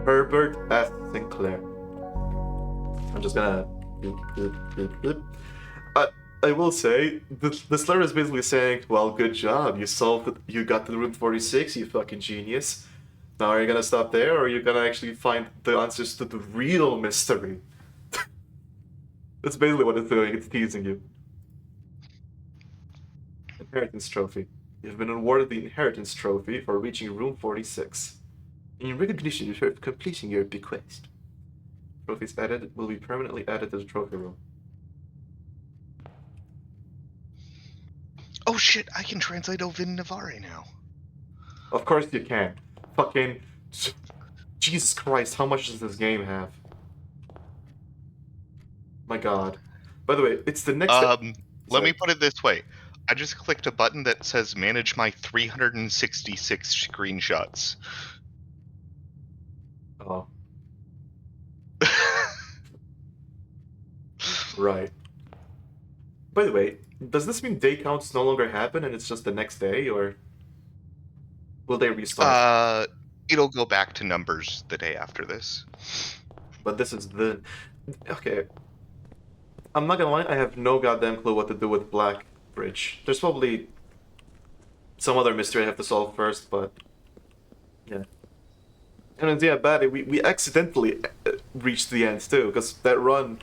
Herbert F. Sinclair. I'm just gonna... I will say, this letter is basically saying, well, good job, you got to the room 46, you fucking genius. Now are you gonna stop there, or are you gonna actually find the answers to the real mystery? That's basically what it's doing, it's teasing you. Inheritance Trophy. You've been awarded the Inheritance Trophy for reaching room 46. In recognition for completing your bequest. Trophies added will be permanently added to the trophy room. Oh shit, I can translate Ovin Navarre now. Of course you can. Fucking... Jesus Christ, how much does this game have? My god. By the way, it's the next... Let me put it this way. I just clicked a button that says manage my 366 screenshots. Oh. Right. By the way, does this mean day counts no longer happen and it's just the next day, or will they restart? It'll go back to numbers the day after this. But this is the... Okay. I'm not gonna lie, I have no goddamn clue what to do with Black Bridge. There's probably some other mystery I have to solve first, but yeah. And yeah, Batty, we accidentally reached the end too, because that run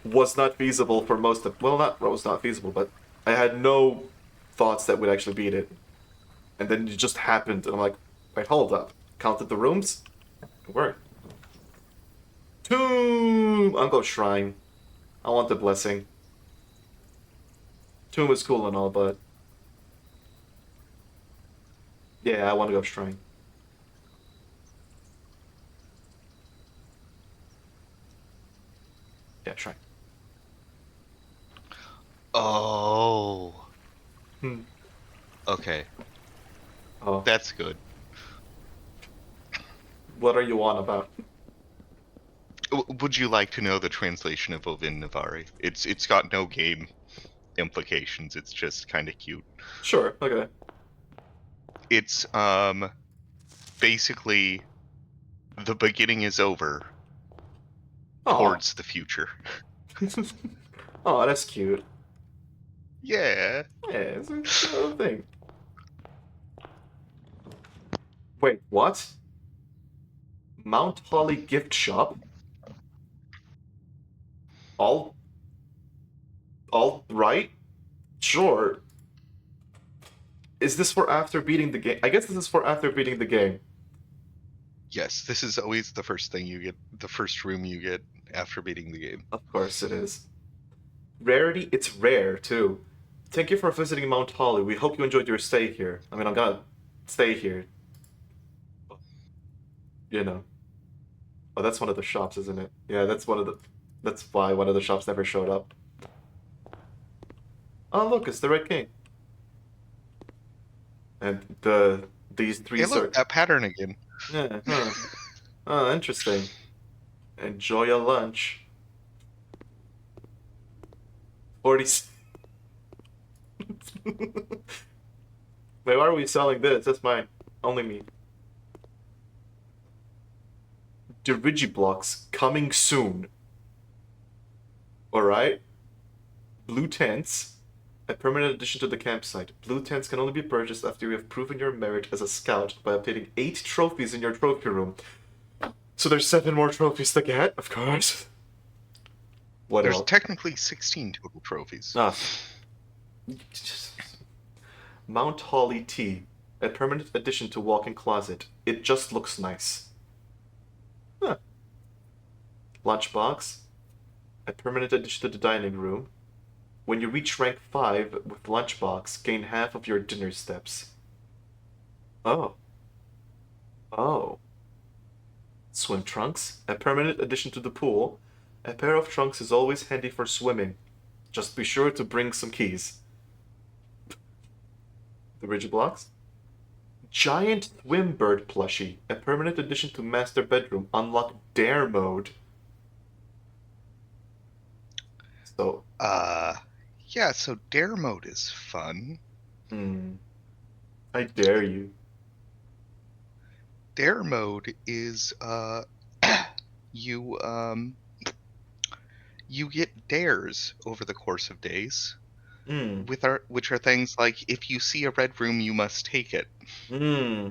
was not feasible for most of. Well, not was not feasible, but I had no thoughts that would actually beat it, and then it just happened, and I'm like, wait, hold up, counted the rooms, it worked. Tomb, I'll go shrine. I want the blessing. Tomb is cool and all, but yeah, I want to go shrine. Yeah, shrine. Oh. Hmm. Okay. Oh, That's good. what are you on about? Would you like to know the translation of Ovin Navari? It's got no game implications. It's just kind of cute. Sure. Okay. It's basically the beginning is over Oh. towards the future. Oh, that's cute. Yeah. Yeah, it's a thing. Wait, what? Mount Holly gift shop? All right? Sure. Is this for after beating the game? I guess this is for after beating the game. Yes, this is always the first thing you get, the first room you get after beating the game. Of course it is. Rarity, it's rare, too. Thank you for visiting Mount Holly. We hope you enjoyed your stay here. I mean, I'm gonna stay here. You know. Oh, that's one of the shops, isn't it? Yeah, that's one of the... That's why one of the shops never showed up. Oh, look, it's the Red King. And these three Hey, look, that pattern again. Yeah, huh. Oh, interesting. Enjoy your lunch. 40... Wait, why are we selling this? That's mine. Only me. Dirigiblocks coming soon. Alright. Blue tents. A permanent addition to the campsite. Blue tents can only be purchased after you have proven your merit as a scout by obtaining 8 trophies in your trophy room. So there's 7 more trophies to get, of course. What There's else? technically 16 total trophies. Ah. Mount Holly tea. A permanent addition to walk-in closet. It just looks nice. Huh. Lunchbox. A permanent addition to the dining room. When you reach rank 5 with Lunchbox, gain half of your dinner steps. Oh. Oh. Swim trunks. A permanent addition to the pool. A pair of trunks is always handy for swimming. Just be sure to bring some keys. The rigid blocks. Giant swim bird plushie. A permanent addition to master bedroom. Unlock dare mode. So, Yeah, so dare mode is fun. I dare you. Dare mode is, you get dares over the course of days, which are things like, if you see a red room, you must take it. So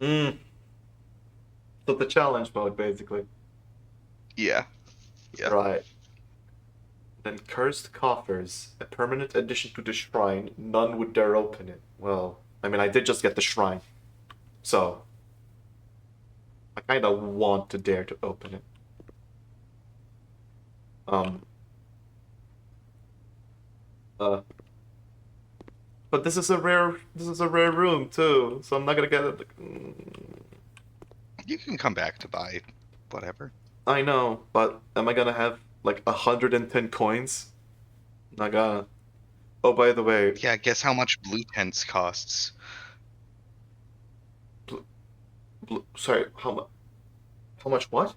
the challenge mode, basically. Yeah. Yeah. Right. Then cursed coffers, a permanent addition to the shrine. None would dare open it. Well, I mean, I did just get the shrine, so I kind of want to dare to open it. But this is a rare room too, so I'm not gonna get it. You can come back to buy whatever. I know, but am I gonna have like 110 coins? Not gonna. Oh, by the way, Yeah, guess how much blue tents costs? sorry, how much? How much what?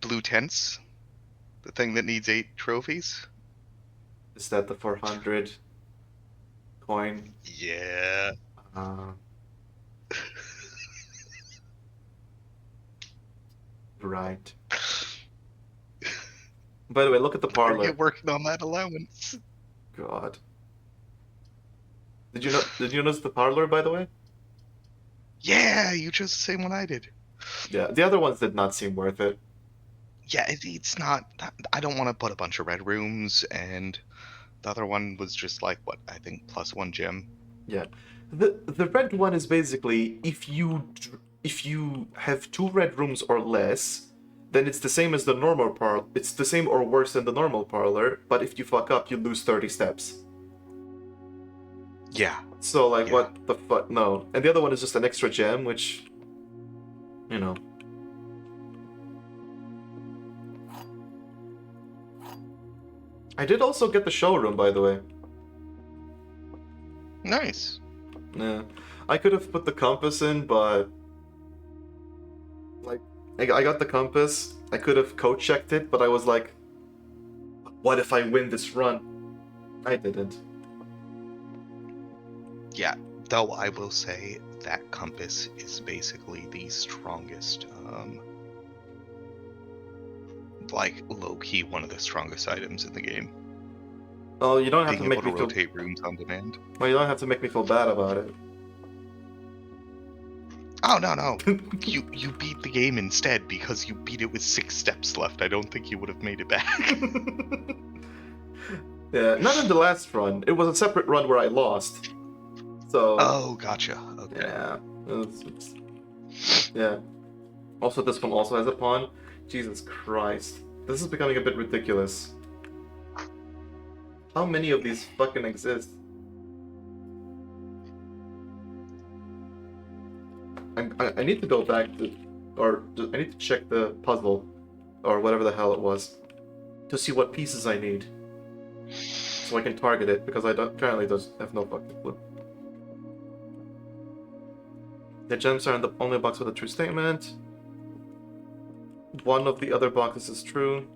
Blue tents? The thing that needs 8 trophies? Is that the 400 coin? Yeah. Right. By the way, look at the Better parlor. get working on that allowance. God. Did you notice the parlor, by the way? Yeah, you chose the same one I did. Yeah, the other ones did not seem worth it. Yeah, it's not. I don't want to put a bunch of red rooms, and the other one was just like what I think +1 gem. Yeah, the red one is basically if you have 2 red rooms or less, then it's the same as the normal parlor. It's the same or worse than the normal parlor. But if you fuck up, you lose 30 steps. Yeah, So like, Yeah. what the fuck? No. And the other one is just an extra gem, which, you know. I did also get the showroom, by the way. nice. Yeah, I could have put the compass in, but like, I got the compass. I could have code-checked it, but I was like, what if I win this run? I didn't. Yeah, though I will say that compass is basically the strongest, like low-key one of the strongest items in the game. Oh, you don't have Being to able make to me feel. rotate rooms on demand. Well, you don't have to make me feel bad about it. Oh no, you beat the game instead because you beat it with 6 steps left. I don't think you would have made it back. Yeah, not in the last run. It was a separate run where I lost. So. Oh, gotcha. Okay. Yeah. Yeah. Also, this one also has a pawn. Jesus Christ. This is becoming a bit ridiculous. How many of these fucking exist? I need to go back to, or I need to check the puzzle, or whatever the hell it was, to see what pieces I need, so I can target it, because I apparently have no fucking clue. The gems are in the only box with a true statement. One of the other boxes is true.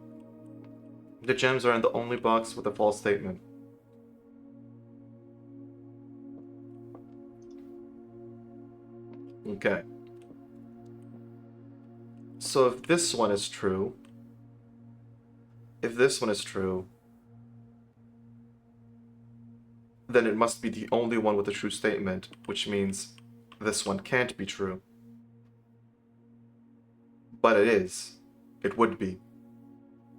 The gems are in the only box with a false statement. Okay. So if this one is true, then it must be the only one with a true statement, which means this one can't be true. But it is. It would be.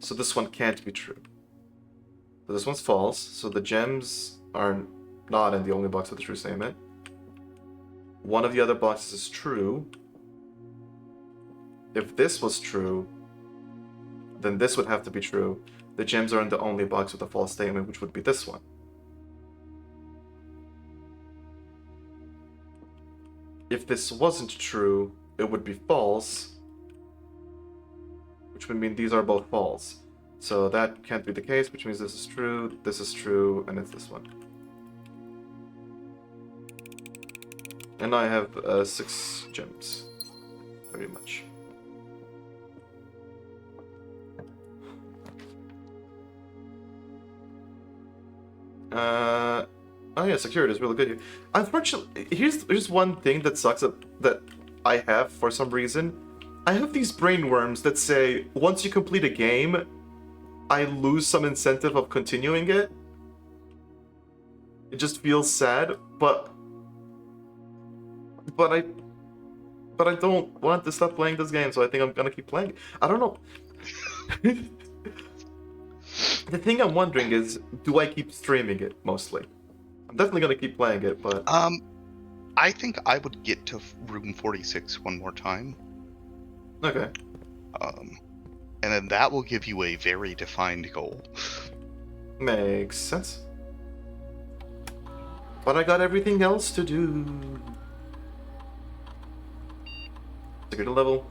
So this one can't be true. So this one's false, so the gems are not in the only box with the true statement. One of the other boxes is true. If this was true, then this would have to be true. The gems are in the only box with a false statement, which would be this one. If this wasn't true, it would be false, which would mean these are both false. So that can't be the case, which means this is true, and it's this one. And I have 6 gems. Very much. Oh yeah, security is really good here. Unfortunately, here's one thing that sucks that I have for some reason. I have these brain worms that say once you complete a game, I lose some incentive of continuing it. It just feels sad, but I don't want to stop playing this game, so I think I'm gonna keep playing it. I don't know. The thing I'm wondering is, do I keep streaming it mostly? I'm definitely gonna keep playing it, but I think I would get to room 46 one more time. okay. And then that will give you a very defined goal. Makes sense. But I got everything else to do. Security level.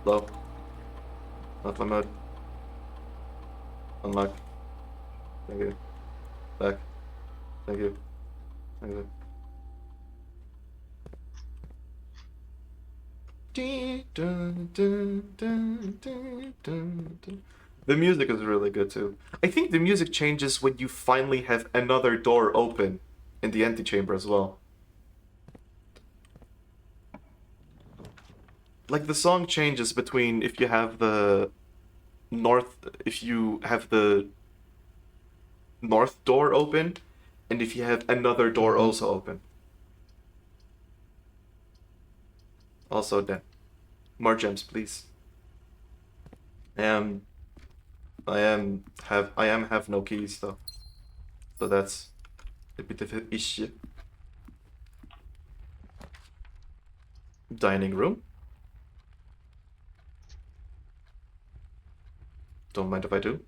Low. Offline mode. Unlock. Thank you. Back. Thank you. Thank you. The music is really good too. I think the music changes when you finally have another door open in the antechamber as well. Like the song changes between if you have the north door open And if you have another door also open. Also then. More gems, please. I am have no keys though. So that's a bit of an issue. Dining room. Don't mind if I do.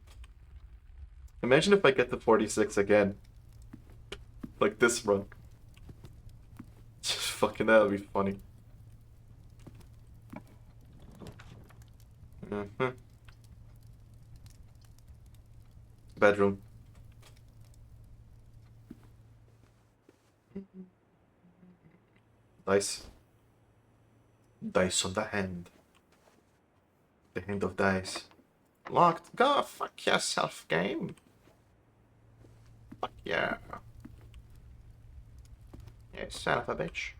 Imagine if I get to 46 again. Like this run. Fucking that would be funny. Bedroom. Dice. Dice on the hand. The hand of dice. Locked. Go fuck yourself, game. Fuck yeah. Yeah, son of a bitch.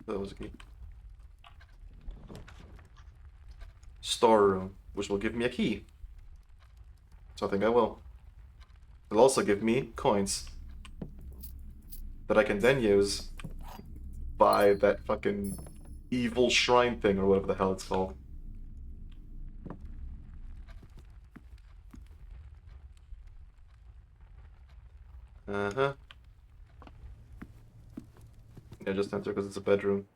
That was a key. Storeroom, which will give me a key. So I think I will. It'll also give me coins that I can then use buy that fucking evil shrine thing or whatever the hell it's called. Uh-huh. Yeah, just enter because it's a bedroom.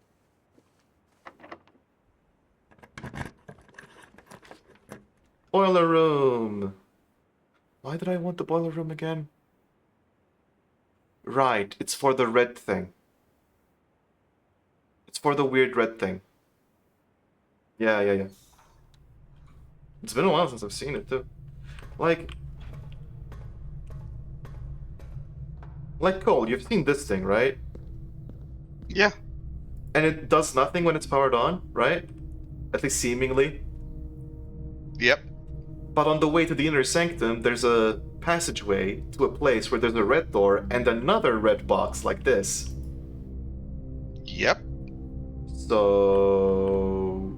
Boiler room! Why did I want the boiler room again? Right, it's for the red thing. It's for the weird red thing. Yeah. It's been a while since I've seen it, too. Like Cole, you've seen this thing, right? Yeah. And it does nothing when it's powered on, right? At least seemingly. Yep. But on the way to the inner sanctum, there's a passageway to a place where there's a red door and another red box like this. Yep. So...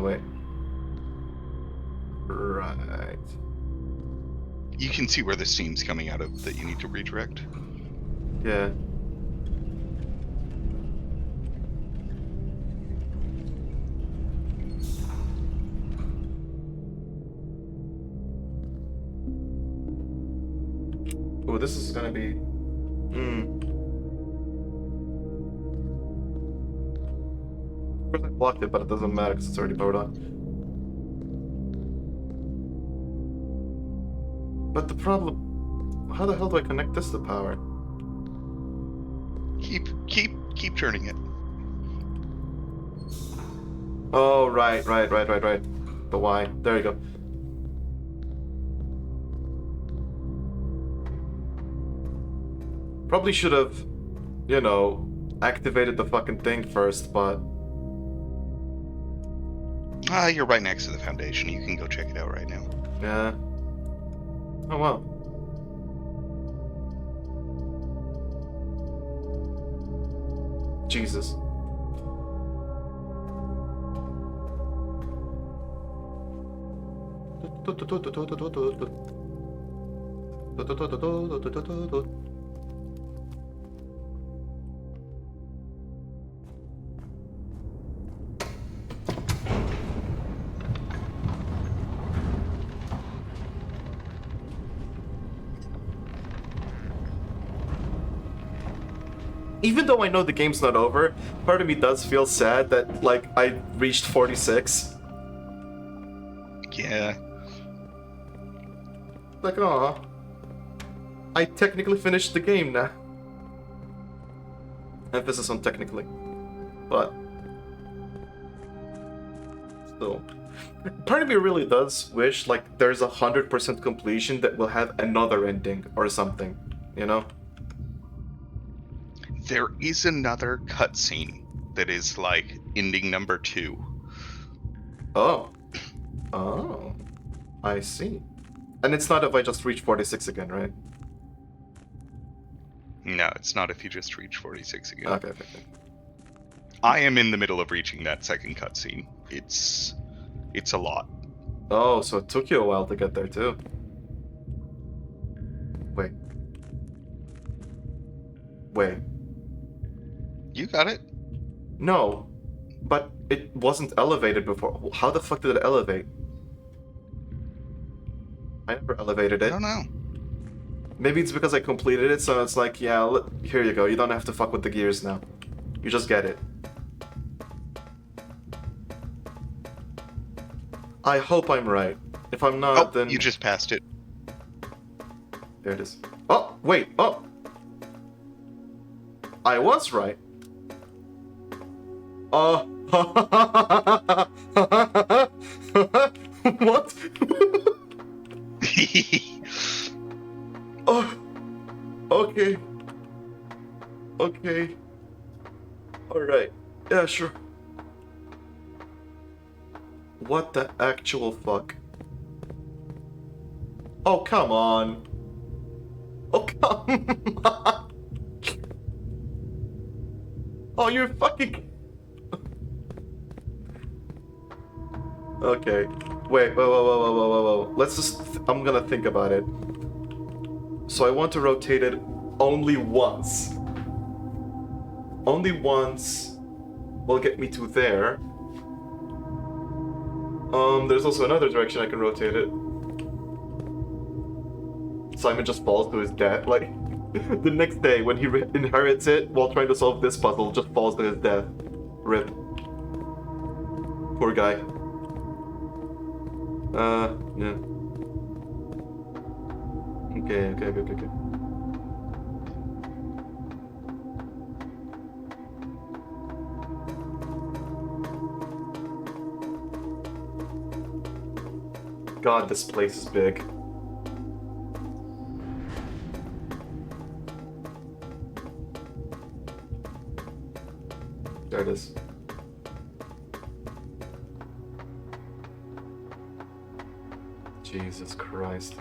wait. Right. You can see where the steam's coming out of that you need to redirect. Yeah. Oh, this is gonna be... Of course I blocked it, but it doesn't matter because it's already powered on. But the problem... How the hell do I connect this to power? Keep turning it. Oh, right. The Y. There you go. Probably should have, you know, activated the fucking thing first, but... You're right next to the foundation. You can go check it out right now. Yeah. Oh, well. Jesus. Even though I know the game's not over, part of me does feel sad that, like, I reached 46. Yeah. Like, aw. I technically finished the game now. Emphasis on technically. But... still. Part of me really does wish, like, there's 100% completion that will have another ending or something, you know? There is another cutscene that is like ending number 2. Oh. Oh. I see. And it's not if I just reach 46 again, right? No, it's not if you just reach 46 again. Okay. I am in the middle of reaching that second cutscene. It's a lot. Oh, so it took you a while to get there too. Wait. Wait. You got it. No. But it wasn't elevated before. How the fuck did it elevate? I never elevated I it. don't know. Maybe it's because I completed it, so it's like, yeah, here you go. You don't have to fuck with the gears now. You just get it. I hope I'm right. If I'm not, Oh, then... you just passed it. There it is. Oh, wait. Oh. I was right. What? Oh. Okay. Okay. Alright. Yeah, sure. What the actual fuck? Oh, come on. Oh, come on. Oh, you're fucking... Okay. Wait, whoa. Let's just... I'm gonna think about it. So I want to rotate it only once. Only once will get me to there. There's also another direction I can rotate it. Simon just falls to his death. Like, the next day when he inherits it while trying to solve this puzzle, just falls to his death. Rip. Poor guy. Yeah. Okay. God, this place is big. There it is. Jesus Christ.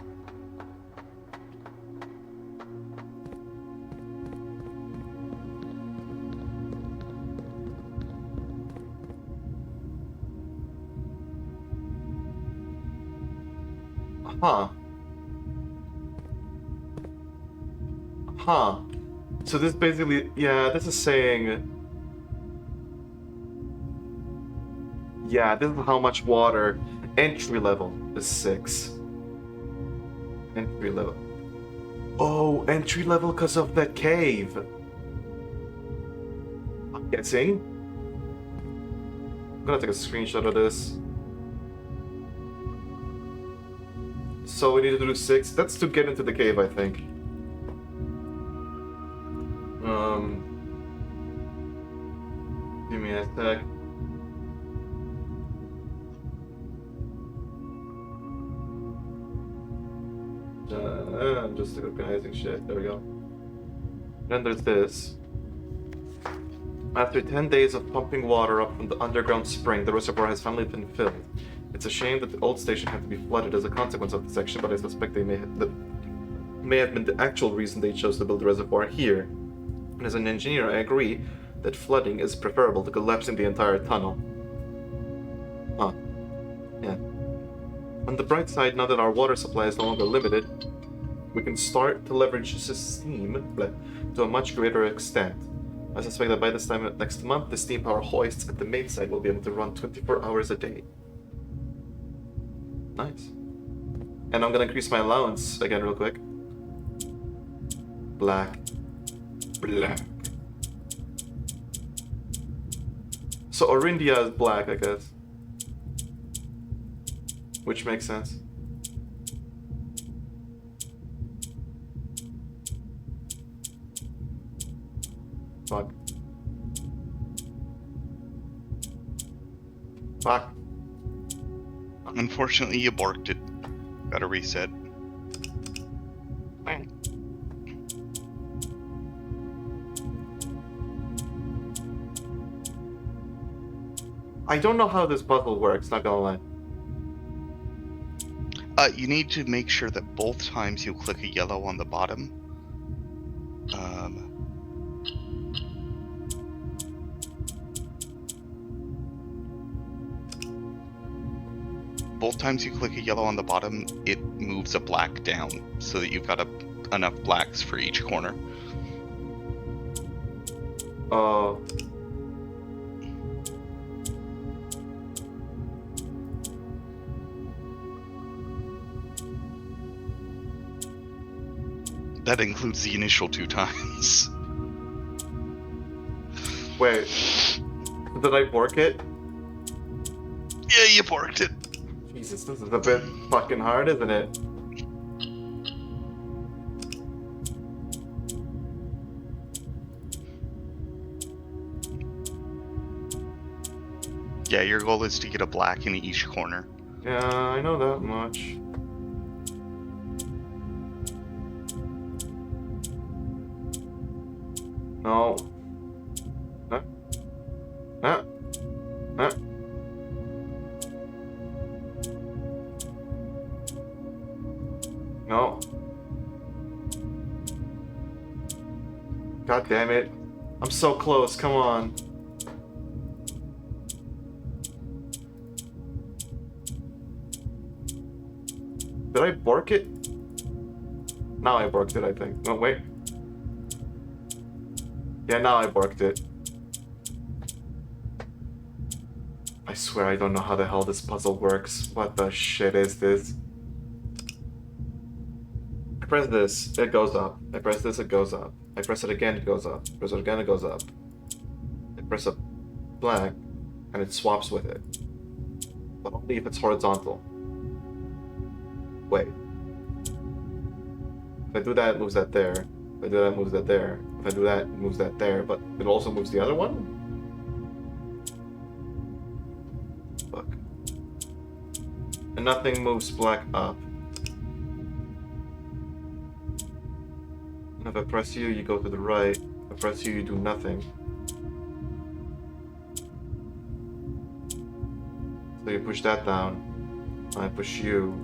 Huh. So this basically, yeah, this is saying... Yeah, this is how much water. Entry level is 6. Entry level. Oh, entry level because of that cave. I'm guessing. I'm gonna take a screenshot of this. So we need to do 6. That's to get into the cave, I think. Give me a sec. I'm just organizing shit. There we go. Then there's this. After 10 days of pumping water up from the underground spring, the reservoir has finally been filled. It's a shame that the old station had to be flooded as a consequence of the section, but I suspect that may have been the actual reason they chose to build the reservoir here. And as an engineer, I agree that flooding is preferable to collapsing the entire tunnel. Huh. Yeah. On the bright side, now that our water supply is no longer limited, we can start to leverage the steam to a much greater extent. I suspect that by this time next month, the steam power hoists at the main site will be able to run 24 hours a day. Nice. And I'm gonna increase my allowance again real quick. Black. So Orindia is black, I guess. Which makes sense. Fuck. Unfortunately, you borked it. Gotta reset. I don't know how this puzzle works, not gonna lie. You need to make sure that both times you click a yellow on the bottom, both times you click a yellow on the bottom, it moves a black down so that you've got enough blacks for each corner. Oh. That includes the initial 2 times. Wait. Did I bork it? Yeah, you borked it. Jesus, this is a bit fucking hard, isn't it? Yeah, your goal is to get a black in each corner. Yeah, I know that much. No. Huh? Huh? Huh? No. God damn it. I'm so close, come on. Did I bork it? Now I borked it, I think. No, wait. Yeah, now I borked it. I swear I don't know how the hell this puzzle works. What the shit is this? I press this, it goes up. I press this, it goes up. I press it again, it goes up. Press it again, it goes up. I press a black, and it swaps with it. But only if it's horizontal. Wait. If I do that, it moves that there. If I do that, it moves that there. If I do that, it moves that there. But it also moves the other one? Fuck. And nothing moves black up. And if I press you, you go to the right. If I press you, you do nothing. So you push that down. I push you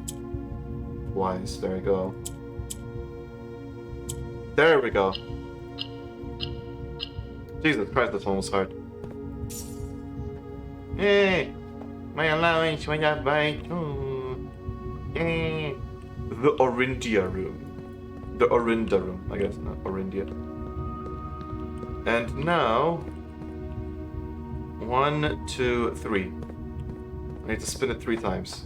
twice. There we go. There we go. Jesus Christ, this one was hard. Yay! My allowance went up by 2. Yay! The Orindia room. The Orinda room, I guess, not Orindia. And now... 1, 2, 3. I need to spin it 3 times.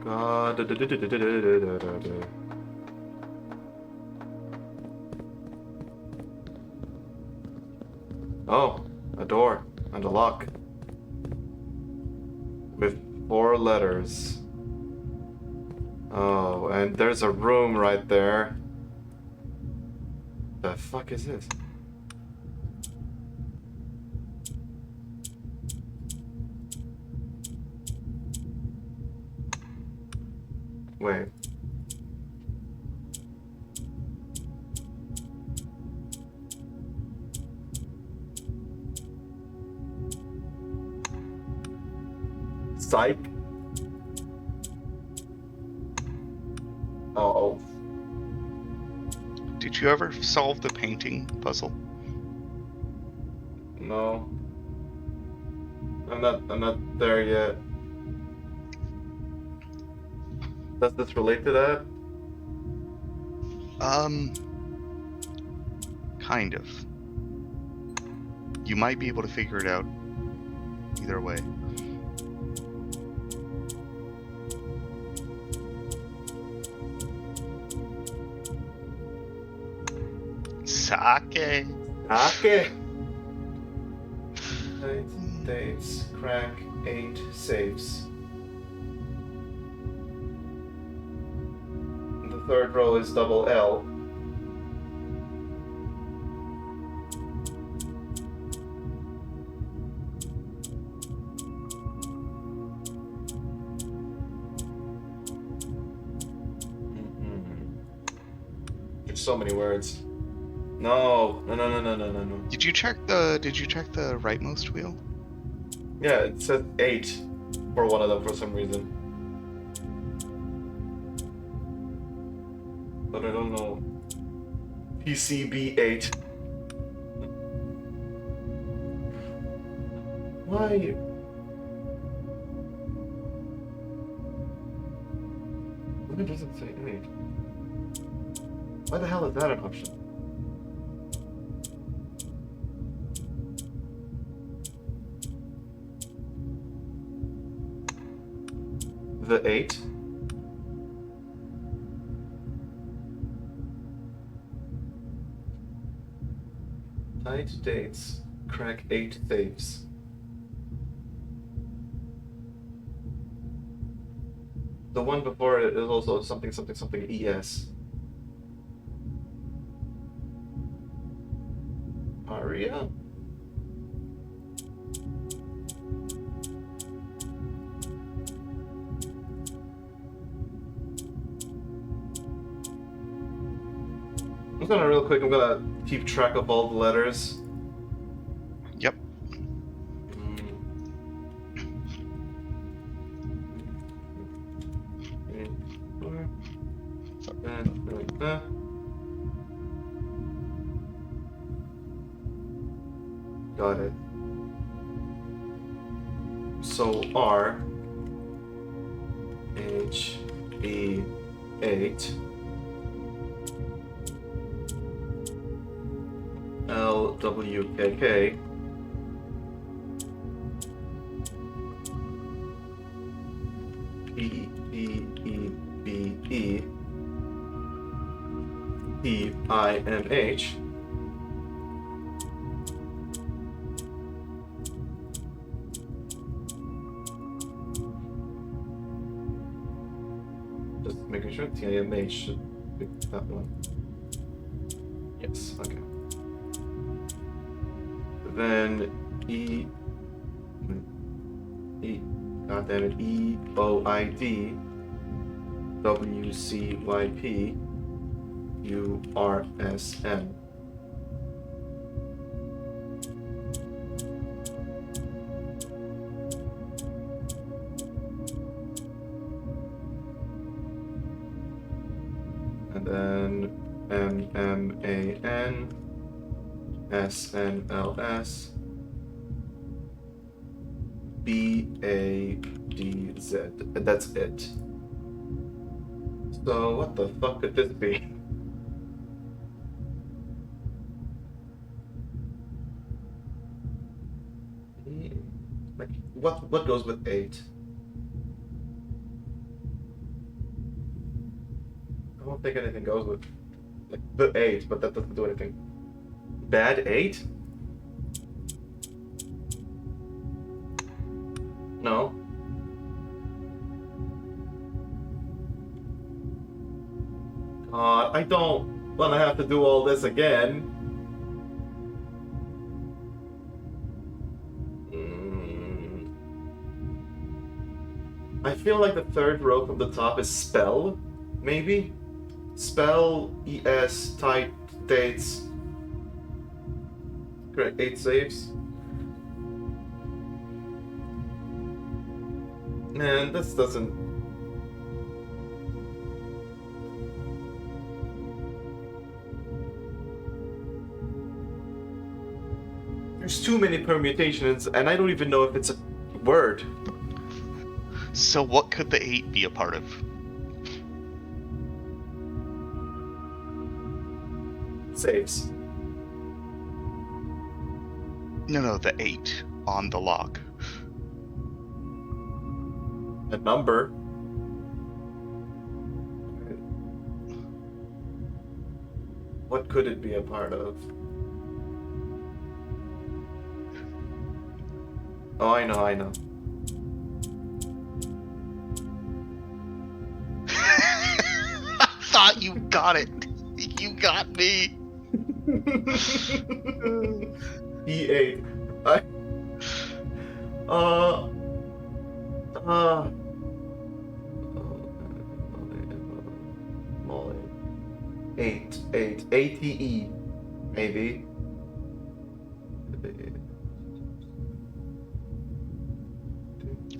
God. Oh, a door and a lock. With 4 letters. Oh, and there's a room right there. The fuck is this? Wait. Psych? Oh. Did you ever solve the painting puzzle? No. I'm not there yet. Does this relate to that? Kind of. You might be able to figure it out either way. Sake. Sake. Dates, crack, 8 saves. The 3rd row is double L. so many words. No. Did you check the rightmost wheel? Yeah, it said 8 for one of them for some reason. But I don't know. PCB8. Why? Why does it say 8? Why the hell is that an option? The 8? Tight dates. Crack 8 saves. The one before it is also something ES. Aria? I'm gonna real quick, I'm gonna keep track of all the letters. Yep. Got it. So R H E 8 L W K K P E E B E T I M H just making sure TIMH should be that one. Yes, okay. Then God damn it, EOID WCYP URSN. And then MMAN SNLS BADZ. And that's it. So what the fuck could this be? Like what goes with 8? I don't think anything goes with like the 8, but that doesn't do anything. Bad 8? No. I don't want to have to do all this again. I feel like the third row from the top is spell, maybe? Spell, ES, tight dates. Correct, 8 saves. Man, this doesn't... There's too many permutations, and I don't even know if it's a word. So what could the 8 be a part of? Saves. No, the 8 on the log. A number. What could it be a part of? Oh, I know. I thought you got it. You got me. E8. 8, ATE, maybe.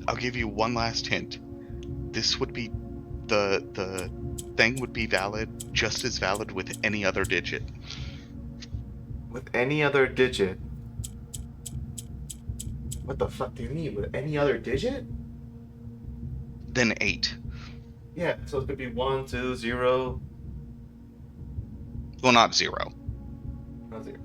I'll give you one last hint. This would be the thing would be valid, just as valid with any other digit. With any other digit? What the fuck do you mean? With any other digit? Then 8. Yeah, so it could be 1, 2, 0. Well, not 0. Not 0.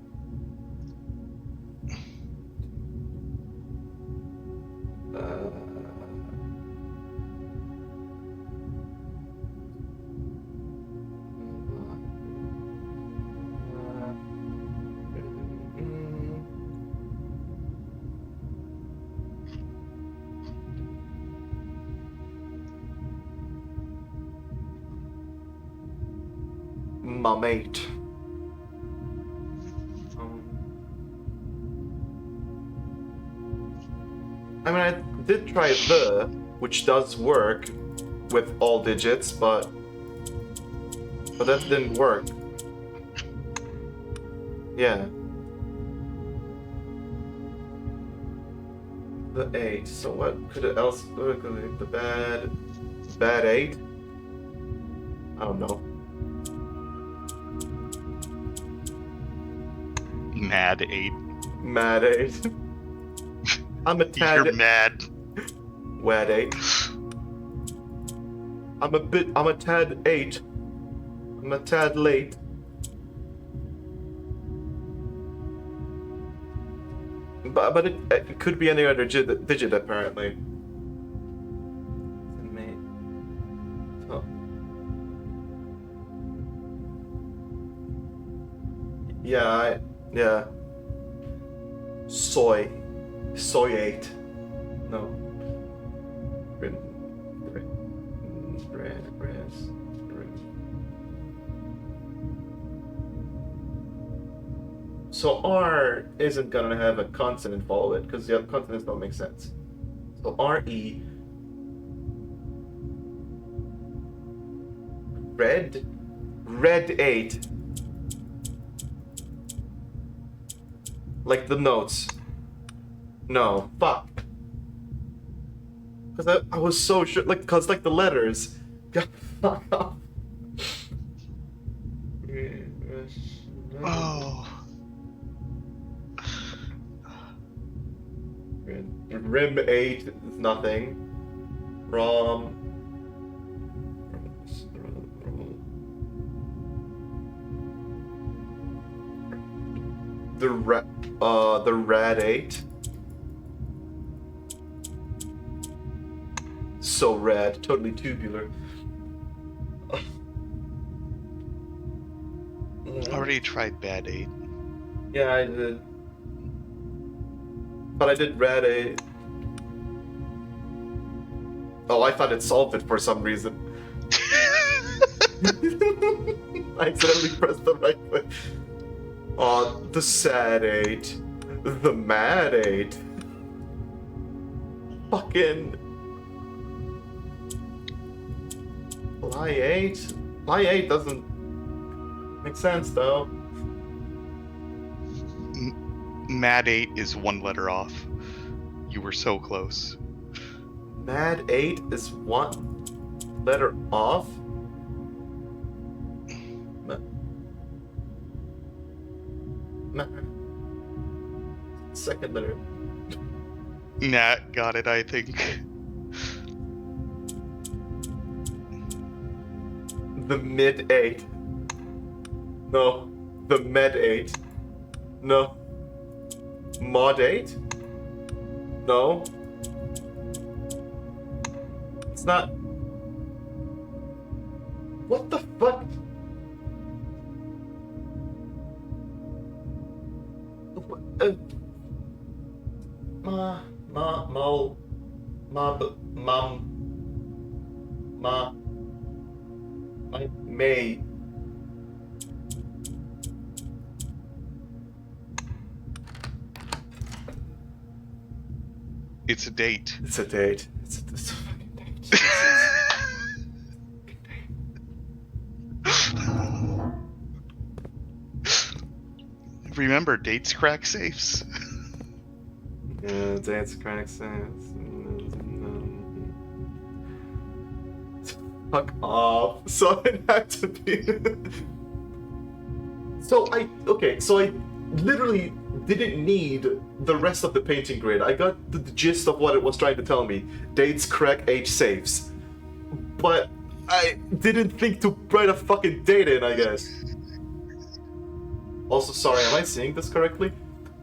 My mate. I mean, I did try the, which does work with all digits, but that didn't work. Yeah. The 8. So what could it else? What could it, the bad 8? I don't know. Mad 8. Mad 8. I'm a tad. You're mad. Wad 8. I'm a tad 8. I'm a tad late. But it could be any other digit apparently. Oh. Yeah, yeah. Soy 8. No. So R isn't gonna have a consonant follow it because the other consonants don't make sense. So RE. Red 8. Like the notes. No, fuck. Because I was so sure, like, because like the letters. God, fuck off. Oh. Rim 8 is nothing. Rom. The Rad 8. So rad, totally tubular. I already tried bad 8. Yeah, I did. But I did Rad 8. Oh, I thought it solved it for some reason. I accidentally pressed the right click. Oh, the sad 8. The mad 8. Fucking... Lie 8? Lie 8 doesn't make sense, though. Mad 8 is one letter off. You were so close. Mad 8 is one letter off? Second letter. Nat got it, I think. The mid 8. No. The med 8. No. Mod 8? No. It's not. What the fuck? May. It's a date. It's a date. It's a fucking date. Remember, dates crack safes. Yeah, dance cracks. Fuck off. So it had to be. So I literally didn't need the rest of the painting grid. I got the gist of what it was trying to tell me. Dates, crack, age safes. But I didn't think to write a fucking date in, I guess. Also, sorry, am I seeing this correctly?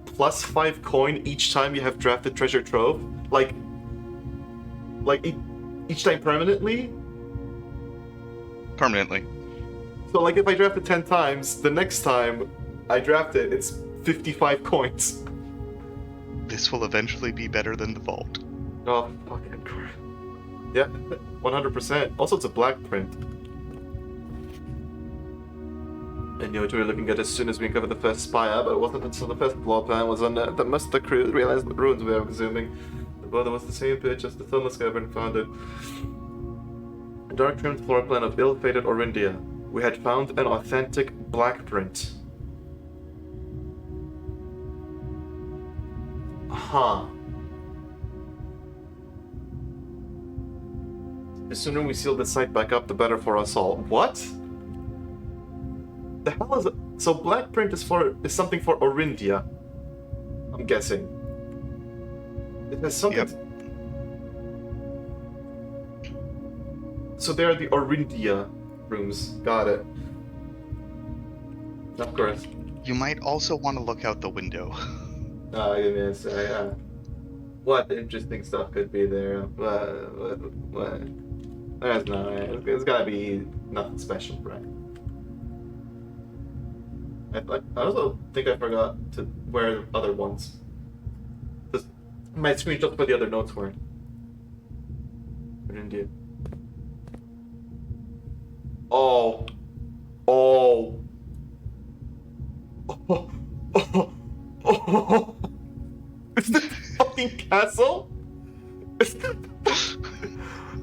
+5 coin each time you have drafted treasure trove? Like each time permanently? Permanently. So like if I draft it 10 times, the next time I draft it, it's 55 coins. This will eventually be better than the vault. Oh, fucking crap. Yeah, 100%. Also, it's a black print. And you know what we were looking at as soon as we uncovered the first spire, but it wasn't until the first floor plan was unearthed that most of the crew realized the ruins we were exhuming. The border was the same pitch as the Thunder's cavern found it. A dark trimmed floor plan of ill-fated Orindia. We had found an authentic black print. Huh. The sooner we seal this site back up, the better for us all. What? The hell is it? So black print is something for Orindia. I'm guessing. It has something. Yep. So they are the Orindia rooms. Got it. Of course. You might also want to look out the window. Yes. What interesting stuff could be there? What? There's no. It's gotta be nothing special, right? I also think I forgot to wear other ones. My screenshots for the other notes weren't. Indeed. Oh. Is that the fucking castle? Is that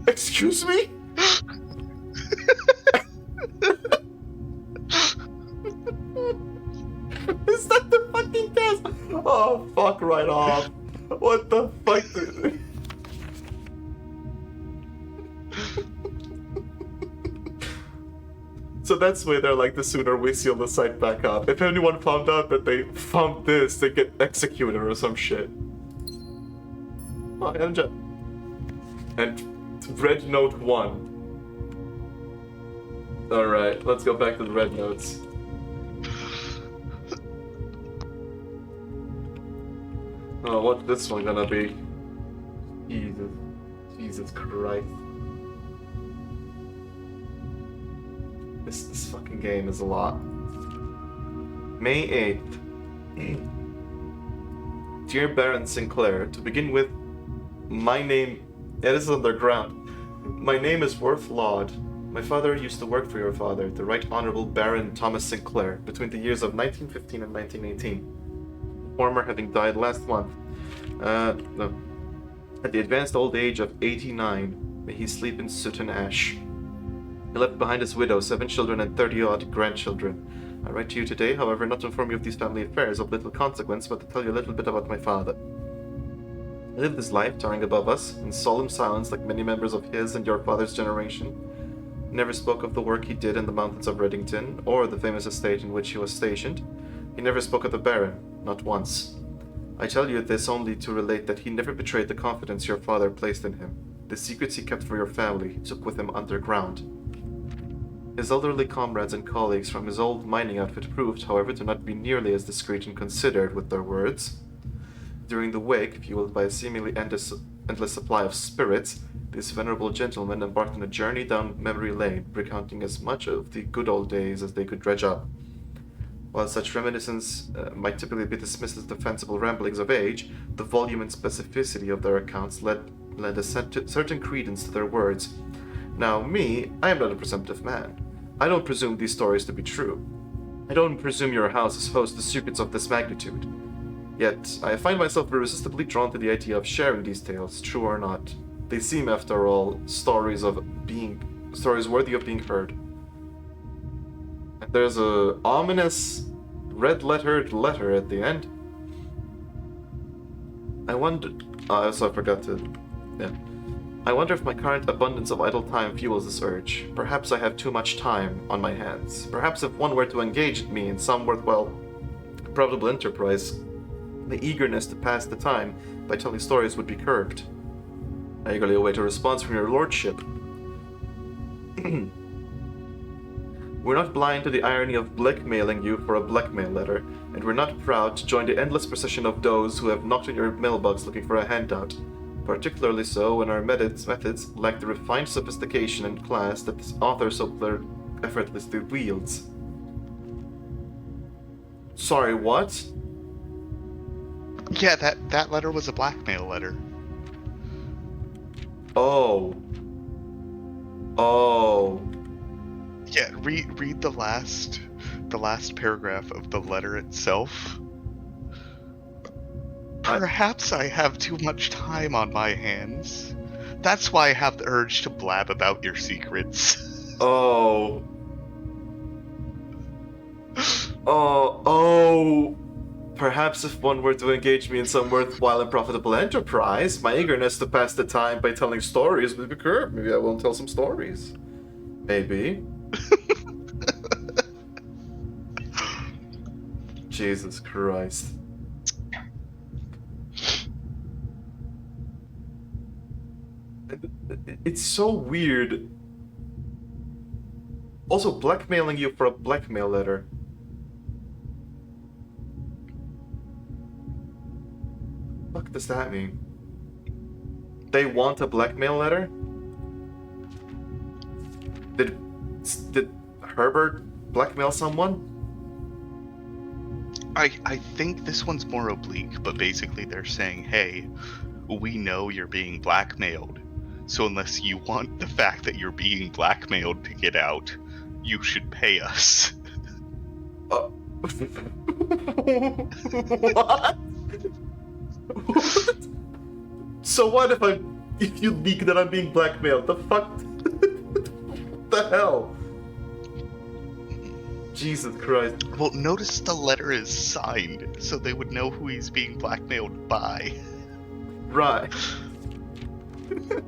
Excuse me? Is that the fucking castle? Oh, fuck right off. What the fuck? So that's why they're like, the sooner we seal the site back up. If anyone found out that they found this, they get executed or some shit. Oh, and red note 1. Alright, let's go back to the red notes. Oh, what's this one gonna be? Jesus Christ. This fucking game is a lot. May 8th. Dear Baron Sinclair, to begin with, my name... Yeah, this is underground. My name is Worth Laud. My father used to work for your father, the Right Honorable Baron Thomas Sinclair, between the years of 1915 and 1918. The former having died last month. No. At the advanced old age of 89, may he sleep in soot and ash. He left behind his widow, 7 children, and 30-odd grandchildren. I write to you today, however, not to inform you of these family affairs of little consequence, but to tell you a little bit about my father. He lived his life, towering above us, in solemn silence like many members of his and your father's generation. He never spoke of the work he did in the mountains of Reddington, or the famous estate in which he was stationed. He never spoke of the Baron, not once. I tell you this only to relate that he never betrayed the confidence your father placed in him. The secrets he kept for your family he took with him underground. His elderly comrades and colleagues from his old mining outfit proved, however, to not be nearly as discreet and considered with their words. During the wake, fueled by a seemingly endless supply of spirits, these venerable gentlemen embarked on a journey down memory lane, recounting as much of the good old days as they could dredge up. While such reminiscence might typically be dismissed as defensible ramblings of age, the volume and specificity of their accounts lend a certain credence to their words. Now, me, I am not a presumptive man. I don't presume these stories to be true. I don't presume your house is host to secrets of this magnitude. Yet, I find myself irresistibly drawn to the idea of sharing these tales, true or not. They seem, after all, stories worthy of being heard. And there's a ominous red-lettered letter at the end. I wondered... I also forgot to... Yeah. I wonder if my current abundance of idle time fuels this urge. Perhaps I have too much time on my hands. Perhaps if one were to engage me in some worthwhile, profitable enterprise, the eagerness to pass the time by telling stories would be curbed. I eagerly await a response from your lordship. We're not blind to the irony of blackmailing you for a blackmail letter, and we're not proud to join the endless procession of those who have knocked on your mailbox looking for a handout. Particularly so when our methods lack the refined sophistication and class that this author so effortlessly wields. Sorry, what? Yeah, that letter was a blackmail letter. Oh. Oh. Yeah, read the last paragraph of the letter itself. Perhaps I have too much time on my hands. That's why I have the urge to blab about your secrets. Oh. Oh. Perhaps if one were to engage me in some worthwhile and profitable enterprise, my eagerness to pass the time by telling stories would be curbed. Maybe I won't tell some stories. Maybe. Jesus Christ. It's so weird. Also, blackmailing you for a blackmail letter. What does that mean? They want a blackmail letter? Did Herbert blackmail someone? I think this one's more oblique, but basically they're saying, hey, we know you're being blackmailed, so unless you want the fact that you're being blackmailed to get out, you should pay us. What? What? So what if you leak that I'm being blackmailed? The fuck? What the hell? Jesus Christ. Well, notice the letter is signed, so they would know who he's being blackmailed by. Right.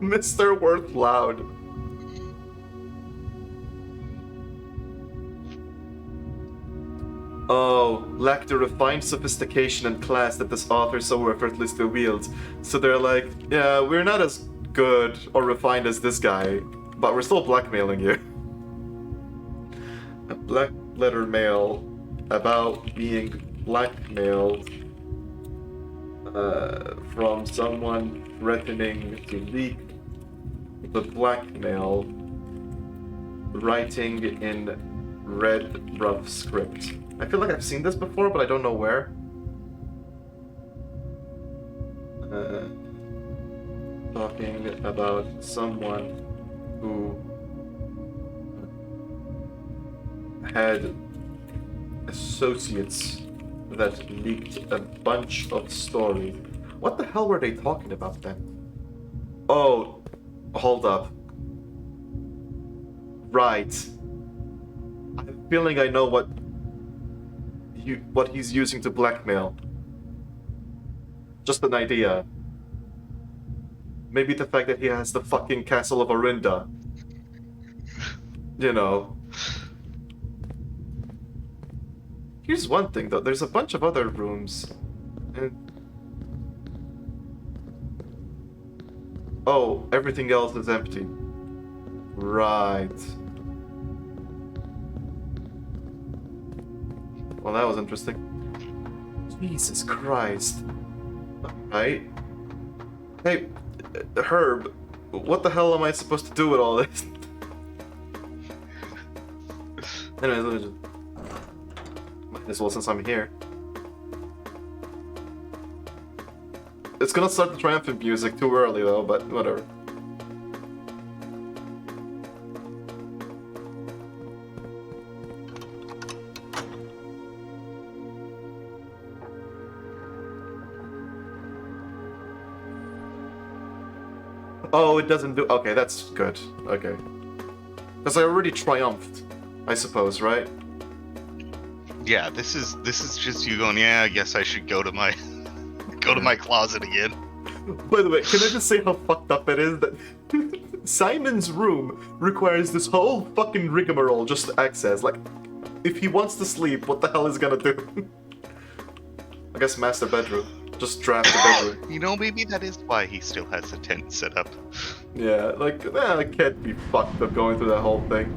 Mr. Worth Loud. Oh, lack the refined sophistication and class that this author so effortlessly wields. So they're like, yeah, we're not as good or refined as this guy, but we're still blackmailing you. A black letter mail about being blackmailed from someone threatening to leak the blackmail, writing in red rough script. I feel like I've seen this before, but I don't know where. Talking about someone who had associates that leaked a bunch of stories. What the hell were they talking about then? Oh, hold up. Right. I have a feeling I know what he's using to blackmail. Just an idea. Maybe the fact that he has the fucking castle of Orinda. You know. Here's one thing though, there's a bunch of other rooms. And... oh, everything else is empty. Right. Well, that was interesting. Jesus Christ. Alright. Hey, Herb, what the hell am I supposed to do with all this? Anyways, let me just... might as well since I'm here. It's gonna start the triumphant music too early though, but whatever. Oh, it doesn't do... okay, that's good. Okay. Because I already triumphed, I suppose, right? Yeah, this is just you going, yeah, I guess I should go to my to my closet again. By the way, can I just say how fucked up it is that Simon's room requires this whole fucking rigmarole just to access? Like, if he wants to sleep, what the hell is he gonna do? I guess master bedroom. Just draft the bedroom. You know, maybe that is why he still has a tent set up. Yeah, like, I can't be fucked up going through that whole thing.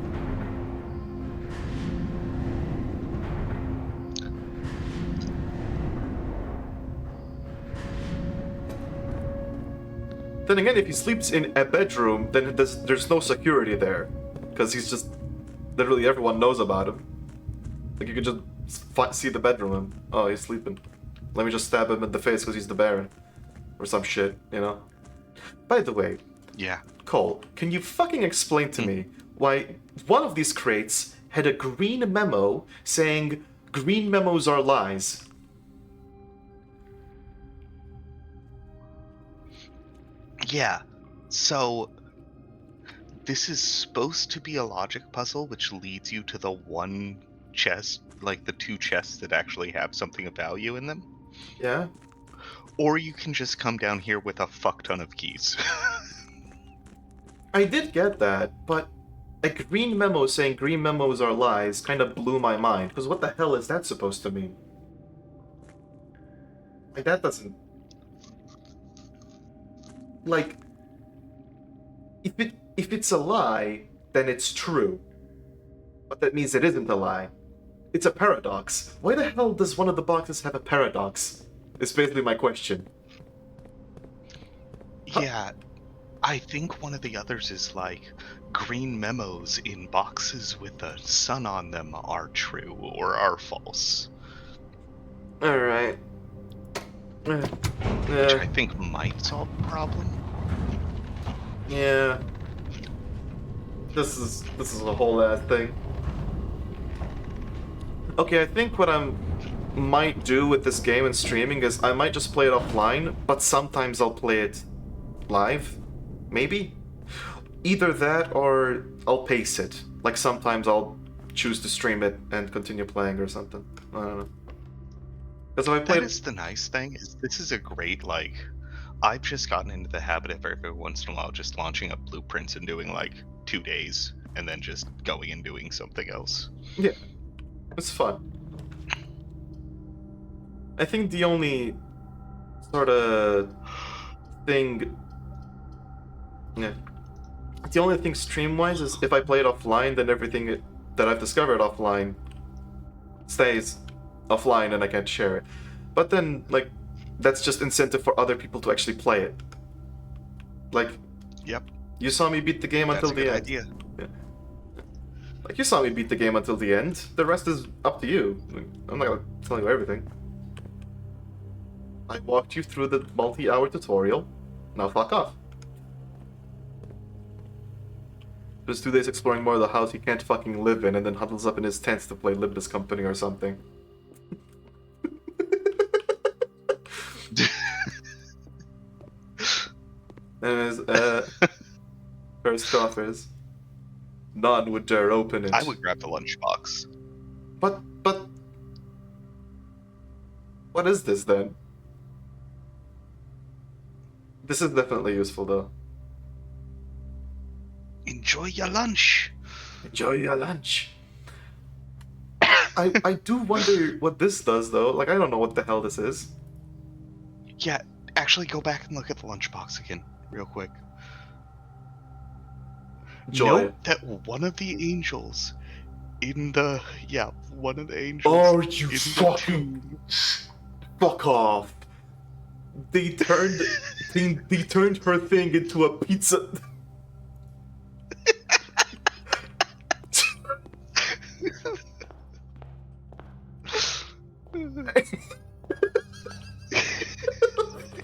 Then again, if he sleeps in a bedroom, then there's no security there. Because he's just... Literally everyone knows about him. Like, you could just see the bedroom and... Oh, he's sleeping. Let me just stab him in the face because he's the Baron. Or some shit, you know? By the way... Yeah. Cole, can you fucking explain to me why one of these crates had a green memo saying, "Green memos are lies"? Yeah. So this is supposed to be a logic puzzle, which leads you to the one chest, like the two chests that actually have something of value in them. Yeah? Or you can just come down here with a fuck ton of keys. I did get that, but a green memo saying green memos are lies kind of blew my mind, because what the hell is that supposed to mean? Like, that doesn't... Like, if it's a lie, then it's true. But that means it isn't a lie. It's a paradox. Why the hell does one of the boxes have a paradox? Is basically my question. Yeah. I think one of the others is like, green memos in boxes with the sun on them are true or are false. Alright. Which I think might solve the problem. Yeah. This is a whole ass thing. Okay, I think what I might do with this game and streaming is I might just play it offline, but sometimes I'll play it live. Maybe? Either that or I'll pace it. Like sometimes I'll choose to stream it and continue playing or something. I don't know. Because if I play That is the nice thing, is this is a great, like, I've just gotten into the habit of every once in a while just launching up blueprints and doing like 2 days and then just going and doing something else. Yeah. It's fun. I think the only sort of thing... Yeah. The only thing stream-wise is if I play it offline, then everything that I've discovered offline stays offline and I can't share it. But then, like, that's just incentive for other people to actually play it. Like, Yep. you saw me beat the game That's until a the good end. idea. Yeah. Like, you saw me beat the game until the end. The rest is up to you. Like, I'm not gonna tell you everything. I walked you through the multi-hour tutorial. Now fuck off. Just 2 days exploring more of the house he can't fucking live in and then huddles up in his tent to play Libda's Company or something. Anyways, first coffers. None would dare open it. I would grab the lunchbox. But... What is this then? This is definitely useful though. Enjoy your lunch. Enjoy your lunch. I do wonder what this does though. Like, I don't know what the hell this is. Yeah, actually go back and look at the lunchbox again, real quick. Joy. Note that one of the angels in the... Yeah, one of the angels... Oh, you in the fucking... tomb- Fuck off. They turned... they turned her thing into a pizza...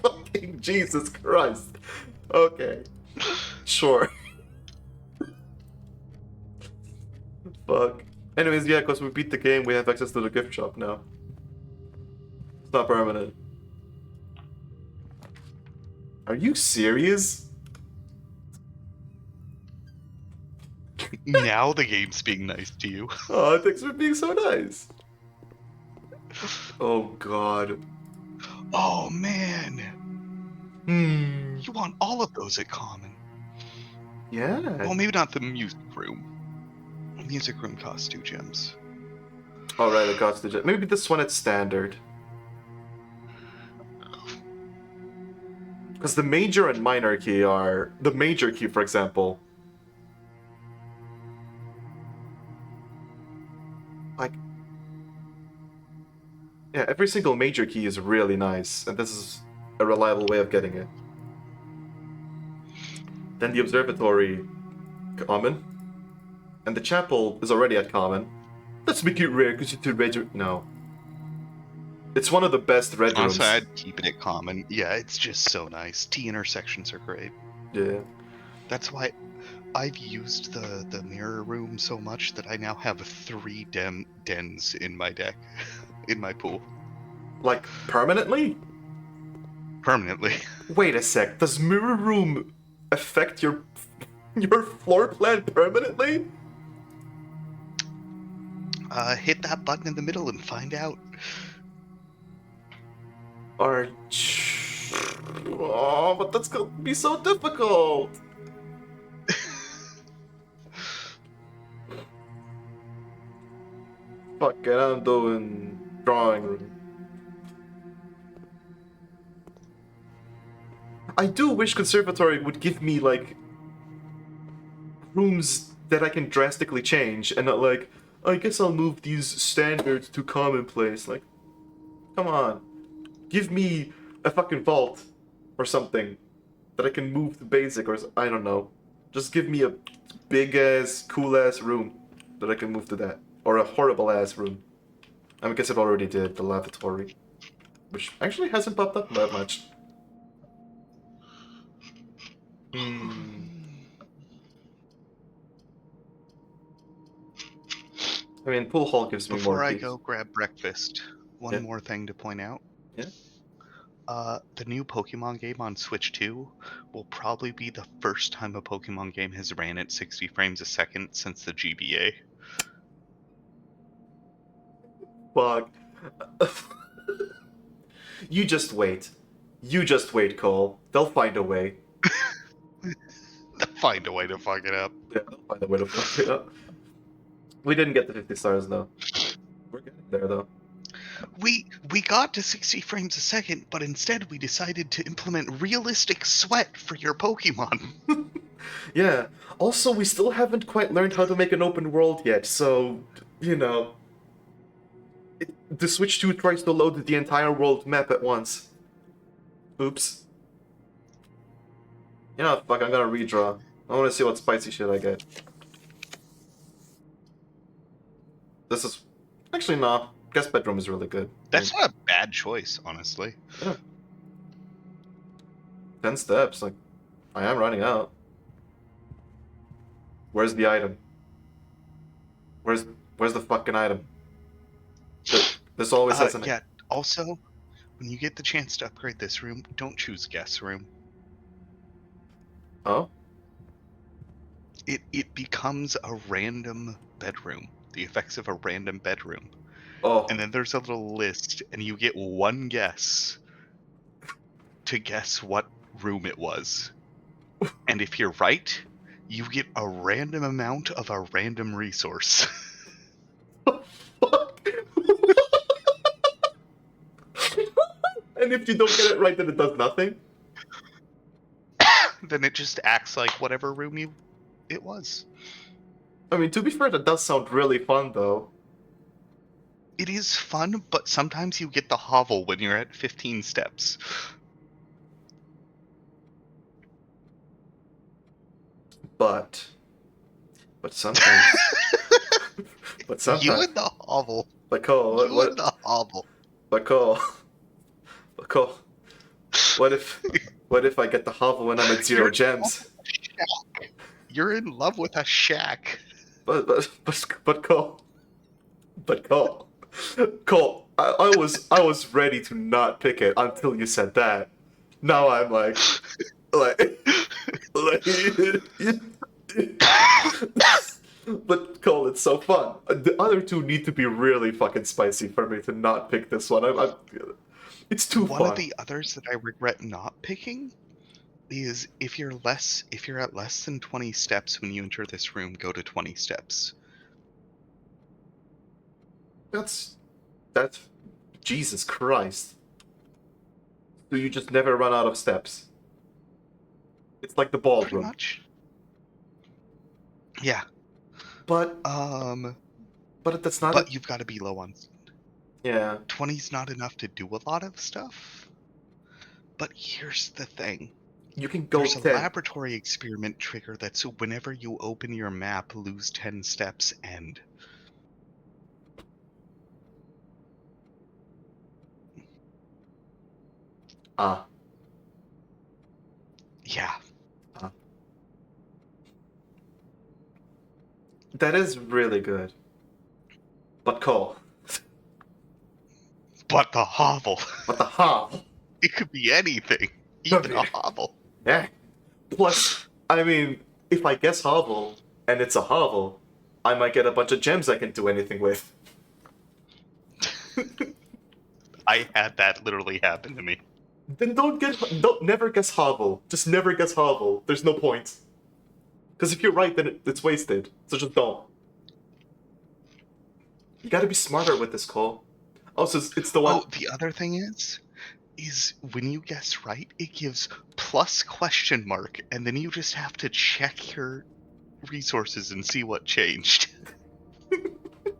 Fucking Jesus Christ. Okay. Sure. Fuck. Anyways, yeah, because we beat the game, we have access to the gift shop now. It's not permanent. Are you serious? Now the game's being nice to you. Oh, thanks for being so nice. Oh god. Oh man, you want all of those at common. Yeah. Well, maybe not the music room. The music room costs 2 gems. Alright, I got the maybe this one at standard. Because the major and minor key are... The major key, for example... Like... Yeah, every single major key is really nice, and this is a reliable way of getting it. Then the observatory... Common. And the chapel is already at common. Let's make it rare because it's a red... No. It's one of the best red Honestly, rooms. I'd keep it at common. Yeah, it's just so nice. T intersections are great. Yeah. That's why I've used the mirror room so much that I now have 3 dens in my deck, in my pool, Like, permanently? permanently. Wait a sec, does mirror room affect your floor plan permanently? Hit that button in the middle and find out. Or... Oh, but that's gonna be so difficult! Fuck it, I'm doing drawing room. I do wish conservatory would give me, like, rooms that I can drastically change, and not like, I guess I'll move these standards to commonplace. Like, come on. Give me a fucking vault or something that I can move to basic, or I don't know. Just give me a big-ass, cool-ass room that I can move to that. Or a horrible-ass room. I guess it already did, the lavatory. Which actually hasn't popped up that much. I mean, pool hall gives me more Before I keys. go grab breakfast, one more thing to point out. Yeah? The new Pokemon game on Switch 2 will probably be the first time a Pokemon game has ran at 60 frames a second since the GBA. Fuck. You just wait. You just wait, Cole. They'll find a way. They'll find a way to fuck it up. Yeah, they'll find a way to fuck it up. We didn't get the 50 stars, though. We're getting there, though. We got to 60 frames a second, but instead we decided to implement realistic sweat for your Pokemon. Yeah. Also, we still haven't quite learned how to make an open world yet, so, you know... the Switch 2 tries to load the entire world map at once. Oops. You know, fuck, I'm gonna redraw. I wanna see what spicy shit I get. This is... Actually, nah. Guest bedroom is really good. That's not a bad choice, honestly. Yeah. 10 steps, like... I am running out. Where's the item? Where's the fucking item? This always has an... Yeah, also, when you get the chance to upgrade this room, don't choose guest room. Oh? It becomes a random bedroom. The effects of a random bedroom. Oh. And then there's a little list, and you get one guess to guess what room it was. And if you're right, you get a random amount of a random resource. And if you don't get it right, then it does nothing? Then it just acts like whatever room it was. I mean, to be fair, that does sound really fun, though. It is fun, but sometimes you get the hovel when you're at 15 steps. But sometimes... but sometimes... You and the hovel. But Cole, You and the hovel. But Cole... But Cole... What if I get the hovel when I'm at 0 gems? You're in love with a shack. But Cole... But Cole... Cole, I was ready to not pick it until you said that. Now I'm like... But Cole, it's so fun. The other two need to be really fucking spicy for me to not pick this one. It's too One of fun. the others that I regret not picking is if you're at less than 20 steps when you enter this room, go to 20 steps. That's Jesus Christ. So you just never run out of steps. It's like the Pretty ballroom. much. Yeah. But that's not But you've got to be low on. Yeah. 20's not enough to do a lot of stuff. But here's the thing. You can go There's a 10. laboratory experiment trigger that's whenever you open your map, lose 10 steps, end. Ah. Yeah. That is really good. But Cole. But the hovel. But the hovel. It could be anything. Even a hovel. Yeah. Plus, I mean, if I guess hovel and it's a hovel, I might get a bunch of gems I can do anything with. I had that literally happen to me. Then don't never guess hovel. Just never guess hovel. There's no point. Because if you're right, then it's wasted. So just don't. You gotta be smarter with this, Cole. Also, it's the one. Oh, the other thing is when you guess right, it gives plus question mark, and then you just have to check your resources and see what changed.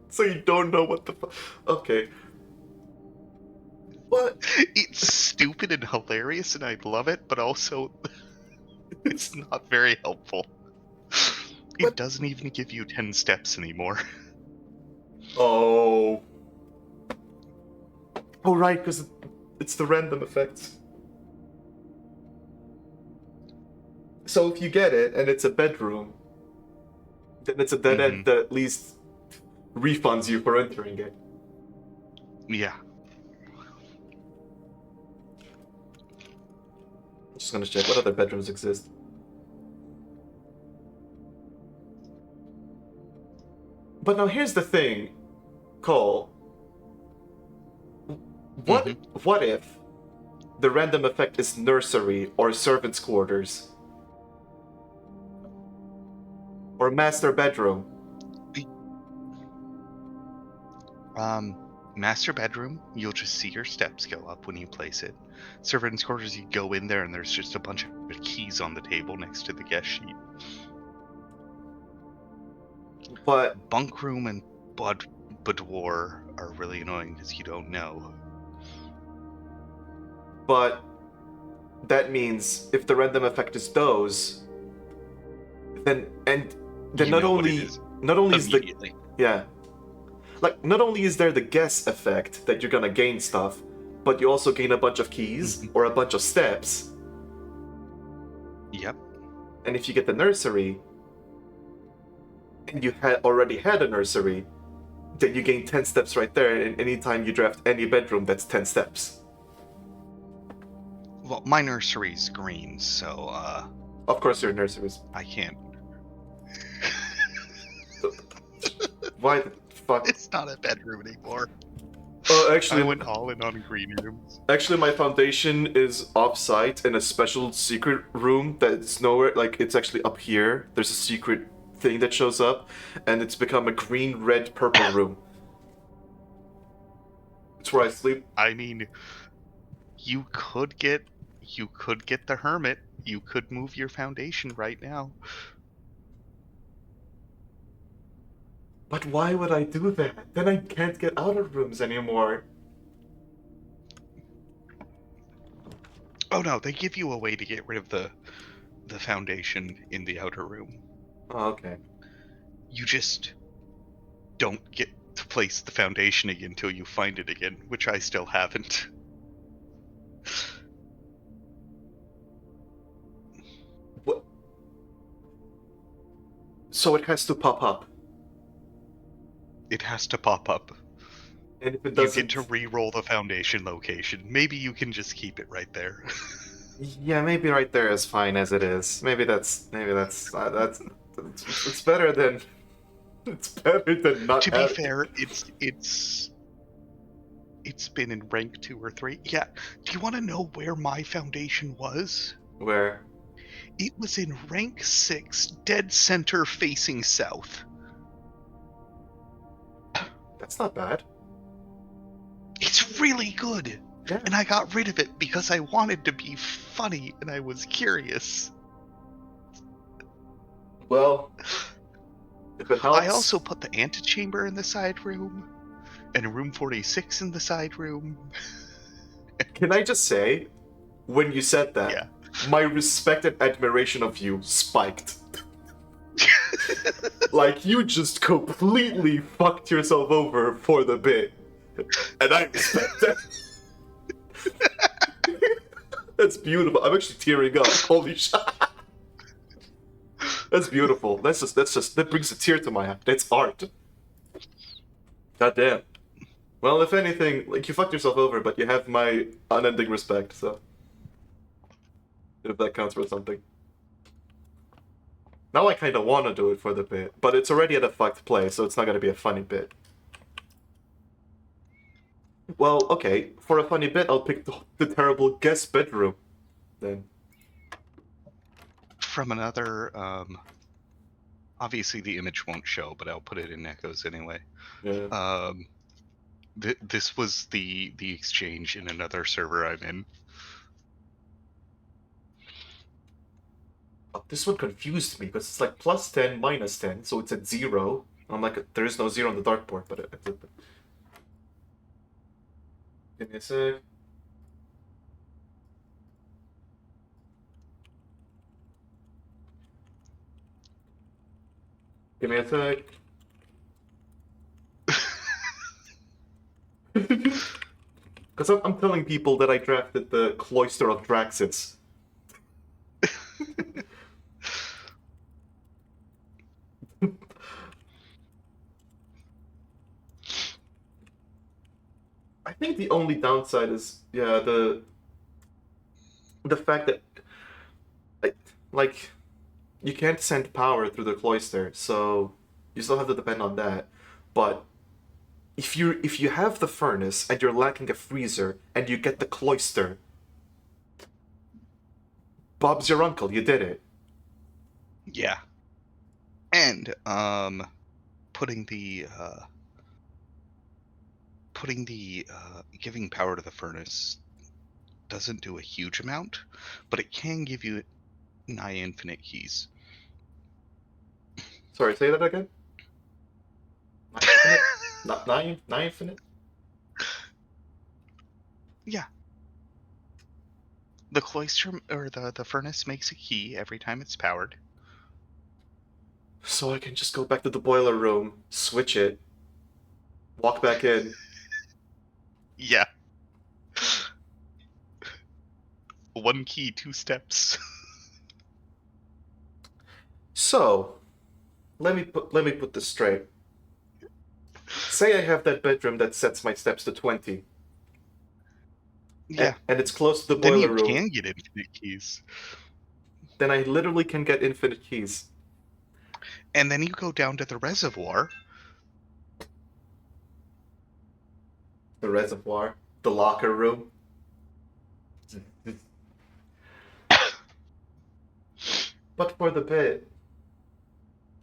So you don't know what the Okay. What? It's stupid and hilarious, and I love it, but also it's not very helpful. It doesn't even give you 10 steps anymore. Oh. Oh, right, because it's the random effects. So if you get it and it's a bedroom, then it's a dead end that at least refunds you for entering it. Yeah. I'm just gonna check what other bedrooms exist. But now here's the thing, Cole. What if the random effect is nursery or servants' quarters? Or master bedroom? Master bedroom, you'll just see your steps go up when you place it. Servants' quarters, you go in there and there's just a bunch of keys on the table next to the guest sheet. But bunk room and boudoir are really annoying because you don't know. But that means if the random effect is those, then not only is the not only is there the guess effect that you're gonna gain stuff, but you also gain a bunch of keys or a bunch of steps. Yep. And if you get the nursery, and you already had a nursery, then you gain 10 steps right there, and anytime you draft any bedroom, that's 10 steps. Well, my nursery's green, so, Of course your nurseries. I can't. Why the fuck? It's not a bedroom anymore. Actually, I went all in on green rooms. Actually, my foundation is off-site in a special secret room that's nowhere. Like, it's actually up here. There's a secret thing that shows up, and it's become a green, red, purple room. It's where I sleep. I mean, you could get the hermit. You could move your foundation right now. But why would I do that? Then I can't get out of rooms anymore. Oh no, they give you a way to get rid of the foundation in the outer room. Oh, okay. You just don't get to place the foundation again until you find it again, which I still haven't. What? So it has to pop up. It has to pop up. And if it doesn't, you get to re-roll the foundation location. Maybe you can just keep it right there. Yeah, maybe right there is fine as it is. Maybe that's it's better than It's better than not To be having. fair, it's been in rank 2 or 3. Yeah. Do you want to know where my foundation was? Where? It was in rank 6, dead center facing south. That's not bad. It's really good. Yeah. And I got rid of it because I wanted to be funny and I was curious. Well, if it helps. I also put the antechamber in the side room and room 46 in the side room. Can I just say, when you said that, Yeah. my respect and admiration of you spiked. Like, you just completely fucked yourself over for the bit. And I respect that. That's beautiful. I'm actually tearing up. Holy shit. That's beautiful. That brings a tear to my eye. That's art. God damn. Well, if anything, like, you fucked yourself over, but you have my unending respect, so. If that counts for something. Now I kinda wanna do it for the bit, but it's already at a fucked place, so it's not gonna be a funny bit. Well, okay, for a funny bit, I'll pick the terrible guest bedroom. Then. From another, obviously the image won't show, but I'll put it in echoes anyway. Yeah. This was the exchange in another server I'm in. Oh, this one confused me, because it's like plus 10, minus 10, so it's at 0. I'm like, there is no 0 on the dartboard, but give me a sec. Give me a sec. Because I'm telling people that I drafted the Cloister of Draxus. I think the only downside is, yeah, the fact that, like, you can't send power through the cloister, so you still have to depend on that. But if you have the furnace and you're lacking a freezer and you get the cloister, Bob's your uncle. You did it. Yeah. And putting the giving power to the furnace doesn't do a huge amount, but it can give you nigh infinite keys. Sorry, say that again. Nine infinite? Not nine infinite? Yeah. The cloister or the furnace makes a key every time it's powered. So I can just go back to the boiler room, switch it, walk back in. Yeah. One key, 2 steps. So, let me put this straight. Say I have that bedroom that sets my steps to 20. Yeah. And it's close to the Then boiler you room. can get infinite keys. Then I literally can get infinite keys. And then you go down to the reservoir. The reservoir. The locker room. But for the bit.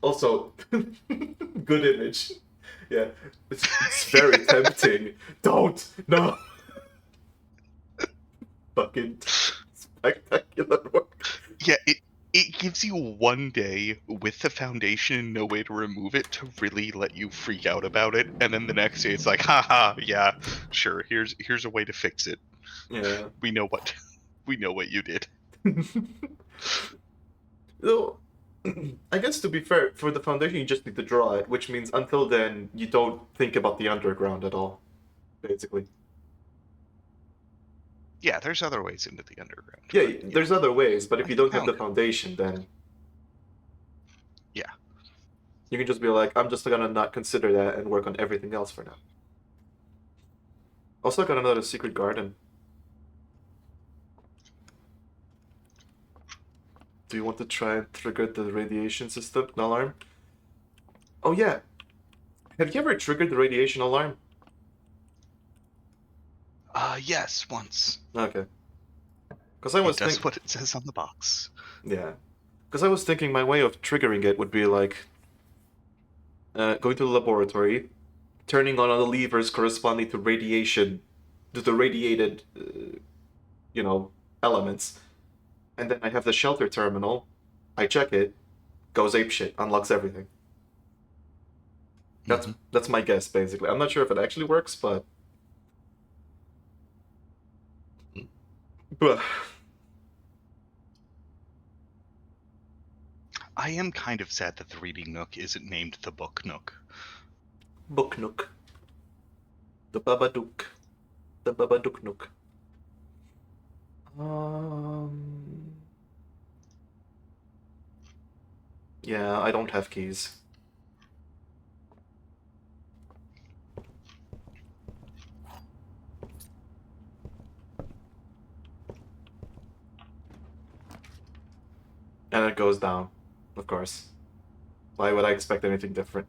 Also, good image. Yeah, it's very tempting. Don't! No! Fucking spectacular work. Yeah, it gives you one day with the foundation and no way to remove it to really let you freak out about it, and then the next day it's like, haha, yeah, sure, here's a way to fix it. Yeah. We know what you did. Though, I guess to be fair, for the foundation you just need to draw it, which means until then you don't think about the underground at all, basically. Yeah, there's other ways into the underground. Yeah, but, there's other ways, but if you don't have the found it. foundation, then Yeah. you can just be like, I'm just gonna not consider that and work on everything else for now. Also, I got another secret garden. Do you want to try and trigger the radiation system alarm? Oh yeah, Have you ever triggered the radiation alarm? Yes, once. Okay. Because I was It does thinking... what it says on the box. Yeah. Because I was thinking my way of triggering it would be like... going to the laboratory, turning on all the levers corresponding to radiation... to the radiated... elements. And then I have the shelter terminal. I check it. Goes apeshit. Unlocks everything. That's my guess, basically. I'm not sure if it actually works, but... I am kind of sad that the reading nook isn't named the book nook. Book Nook. The Babadook. The Babadook Nook. Yeah, I don't have keys. And it goes down, of course. Why would I expect anything different?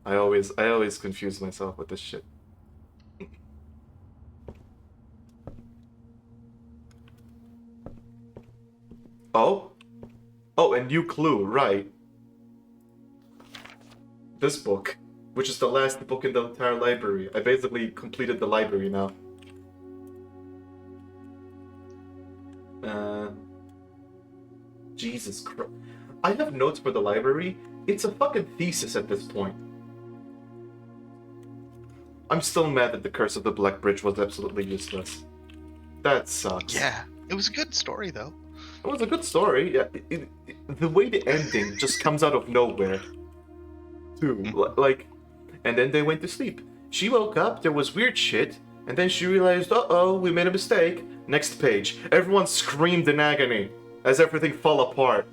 I always confuse myself with this shit. Oh? Oh, a new clue, right. This book, which is the last book in the entire library. I basically completed the library now. Jesus Christ. I have notes for the library. It's a fucking thesis at this point. I'm still mad that the Curse of the Black Bridge was absolutely useless. That sucks. Yeah, it was a good story, though. It was a good story. Yeah, the way the ending just comes out of nowhere. Too. Like, and then they went to sleep. She woke up, there was weird shit, and then she realized, uh-oh, we made a mistake. Next page. Everyone screamed in agony as everything fell apart.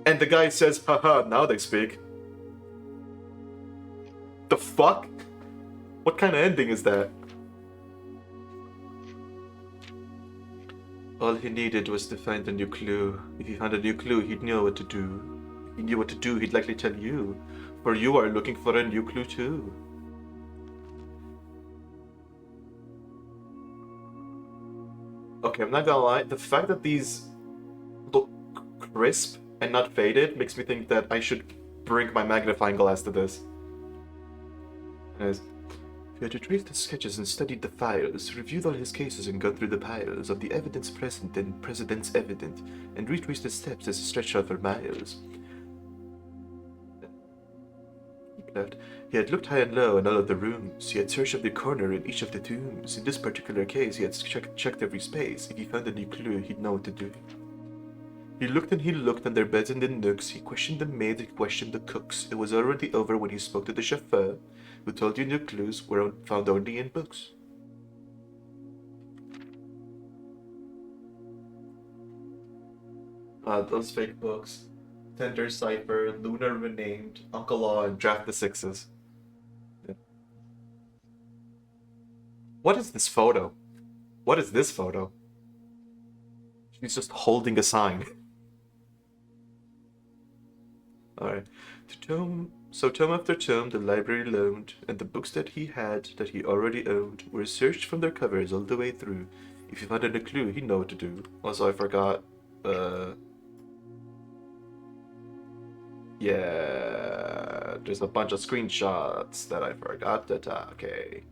And the guy says, haha, now they speak. The fuck? What kind of ending is that? All he needed was to find a new clue. If he found a new clue, he'd know what to do. If he knew what to do, he'd likely tell you. For you are looking for a new clue too. Okay, I'm not gonna lie. The fact that these look crisp and not faded makes me think that I should bring my magnifying glass to this. Anyways, if you had retrieved the sketches and studied the files, reviewed all his cases and gone through the piles of the evidence present and precedents evident, and retraced the steps as stretched out for miles. He had looked high and low in all of the rooms. He had searched every corner in each of the tombs. In this particular case, he had checked every space. If he found a new clue, he'd know what to do. He looked and he looked on their beds and the nooks. He questioned the maids, he questioned the cooks. It was already over when he spoke to the chauffeur, who told you new clues were found only in books. Those fake books. Tender Cipher, Lunar Renamed, Uncle Law, and Draft the Sixes. Yeah. What is this photo? What is this photo? She's just holding a sign. Alright. Tome after tome, the library loaned, and the books that he already owned, were searched from their covers all the way through. If he found a clue, he'd know what to do. Also, I forgot, yeah, there's a bunch of screenshots that I forgot to okay.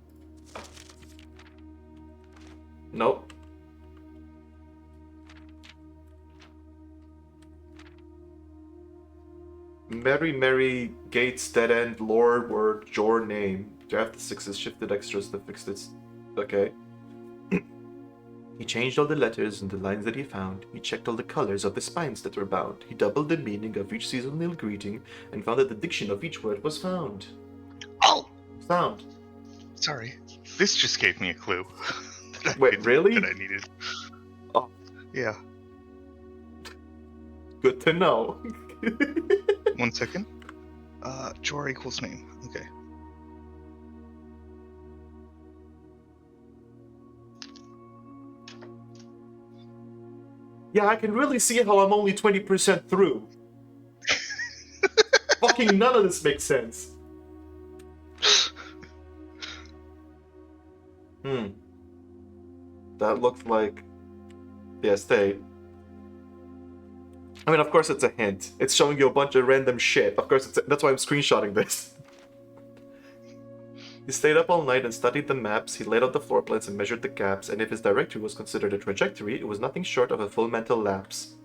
Nope. Mary Gates Dead End Lore Word Jor Name. Draft the Sixes, shifted extras to fix this. Okay. He changed all the letters and the lines that he found. He checked all the colors of the spines that were bound. He doubled the meaning of each seasonal greeting and found that the diction of each word was found. Oh! Sound. Sorry. This just gave me a clue. Wait, really? That I needed. Oh. Yeah. Good to know. 1 second. Jor equals name. Okay. Yeah, I can really see how I'm only 20% through. Fucking none of this makes sense. That looks like the estate. I mean, of course it's a hint. It's showing you a bunch of random shit. Of course, that's why I'm screenshotting this. He stayed up all night and studied the maps, he laid out the floor plans and measured the gaps, and if his directory was considered a trajectory, it was nothing short of a full mental lapse.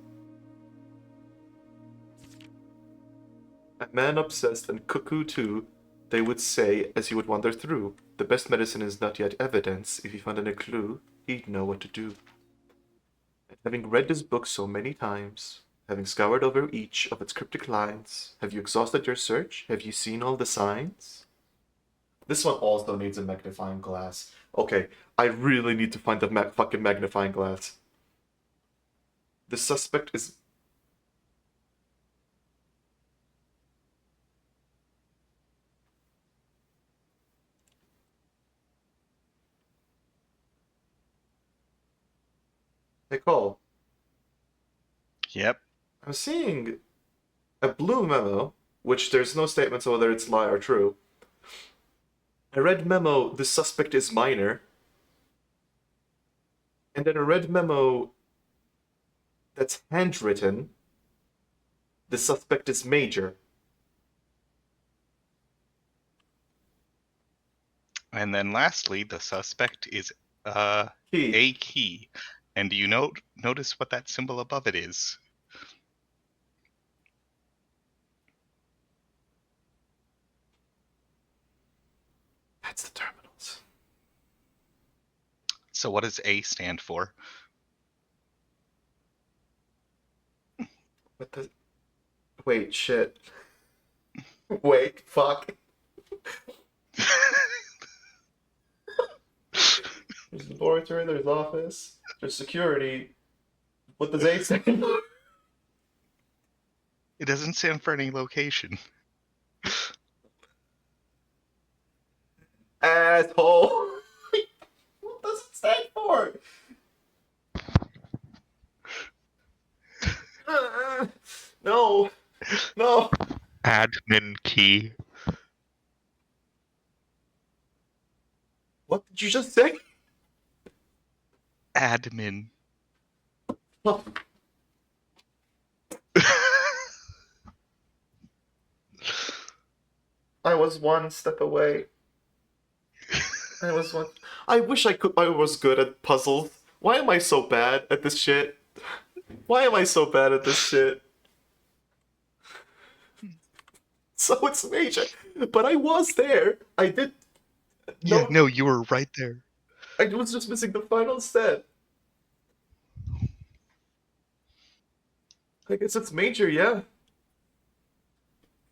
A man obsessed and cuckoo too, they would say as he would wander through. The best medicine is not yet evidence. If he found any clue, he'd know what to do. And having read this book so many times, having scoured over each of its cryptic lines, have you exhausted your search? Have you seen all the signs? This one also needs a magnifying glass. Okay, I really need to find the fucking magnifying glass. The suspect is... Hey, Cole. Yep. I'm seeing a blue memo, which there's no statements on whether it's lie or true. A red memo, the suspect is minor. And then a red memo that's handwritten, the suspect is major. And then lastly, the suspect is Key. a key. And do you notice what that symbol above it is? That's the terminals. So what does A stand for? What the... Wait, shit. Wait, fuck. There's laboratory, there's office, there's security. What does A stand for? It doesn't stand for any location. Asshole. What does it stand for? No. No. Admin key. What did you just say? Admin. Oh. I was one step away. I wish I was good at puzzles. Why am I so bad at this shit? Why am I so bad at this shit? So it's major. But I was there. I did. Yeah, no, you were right there. I was just missing the final step. I guess it's major, yeah.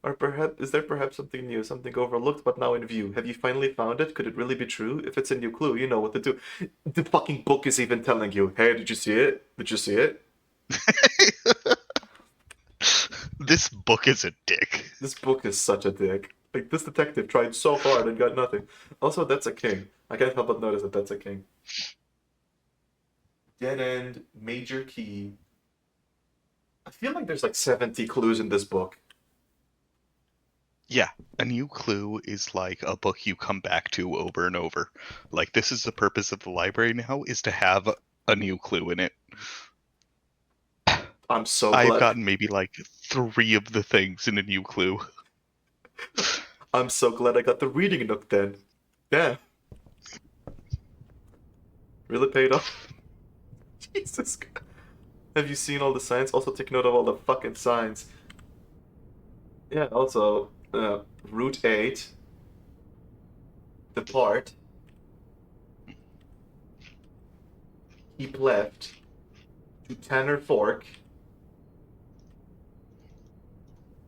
Or perhaps is there perhaps something new, something overlooked but now in view? Have you finally found it? Could it really be true? If it's a new clue, you know what to do. The fucking book is even telling you, hey, did you see it? Did you see it? This book is a dick. This book is such a dick. Like, this detective tried so hard and got nothing. Also, that's a king. I can't help but notice that that's a king. Dead end, major key. I feel like there's like 70 clues in this book. Yeah, a new clue is like a book you come back to over and over. Like, this is the purpose of the library now, is to have a new clue in it. I'm so I've glad. gotten maybe like 3 of the things in a new clue. I'm so glad I got the reading nook then. Yeah. Really paid off. Jesus God. Have you seen all the signs? Also take note of all the fucking signs. Yeah, also, Route 8. Depart. Keep left. To Tanner Fork.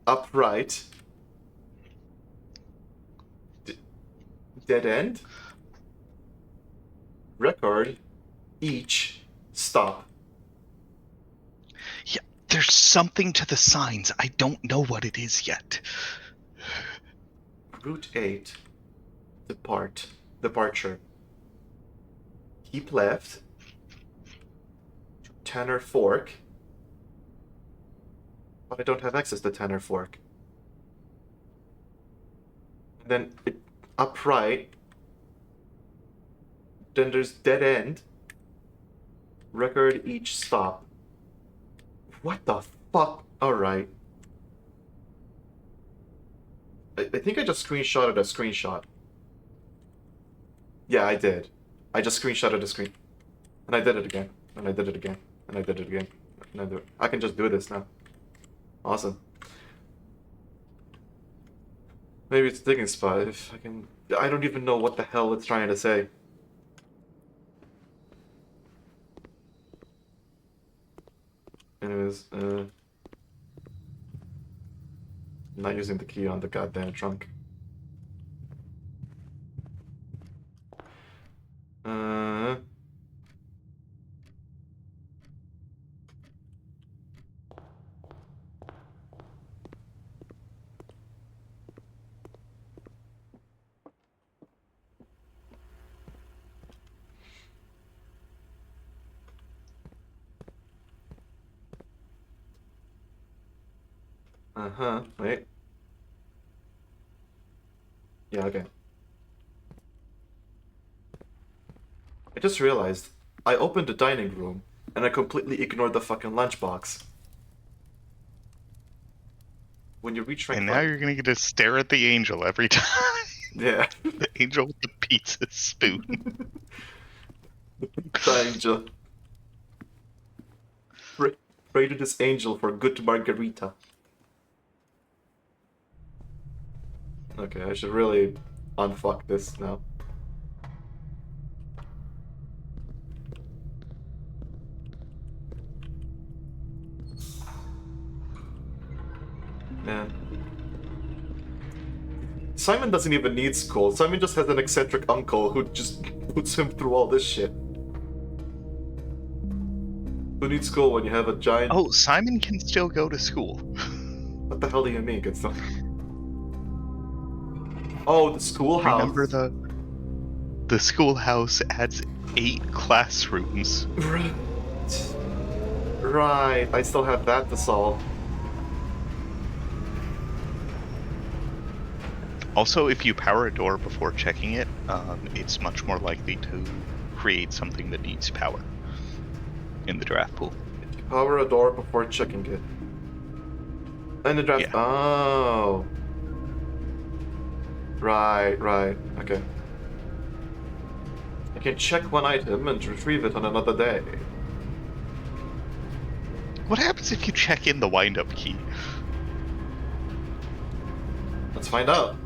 Upright. Dead end. Record. Each. Stop. Yeah, there's something to the signs. I don't know what it is yet. Route 8. Depart. Departure. Keep left. Tanner Fork. But I don't have access to Tanner Fork. And then upright. then there's dead end. Record each stop. What the fuck? Alright. I think I just screenshotted a screenshot. Yeah, I did. I just screenshotted a screen. And I did it again. And I did it again. And I did it again. And I can just do this now. Awesome. Maybe it's a digging spot. If I can... I don't even know what the hell it's trying to say. Anyways, not using the key on the goddamn trunk. Wait. Yeah, okay. I just realized I opened the dining room and I completely ignored the fucking lunchbox. When you reach rank And now 5 you're gonna get to stare at the angel every time. Yeah. The angel with the pizza spoon. The angel. Pray to this angel for good margarita. Okay, I should really unfuck this now. Man. Simon doesn't even need school. Simon just has an eccentric uncle who just puts him through all this shit. Who needs school when you have a giant... Oh, Simon can still go to school. What the hell do you mean? It's not... Oh, the schoolhouse. Remember the schoolhouse adds 8 classrooms. Right. Right. I still have that to solve. Also, if you power a door before checking it, it's much more likely to create something that needs power in the draft pool. If you power a door before checking it. In the draft... Yeah. Oh. Right. Okay. I can check one item and retrieve it on another day. What happens if you check in the wind-up key? Let's find out.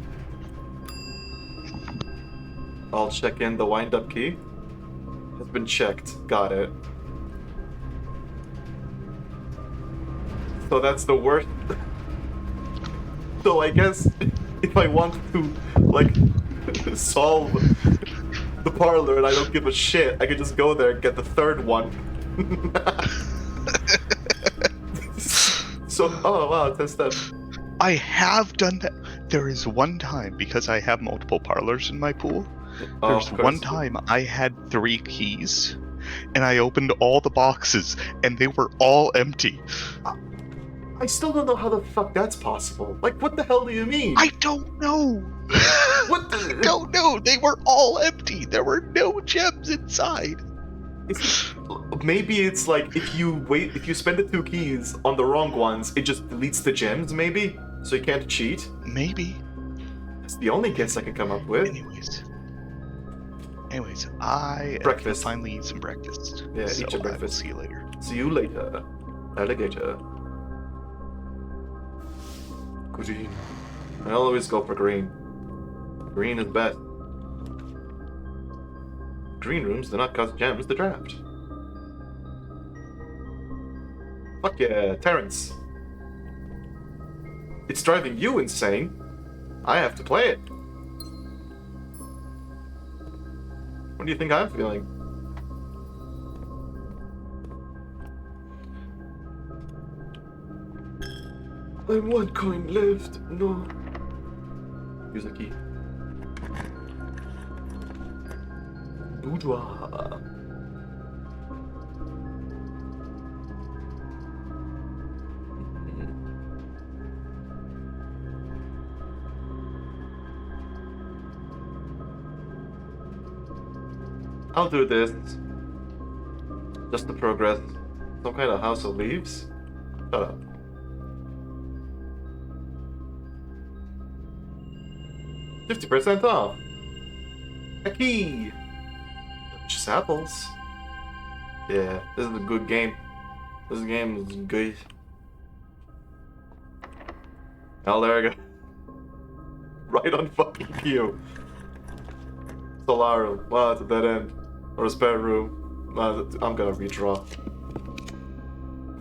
I'll check in the wind-up key. Has been checked. Got it. So that's the worst. So I guess if I want to, like, solve the parlor and I don't give a shit, I can just go there and get the third one. So, oh wow, 10 steps. I have done that. There is one time, because I have multiple parlors in my pool, there's one time I had 3 keys, and I opened all the boxes, and they were all empty. I still don't know how the fuck that's possible. Like, what the hell do you mean? I don't know. What the... I don't know. They were all empty. There were no gems inside. Maybe it's like if you spend the 2 keys on the wrong ones, it just deletes the gems, maybe? So you can't cheat? Maybe. That's the only guess I can come up with. Anyways, I breakfast. Finally eat some breakfast. Yeah, so eat your I will breakfast. see you later. See you later, alligator. Green. I always go for green. Green is best. Green rooms do not cost gems to draft. Fuck yeah, Terrence. It's driving you insane. I have to play it. What do you think I'm feeling? I'm 1 coin left. No. Use a key. Boudoir. I'll do this. Just to progress. Some kind of house of leaves? Shut up. $50% off! A key! Just apples. Yeah, this is a good game. This game is good. Oh, there we go. Right on fucking cue. Solarium. Wow, it's a dead end. Or a spare room. I'm gonna redraw.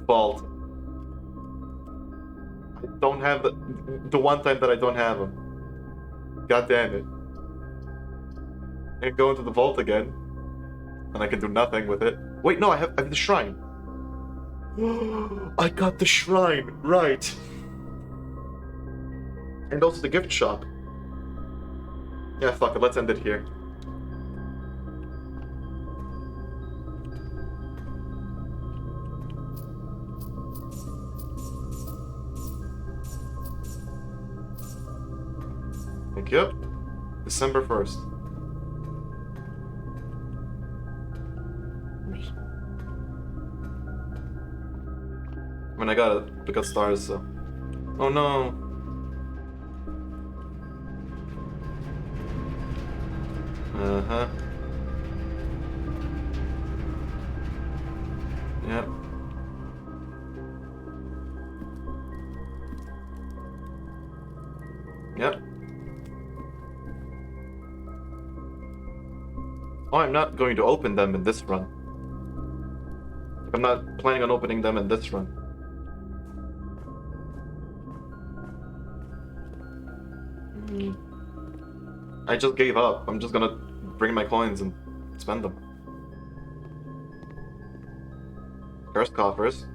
Vault. I don't have the one time that I don't have them. God damn it. I can go into the vault again. And I can do nothing with it. Wait, no, I have the shrine. I got the shrine, right. And also the gift shop. Yeah, fuck it, let's end it here. Thank you. December 1st. I mean, I got stars, so. Oh no. Uh-huh. Yep. Yep. Oh, I'm not going to open them in this run. I'm not planning on opening them in this run. I just gave up. I'm just gonna bring my coins and spend them. Cursed coffers.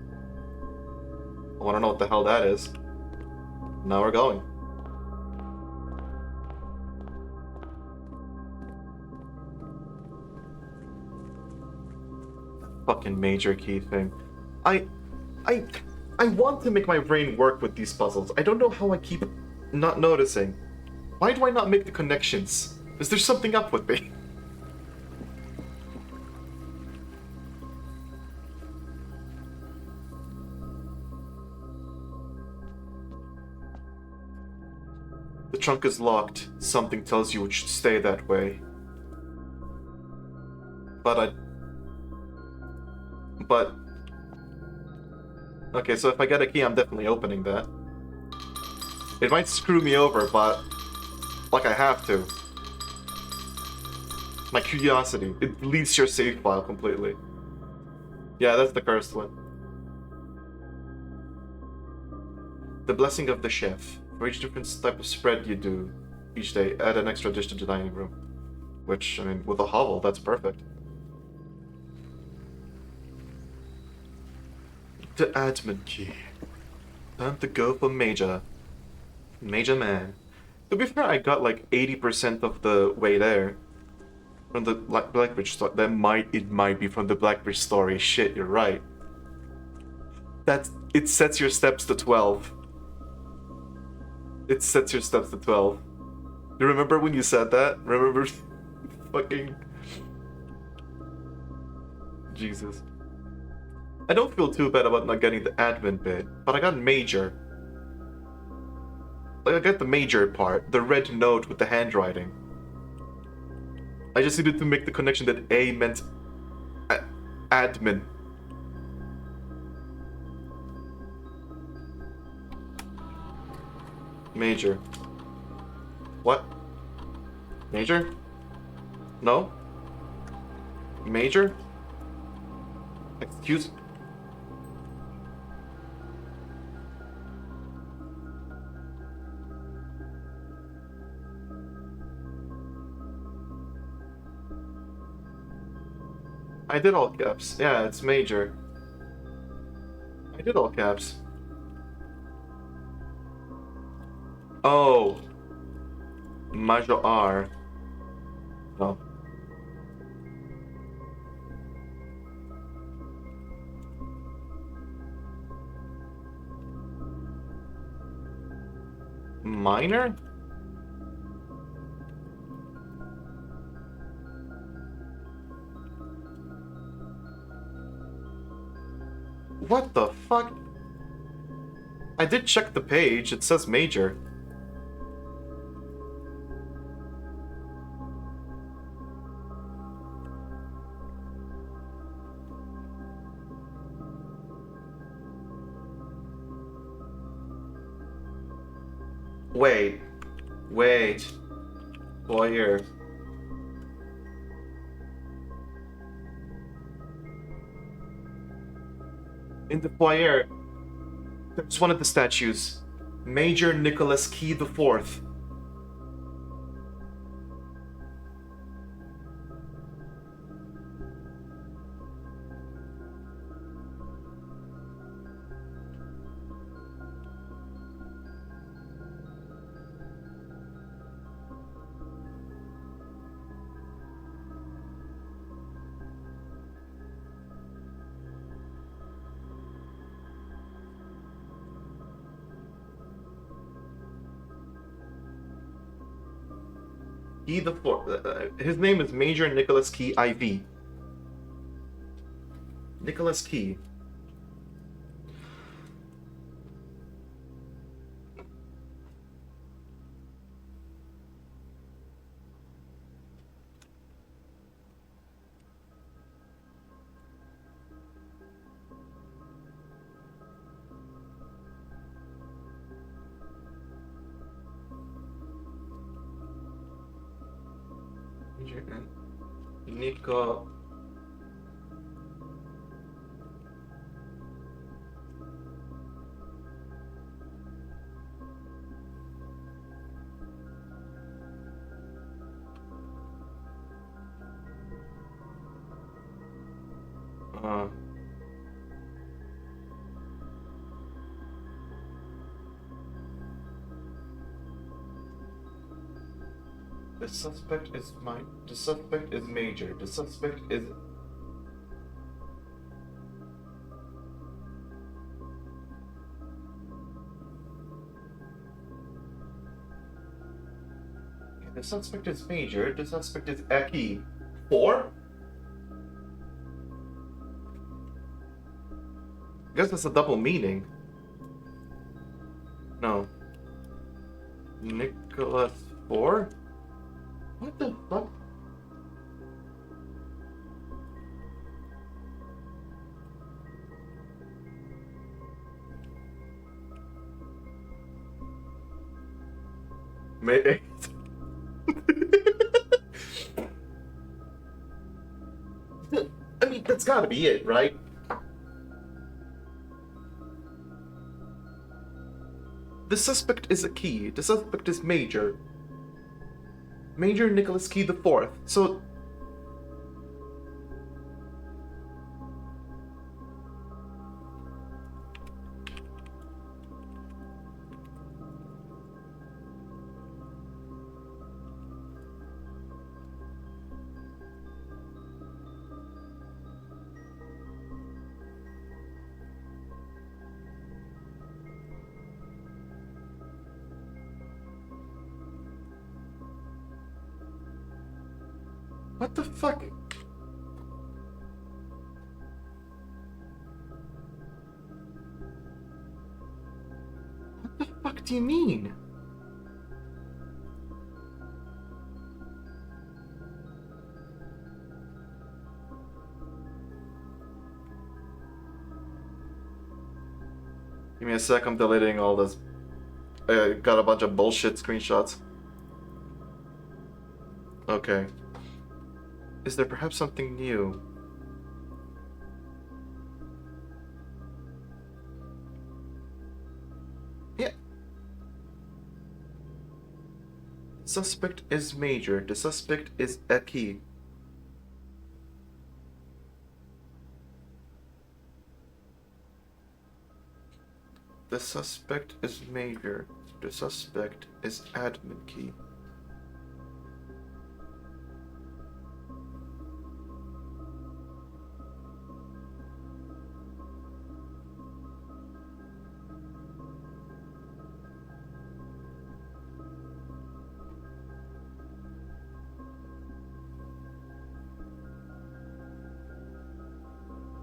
I wanna know what the hell that is. Now we're going. Fucking major key thing. I want to make my brain work with these puzzles. I don't know how I keep not noticing. Why do I not make the connections? Is there something up with me? The trunk is locked. Something tells you it should stay that way. But okay, so if I get a key, I'm definitely opening that. It might screw me over, but like I have to. My curiosity. It deletes your save file completely. Yeah, that's the cursed one. The blessing of the chef. For each different type of spread you do each day, add an extra dish to the dining room. Which, I mean, with a hovel, that's perfect. The admin key. Time to go for Major. Major Man. To be fair, I got like 80% of the way there. From the Blackbridge story. It might be from the Blackbridge story. Shit, you're right. It sets your steps to 12. It sets your steps to 12. You remember when you said that? Remember? Fucking... Jesus. I don't feel too bad about not getting the admin bit, but I got major. Like, I got the major part, the red note with the handwriting. I just needed to make the connection that A meant admin. Major. What? Major? No? Major? Excuse? I did all caps. Yeah, it's major. I did all caps. Oh. Major R. No. Minor? What the fuck? I did check the page. It says major. Wait. Wait. Foyer. In the foyer, there's one of the statues. Major Nicholas Key the Fourth. Key the Fourth. His name is Major Nicholas Key IV. Nicholas Key. Major and Nico. The suspect is The suspect is major. The suspect is. The suspect is major. The suspect is Eki. 4? I guess that's a double meaning. No. Nicholas 4? What the fuck? May I mean, that's gotta be it, right? The suspect is a key. The suspect is major. Major Nicholas Key the Fourth. So. What the fuck? What the fuck do you mean? Give me a sec, I'm deleting all this. I got a bunch of bullshit screenshots. Okay. Is there perhaps something new? Yeah. Suspect is major. The suspect is Eki. The suspect is major. The suspect is admin key.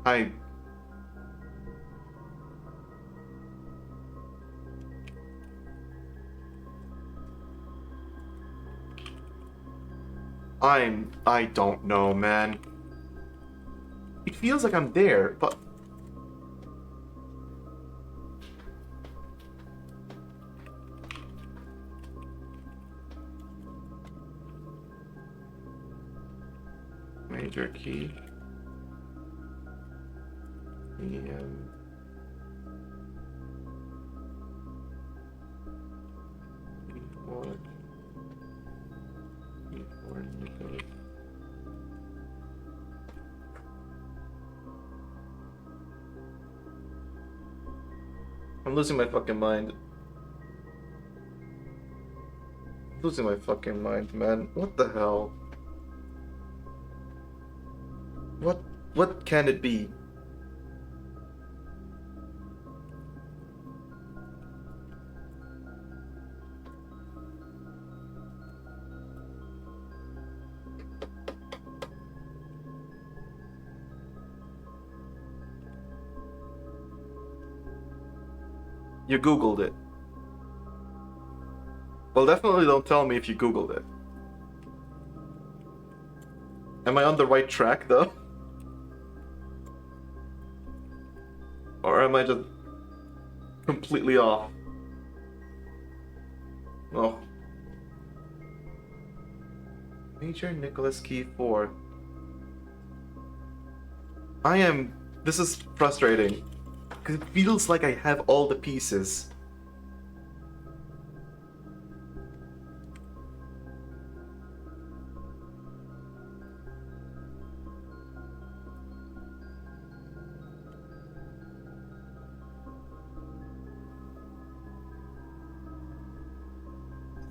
I I don't know, man. It feels like I'm there, but... Major key. Keyboard. Keyboard. I'm losing my fucking mind. Losing my fucking mind, man. What the hell? What can it be? You Googled it. Well, definitely don't tell me if you Googled it. Am I on the right track, though? Or am I just completely off? Oh. Major Nicholas Key 4. This is frustrating. Because it feels like I have all the pieces.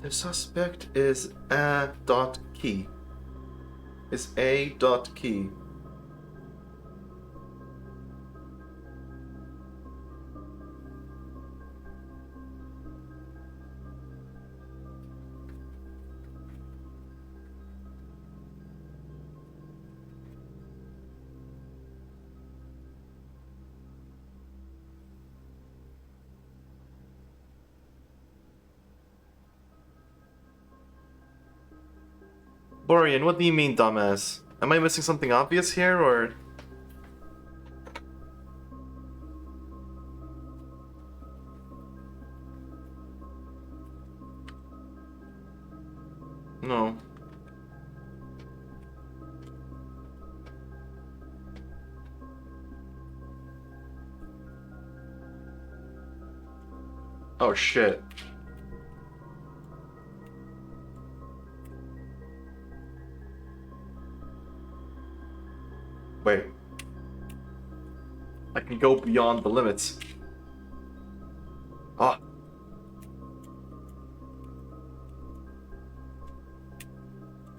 The suspect is A.key. Is A.key. Borian, what do you mean, dumbass? Am I missing something obvious here, or...? No. Oh shit. Wait. I can go beyond the limits. Ah.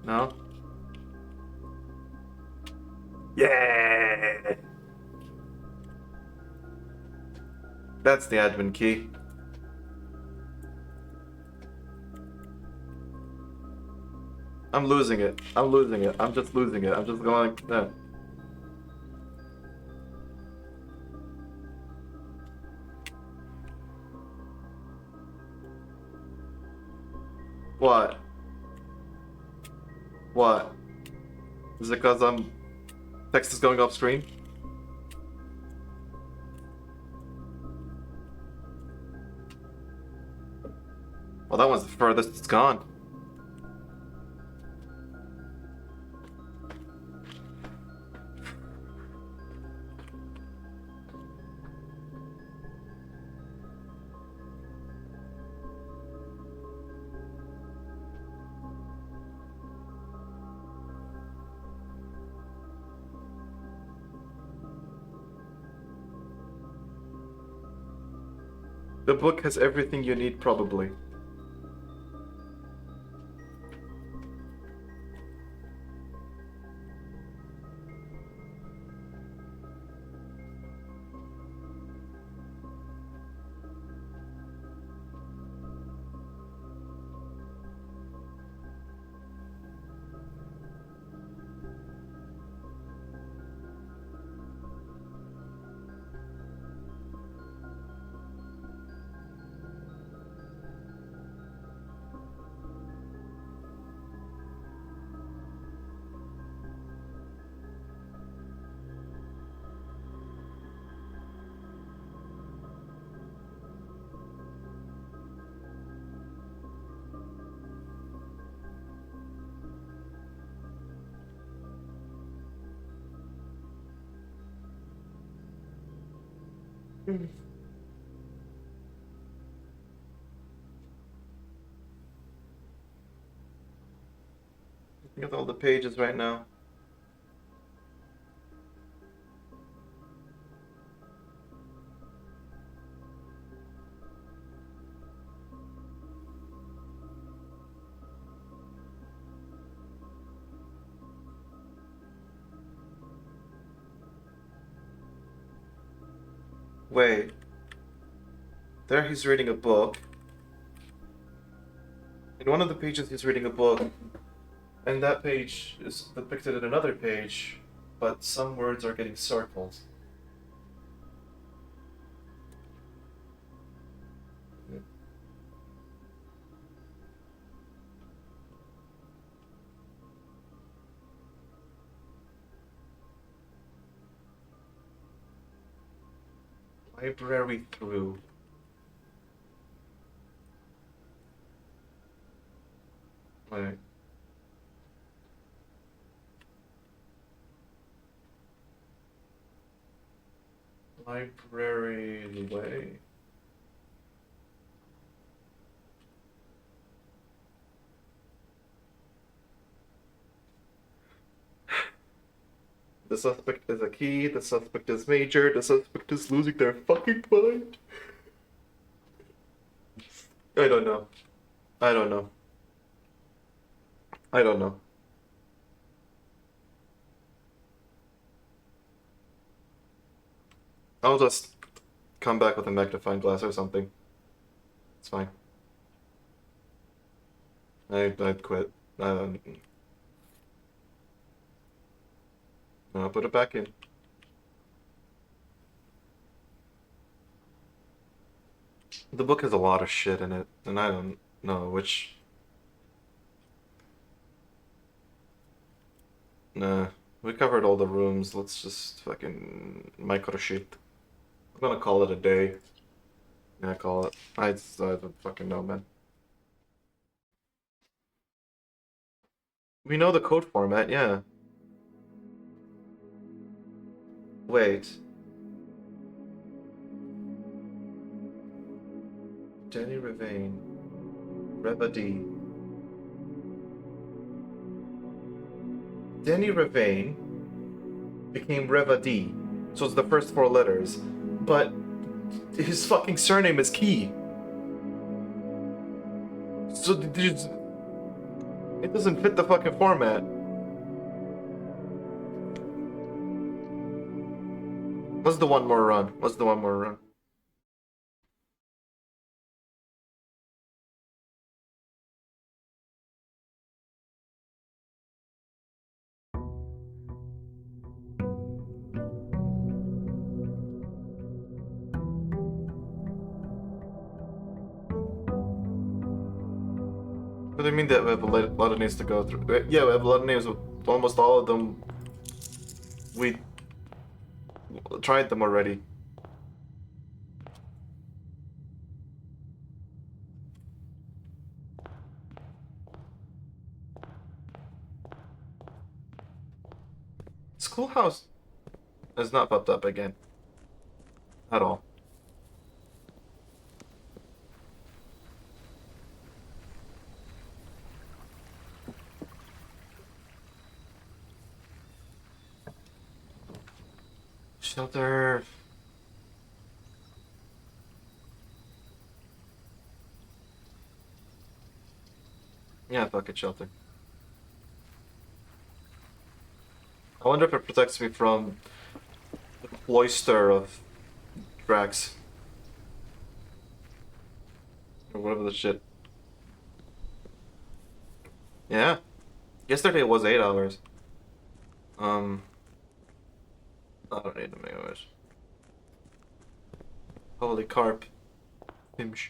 No? Yeah! That's the admin key. I'm losing it. I'm losing it. I'm just losing it. I'm just going like that. What? What? Is it because text is going off screen? Well, that one's the furthest it's gone. The book has everything you need, probably. Looking at all the pages right now. Wait. There he's reading a book. In one of the pages he's reading a book, and that page is depicted in another page, but some words are getting circled. Library through. Wait. Library way. The suspect is a key, the suspect is major, the suspect is losing their fucking mind. I don't know. I don't know. I don't know. I'll just come back with a magnifying glass or something. It's fine. I'd quit. I'll put it back in. The book has a lot of shit in it, and I don't know which. Nah, we covered all the rooms. Let's just fucking micro shit. I'm gonna call it a day. Yeah, call it. I don't fucking know, man. We know the code format, yeah. Wait. Danny Ravane. Reva D. Danny Ravane became Reva D. So it's the first four letters. But his fucking surname is Key. So it doesn't fit the fucking format. Let's do one more run. Let's do one more run. What do you mean that we have a lot of names to go through? Yeah, we have a lot of names. Almost all of them. We tried them already. Schoolhouse has not popped up again. At all. Shelter. Yeah, fuck it, shelter. I wonder if it protects me from the cloister of Drax. Or whatever the shit. Yeah. Yesterday was 8 hours. I don't need to make a wish. Holy carp. Imsh.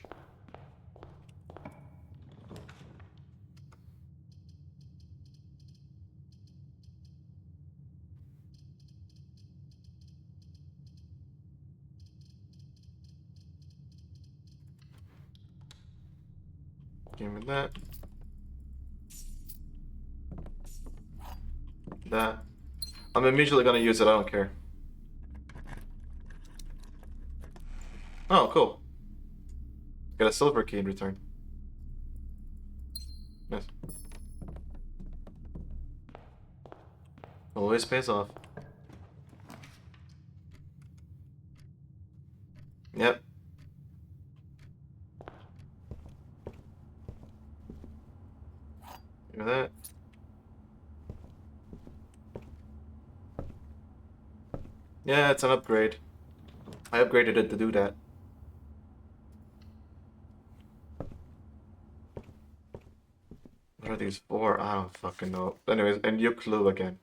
Give me that. That. I'm immediately gonna use it, I don't care. Oh, cool. Get a silver key in return. Nice. Always pays off. Yep. Look at that. Yeah, it's an upgrade. I upgraded it to do that. What are these for? I don't fucking know. Anyways, and you clue again.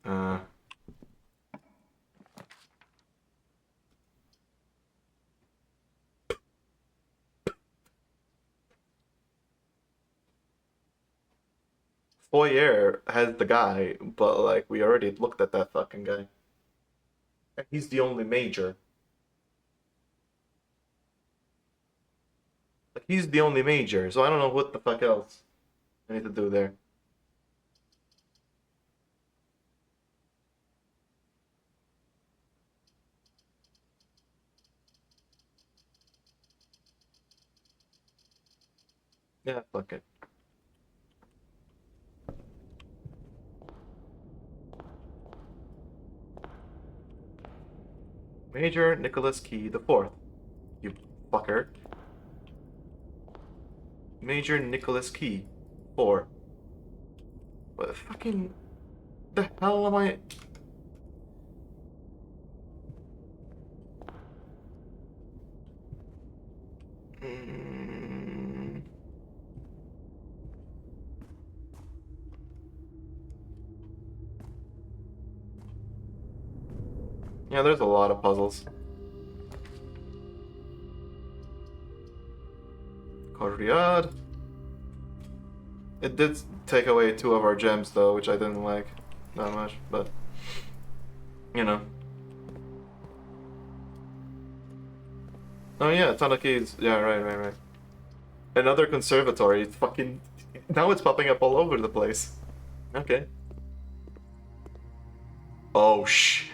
Uh. Foyer has the guy, but like we already looked at that fucking guy. And he's the only major. Like he's the only major, so I don't know what the fuck else I need to do there. Yeah, fuck it. Major Nicholas Key the Fourth. You fucker. Major Nicholas Key. 4. What fucking the hell am I? Mm. Yeah, there's a lot of puzzles. Corriad. It did take away 2 of our gems though, which I didn't like that much, but you know. Oh yeah, a ton of keys. Yeah, right. Another conservatory. Fucking now it's popping up all over the place. Okay. Oh shit.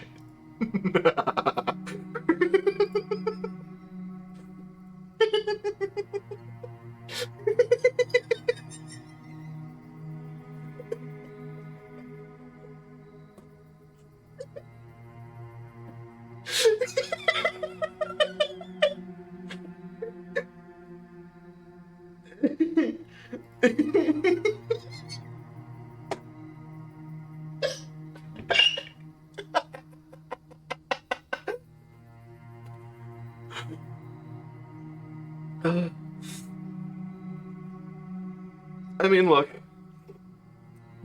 I mean, look.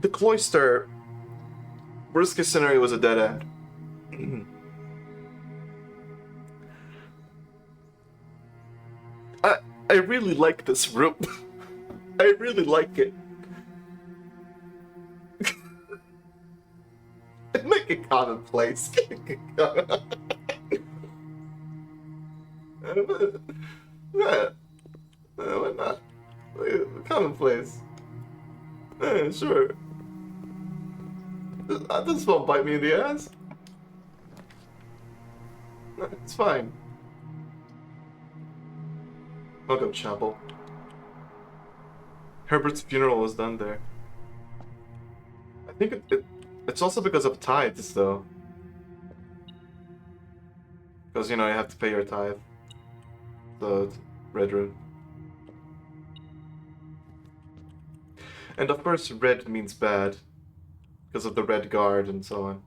The cloister, worst case scenario, was a dead end. I I really like this room. I really like it. Make it commonplace. Yeah, why not? Commonplace. Sure. This won't bite me in the ass. It's fine. Welcome, Chapel. Herbert's funeral was done there. I think it's also because of tithes, though. Because, you know, you have to pay your tithe. So, it's red room. And of course, red means bad. Because of the red guard and so on.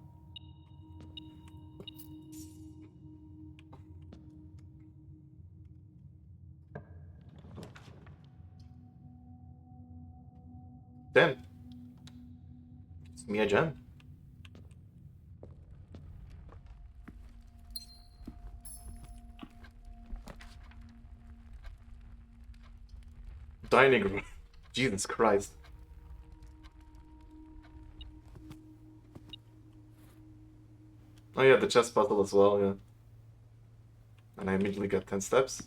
Then, it's me a gem. Dining room. Jesus Christ. Oh yeah, the chess puzzle as well, yeah. And I immediately got 10 steps.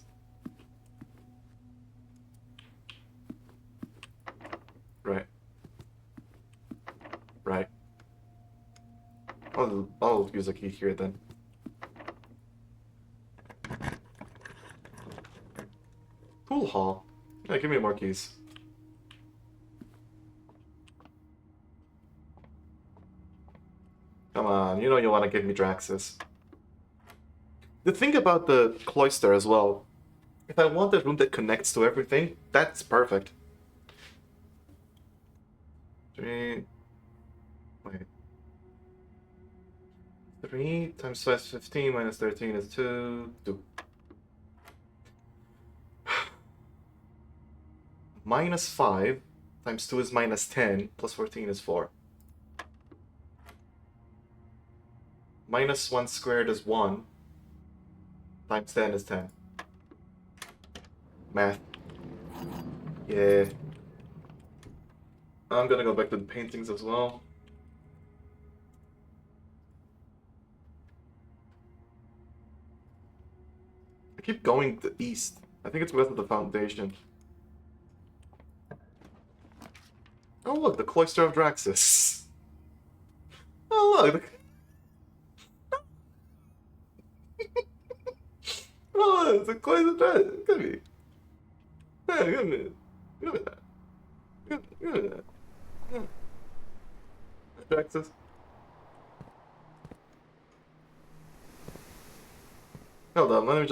Right. Right. Oh, use a key here then. Pool hall. Yeah, give me more keys. Come on, you know you want to give me Draxus. The thing about the cloister as well, if I want a room that connects to everything, that's perfect. 3... Wait. 3 times 5 is 15 minus 13 is 2. 2. Minus 5 times 2 is minus 10, plus 14 is 4. Minus 1 squared is 1, times 10 is 10. Math. Yeah. I'm gonna go back to the paintings as well. I keep going to east. I think it's because of the foundation. Oh look, the Cloister of Draxus. Oh look. Oh, it's a Cloister of Draxus. Give me. Yeah, give me. Give me that. Give me that. Yeah. Draxus. Hold on, let me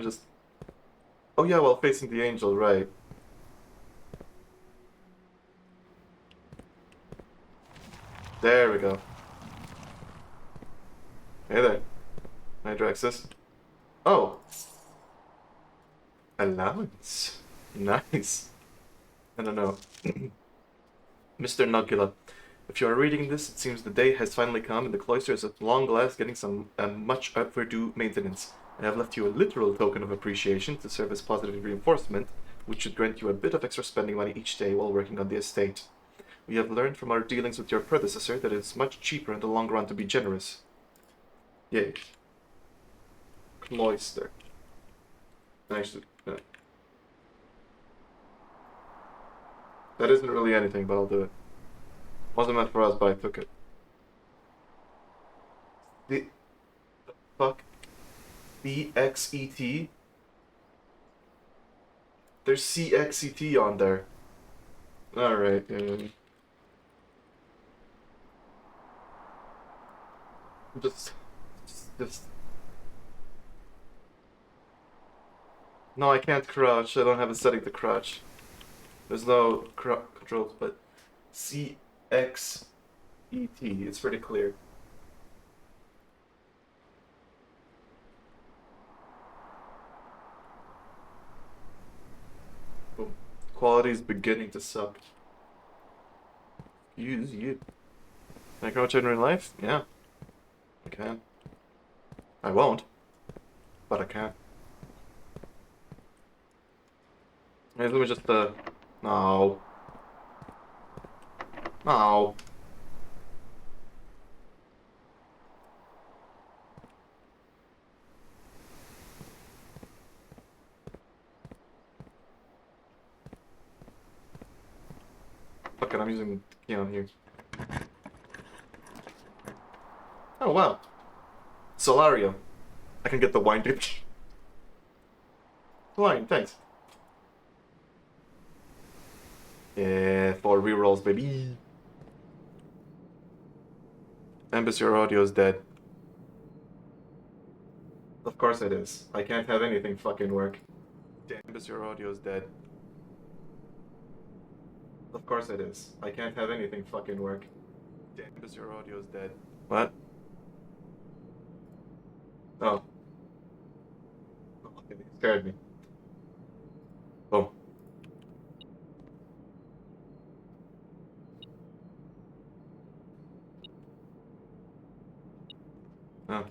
just... Oh yeah, while facing the angel, right. There we go. Hey there. Hi, Draxus. Oh! Allowance. Nice. I don't know. Mr. Nugula, if you are reading this, it seems the day has finally come and the cloister is at long last getting some much overdue maintenance. I have left you a literal token of appreciation to serve as positive reinforcement, which should grant you a bit of extra spending money each day while working on the estate. We have learned from our dealings with your predecessor that it is much cheaper in the long run to be generous. Yay. Cloister. Actually, that isn't really anything, but I'll do it. Wasn't meant for us, but I took it. The fuck? CXET? There's CXET on there. Alright, just... No, I can't crouch. I don't have a setting to crouch. There's no controls, but CXET. It's pretty clear. Boom. Quality's beginning to suck. Use you. Can I crouch in real life? Yeah. I can. I won't. But I can. Hey, let me just, no. No. Fuck it, I'm using the key on here. Oh, wow. Solario. I can get the wine dip. Wine, thanks. Yeah, 4 rerolls, baby. ENBYSS, your audio is dead. Of course it is. I can't have anything fucking work. ENBYSS, your audio is dead. Of course it is. I can't have anything fucking work. ENBYSS, your audio is dead. What? Oh. Okay, it scared me. Boom. Oh.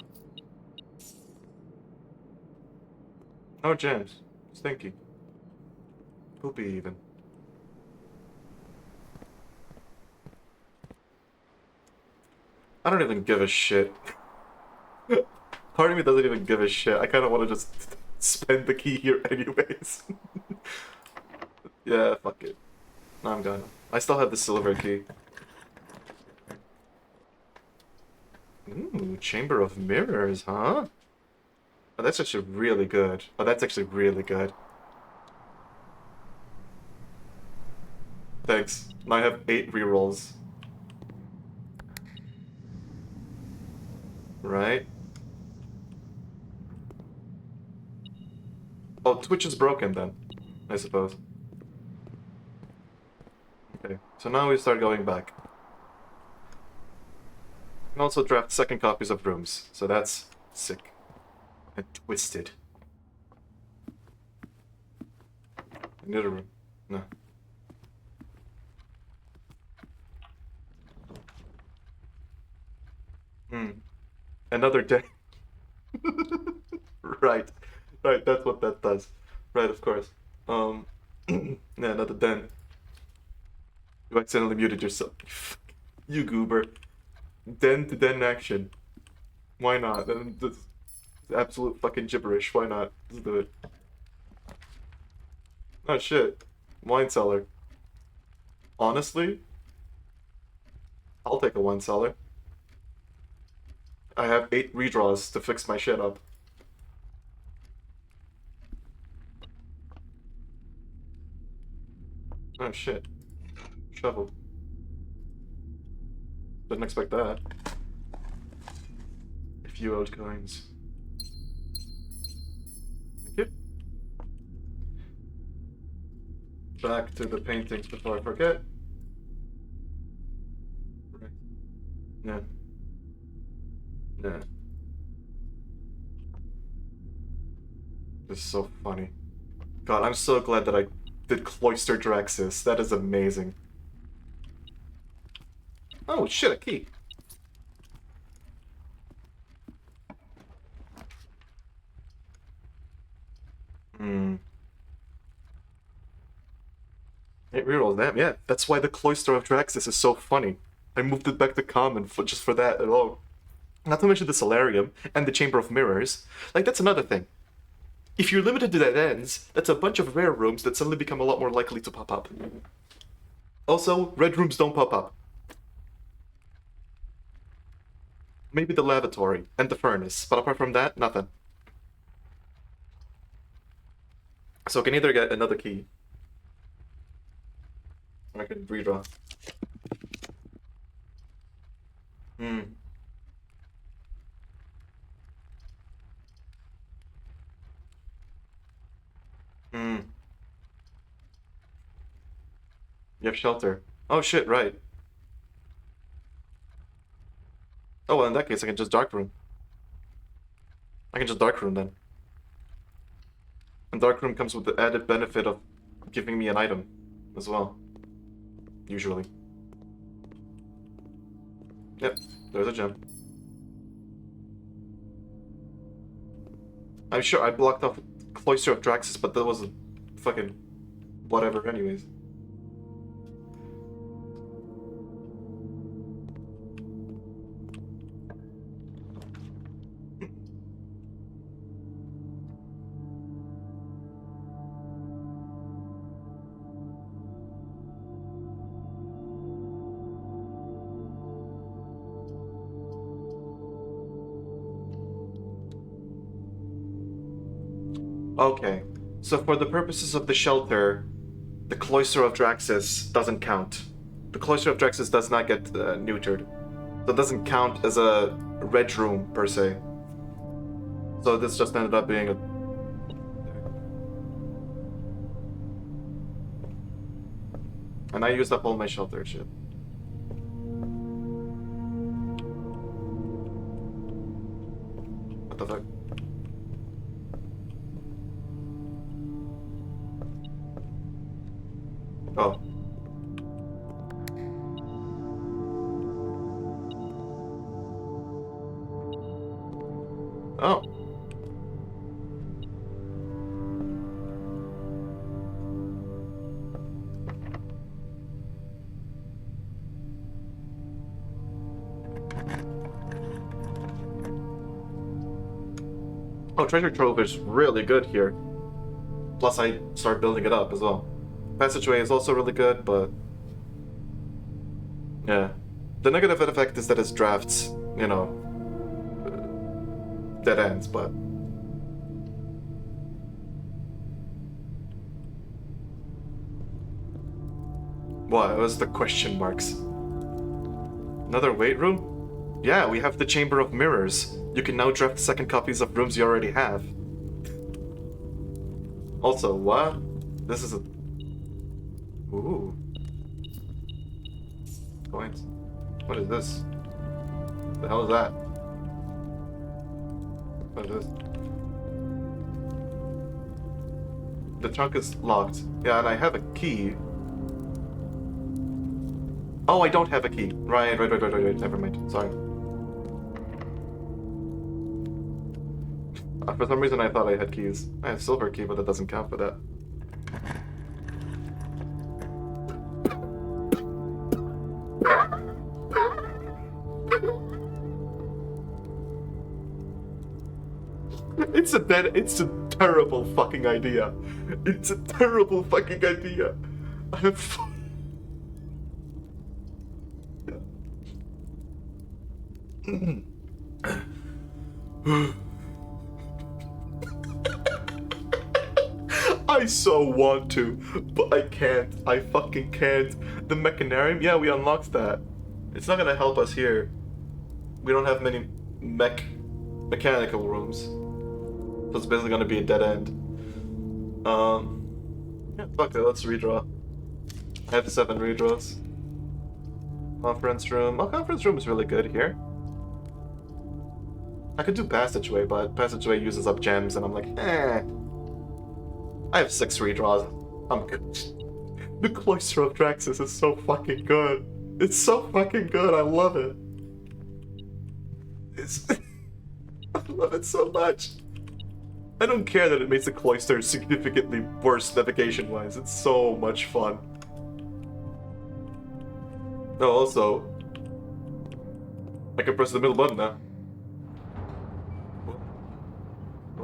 No jams. Stinky. Poopy even. I don't even give a shit. Part of me doesn't even give a shit. I kind of want to just spend the key here anyways. Yeah, fuck it. No, I'm gonna. I still have the silver key. Ooh, Chamber of Mirrors, huh? Oh, that's actually really good. Oh, that's actually really good. Thanks. Now I have 8 rerolls. Right? Oh, Twitch is broken then, I suppose. Okay, so now we start going back. You can also draft second copies of rooms, so that's sick. And twisted. Another room. No. Hmm. Another day. Right. Right, that's what that does. Right, of course. Yeah, another den. You accidentally muted yourself. You goober. Den to den action. Why not? And this absolute fucking gibberish. Why not? Let's do it. Oh shit. Wine cellar. Honestly, I'll take a wine cellar. I have 8 redraws to fix my shit up. Oh shit. Shovel. Didn't expect that. A few old coins. Thank you. Back to the paintings before I forget. Right. Yeah. Yeah. This is so funny. God, I'm so glad that I did Cloister Draxis. That is amazing. Oh shit, a key. Hmm. It rerolls that. Yeah, that's why the Cloister of Draxis is so funny. I moved it back to common just for that alone. Not to mention the Solarium and the Chamber of Mirrors. Like, that's another thing. If you're limited to dead ends, that's a bunch of rare rooms that suddenly become a lot more likely to pop up. Also, red rooms don't pop up. Maybe the lavatory and the furnace, but apart from that, nothing. So I can either get another key, or I can redraw. Hmm. Hmm. You have shelter. Oh shit, right. Oh well, in that case, I can just dark room. I can just dark room then. And dark room comes with the added benefit of giving me an item as well. Usually. Yep, there's a gem. I'm sure I blocked off Cloister of Draxis, but that was a fucking whatever anyways. Okay, so for the purposes of the shelter, the Cloister of Draxis doesn't count. The Cloister of Draxis does not get neutered. So it doesn't count as a red room, per se. So this just ended up being a... And I used up all my shelter shit. What the fuck? Oh. Oh. Oh, treasure trove is really good here. Plus, I start building it up as well. Passageway is also really good, but... Yeah. The negative effect is that it's drafts, you know, dead ends, but... What was the question marks? Another weight room? Yeah, we have the Chamber of Mirrors. You can now draft second copies of rooms you already have. Also, what? This is a... Ooh. Coins. What is this? The hell is that? What is this? The trunk is locked. Yeah, and I have a key. Oh, I don't have a key. Right. Never mind. Sorry. For some reason I thought I had keys. I have a silver key, but that doesn't count for that. It's a terrible fucking idea. It's a terrible fucking idea. I have... I so want to, but I can't. I fucking can't. The mechanarium? Yeah, we unlocked that. It's not gonna help us here. We don't have many mechanical rooms. So it's basically gonna be a dead end. Yeah, fuck it, let's redraw. I have 7 redraws. Conference room. Oh, conference room is really good here. I could do passageway, but passageway uses up gems, and I'm like, eh. I have 6 redraws. I'm good. The Cloister of Draxus is so fucking good. It's so fucking good. I love it. It's... I love it so much. I don't care that it makes the Cloister significantly worse navigation-wise. It's so much fun. No, also... I can press the middle button now.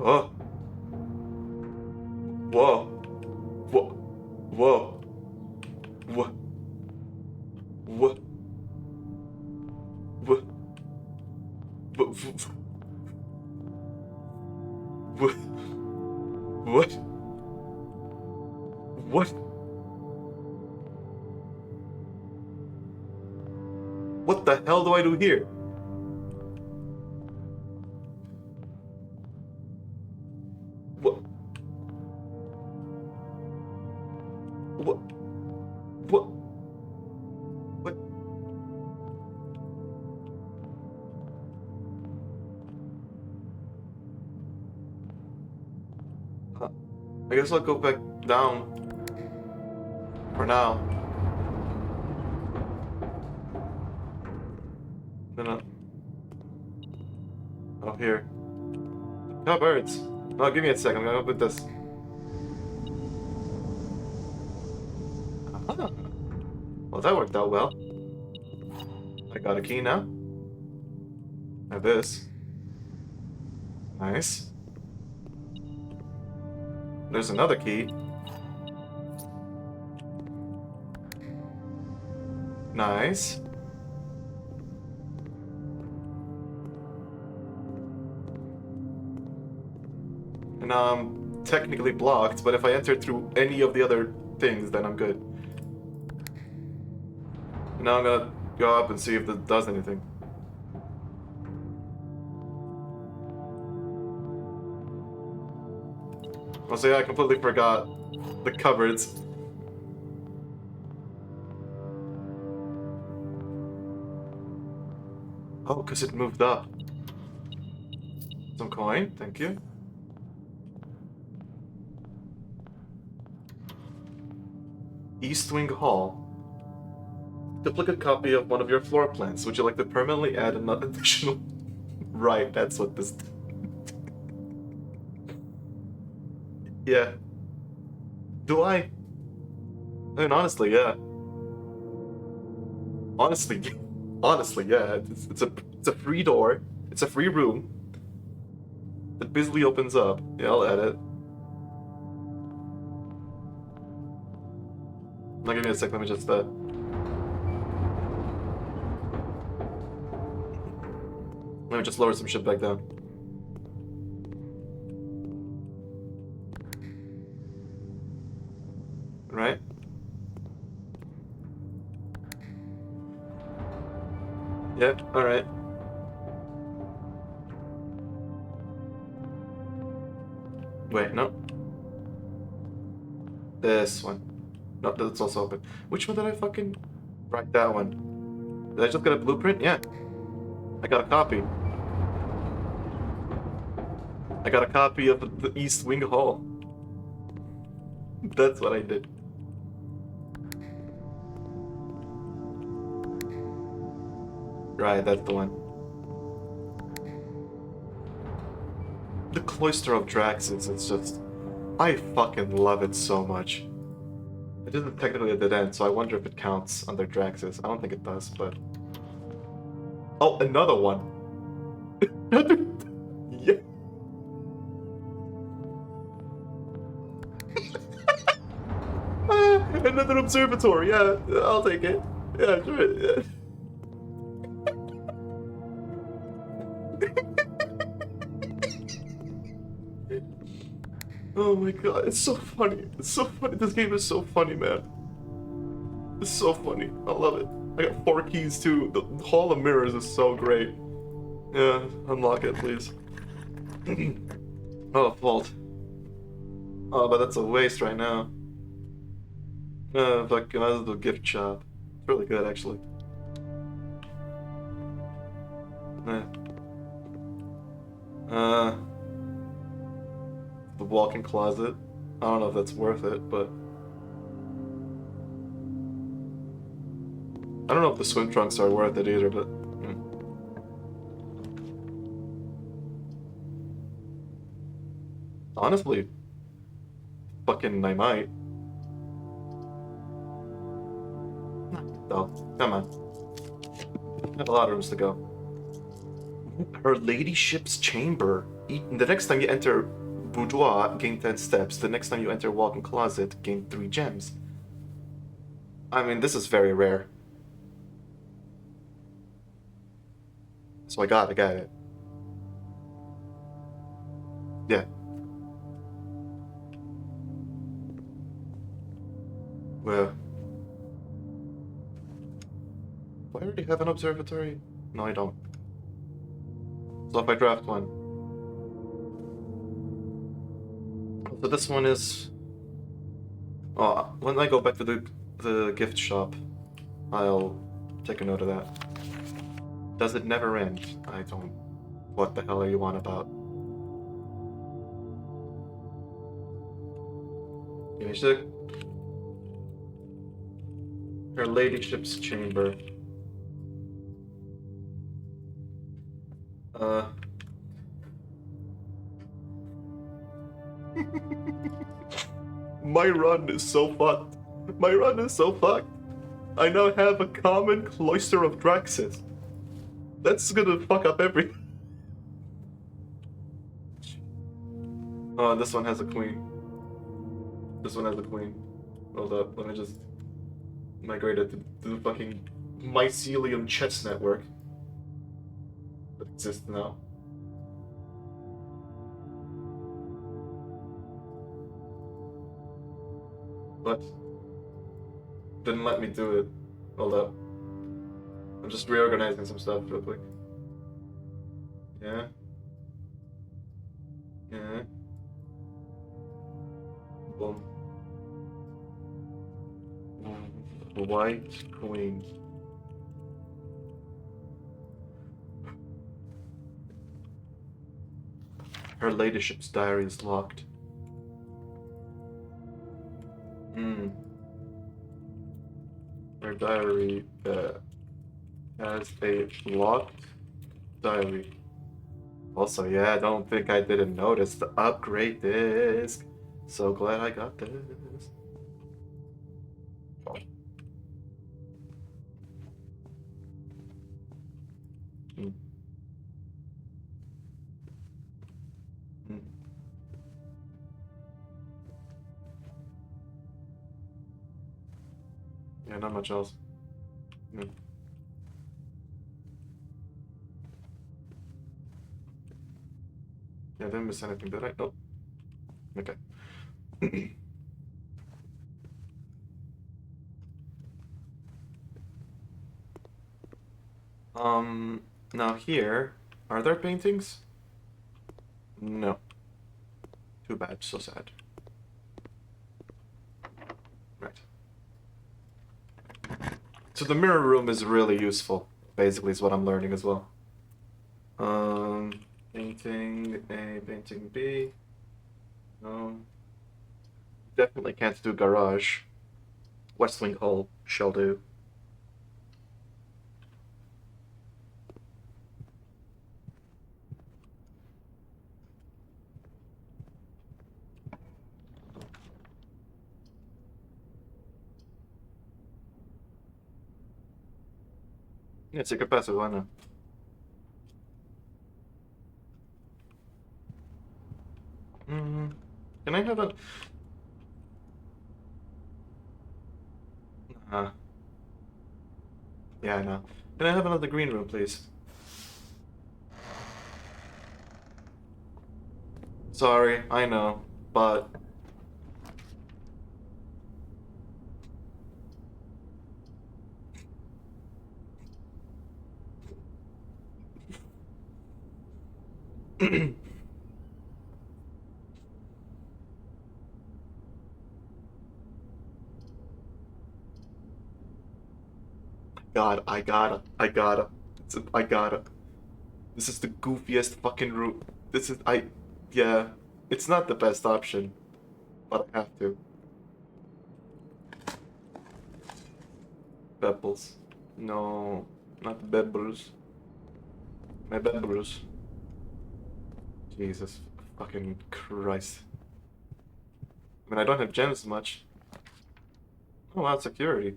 Oh. Whoa. Whoa. Whoa. What? What? What? What? What? What? What the hell do I do here? What? What? What? What? I guess I'll go back down for now. No. Oh, here. No birds. No, give me a sec. I'm gonna open this. Ah. Well, that worked out well. I got a key now. I have this. Nice. There's another key. Nice. And now I'm technically blocked, but if I enter through any of the other things, then I'm good. And now I'm gonna go up and see if that does anything. Also, yeah, I completely forgot the cupboards. Oh, because it moved up. Some coin, thank you. East Wing Hall. Duplicate copy of one of your floor plans. Would you like to permanently add an additional... Right, that's what this... Yeah. Do I? I mean, honestly, yeah. Honestly, yeah. It's a free door. It's a free room. It basically opens up. Yeah, I'll add it. Now give me a sec, let me just let me just lower some shit back down. Yep, alright. Wait, no. This one. No, that's also open. Which one did I fucking... Right, that one. Did I just get a blueprint? Yeah. I got a copy. I got a copy of the East Wing Hall. That's what I did. Right, that's the one. The Cloister of Draxus, it's just... I fucking love it so much. It isn't technically a dead end, so I wonder if it counts under Draxus. I don't think it does, but... Oh, another one! Yeah! Another observatory, yeah, I'll take it. Yeah, sure, yeah. Oh my god, it's so funny. It's so funny. This game is so funny, man. It's so funny. I love it. I got 4 keys too. The Hall of Mirrors is so great. Yeah, unlock it, please. Oh, vault. Oh, but that's a waste right now. Fucking, I do gift shop. It's really good, actually. The walk-in closet. I don't know if that's worth it, but... I don't know if the swim trunks are worth it either, but... Honestly, fucking I might. Oh, come on. I have a lot of rooms to go. Her ladyship's chamber. The next time you enter boudoir, gain 10 steps. The next time you enter walk-in closet, gain 3 gems. I mean, this is very rare. So I got it. Yeah. Well. Do I already have an observatory? No, I don't. So if I draft one. So this one is... Oh, when I go back to the gift shop, I'll take a note of that. Does it never end? I don't... What the hell are you on about? Finish it. Her ladyship's chamber. My run is so fucked. My run is so fucked. I now have a common Cloister of Draxus. That's gonna fuck up everything. Oh, this one has a queen. This one has a queen. Hold up, let me just migrate it to the fucking mycelium chess network that exists now. But didn't let me do it. Hold up. I'm just reorganizing some stuff real quick. Yeah. Yeah. Boom. White queen. Her ladyship's diary is locked. Her diary has a locked diary. Also, yeah, I don't think I didn't notice the upgrade disc. So glad I got this. Yeah, not much else. Yeah, I didn't miss anything, did I? Nope. Okay. Now here, are there paintings? No. Too bad, so sad. Right. So the mirror room is really useful, basically, is what I'm learning as well. Painting A, painting B. No. Definitely can't do garage. West Wing Hall shall do. Yeah, it's a good passive, why not? Can I have a... Yeah, I know. Can I have another green room, please? Sorry, I know, but... God, I gotta. I gotta. This is the goofiest fucking route. Yeah. It's not the best option, but I have to. Pebbles. No, not Pebbles. My Pebbles. Jesus fucking Christ. I mean, I don't have gems much. Oh, wow, security.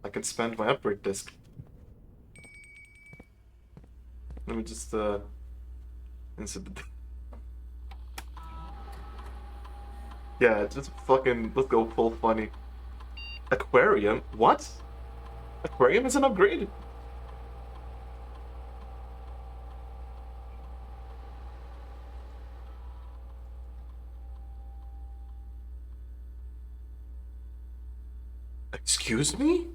I can spend my upgrade disc. Let me just, insert the... Yeah, just fucking, let's go full funny. Aquarium? What? Aquarium is an upgrade? Excuse me?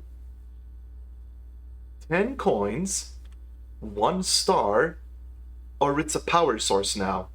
10 coins, 1 star, or it's a power source now.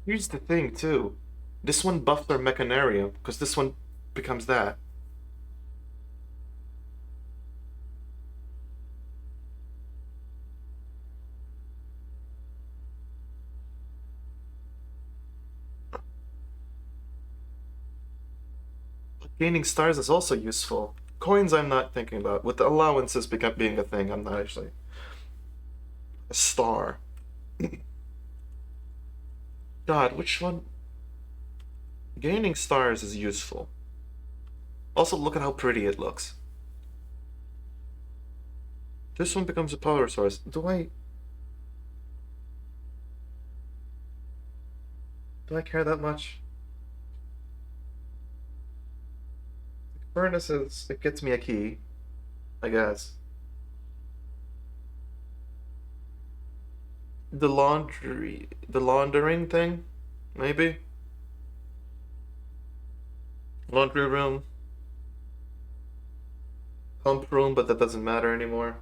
Here's the thing, too. This one buffed our Mechanarium, because this one becomes that. Gaining stars is also useful. Coins I'm not thinking about. With the allowances being a thing, I'm not actually. A star. God, which one? Gaining stars is useful. Also, look at how pretty it looks. This one becomes a power source. Do I care that much? Furnaces, it gets me a key, I guess. The laundering thing, maybe? Laundry room. Pump room, but that doesn't matter anymore.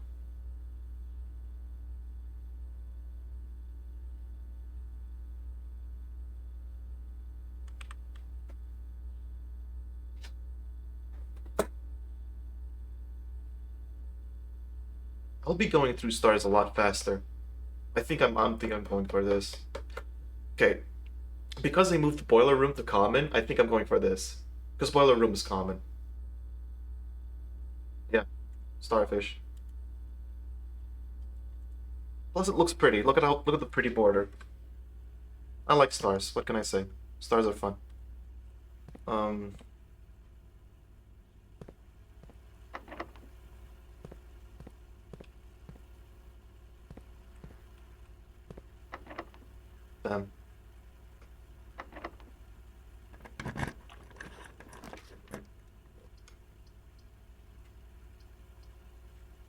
I'll be going through stars a lot faster. I think I'm going for this. Okay. Because they moved boiler room to common, I think I'm going for this. Because boiler room is common. Yeah. Starfish. Plus it looks pretty. Look at the pretty border. I like stars. What can I say? Stars are fun. Damn.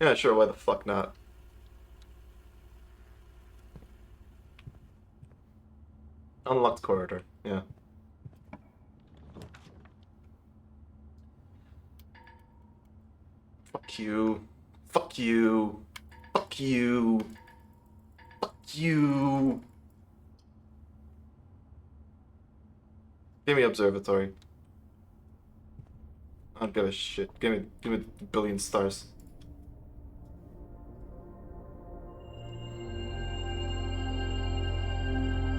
Yeah, sure, why the fuck not? Unlocked corridor, yeah. Fuck you. Fuck you. Fuck you. Fuck you. Give me observatory. I don't give a shit. Give me a billion stars.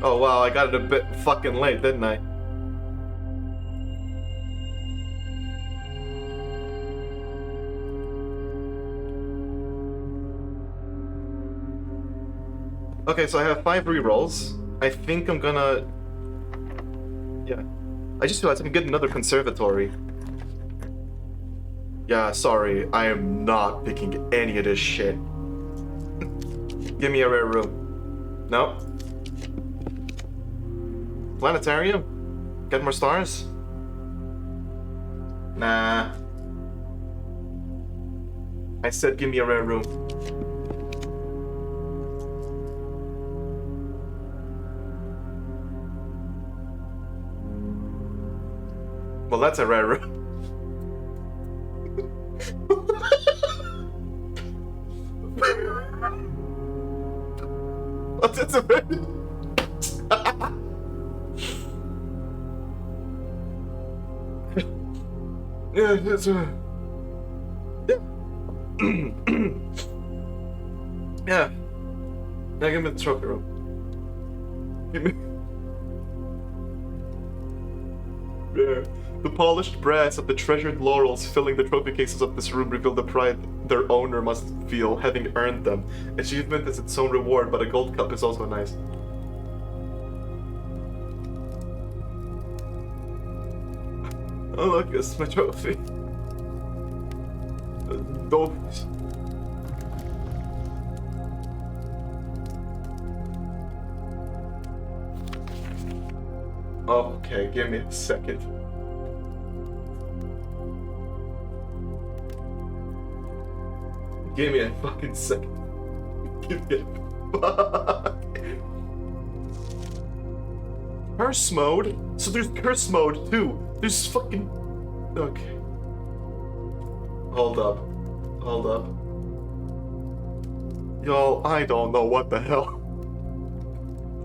Oh wow, I got it a bit fucking late, didn't I? Okay, so I have 5 rerolls. I think I'm gonna... Yeah. I just realized I can get another conservatory. Yeah, sorry. I am not picking any of this shit. Give me a rare room. No? Planetarium? Get more stars? Nah. I said give me a rare room. Well, that's a rare room. Oh, that's a rare Yeah, that's a... Yeah. Yeah. Now give me the trophy room. Give me... Yeah. The polished brass of the treasured laurels filling the trophy cases of this room reveal the pride their owner must feel, having earned them. Achievement is its own reward, but a gold cup is also nice. Oh look, it's my trophy. Don't... Oh, okay, give me a second. Give me a fucking second. Give me a fuck. Curse mode? So there's curse mode too. There's fucking... Okay. Hold up. Hold up. Y'all, I don't know what the hell.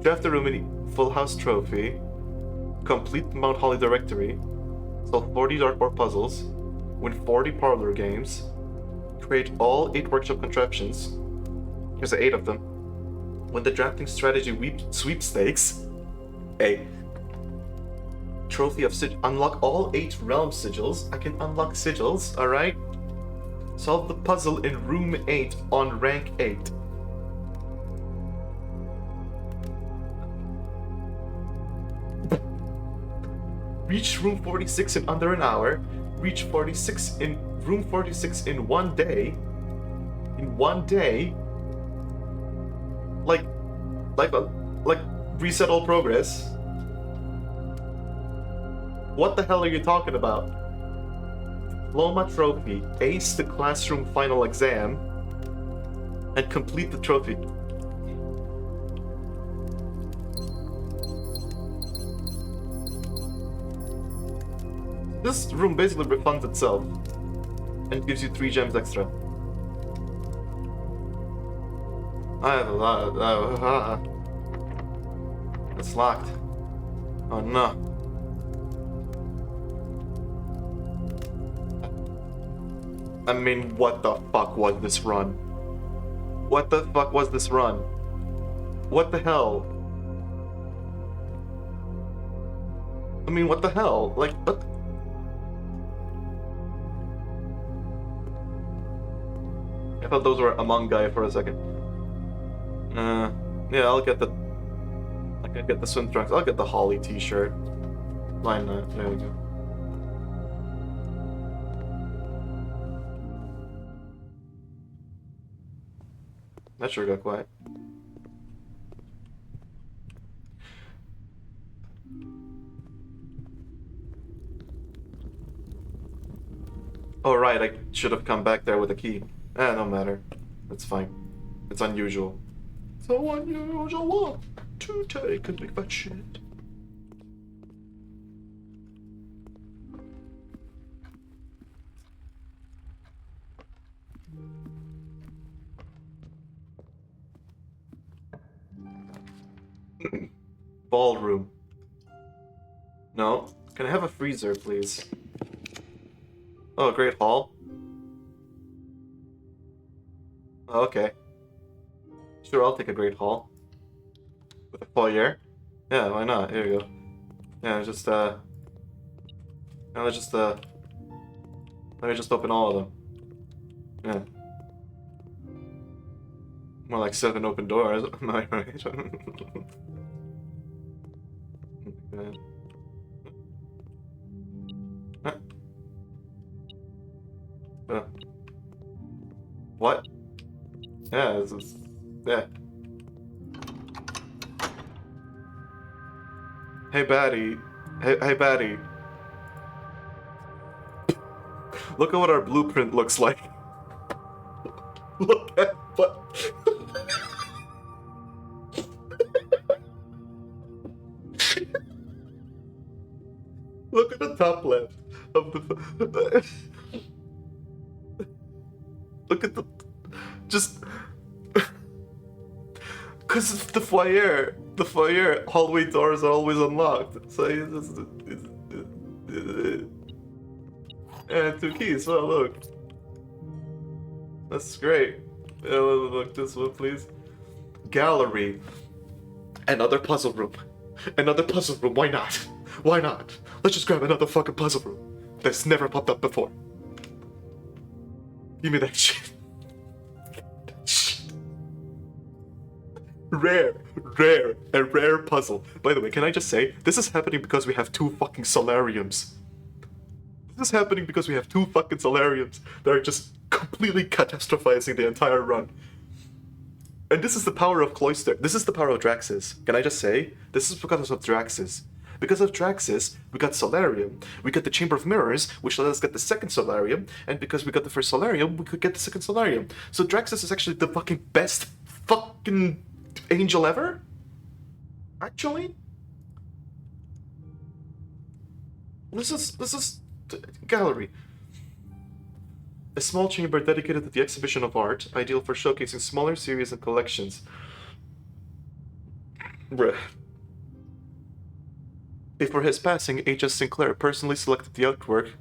Draft the Rumini Full House Trophy. Complete Mount Holly Directory. Solve 40 dartboard puzzles. Win 40 parlor games. Create all 8 workshop contraptions. Here's 8 of them. Win the drafting strategy sweepstakes. A trophy of unlock all 8 realm sigils. I can unlock sigils, alright? Solve the puzzle in room 8 on rank 8. Reach room 46 in under an hour. Reach room 46 in 1 day. In 1 day. Like reset all progress. What the hell are you talking about? Diploma trophy. Ace the classroom final exam. And complete the trophy. This room basically refunds itself. And gives you 3 gems extra. I have a lot of... It's locked. Oh no. I mean, what the fuck was this run? What the fuck was this run? What the hell? I mean, what the hell? Like, what? I thought those were Among Guy for a second. Yeah, I'll get the... I can get the swim trunks. I'll get the Holly t-shirt. Line that. There we go. That sure got quiet. Oh, right, I should have come back there with a key. No matter. It's fine. It's unusual. So unusual to take a big fat shit. Ballroom. No. Can I have a freezer, please? Oh, great hall. Oh, okay. Sure, I'll take a great hall. With a foyer. Yeah, why not? Here we go. Yeah, just, now let's just, let me just open all of them. Yeah. More like 7 open doors. Am I right? What? Yeah, this is... Yeah. Hey, Batty. Hey, Batty. Look at what our blueprint looks like. Look at what... Look at the top left of the... Look at the... Just... Because the foyer hallway doors are always unlocked. So and 2 keys. Well, look. That's great. Yeah, look, this one, please. Gallery. Another puzzle room. Another puzzle room. Why not? Why not? Let's just grab another fucking puzzle room. That's never popped up before. Give me that shit. A rare puzzle. By the way, can I just say, this is happening because we have 2 fucking solariums. This is happening because we have 2 fucking solariums that are just completely catastrophizing the entire run. And this is the power of Cloister. This is the power of Draxus. Can I just say, this is because of Draxus. Because of Draxus, we got Solarium, we got the Chamber of Mirrors, which let us get the second Solarium, and because we got the first Solarium, we could get the second Solarium. So Draxus is actually the fucking best fucking angel ever? Actually? This is gallery. A small chamber dedicated to the exhibition of art, ideal for showcasing smaller series and collections. Bruh. Before his passing, H.S. Sinclair personally selected the artwork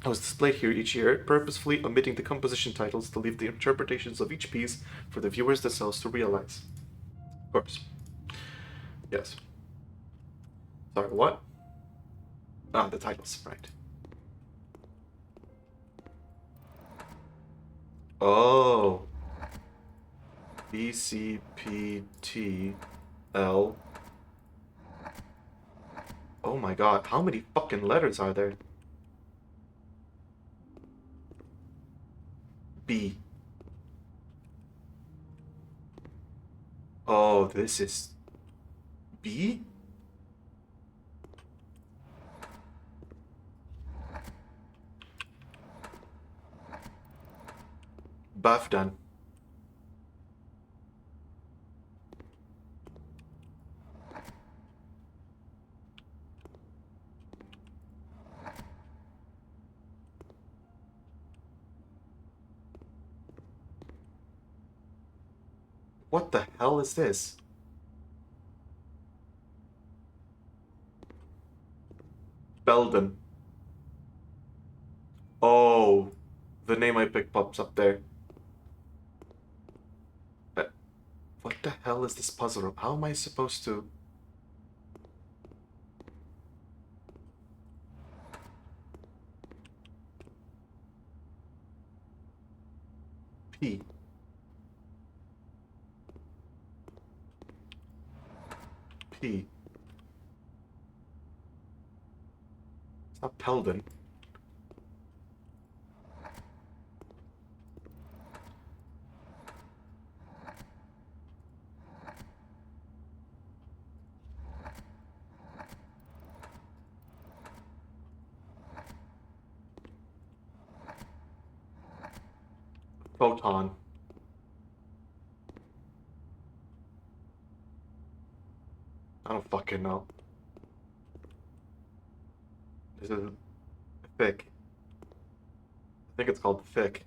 that was displayed here each year, purposefully omitting the composition titles to leave the interpretations of each piece for the viewers themselves to realize. Of course. Yes. Sorry, what? Ah, the titles, right. Oh. BCPTL. Oh my god, how many fucking letters are there? B. Oh, this is... B? Buff done. What the hell is this? Belden. Oh, the name I picked pops up there. What the hell is this puzzle room? How am I supposed to... P. P. It's not Pelden. Photon. I don't fucking know. This is thick. I think it's called thick.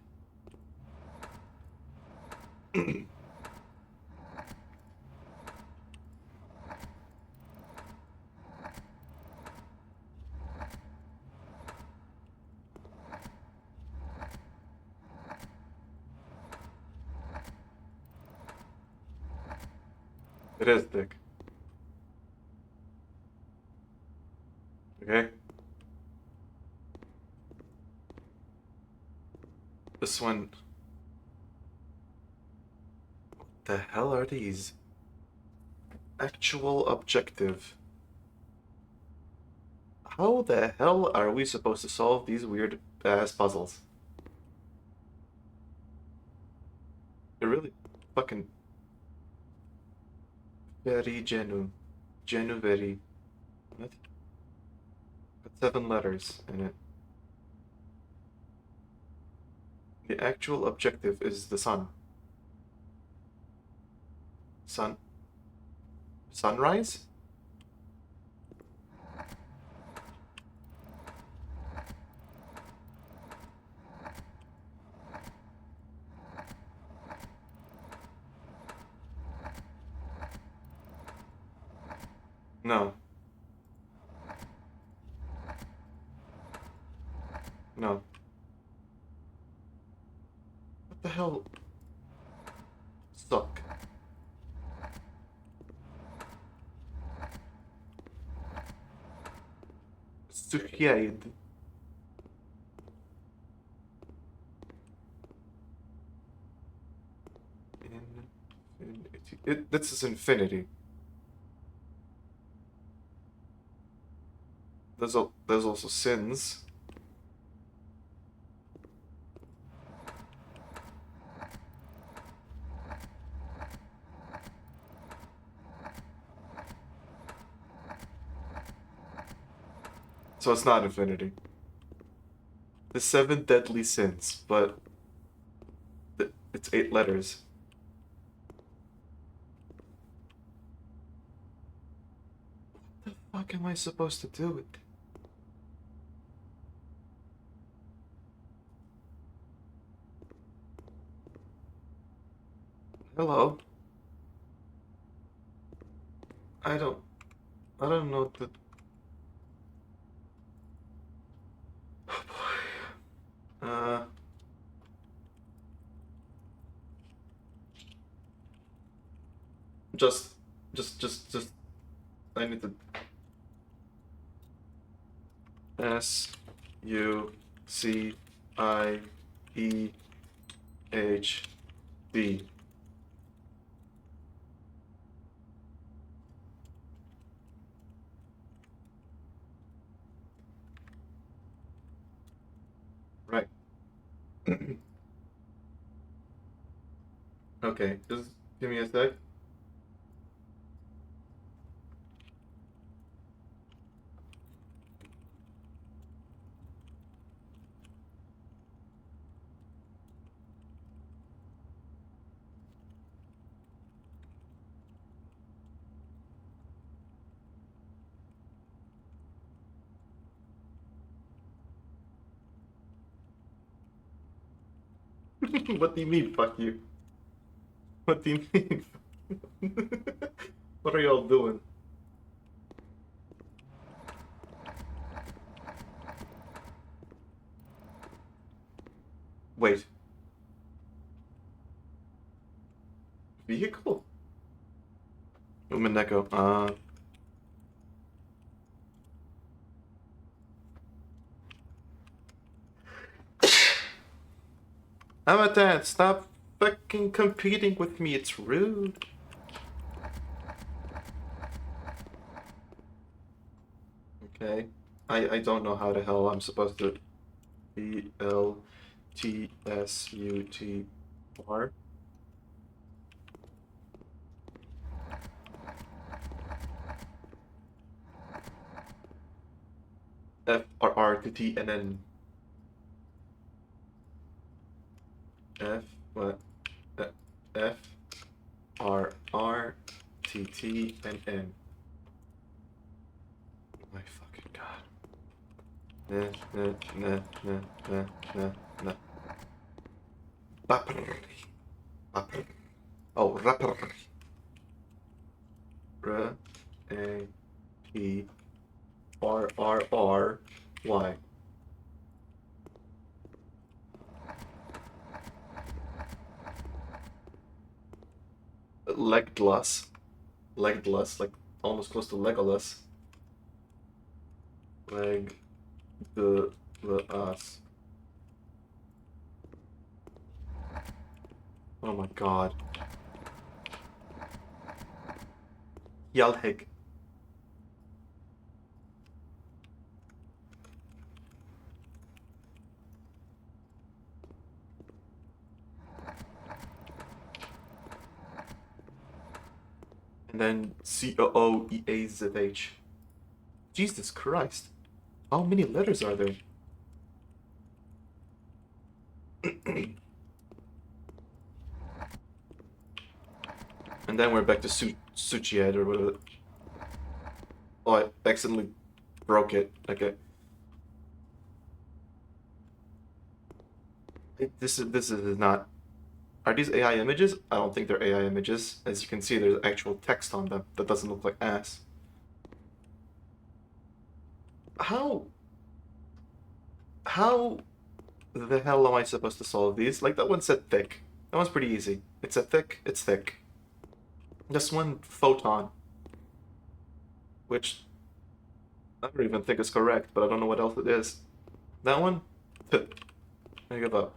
It is thick. Okay. This one. What the hell are these? Actual objective. How the hell are we supposed to solve these weird ass puzzles? They're really fucking very very. What? Got 7 letters in it. The actual objective is the sun. Sunrise? No. No. What the hell? Suck. Succeed. This is infinity. There's also sins. So it's not infinity. The 7 deadly sins, but it's 8 letters. What the fuck am I supposed to do with it? Hello? I don't know what the... Oh boy. Just, I need to... SUCIEHD. Right. Okay, just give me a sec. What do you mean, fuck you? What do you mean? What are y'all doing? Wait. Vehicle? Umaneko. I'm a dad. Stop fucking competing with me. It's rude. Okay. I don't know how the hell I'm supposed to... BLTSUTR. FRR to T and then What? F R R T T and N. My fucking god. Nah, nah, nah, nah, nah, nah, nah. Bapr. Bapr. Oh, rapper. R A P R R R Y. Legless. Legless, like almost close to Legolas. Leg the us. Oh my god. Yalhig. And then COOEAZH. Jesus Christ. How many letters are there? And then we're back to Suchihead or whatever. Oh, I accidentally broke it. Okay. This is not. Are these AI images? I don't think they're AI images. As you can see, there's actual text on them that doesn't look like ass. How the hell am I supposed to solve these? Like that one said thick. That one's pretty easy. It said thick, it's thick. This one photon, which I don't even think is correct, but I don't know what else it is. That one, I give up.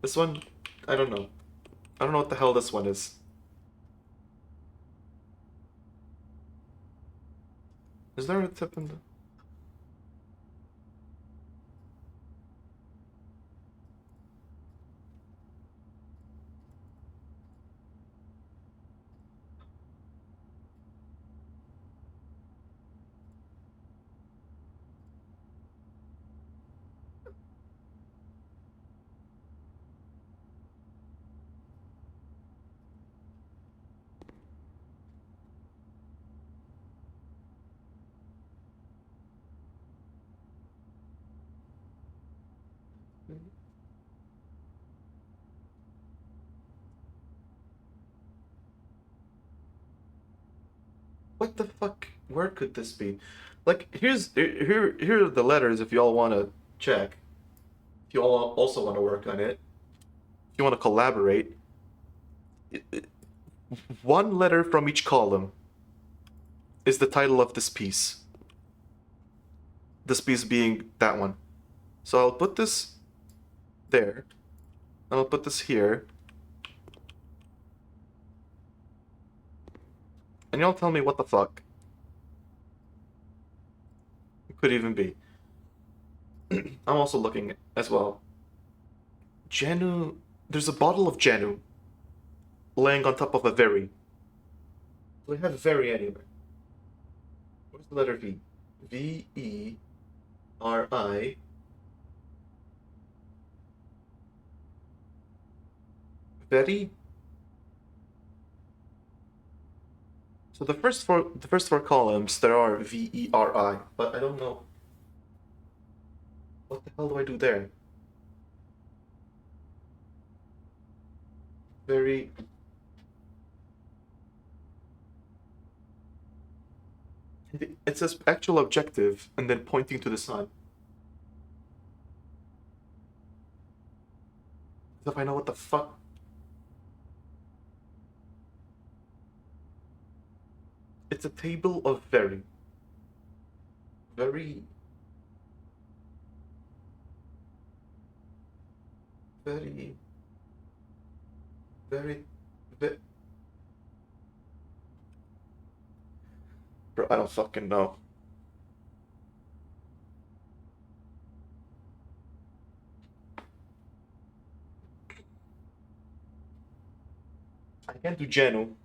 This one, I don't know. I don't know what the hell this one is. Is there a tip in the... What the fuck? Where could this be? Like, here are the letters if y'all want to check. If you all also want to work on it. If you want to collaborate. One letter from each column is the title of this piece. This piece being that one. So I'll put this there. And I'll put this here. And y'all tell me what the fuck it could even be. I'm also looking as well. Genu. There's a bottle of Genu laying on top of a very. Do I have very anywhere? Where's the letter V? VERI. Very. So the first four columns there are VERI, but I don't know what the hell do I do there. Very. It says actual objective and then pointing to the sun. As if I know what the fuck. It's a table of very. Very. Very. Very. Very. Bro, I don't fucking know. I can't do Genu.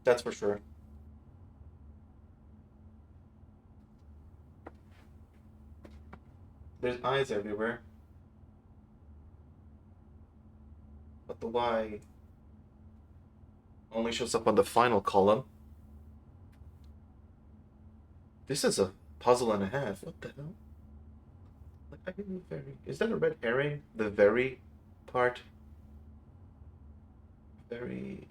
That's for sure. There's eyes everywhere. But the Y only shows up on the final column. This is a puzzle and a half. What the hell? Like, I didn't very. Is that a red herring? The very part? Very.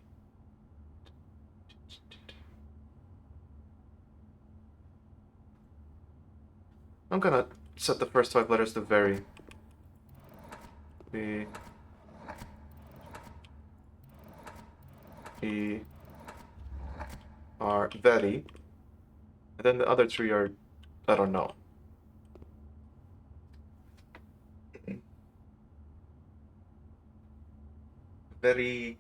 I'm gonna set the first 5 letters to very. B. E. R. Very. And then the other 3 are. I don't know. Very.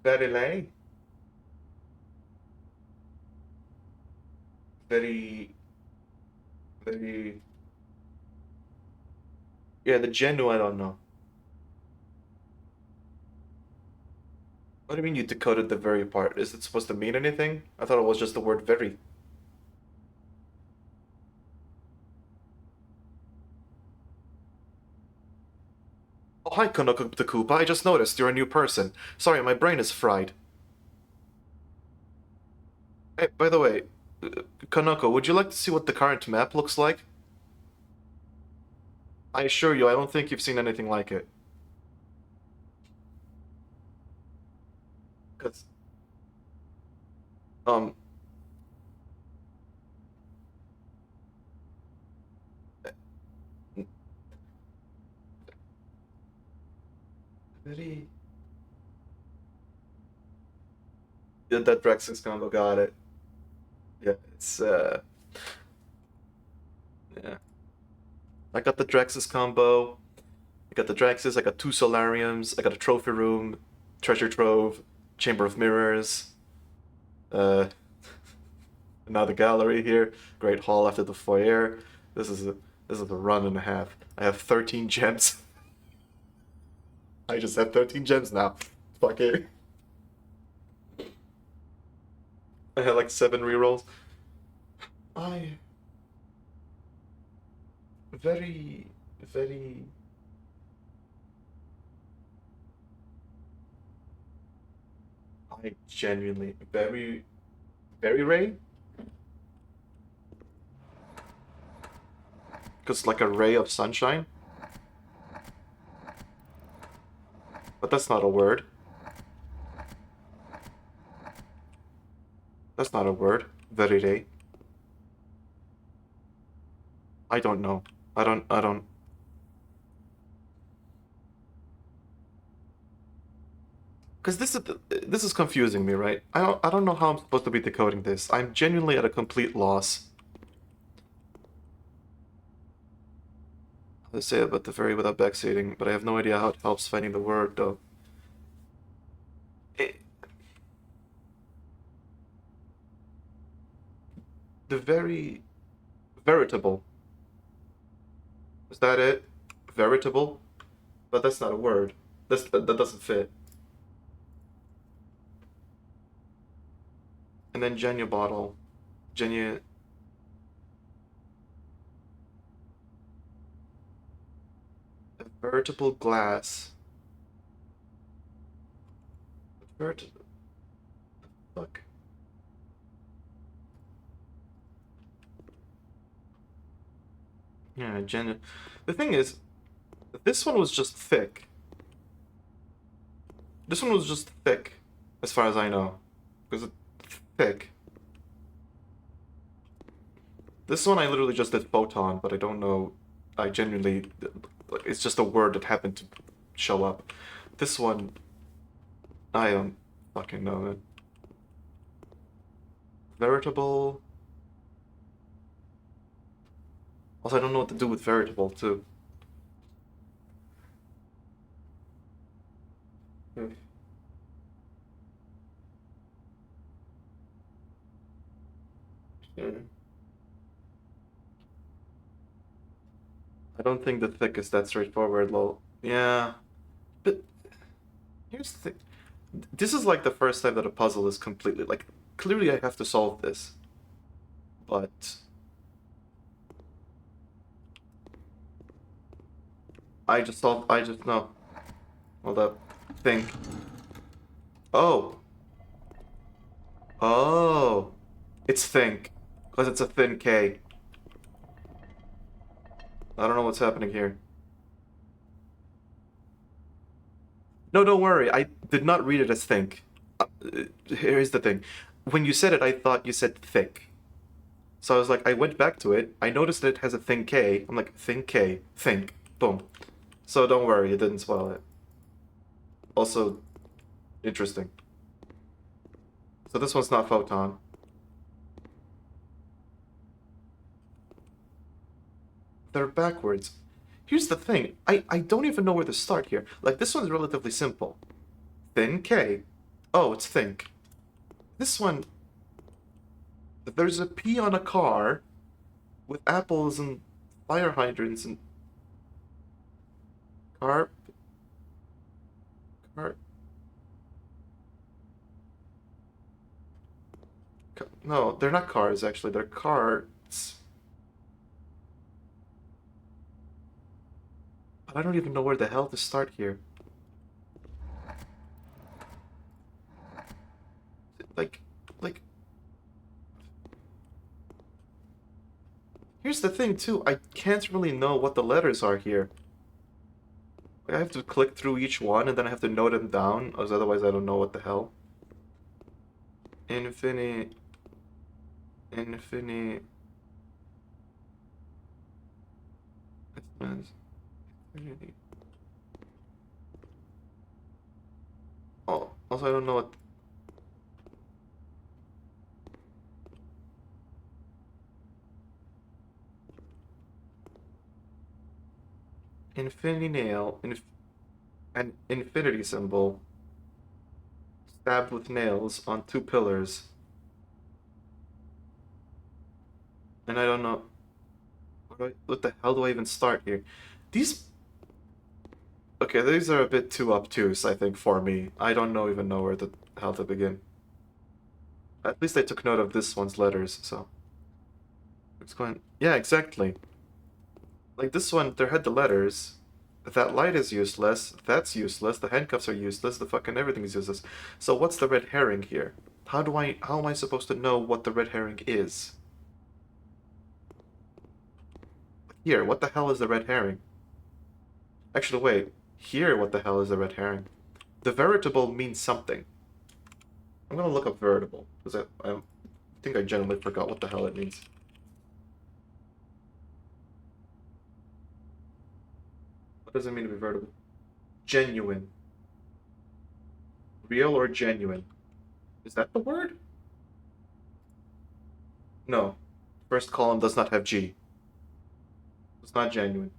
Very lay. Very. Very. Yeah, the Genu, I don't know. What do you mean you decoded the very part? Is it supposed to mean anything? I thought it was just the word very. Oh, hi, Konoko the Koopa. I just noticed you're a new person. Sorry, my brain is fried. Hey, by the way, Konoko, would you like to see what the current map looks like? I assure you, I don't think you've seen anything like it. Cause, um, very. Yeah, that Drexus combo got it. Yeah, it's yeah. I got the Drexus combo. I got the Draxus, I got 2 Solariums, I got a trophy room, treasure trove, chamber of mirrors, uh, now the gallery here, great hall after the foyer. This is a run and a half. I have 13 gems. I just have 13 gems now. Fuck it. I had like 7 rerolls. I very, very. I genuinely very, very ray. Because like a ray of sunshine. But that's not a word. That's not a word. Very ray. I don't know. I don't. Because this is confusing me, right? I don't know how I'm supposed to be decoding this. I'm genuinely at a complete loss. I say about the very without backseating, but I have no idea how it helps finding the word though. It, the very veritable. Is that it? Veritable? But that's not a word. That doesn't fit. And then Genu bottle. Genu. A veritable glass. Veritable. Fuck. Yeah, Genu. The thing is, this one was just thick. This one was just thick, as far as I know. Because it's thick. This one I literally just did photon, but I don't know. I genuinely. It's just a word that happened to show up. This one. I don't fucking know, man. Veritable. Also, I don't know what to do with veritable, too. Hmm. Hmm. I don't think the thick is that straightforward, lol. Yeah, but here's the thing. This is like the first time that a puzzle is completely like clearly I have to solve this, but I just no. Hold up. Think. Oh. Oh. It's think. Because it's a thin K. I don't know what's happening here. No, don't worry. I did not read it as think. Here's the thing. When you said it, I thought you said thick. So I was like, I went back to it. I noticed that it has a thin K. I'm like, thin K. Think. Boom. So don't worry, it didn't spoil it. Also, interesting. So this one's not photon. They're backwards. Here's the thing. I don't even know where to start here. Like, this one's relatively simple. Thin K. Oh, it's think. This one, there's a P on a car with apples and fire hydrants and car. Car. No, they're not cars, actually. They're carts. But I don't even know where the hell to start here. Like, like... Here's the thing, too. I can't really know what the letters are here. Like, I have to click through each one, and then I have to note them down, as otherwise I don't know what the hell. Infinity... Infinity... Infinity... Oh, also I don't know what... Infinity nail, an infinity symbol, stabbed with nails on two pillars. And I don't know... What the hell do I even start here? These... Okay, these are a bit too obtuse, I think, for me. I don't even know where the hell to begin. At least I took note of this one's letters, so... It's going... Yeah, exactly. Like, this one, there had the letters. That light is useless. That's useless. The handcuffs are useless. The fucking everything is useless. So what's the red herring here? How am I supposed to know what the red herring is? Here, what the hell is the red herring? Actually, wait. Here, what the hell is the red herring? The veritable means something. I'm gonna look up veritable, because I think I genuinely forgot what the hell it means. What does it mean to be veritable? Genuine. Real or genuine? Is that the word? No. First column does not have G. It's not genuine.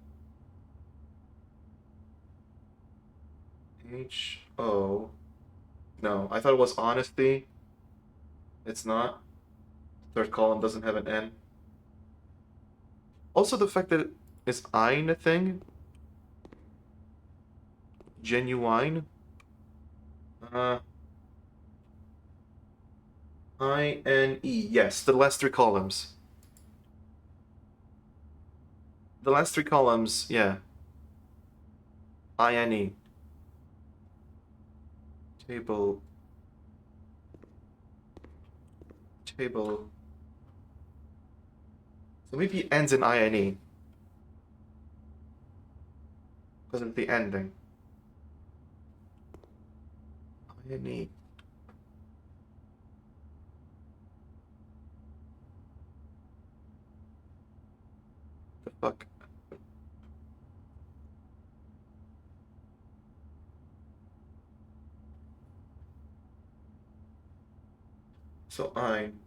H-O... No, I thought it was honesty. It's not. Third column doesn't have an N. Also, the fact that is ein a thing? Genuine? I-N-E. Yes, the last three columns. The last three columns, yeah. I-N-E. Table. Table. So maybe it ends in I-N-E. Because of the ending. I-N-E. The fuck? So ein.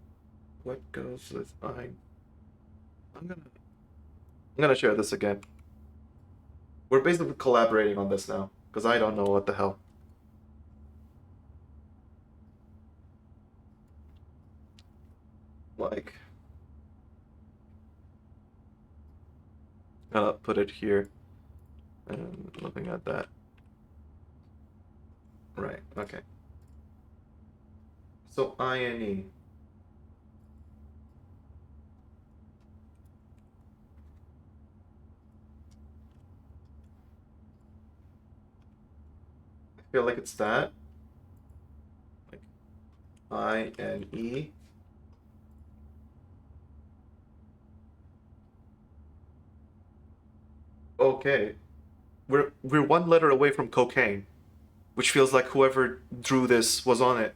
What goes with ein? I'm gonna share this again. We're basically collaborating on this now, because I don't know what the hell. Like, gotta put it here. And looking at that. Right, okay. So INE. feel like it's that. Like I-N-E. Okay. We're one letter away from cocaine, which feels like whoever drew this was on it.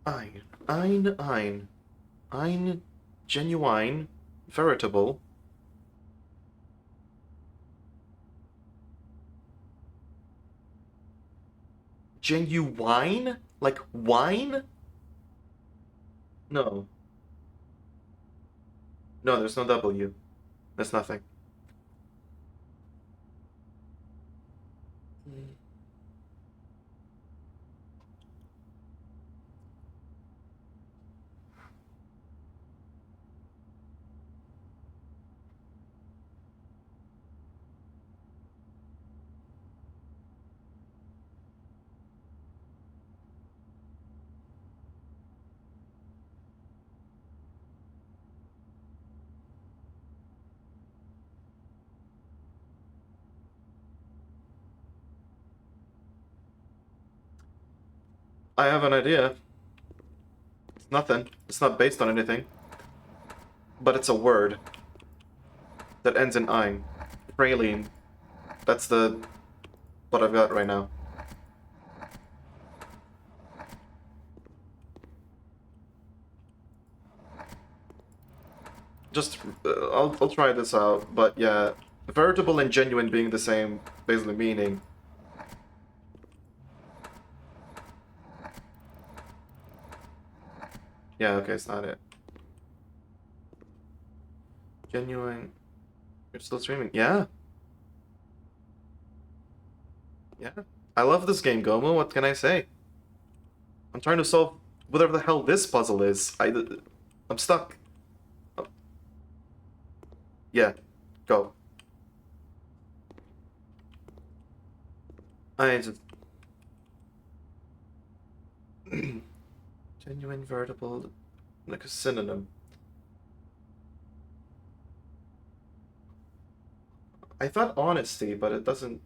Ein. Ein. Ein. Genuine. Veritable. Genuine? Like wine? No. No, there's no W. There's nothing. I have an idea. It's nothing. It's not based on anything. But it's a word that ends in ein. Praline. That's the what I've got right now. Just I'll try this out, but yeah, veritable and genuine being the same, basically meaning. Yeah, okay, it's not it. Genuine. You're still streaming? Yeah. Yeah. I love this game, Gomu. What can I say? I'm trying to solve whatever the hell this puzzle is. I'm stuck. Oh. Yeah. Go. I just genuine, veritable, like a synonym. I thought honesty, but it doesn't.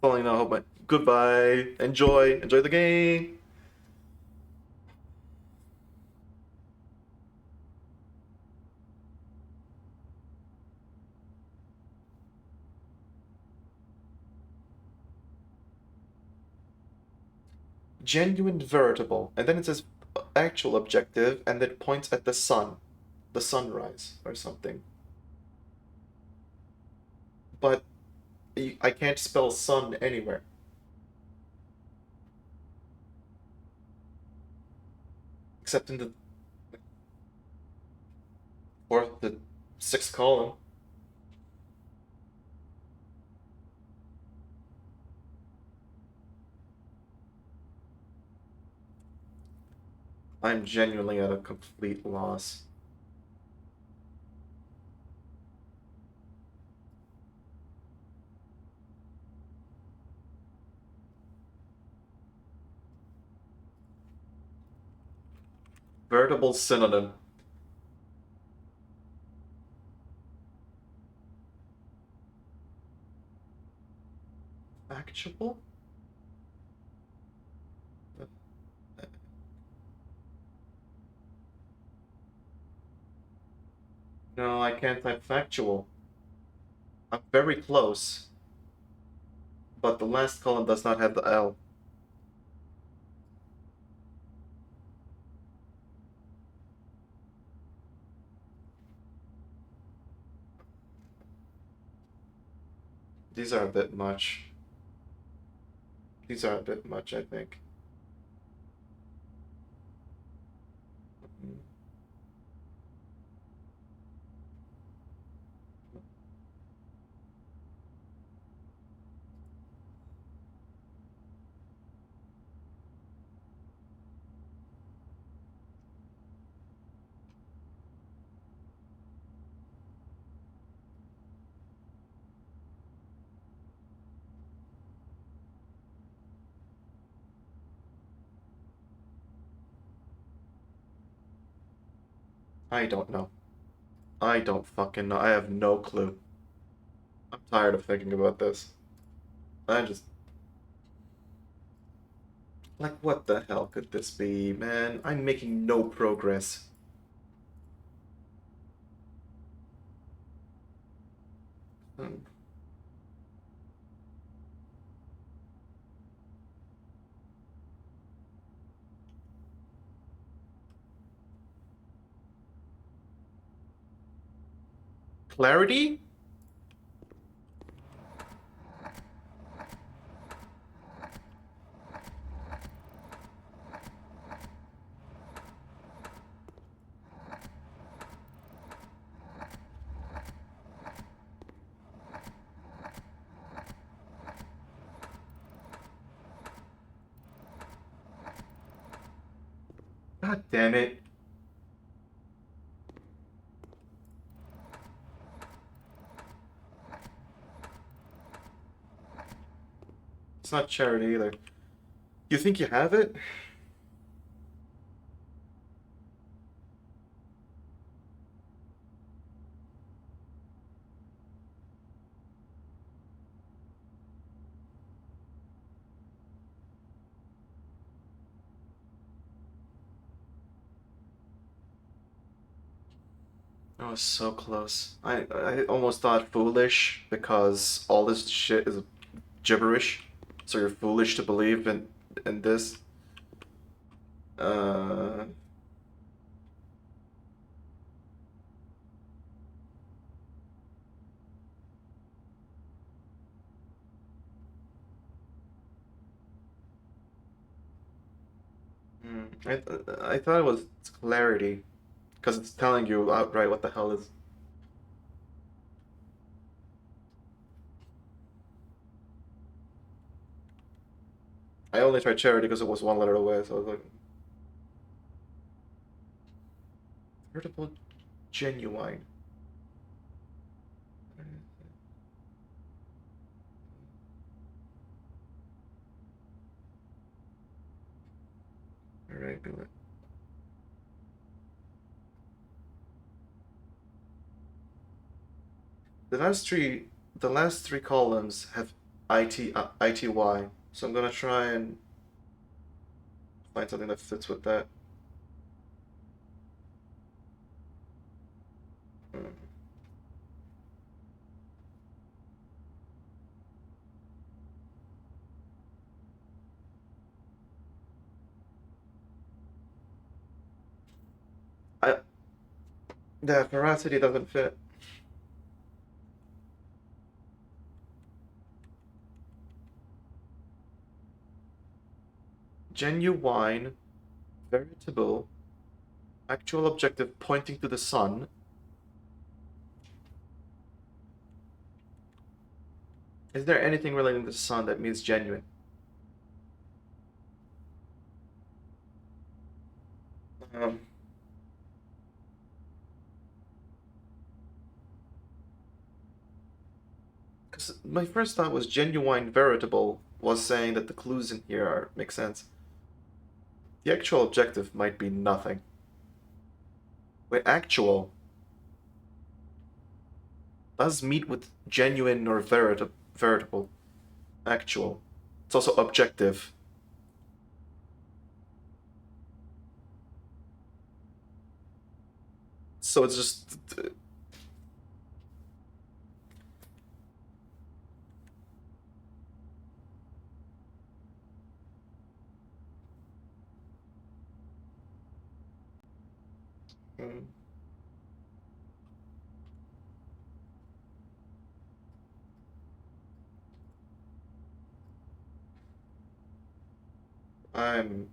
Falling out. But goodbye. Enjoy the game. Genuine, veritable, and then it says actual objective, and it points at the sun, the sunrise or something. But I can't spell sun anywhere except in the fourth, the sixth column. I'm genuinely at a complete loss. Veritable synonym. Actual? No, I can't type factual. I'm very close, but the last column does not have the L. These are a bit much. These are a bit much, I think. I don't know. I don't fucking know. I have no clue. I'm tired of thinking about this. I just... Like, what the hell could this be, man? I'm making no progress. Hmm. Clarity? God damn it. It's not charity either. You think you have it? I was so close. I almost thought foolish because all this shit is gibberish. So you're foolish to believe in this. Uh, I thought it was clarity because it's telling you outright what the hell is. I only tried charity because it was one letter away, so I was like, veritable, genuine. Regular. The last three columns have ITY, so I'm gonna try and find something that fits with that. Mm. I The veracity doesn't fit. Genuine, veritable, actual objective pointing to the sun. Is there anything relating to the sun that means genuine? Um, because my first thought was genuine, veritable was saying that the clues in here make sense. The actual objective might be nothing. Wait, actual does meet with genuine or veritable. Actual. It's also objective. So it's just. Mm, I'm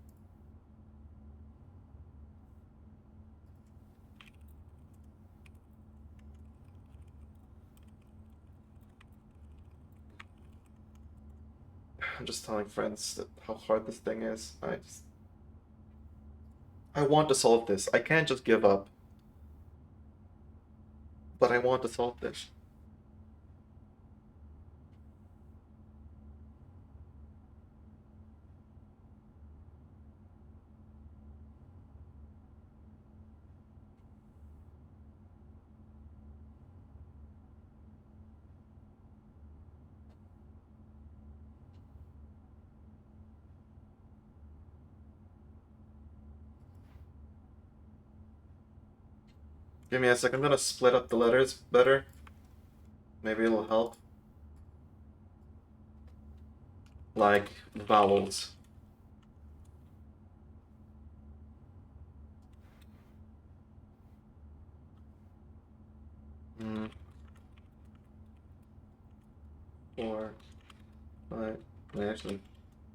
I'm just telling friends that how hard this thing is. I want to solve this. I can't just give up, but I want to solve this. Give me a second. I'm gonna split up the letters better. Maybe it'll help. Like vowels. Hmm. 4, 5. Wait, actually.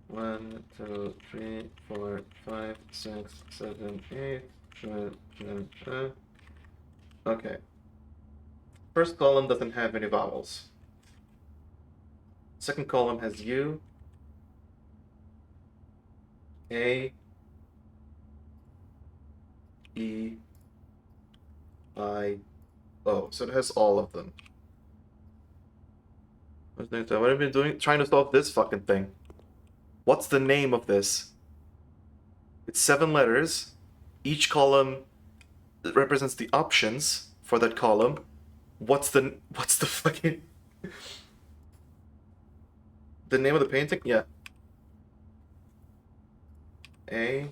1, 2, 3, 4, 5, 6, 7, 8. Okay. First column doesn't have any vowels. Second column has U, A, E, I, O. So it has all of them. What have I been doing? Trying to solve this fucking thing. What's the name of this? It's 7 letters. Each column represents the options for that column. What's the fucking the name of the painting? Yeah. A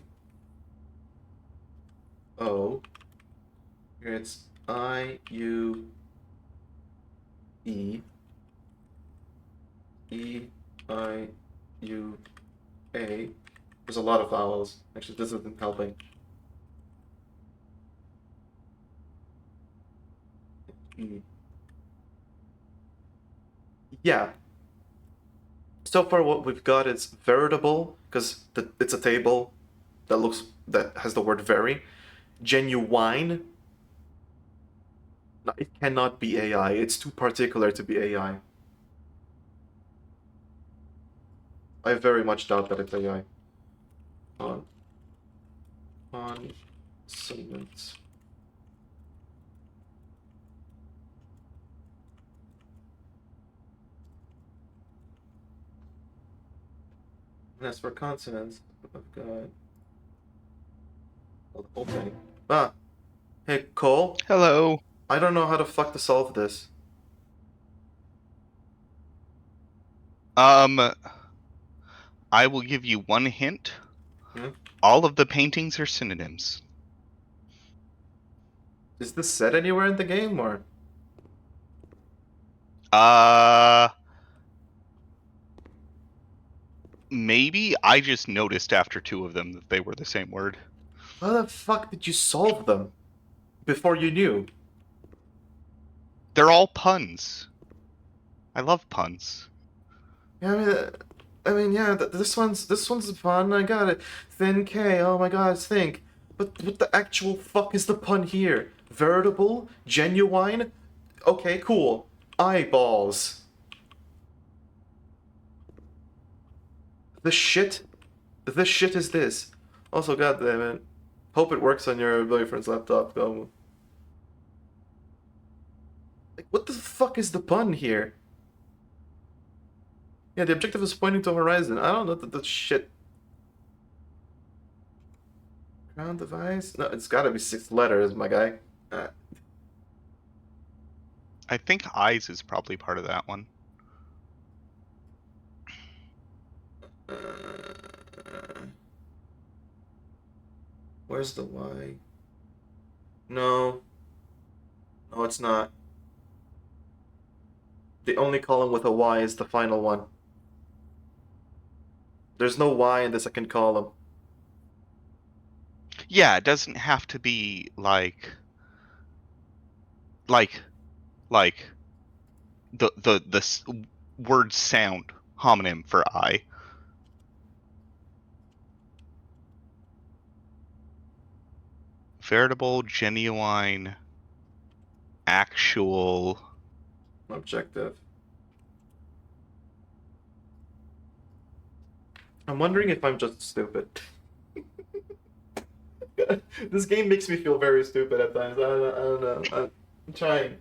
O. Here it's I U E E I U A. There's a lot of vowels. Actually, this isn't helping. E. Yeah. So far, what we've got is veritable, because it's a table that has the word very. Genuine. No, it cannot be AI. It's too particular to be AI. I very much doubt that it's AI. Consonants. And as for consonants, I've got the whole thing. Ah, hey Cole. Hello. I don't know how the fuck to solve this. I will give you one hint. Hmm? All of the paintings are synonyms. Is this set anywhere in the game or? Maybe I just noticed after 2 of them that they were the same word. How the fuck did you solve them before you knew? They're all puns. I love puns. Yeah, yeah. This one's fun. I got it. Thin K. Oh my god, it's think. But what the actual fuck is the pun here? Veritable, genuine. Okay, cool. Eyeballs. The shit. The shit is this. Also, goddamn it. Hope it works on your boyfriend's laptop, though. Like, what the fuck is the pun here? Yeah, the objective is pointing to horizon. I don't know that shit. Ground device? No, it's gotta be 6 letters, my guy. Uh, I think eyes is probably part of that one. uh, where's the Y? No. No, it's not. The only column with a Y is the final one. There's no Y in the second column. Yeah, it doesn't have to be like the word sound homonym for I. Veritable, genuine, actual. Objective. I'm wondering if I'm just stupid. This game makes me feel very stupid at times. I don't know. I'm trying.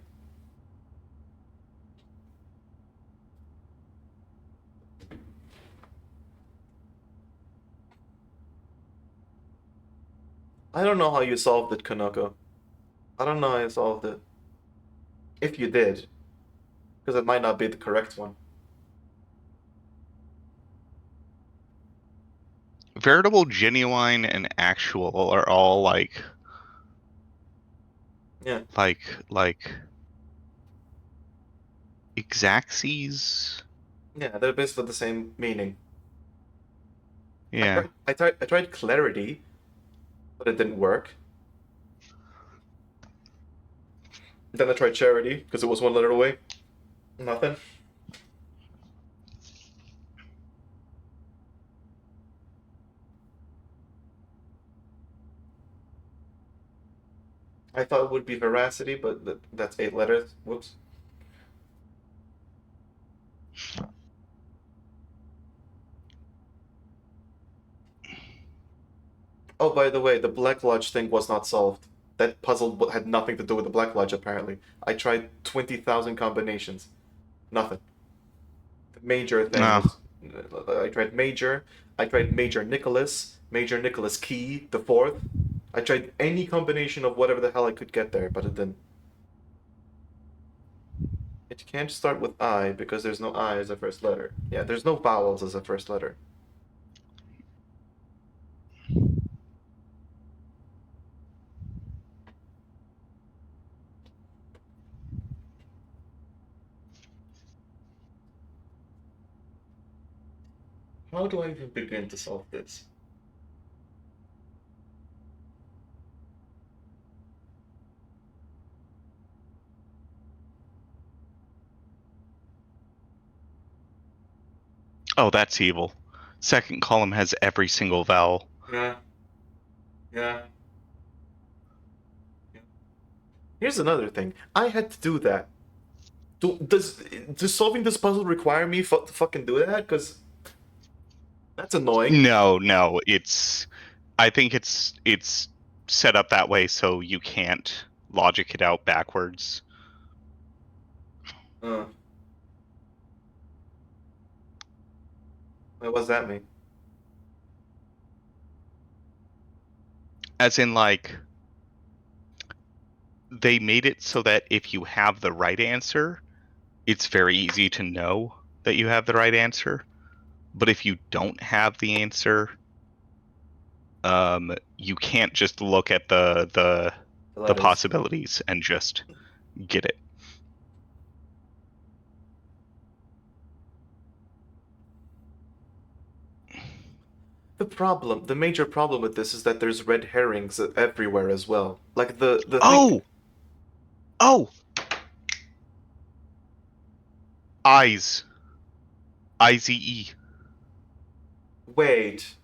I don't know how you solved it, Kanoko. I don't know how you solved it. If you did, because it might not be the correct one. Veritable, genuine, and actual are all like Yeah. Like Exacxes? Yeah, they're basically the same meaning. Yeah. I tried clarity, but it didn't work. Then I tried charity because it was one letter away. Nothing. I thought it would be veracity, but that's 8 letters. Whoops. Oh, by the way, the Black Lodge thing was not solved. That puzzle had nothing to do with the Black Lodge, apparently. I tried 20,000 combinations. Nothing. The major thing Oh. was. I tried Major. I tried Major Nicholas Key, the fourth. I tried any combination of whatever the hell I could get there, but it didn't. It can't start with I because there's no I as a first letter. Yeah, there's no vowels as a first letter. How do I even begin to solve this? Oh, that's evil. Second column has every single vowel. Yeah. Yeah. Here's another thing. I had to do that. Does solving this puzzle require me to fucking do that? Because that's annoying. No, I think it's set up that way so you can't logic it out backwards. What does that mean? As in, like, they made it so that if you have the right answer, it's very easy to know that you have the right answer. But if you don't have the answer, you can't just look at the letters. possibilities and just get it. The major problem with this is that there's red herrings everywhere as well. Like the thing. Oh, eyes, IZE. Wait.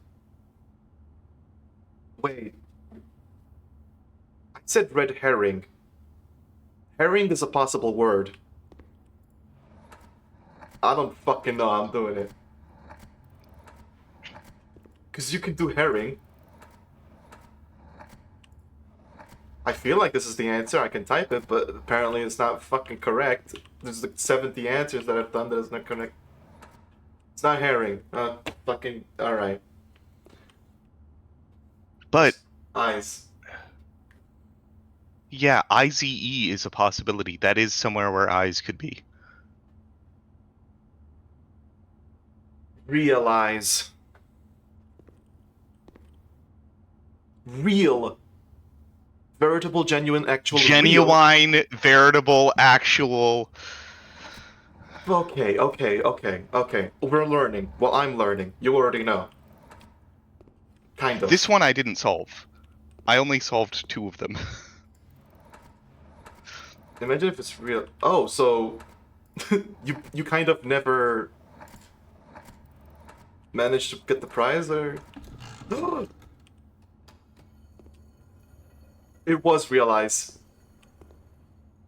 Wait. I said red herring. Herring is a possible word. I don't fucking know. I'm doing it. Because you can do herring. I feel like this is the answer. I can type it, but apparently it's not fucking correct. There's like 70 answers that I've done that is not correct. It's not herring. Fucking. Alright. But eyes. Yeah, IZE is a possibility. That is somewhere where eyes could be. Realize. Real. Veritable, genuine, actual, Genuine, real. veritable, actual. Okay. We're learning. Well, I'm learning. You already know. Kind of. This one I didn't solve. I only solved 2 of them. Imagine if it's real. Oh, so you kind of never managed to get the prize, or it was realize.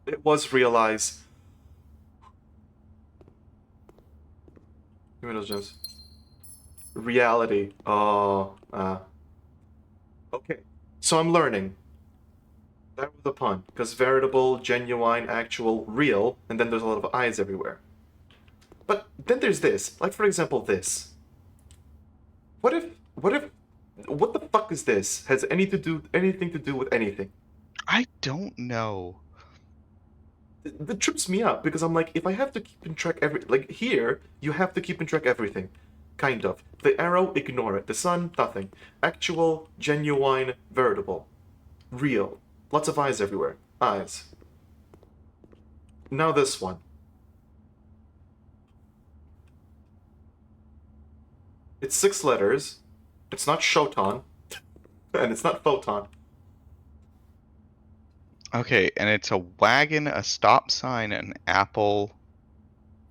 It was realize. Give me those gems. Reality. Oh. Okay. So I'm learning. That was the pun, because veritable, genuine, actual, real, and then there's a lot of eyes everywhere. But then there's this. Like, for example, this. What the fuck is this? Has anything to do with anything? I don't know. That trips me up, because I'm like, if I have to keep in track like, here, you have to keep in track everything. Kind of. The arrow, ignore it. The sun, nothing. Actual, genuine, veritable. Real. Lots of eyes everywhere. eyes. Now this one. It's 6 letters. It's not Shoton. And it's not Photon. Okay, and it's a wagon, a stop sign, an apple,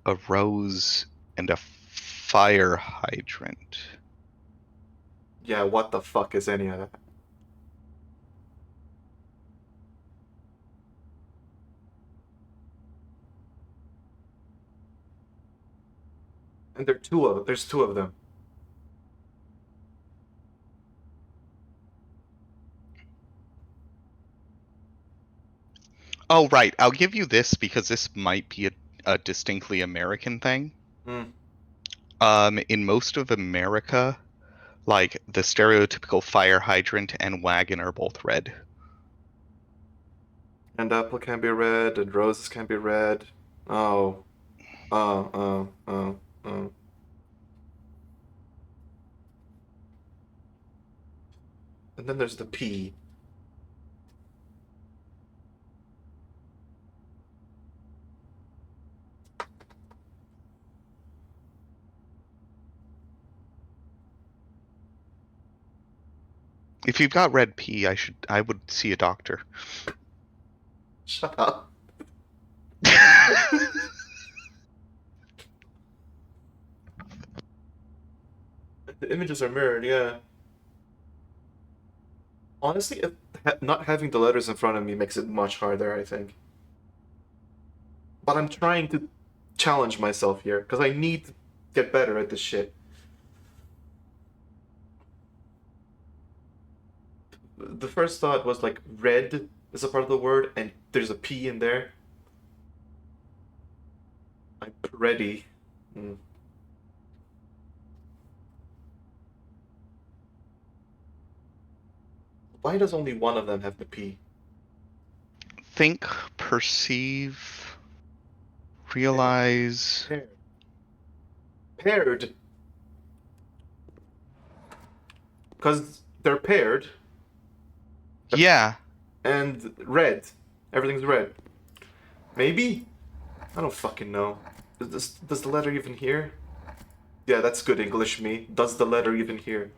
a rose, and a fire hydrant. Yeah, what the fuck is any of that? And there's two of them. Oh, right. I'll give you this because this might be a distinctly American thing. Mm. In most of America, like the stereotypical fire hydrant and wagon are both red. And apple can be red, and roses can be red. Oh. Oh. And then there's the P. If you've got red pee, I would see a doctor. Shut up. The images are mirrored, yeah. Honestly, not having the letters in front of me makes it much harder, I think. But I'm trying to challenge myself here, because I need to get better at this shit. The first thought was like red is a part of the word, and there's a P in there. I'm ready. Mm. Why does only one of them have the P? Think, perceive, realize. Paired. Paired. Because they're paired Yeah. and red. Everything's red. Maybe? I don't fucking know. Does the letter even hear? Yeah, that's good English, me. Does the letter even hear?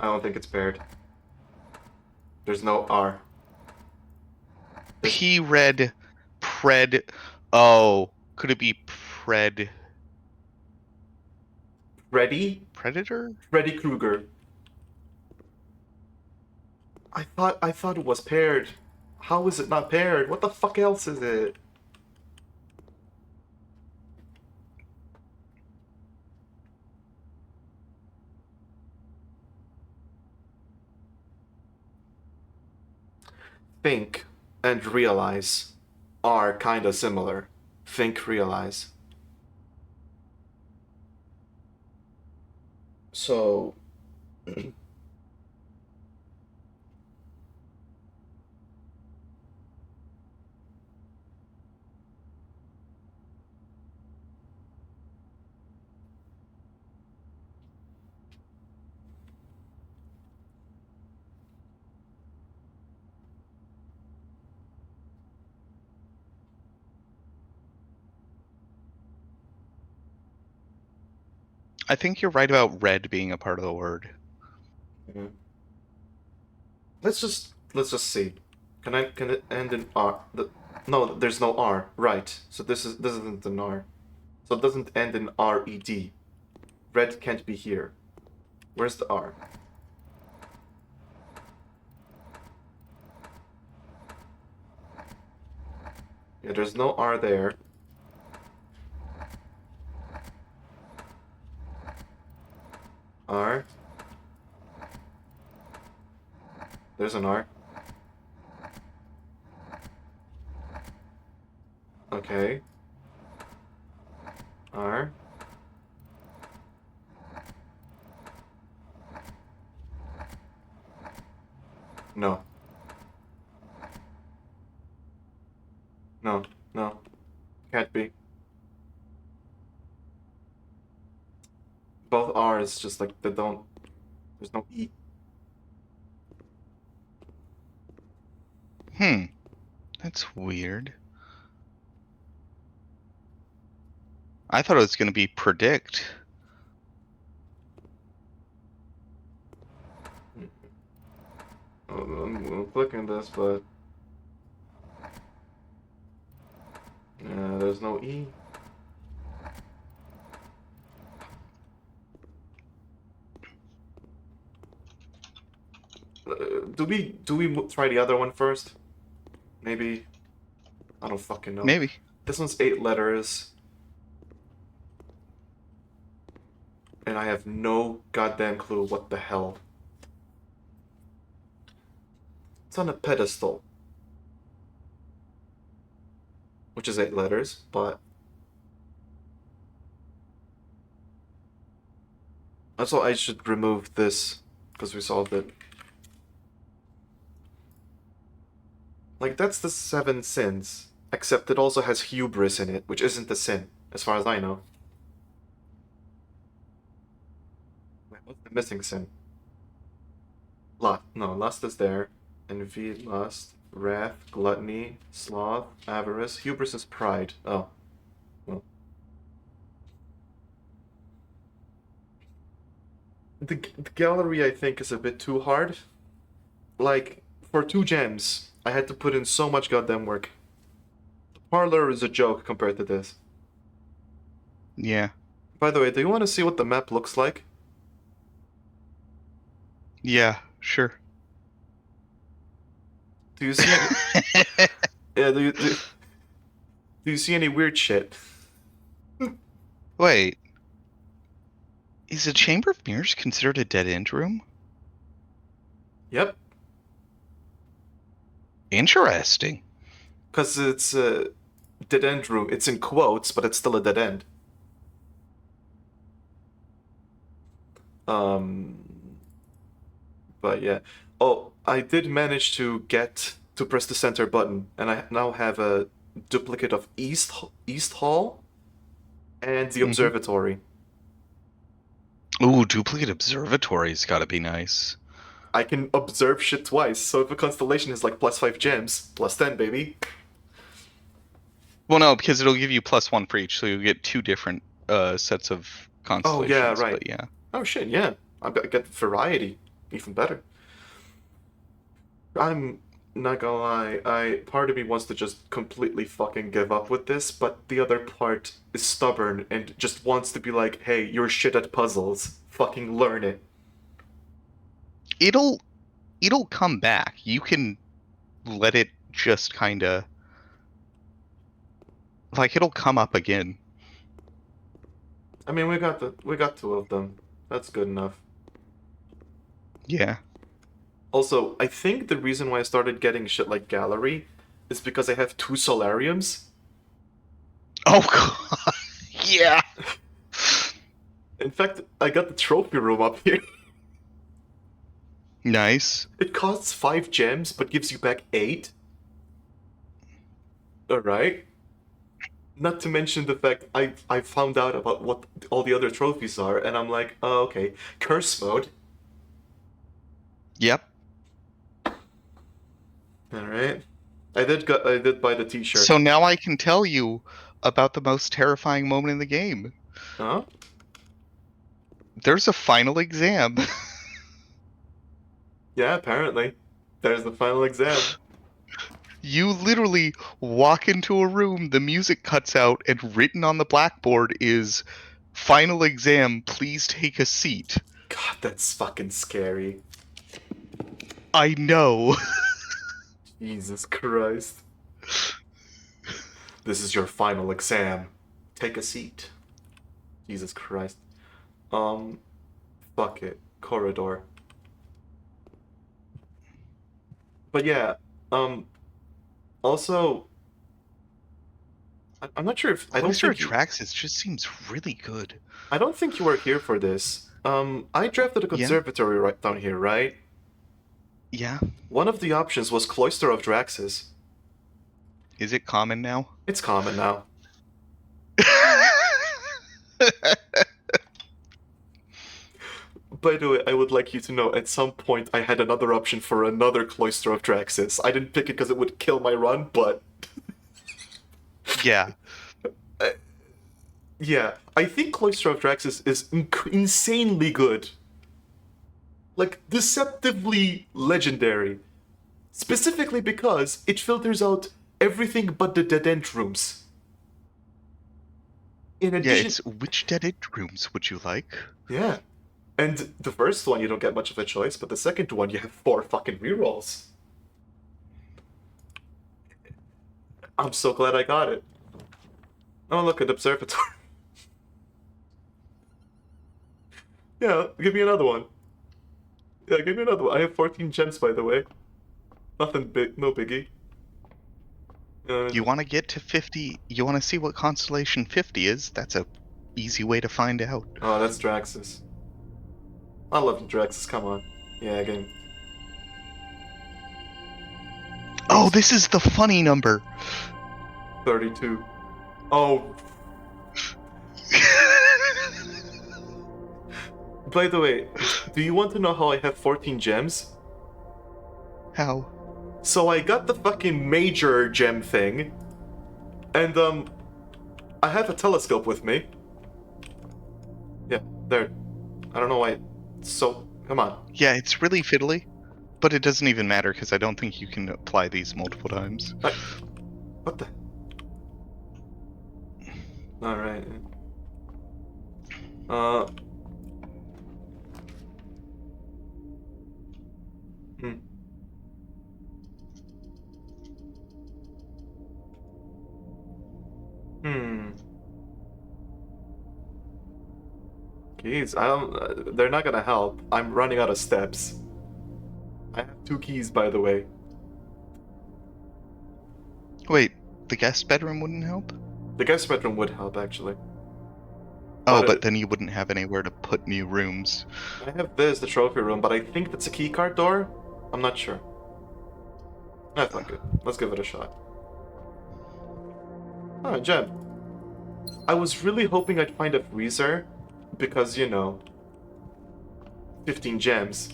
I don't think it's paired. There's no R. P red, pred. Oh, could it be pred? Freddy? Predator? Freddy Krueger. I thought it was paired. How is it not paired? What the fuck else is it? Think and realize are kinda similar. Think, realize. So, I think you're right about red being a part of the word. mhm. let's just see. Can it end in R? No, there's no R. Right. So this isn't an R. So it doesn't end in RED. Red can't be here. Where's the R? Yeah, there's no R there. R. There's an R. Okay. R. No. No. Can't be. Both R's, just like they don't. There's no E. That's weird. I thought it was going to be predict. I'm clicking this, but yeah, there's no E. Do we try the other one first? Maybe. I don't fucking know. Maybe. This one's 8 letters. And I have no goddamn clue what the hell. It's on a pedestal. Which is 8 letters, but... Also, I should remove this, because we solved it. Like, that's the 7 sins. Except it also has hubris in it, which isn't a sin, as far as I know. Wait, what's the missing sin? Lust is there. Envy, lust, wrath, gluttony, sloth, avarice. Hubris is pride. Oh. Well. The gallery, I think, is a bit too hard. Like, for 2 gems, I had to put in so much goddamn work. The parlor is a joke compared to this. Yeah. By the way, do you want to see what the map looks like? Yeah, sure. Do you see any... Yeah, do you see any weird shit? Wait. Is a Chamber of Mirrors considered a dead-end room? Yep. Interesting. Because it's a dead-end room. It's in quotes, but it's still a dead end. But yeah. Oh, I did manage to get to press the center button, and I now have a duplicate of East Hall and the observatory. Ooh, duplicate observatory's gotta be nice. I can observe shit twice, so if a constellation is like +5 gems, +10, baby. Well, no, because it'll give you +1 for each, so you'll get 2 different sets of constellations. Oh, yeah, right. But yeah. Oh, shit, yeah. I get variety. Even better. I'm not gonna lie, part of me wants to just completely fucking give up with this, but the other part is stubborn and just wants to be like, hey, you're shit at puzzles. Fucking learn it. It'll come back. You can let it just kinda... Like, it'll come up again. I mean, we got 2 of them. That's good enough. Yeah. Also, I think the reason why I started getting shit like gallery is because I have 2 solariums. Oh, God. Yeah. In fact, I got the trophy room up here. Nice. It costs 5 gems, but gives you back 8. Alright. Not to mention the fact I found out about what all the other trophies are, and I'm like, oh, okay. Curse mode. Yep. Alright. I did buy the t-shirt. So now I can tell you about the most terrifying moment in the game. Huh? There's a final exam. Yeah, apparently. There's the final exam. You literally walk into a room, the music cuts out, and written on the blackboard is, "Final exam, please take a seat." God, that's fucking scary. I know. Jesus Christ. This is your final exam. Take a seat. Jesus Christ. Fuck it. Corridor. But yeah, also, I'm not sure if I don't Closer think Atraxis just seems really good. I don't think you were here for this. I drafted a conservatory right down here, right? Yeah. One of the options was Cloister of Draxis. Is it common now? It's common now. By the way, I would like you to know, at some point I had another option for another Cloister of Draxus. I didn't pick it because it would kill my run, but Yeah. yeah, I think Cloister of Draxus is insanely good. Like, deceptively legendary. Specifically because it filters out everything but the dead end rooms. In Yeah, addition, it's which dead end rooms would you like? yeah. And the first one, you don't get much of a choice, but the second one, you have 4 fucking rerolls. I'm so glad I got it. Oh, look, an observatory. Yeah, give me another one. Yeah, give me another one. I have 14 gems, by the way. Nothing big, no biggie. You want to get to 50? You want to see what constellation 50 is? That's a easy way to find out. Oh, that's Draxus. I love Draxus, come on. Yeah, game. Oh, this is the funny number. 32. Oh, by the way, do you want to know how I have 14 gems? How? So I got the fucking major gem thing, and I have a telescope with me. Yeah, there. I don't know why. So, come on. Yeah, it's really fiddly, but it doesn't even matter because I don't think you can apply these multiple times. What the? Alright. Hmm. Keys, I don't. They're not gonna help. I'm running out of steps. I have 2 keys, by the way. Wait, the guest bedroom wouldn't help? The guest bedroom would help, actually. Oh, But, but then you wouldn't have anywhere to put new rooms. I have this, the trophy room, but I think that's a keycard door. I'm not sure. I think it. Let's give it a shot. Oh, gem. I was really hoping I'd find a freezer, because, you know, 15 gems.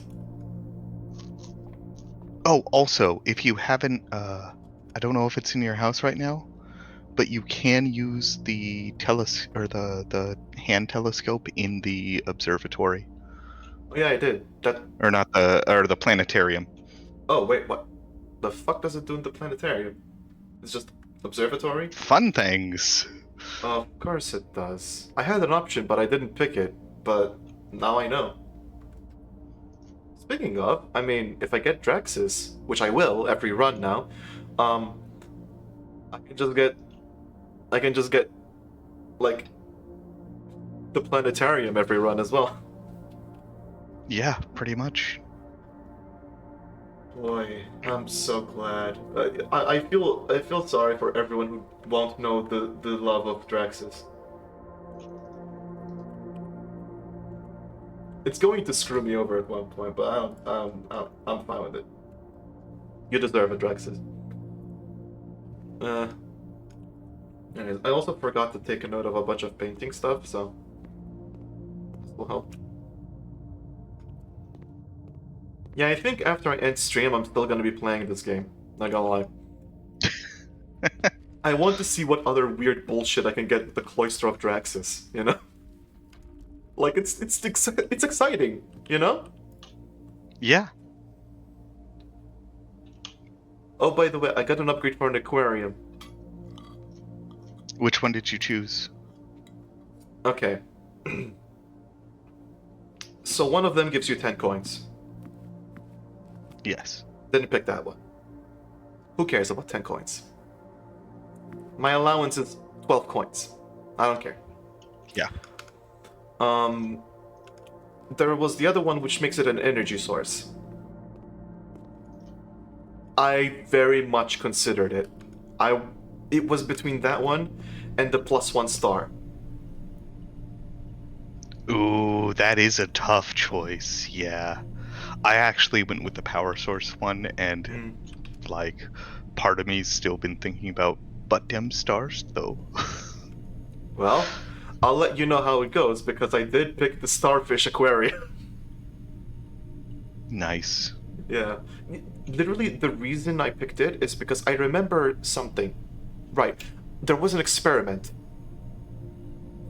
Oh, also, if you haven't, I don't know if it's in your house right now, but you can use the the hand telescope in the observatory, Oh yeah, I did. That. or not the planetarium. Oh wait, what? The fuck does it do in the planetarium? It's just observatory? Fun things. Of course it does. I had an option, but I didn't pick it. But now I know. Speaking of, I mean, if I get Draxus, which I will every run now, I can just get, like, the planetarium every run as well. Yeah, pretty much. Boy, I'm so glad. I feel sorry for everyone who won't know the love of Draxus. It's going to screw me over at one point, but I'm fine with it. You deserve it, Draxus. Anyways, I also forgot to take a note of a bunch of painting stuff, so this will help. Yeah, I think after I end stream, I'm still gonna be playing this game. Not gonna lie. I want to see what other weird bullshit I can get with the Cloister of Draxus, you know? Like, it's exciting, you know? Yeah. Oh, by the way, I got an upgrade for an aquarium. Which one did you choose? Okay. So one of them gives you 10 coins. Yes. Didn't pick that one. Who cares about 10 coins? My allowance is 12 coins. I don't care. Yeah. There was the other one which makes it an energy source. I very much considered it. It was between that one and the +1 star. Ooh, that is a tough choice. Yeah. I actually went with the power source one, and like, part of me's still been thinking about but dem stars though. Well, I'll let you know how it goes because I did pick the starfish aquarium. Nice. Yeah. Literally, the reason I picked it is because I remember something. Right. There was an experiment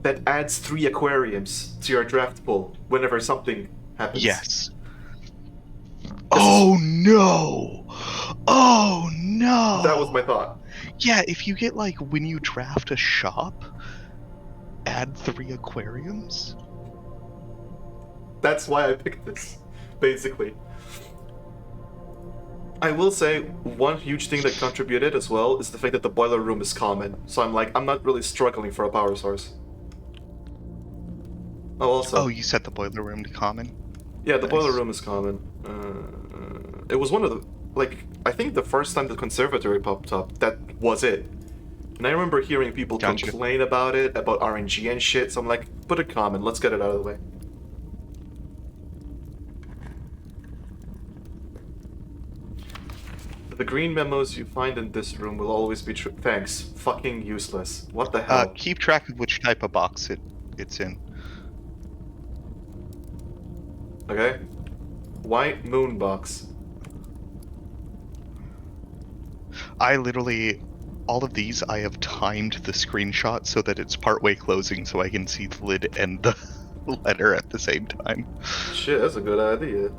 that adds 3 aquariums to your draft pool whenever something happens. Yes. Oh no! Oh no! That was my thought. Yeah, if you get like when you draft a shop, add 3 aquariums. That's why I picked this, basically. I will say, one huge thing that contributed as well is the fact that the boiler room is common. So I'm not really struggling for a power source. Oh, also. Oh, you set the boiler room to common? Yeah, the Nice. boiler room is common. It was one of the, I think the first time the conservatory popped up, that was it. And I remember hearing people Gotcha. complain about it, about RNG and shit, so I'm like, put it common, let's get it out of the way. The green memos you find in this room will always be true. Thanks. Fucking useless. What the hell? Keep track of which type of box it's in. Okay. White moon box. I literally, all of these, I have timed the screenshot so that it's partway closing so I can see the lid and the letter at the same time. Shit, that's a good idea.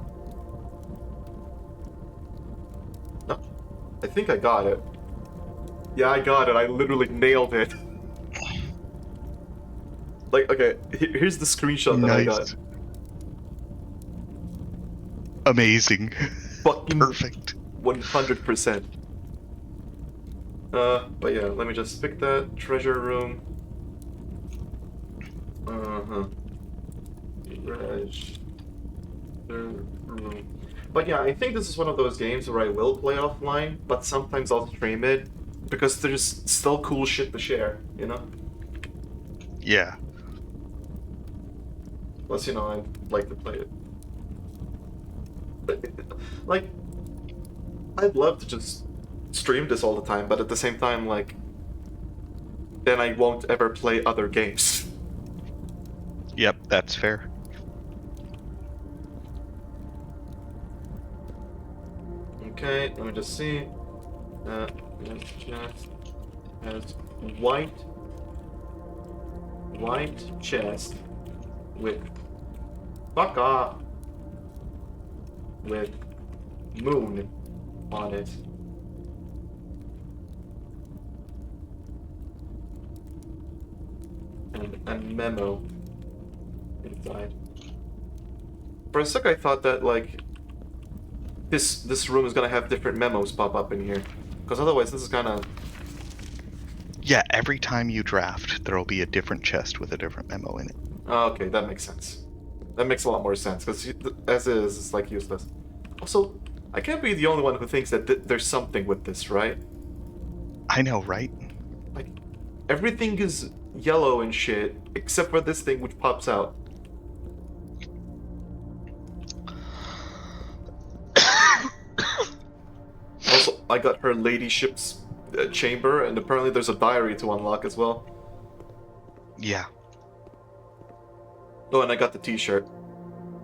No, I think I got it. Yeah, I got it. I literally nailed it. Like, okay, here's the screenshot that I got. Amazing. Fucking Perfect. 100%. But yeah, let me just pick that. Treasure room. Treasure room. But yeah, I think this is one of those games where I will play offline, but sometimes I'll stream it, because there's still cool shit to share, you know? Yeah. Plus, you know, I like to play it. Like, I'd love to just stream this all the time, but at the same time, like, then I won't ever play other games. Yep, that's fair. Okay, let me just see. Chest has white chest with fuck off with moon on it. And a memo inside. For a sec I thought that like this room is gonna have different memos pop up in here. Because otherwise this is kinda... Yeah, every time you draft, there'll be a different chest with a different memo in it. Oh, okay, that makes sense. That makes a lot more sense, because as is, it's like useless. Also, I can't be the only one who thinks that there's something with this, right? I know, right? Like, everything is yellow and shit, except for this thing which pops out. Also, I got her ladyship's chamber, and apparently there's a diary to unlock as well. Yeah. Oh, and I got the t-shirt.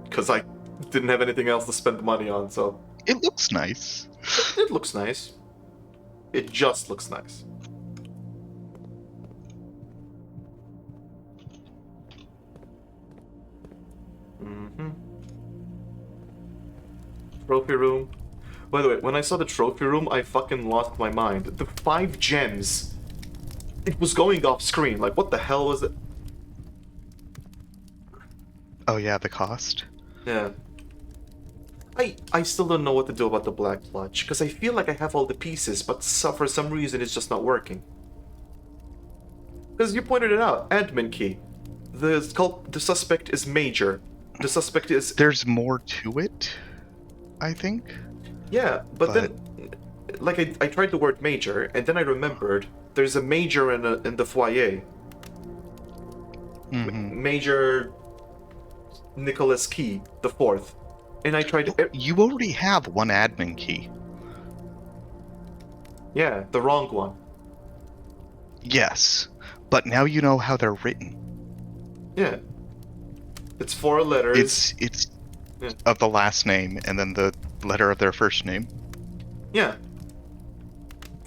Because I didn't have anything else to spend the money on, so... It looks nice. It looks nice. It just looks nice. Trophy room. By the way, when I saw the trophy room, I fucking lost my mind. The 5 gems. It was going off screen. Like, what the hell was it? Oh yeah, the cost? Yeah. I still don't know what to do about the black clutch, because I feel like I have all the pieces, but for some reason it's just not working. Because you pointed it out, admin key. The suspect is major. The suspect is... There's more to it, I think. Yeah, but then... Like, I tried the word major, and then I remembered there's a major in the foyer. Major Nicholas Key, the 4th. And I tried... You already have one admin key. Yeah, the wrong one. Yes, but now you know how they're written. Yeah. It's 4 letters. It's of the last name and then the letter of their first name. Yeah.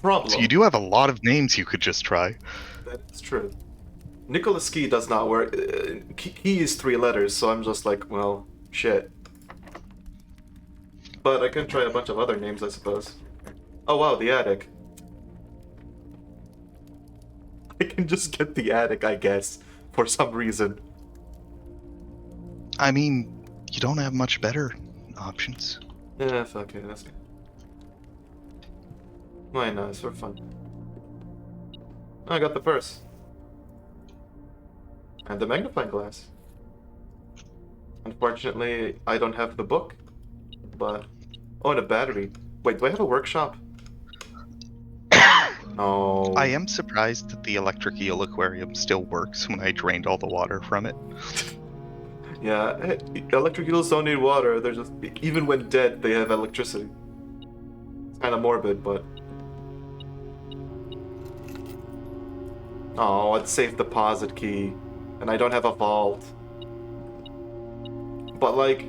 Problem. So you do have a lot of names you could just try. That is true. Nicholas Key does not work. Key is 3 letters, so I'm just like, well, shit. But I can try a bunch of other names, I suppose. Oh wow, the attic. I can just get the attic, I guess, for some reason. I mean, you don't have much better options. Yeah, fuck it, that's good. Why not? It's for fun. I got the purse. And the magnifying glass. Unfortunately, I don't have the book. But... Oh, and a battery. Wait, do I have a workshop? No. I am surprised that the electric eel aquarium still works when I drained all the water from it. Yeah, electric eels don't need water. They're just... Even when dead, they have electricity. It's kind of morbid, but... Oh, it's safe deposit key. And I don't have a vault. But, like,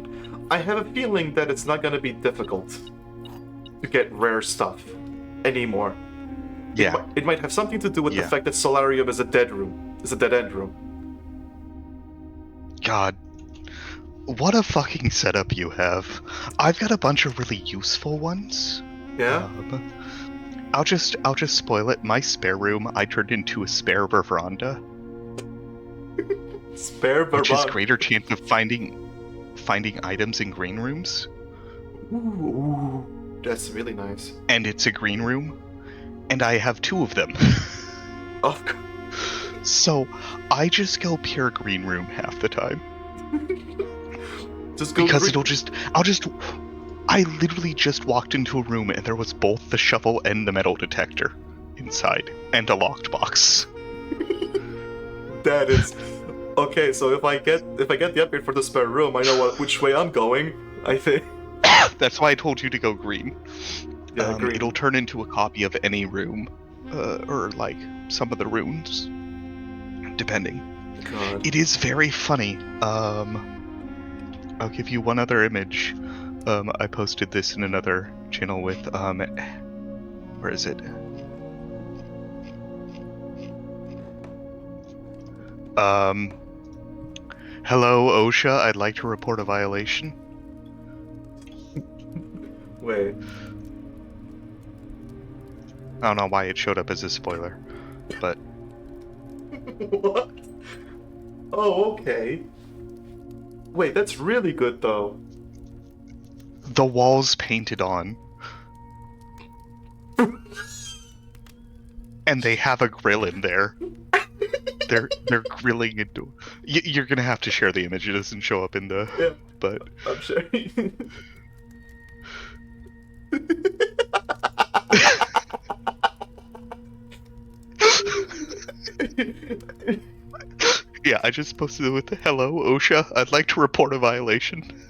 I have a feeling that it's not gonna be difficult to get rare stuff anymore. Yeah. It might have something to do with the fact that Solarium is a dead room. Is a dead-end room. God. What a fucking setup you have. I've got a bunch of really useful ones. Yeah? I'll just spoil it. My spare room I turned into a spare veranda. Spare veranda? Which is greater chance of finding items in green rooms. Ooh, that's really nice. And it's a green room. And I have 2 of them. Oh, so I just go pure green room half the time. Just go because green. I literally just walked into a room and there was both the shovel and the metal detector inside, and a locked box. That is okay. So if I get the upgrade for the spare room, I know which way I'm going. I think. That's why I told you to go green. Yeah, green. It'll turn into a copy of any room, or like some of the rooms, depending. God. It is very funny. I'll give you one other image. I posted this in another channel with where is it? Hello, OSHA. I'd like to report a violation. Wait. I don't know why it showed up as a spoiler, but... What? Oh, okay. Wait, that's really good, though. The walls painted on. And they have a grill in there. They're grilling into... You're gonna have to share the image. It doesn't show up in the... Yeah, but... I'm sharing. Yeah, I just posted it with the hello, OSHA. I'd like to report a violation.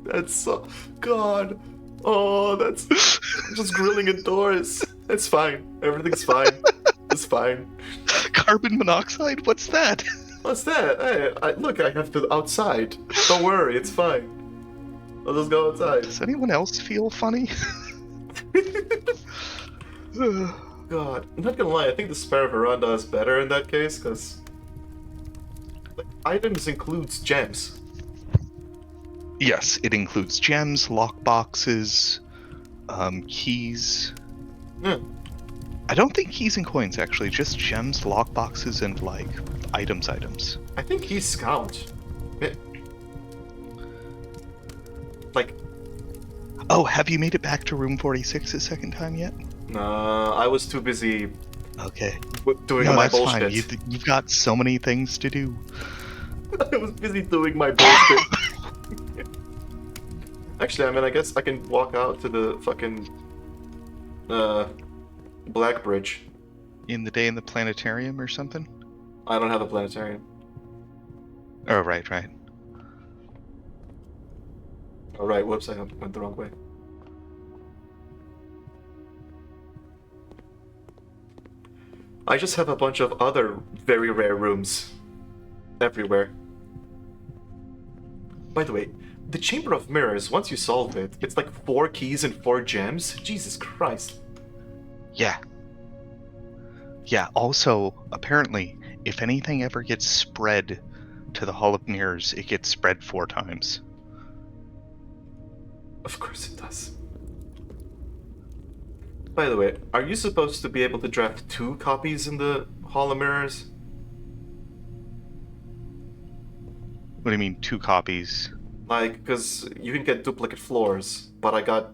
That's so... God. Oh, that's... just grilling indoors. It's fine. Everything's fine. It's fine. Carbon monoxide? What's that? What's that? Hey, look, I have to outside. Don't worry, it's fine. I'll just go outside. Does anyone else feel funny? God, I'm not gonna lie, I think the spare veranda is better in that case, because... Like, items includes gems. Yes, it includes gems, lockboxes, keys. Yeah. I don't think keys and coins, actually. Just gems, lockboxes, and, like, items. I think he's scout. Yeah. Like... Oh, have you made it back to room 46 a second time yet? Nah, I was too busy Okay. doing No, my that's bullshit. fine. You've got so many things to do. I was busy doing my bullshit. Actually, I mean, I guess I can walk out to the fucking... Black Bridge. In the day in the planetarium or something? I don't have a planetarium. Oh, right. Oh, right, whoops, I went the wrong way. I just have a bunch of other very rare rooms everywhere. By the way, the Chamber of Mirrors, once you solve it, it's like 4 keys and 4 gems? Jesus Christ. Yeah. Yeah, also, apparently, if anything ever gets spread to the Hall of Mirrors, it gets spread 4 times. Of course it does. By the way, are you supposed to be able to draft 2 copies in the Hall of Mirrors? What do you mean, 2 copies? Like, because you can get duplicate floors, but I got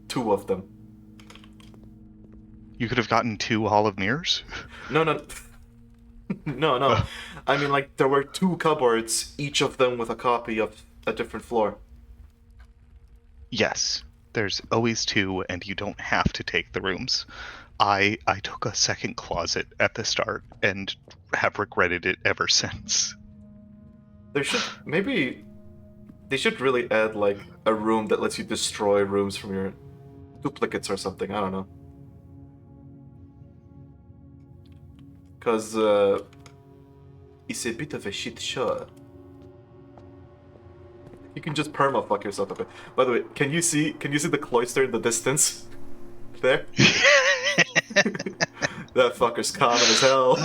2 of them. You could have gotten 2 Hall of Mirrors? No. No. I mean, like, there were 2 cupboards, each of them with a copy of a different floor. Yes. There's always 2, and you don't have to take the rooms. I took a second closet at the start, and have regretted it ever since. They should really add, like, a room that lets you destroy rooms from your duplicates or something, I don't know. Because, it's a bit of a shit show. You can just perma-fuck yourself a bit. By the way, can you see the cloister in the distance? There? That fucker's common as hell.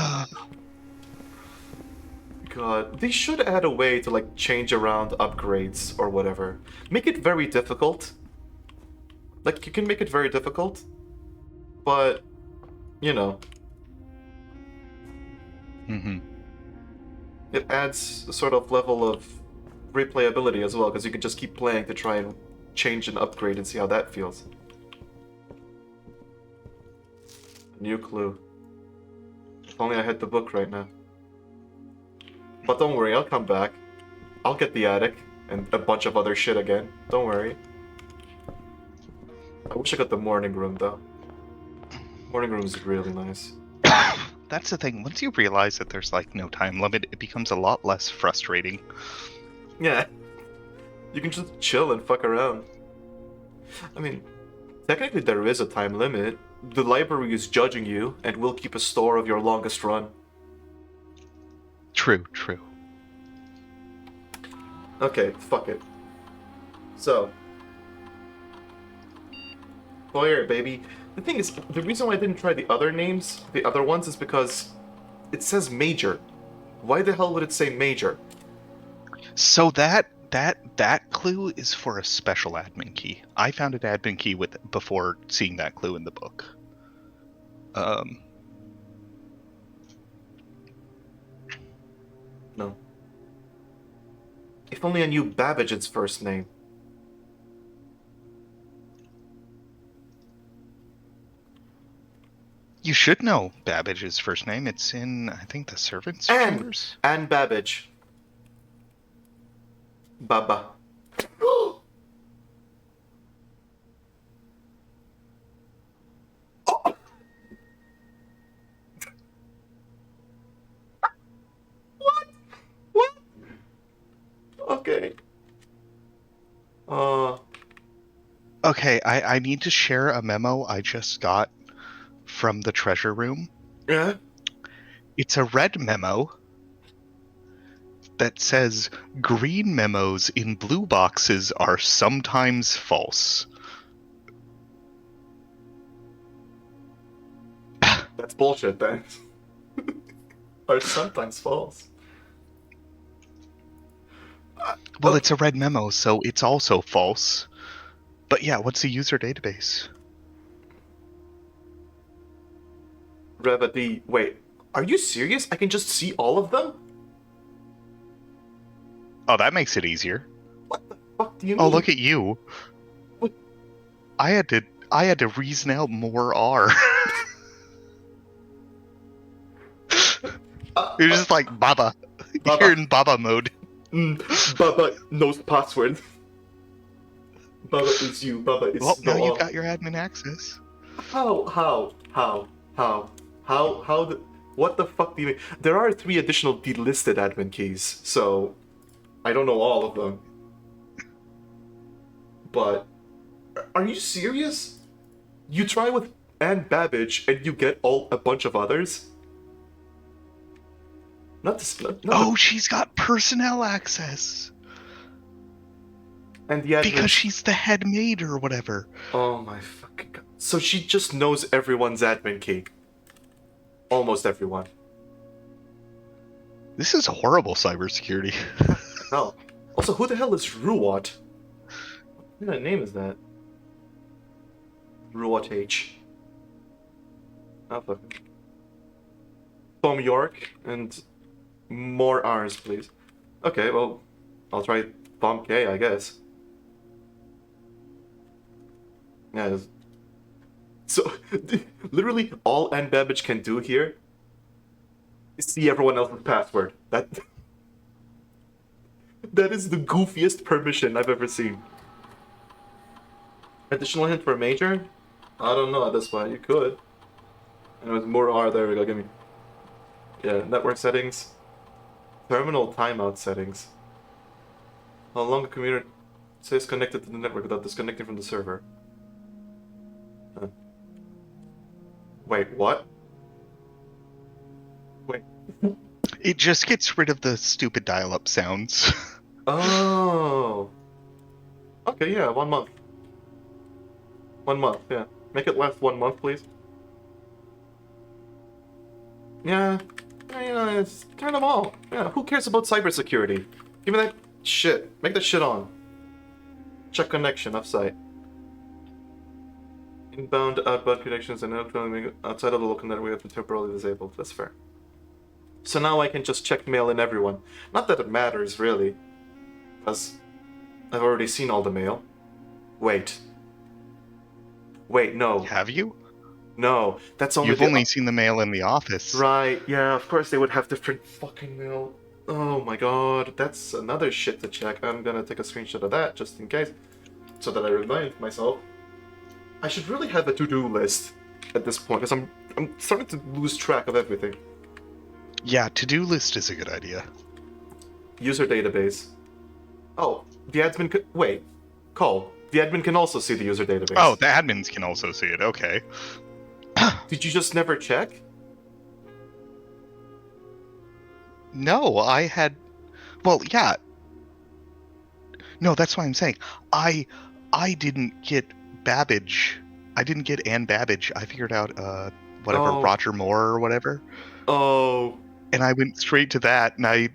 God, they should add a way to, like, change around upgrades or whatever. Make it very difficult. Like, you can make it very difficult, but, you know. It adds a sort of level of replayability as well, because you can just keep playing to try and change and upgrade and see how that feels. New clue. If only I had the book right now. But don't worry, I'll come back. I'll get the attic and a bunch of other shit again. Don't worry. I wish I got the morning room though. Morning room is really nice. That's the thing. Once you realize that there's like no time limit, it becomes a lot less frustrating. Yeah. You can just chill and fuck around. I mean, technically there is a time limit. The library is judging you and will keep a store of your longest run. True. Okay, fuck it. So. Foyer, baby. The thing is, the reason why I didn't try the other names, the other ones, is because it says major. Why the hell would it say major? So that clue is for a special admin key. I found an admin key before seeing that clue in the book. No. If only I knew Babbage's first name. You should know Babbage's first name. It's in, I think, the servants' Anne! chambers. Anne Babbage. Baba. What? Okay. Okay, I need to share a memo I just got from the treasure room. Yeah? It's a red memo that says green memos in blue boxes are sometimes false. That's bullshit then. Are sometimes false. Well, it's a red memo, so it's also false. But yeah, what's the user database? Revady. Wait, are you serious? I can just see all of them? Oh, that makes it easier. What the fuck do you mean? Oh, look at you. What? I had to reason out more R. You're just like Baba. Baba. You're in Baba mode. Baba knows password. Baba is you. Baba is Well, now no you've all. got your admin access. How? What the fuck do you mean? There are 3 additional delisted admin keys, so I don't know all of them. But are you serious? You try with Anne Babbage and you get a bunch of others? Not Oh, she's got personnel access. And the admin... Because she's the head maid or whatever. Oh my fucking god. So she just knows everyone's admin key. Almost everyone. This is horrible cybersecurity. No. Also, who the hell is Ruwat? What kind of name is that? Ruwat H. Oh, fuck. Tom York and more R's, please. Okay, well, I'll try Tom K, I guess. Yeah. So, literally, all ENBYSS can do here is see everyone else's password. That is the goofiest permission I've ever seen. Additional hint for Major? I don't know at this point. You could. And with more R, there we go. Give me. Yeah, network settings. Terminal timeout settings. How long a computer stays connected to the network without disconnecting from the server? Huh. Wait, what? Wait. It just gets rid of the stupid dial-up sounds. Oh. Okay, yeah, 1 month. 1 month, yeah. Make it last 1 month, please. Yeah, you know, it's turn them all. Yeah, who cares about cybersecurity? Give me that shit. Make that shit on. Check connection offsite. Inbound, outbound connections and outgoing outside of the local network have been temporarily disabled. That's fair. So now I can just check mail in everyone. Not that it matters, really. Because I've already seen all the mail. Wait. Wait, no. Have you? No, that's only You've only seen the mail in the office. Right, yeah, of course they would have different fucking mail. Oh my god, that's another shit to check. I'm gonna take a screenshot of that just in case, so that I remind myself. I should really have a to-do list at this point, because I'm starting to lose track of everything. Yeah, to-do list is a good idea. User database. Oh, the admin could... Wait, Cole, the admin can also see the user database. Oh, the admins can also see it, okay. Did you just never check? No, I had... Well, yeah. No, that's what I'm saying. I didn't get Babbage. I didn't get Ann Babbage. I figured out, Roger Moore or whatever. Oh. And I went straight to that, and I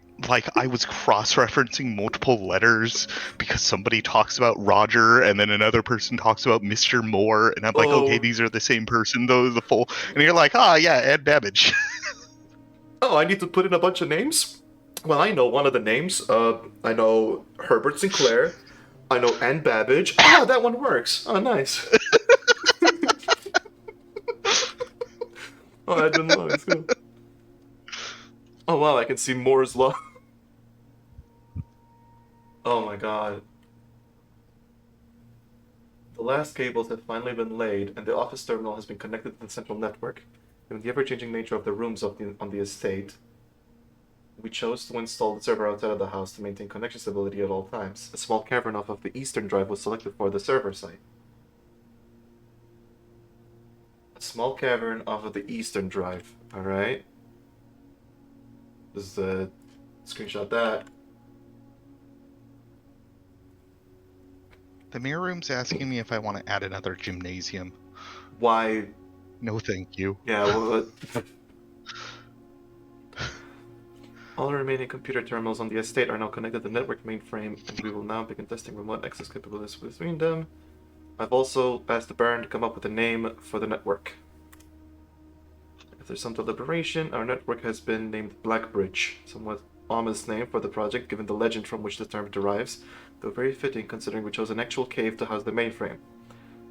was cross-referencing multiple letters because somebody talks about Roger, and then another person talks about Mr. Moore, and I'm like, okay, these are the same person, though, the full... And you're like, yeah, Ed Babbage. Oh, I need to put in a bunch of names? Well, I know one of the names. I know Herbert Sinclair. I know Ann Babbage. Ah, that one works. Oh, nice. Oh, I didn't know. It's good. Oh, wow, I can see Moore's Law. Oh my god. The last cables have finally been laid, and the office terminal has been connected to the central network. Given the ever-changing nature of the rooms on the estate, we chose to install the server outside of the house to maintain connection stability at all times. A small cavern off of the eastern drive was selected for the server site. A small cavern off of the eastern drive, alright? Just screenshot that. The mirror room's asking me if I want to add another gymnasium. Why? No, thank you. Yeah, well... All remaining computer terminals on the estate are now connected to the network mainframe, and we will now begin testing remote access capabilities between them. I've also asked the Baron to come up with a name for the network. After some deliberation, our network has been named Blackbridge, somewhat ominous name for the project given the legend from which the term derives, though very fitting considering we chose an actual cave to house the mainframe.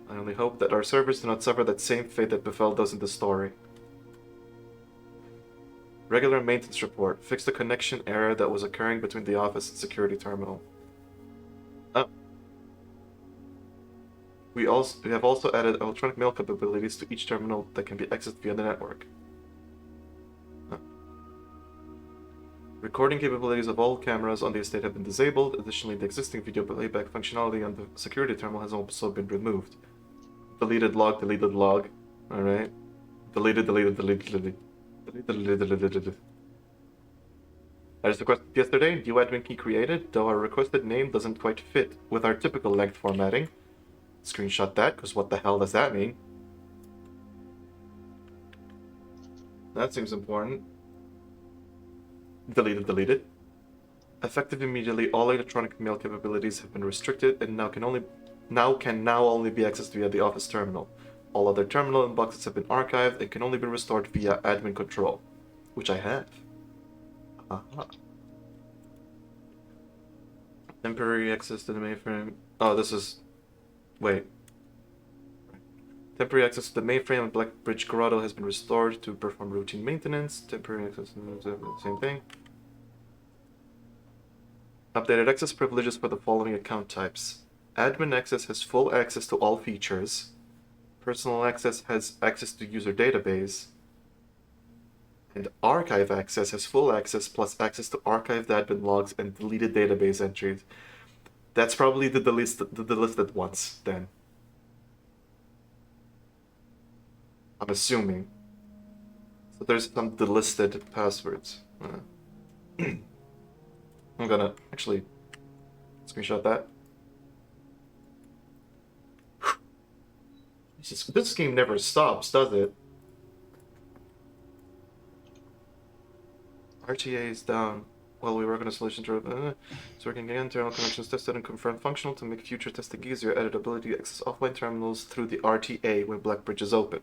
I only hope that our servers do not suffer that same fate that befell those in the story. Regular maintenance report. Fix the connection error that was occurring between the office and security terminal. Oh. We have also added electronic mail capabilities to each terminal that can be accessed via the network. Recording capabilities of all cameras on the estate have been disabled. Additionally, the existing video playback functionality on the security terminal has also been removed. Deleted log, deleted log. Alright. Deleted, deleted, deleted, deleted. Deleted, deleted, deleted, deleted. I just requested yesterday, new admin key created, though our requested name doesn't quite fit with our typical length formatting. Screenshot that, because what the hell does that mean? That seems important. Deleted. Effective immediately, all electronic mail capabilities have been restricted and now can only be accessed via the office terminal. All other terminal inboxes have been archived and can only be restored via admin control, which I have. Aha. Temporary access to the mainframe. Oh, this is. Wait. Temporary access to the mainframe and Blackbridge Grotto has been restored to perform routine maintenance. Temporary access, same thing. Updated access privileges for the following account types. Admin access has full access to all features. Personal access has access to user database. And archive access has full access plus access to archived admin logs and deleted database entries. That's probably the delisted ones, then. I'm assuming. So there's some delisted passwords. I'm gonna actually screenshot that. This game never stops, does it? RTA is down. While we work on a solution to so we can get internal connections tested and confirmed functional to make future testing easier. Added ability to access offline terminals through the RTA when Blackbridge is open.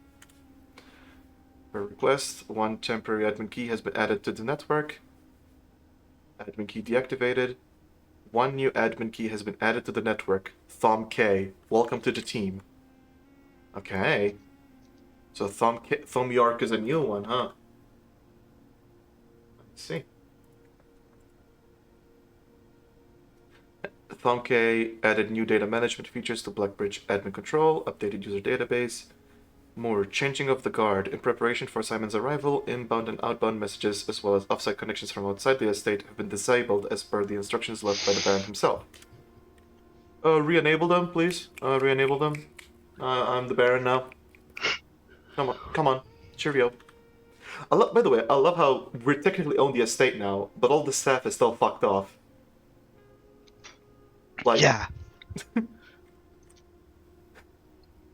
Per request, one temporary admin key has been added to the network. Admin key deactivated. One new admin key has been added to the network. Thom K. Welcome to the team. Okay. So Thom York is a new one, huh? Let's see. Thom K added new data management features to Blackbridge admin control, updated user database. More changing of the guard. In preparation for Simon's arrival, inbound and outbound messages, as well as offsite connections from outside the estate, have been disabled as per the instructions left by the Baron himself. Re-enable them, please. Re-enable them. I'm the Baron now. Come on. Cheerio. By the way, I love how we technically own the estate now, but all the staff is still fucked off. Like, Yeah. they're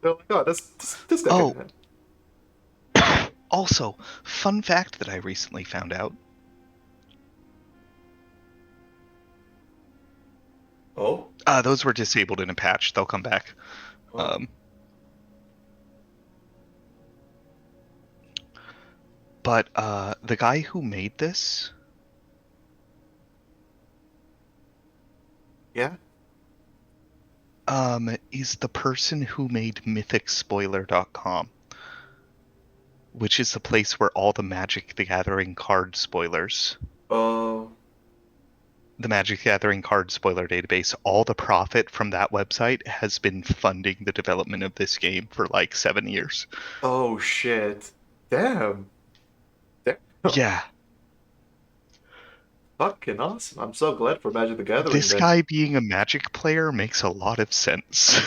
like, oh, this guy. Oh. Also, fun fact that I recently found out. Oh? Those were disabled in a patch. They'll come back. Oh. But the guy who made this... Yeah? Is the person who made MythicSpoiler.com, which is the place where all the Magic the Gathering card spoilers. Oh. The Magic the Gathering card spoiler database, all the profit from that website has been funding the development of this game for like 7 years. Oh shit. Damn. Yeah. Fucking awesome. I'm so glad for Magic the Gathering. This guy being a Magic player makes a lot of sense.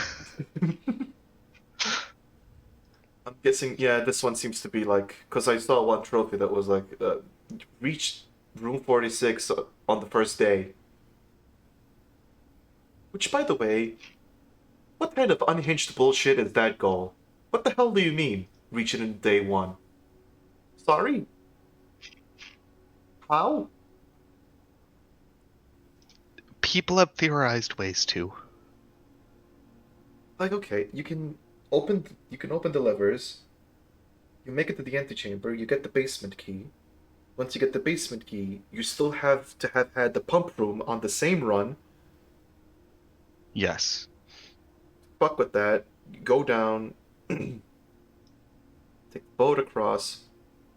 I'm guessing, yeah, this one seems to be like, because I saw one trophy that was like, reached room 46 on the first day. Which, by the way, what kind of unhinged bullshit is that goal? What the hell do you mean, reach it in day one? Sorry? How? People have theorized ways too. Like, okay, you can open the levers, you make it to the antechamber, you get the basement key. Once you get the basement key, you still have to have had the pump room on the same run. Yes. Fuck with that. You go down, take the boat across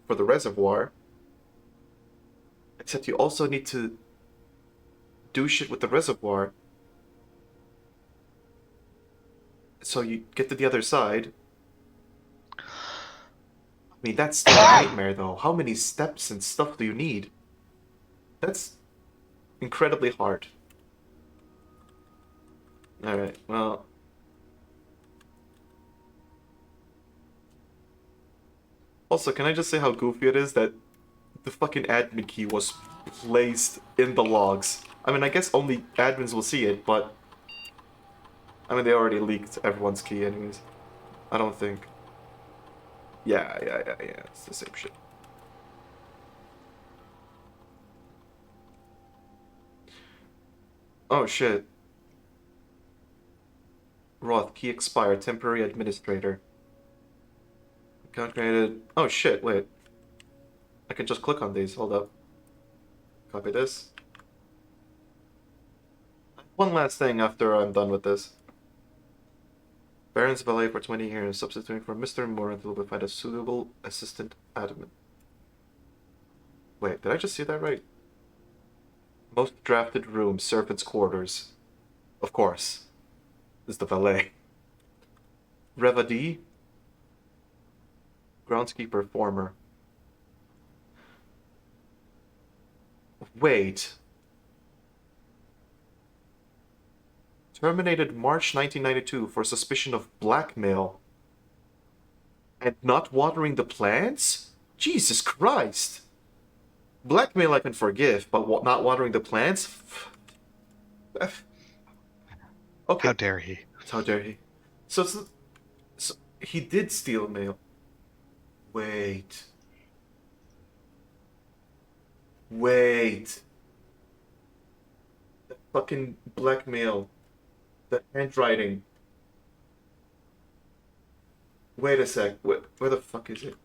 for the reservoir. Except you also need to do shit with the reservoir. So you get to the other side. I mean, that's still a nightmare, though. How many steps and stuff do you need? That's incredibly hard. Alright, well... Also, can I just say how goofy it is that the fucking admin key was placed in the logs. I mean, I guess only admins will see it, but I mean, they already leaked everyone's key anyways. I don't think. Yeah, it's the same shit. Oh shit. Roth, key expired, temporary administrator. Account created. Oh shit, wait. I can just click on these, hold up. Copy this. One last thing after I'm done with this. Baron's valet for 20 years, substituting for Mr. Moore until we find a suitable assistant admin. Wait, did I just see that right? Most drafted room, servants' quarters. Of course. This is the valet. Revadi. Groundskeeper, former. Wait. Terminated March 1992 for suspicion of blackmail. And not watering the plants? Jesus Christ. Blackmail I can forgive, but not watering the plants? Okay. How dare he? How dare he? So he did steal mail. Wait. The fucking blackmail. The handwriting. Wait a sec. Where the fuck is it?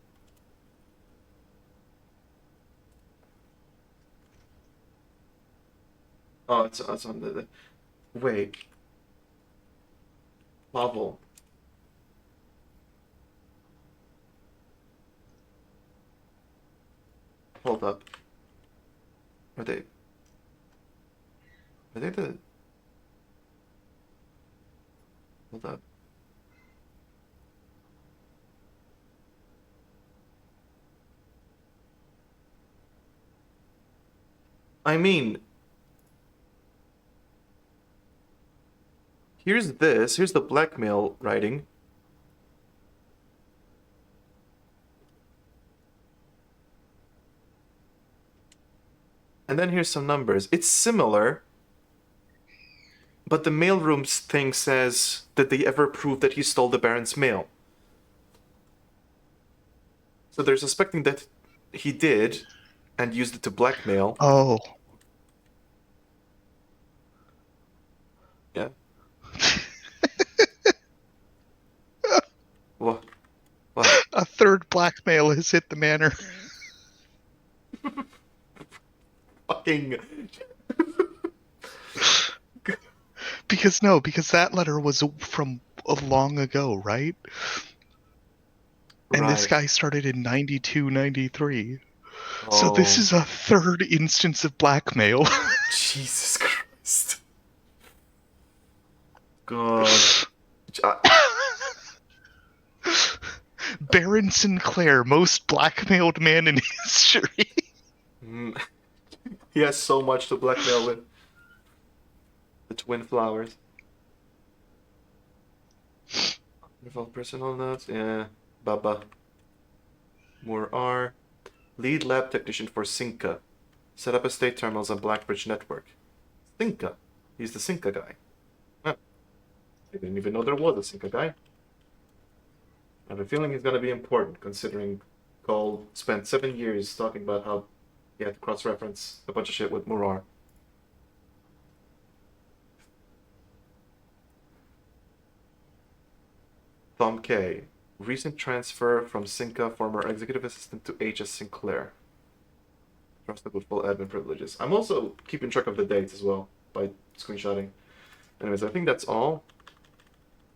Oh, it's on the wait. Pavel. Hold up. Are they the... Hold up. I mean... Here's the blackmail writing. And then here's some numbers. It's similar, but the mailroom's thing says, did they ever prove that he stole the Baron's mail? So they're suspecting that he did and used it to blackmail. Oh. Yeah. What? A third blackmail has hit the manor. Fucking... Because that letter was from long ago, right? And this guy started in 92, 93. Oh. So this is a third instance of blackmail. Jesus Christ. God. Baron Sinclair, most blackmailed man in history. He has so much to blackmail with. The twin flowers. Involved personal notes. Yeah. Baba. More R. Lead lab technician for Cinca. Set up estate terminals on Blackbridge network. Cinca. He's the Cinca guy. Huh. I didn't even know there was a Cinca guy. I have a feeling he's gonna be important, considering Cole spent 7 years talking about how he had to cross-reference a bunch of shit with Murar. Tom K. Recent transfer from Cinca, former executive assistant to H.S. Sinclair. Trusted with full admin privileges. I'm also keeping track of the dates as well by screenshotting. Anyways, I think that's all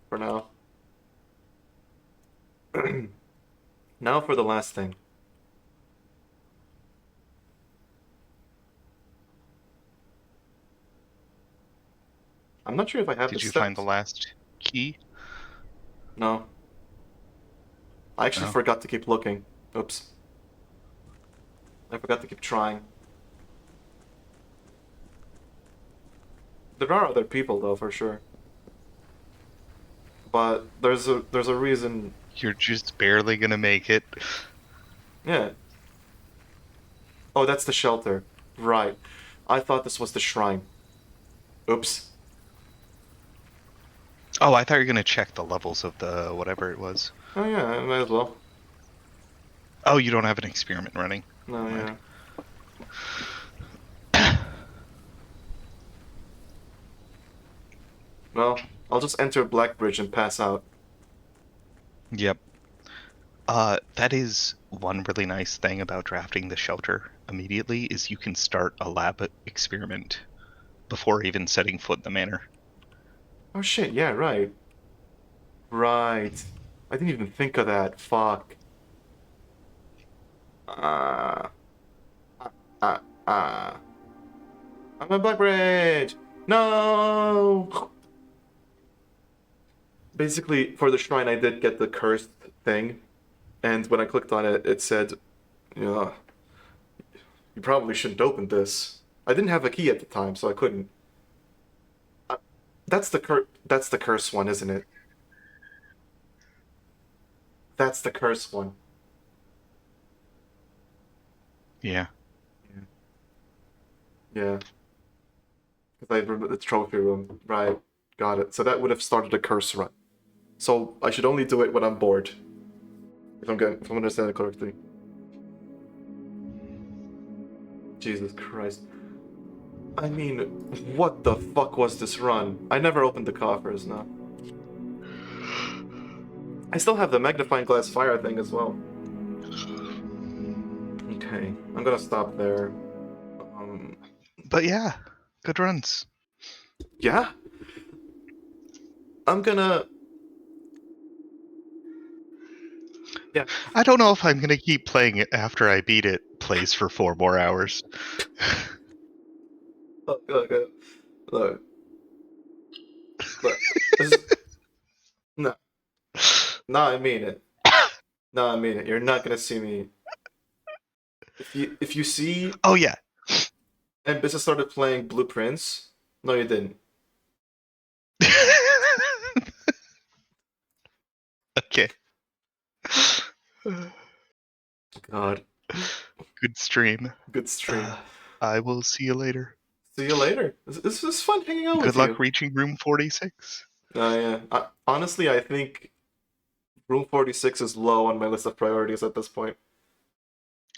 for now. Now for the last thing. I'm not sure if I have the Did you steps. find the last key? No. I actually forgot to keep looking. Oops. I forgot to keep trying. There are other people though, for sure. But there's a reason. You're just barely gonna make it. Yeah. Oh, that's the shelter. Right. I thought this was the shrine. Oops. Oh, I thought you were gonna check the levels of the whatever it was. Oh yeah, I might as well. Oh, you don't have an experiment running. No, Never yeah. mind. Well, I'll just enter Black Bridge and pass out. Yep. That is one really nice thing about drafting the shelter immediately is you can start a lab experiment before even setting foot in the manor. Oh shit, yeah, right. Right. I didn't even think of that. Fuck. Ah. Ah. Ah. I'm on Black Bridge! No! Basically, for the shrine, I did get the cursed thing, and when I clicked on it, it said, yeah, you probably shouldn't open this. I didn't have a key at the time, so I couldn't. Uh, That's the curse one, isn't it? That's the curse one. Yeah. Yeah. Because I remember the trophy room. Right. Got it. So that would have started a curse run. So I should only do it when I'm bored. If I'm understanding it correctly. Jesus Christ. I mean, what the fuck was this run? I never opened the coffers, no. I still have the magnifying glass fire thing as well. Okay, I'm gonna stop there. Um, But yeah, good runs. yeah? I'm gonna... Yeah. I don't know if I'm gonna keep playing it after I beat it. Plays for 4 more hours. Look. Look. Look. This is... No. No, I mean it. No, I mean it. You're not gonna see me... If you see... Oh yeah. ENBYSS started playing Blueprints... No, you didn't. Okay. God. Good stream. Good stream. I will see you later. See you later. This was fun hanging out Good with luck you. reaching room 46. Yeah. Honestly, I think Room 46 is low on my list of priorities at this point.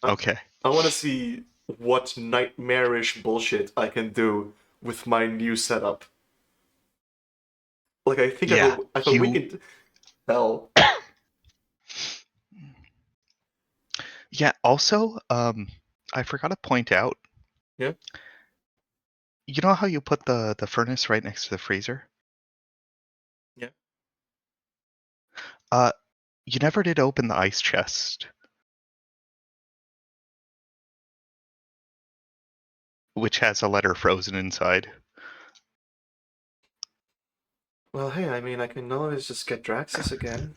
Okay. I want to see what nightmarish bullshit I can do with my new setup. Like, I think Yeah, I have a you weekend. Hell. Yeah, also, I forgot to point out, Yeah? you know how you put the furnace right next to the freezer? Yeah. Uh, you never did open the ice chest, which has a letter frozen inside. Well, hey, I mean, I can always just get Draxus again.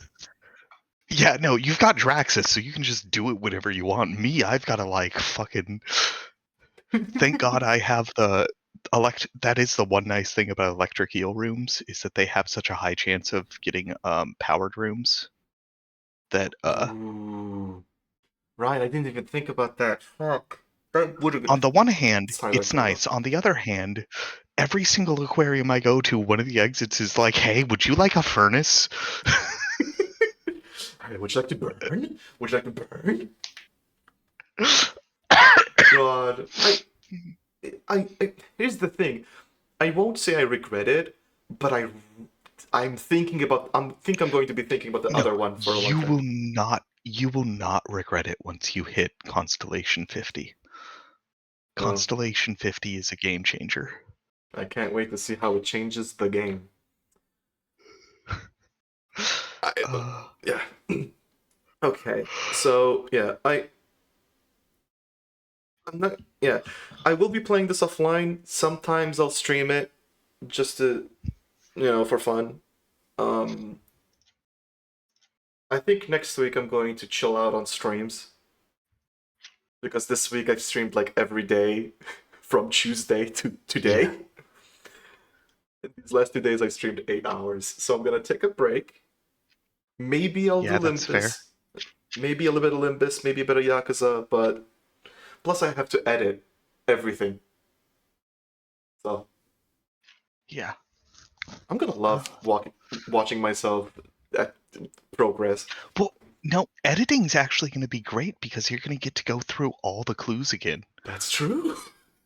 Yeah, no, you've got Draxus, so you can just do it whenever you want. Me, I've got to like fucking. Thank God I have the That is the one nice thing about electric eel rooms is that they have such a high chance of getting powered rooms. That Ooh. Right, I didn't even think about that. Fuck. That would have been... on the one hand, Sorry, let it's me go. nice. On the other hand, every single aquarium I go to, one of the exits is like, "Hey, would you like a furnace?" Alright, would you like to burn? Would you like to burn? God. Here's the thing. I won't say I regret it, but I'm thinking about... I'm going to be thinking about the No, other one for a long you time. will not. You will not regret it once you hit Constellation 50. Oh, Constellation 50 is a game changer. I can't wait to see how it changes the game. Uh, Yeah. Okay. So, yeah, I'm not... Yeah. I will be playing this offline. Sometimes I'll stream it just to, for fun. Um, I think next week I'm going to chill out on streams. Because this week I've streamed like every day from Tuesday to today. Yeah. These last 2 days I streamed 8 hours. So I'm gonna take a break. Maybe I'll Yeah, do that's fair. Limbus. Maybe a little bit of Limbus, maybe a bit of Yakuza, but plus I have to edit everything. So Yeah. I'm gonna love watching myself progress. Well, no, editing's actually going to be great because you're going to get to go through all the clues again. That's true.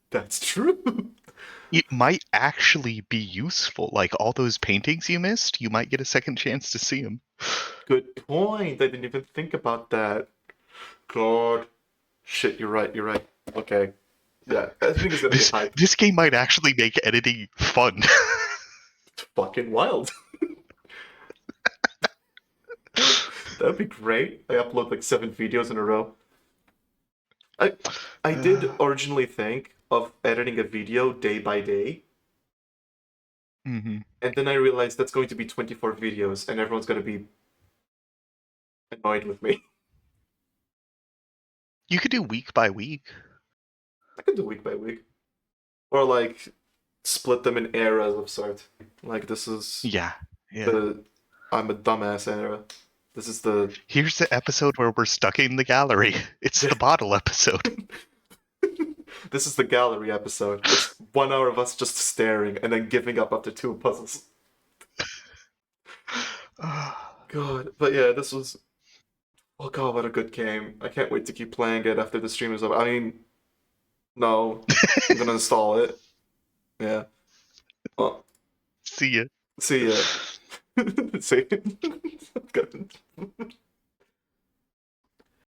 That's true. It might actually be useful. Like all those paintings you missed, you might get a second chance to see them. Good point. I didn't even think about that. God. Shit, you're right. You're right. Okay. Yeah, I think it's gonna be hype. This game might actually make editing fun. Fucking wild. That'd be great. I upload like 7 videos in a row. I did originally think of editing a video day by day, Mm-hmm. and then I realized that's going to be 24 videos, and everyone's gonna be annoyed with me. You could do week by week. I could do week by week, or like split them in eras of sort. Like this is Yeah. the I'm a dumbass era. This is the Here's the episode where we're stuck in the gallery. It's the bottle episode. this is the gallery episode. It's 1 hour of us just staring and then giving up after 2 puzzles. God, but yeah, this was. Oh god, what a good game! I can't wait to keep playing it after the stream is over. I mean, no, I'm gonna install it. Yeah. Well, See ya. see ya. See.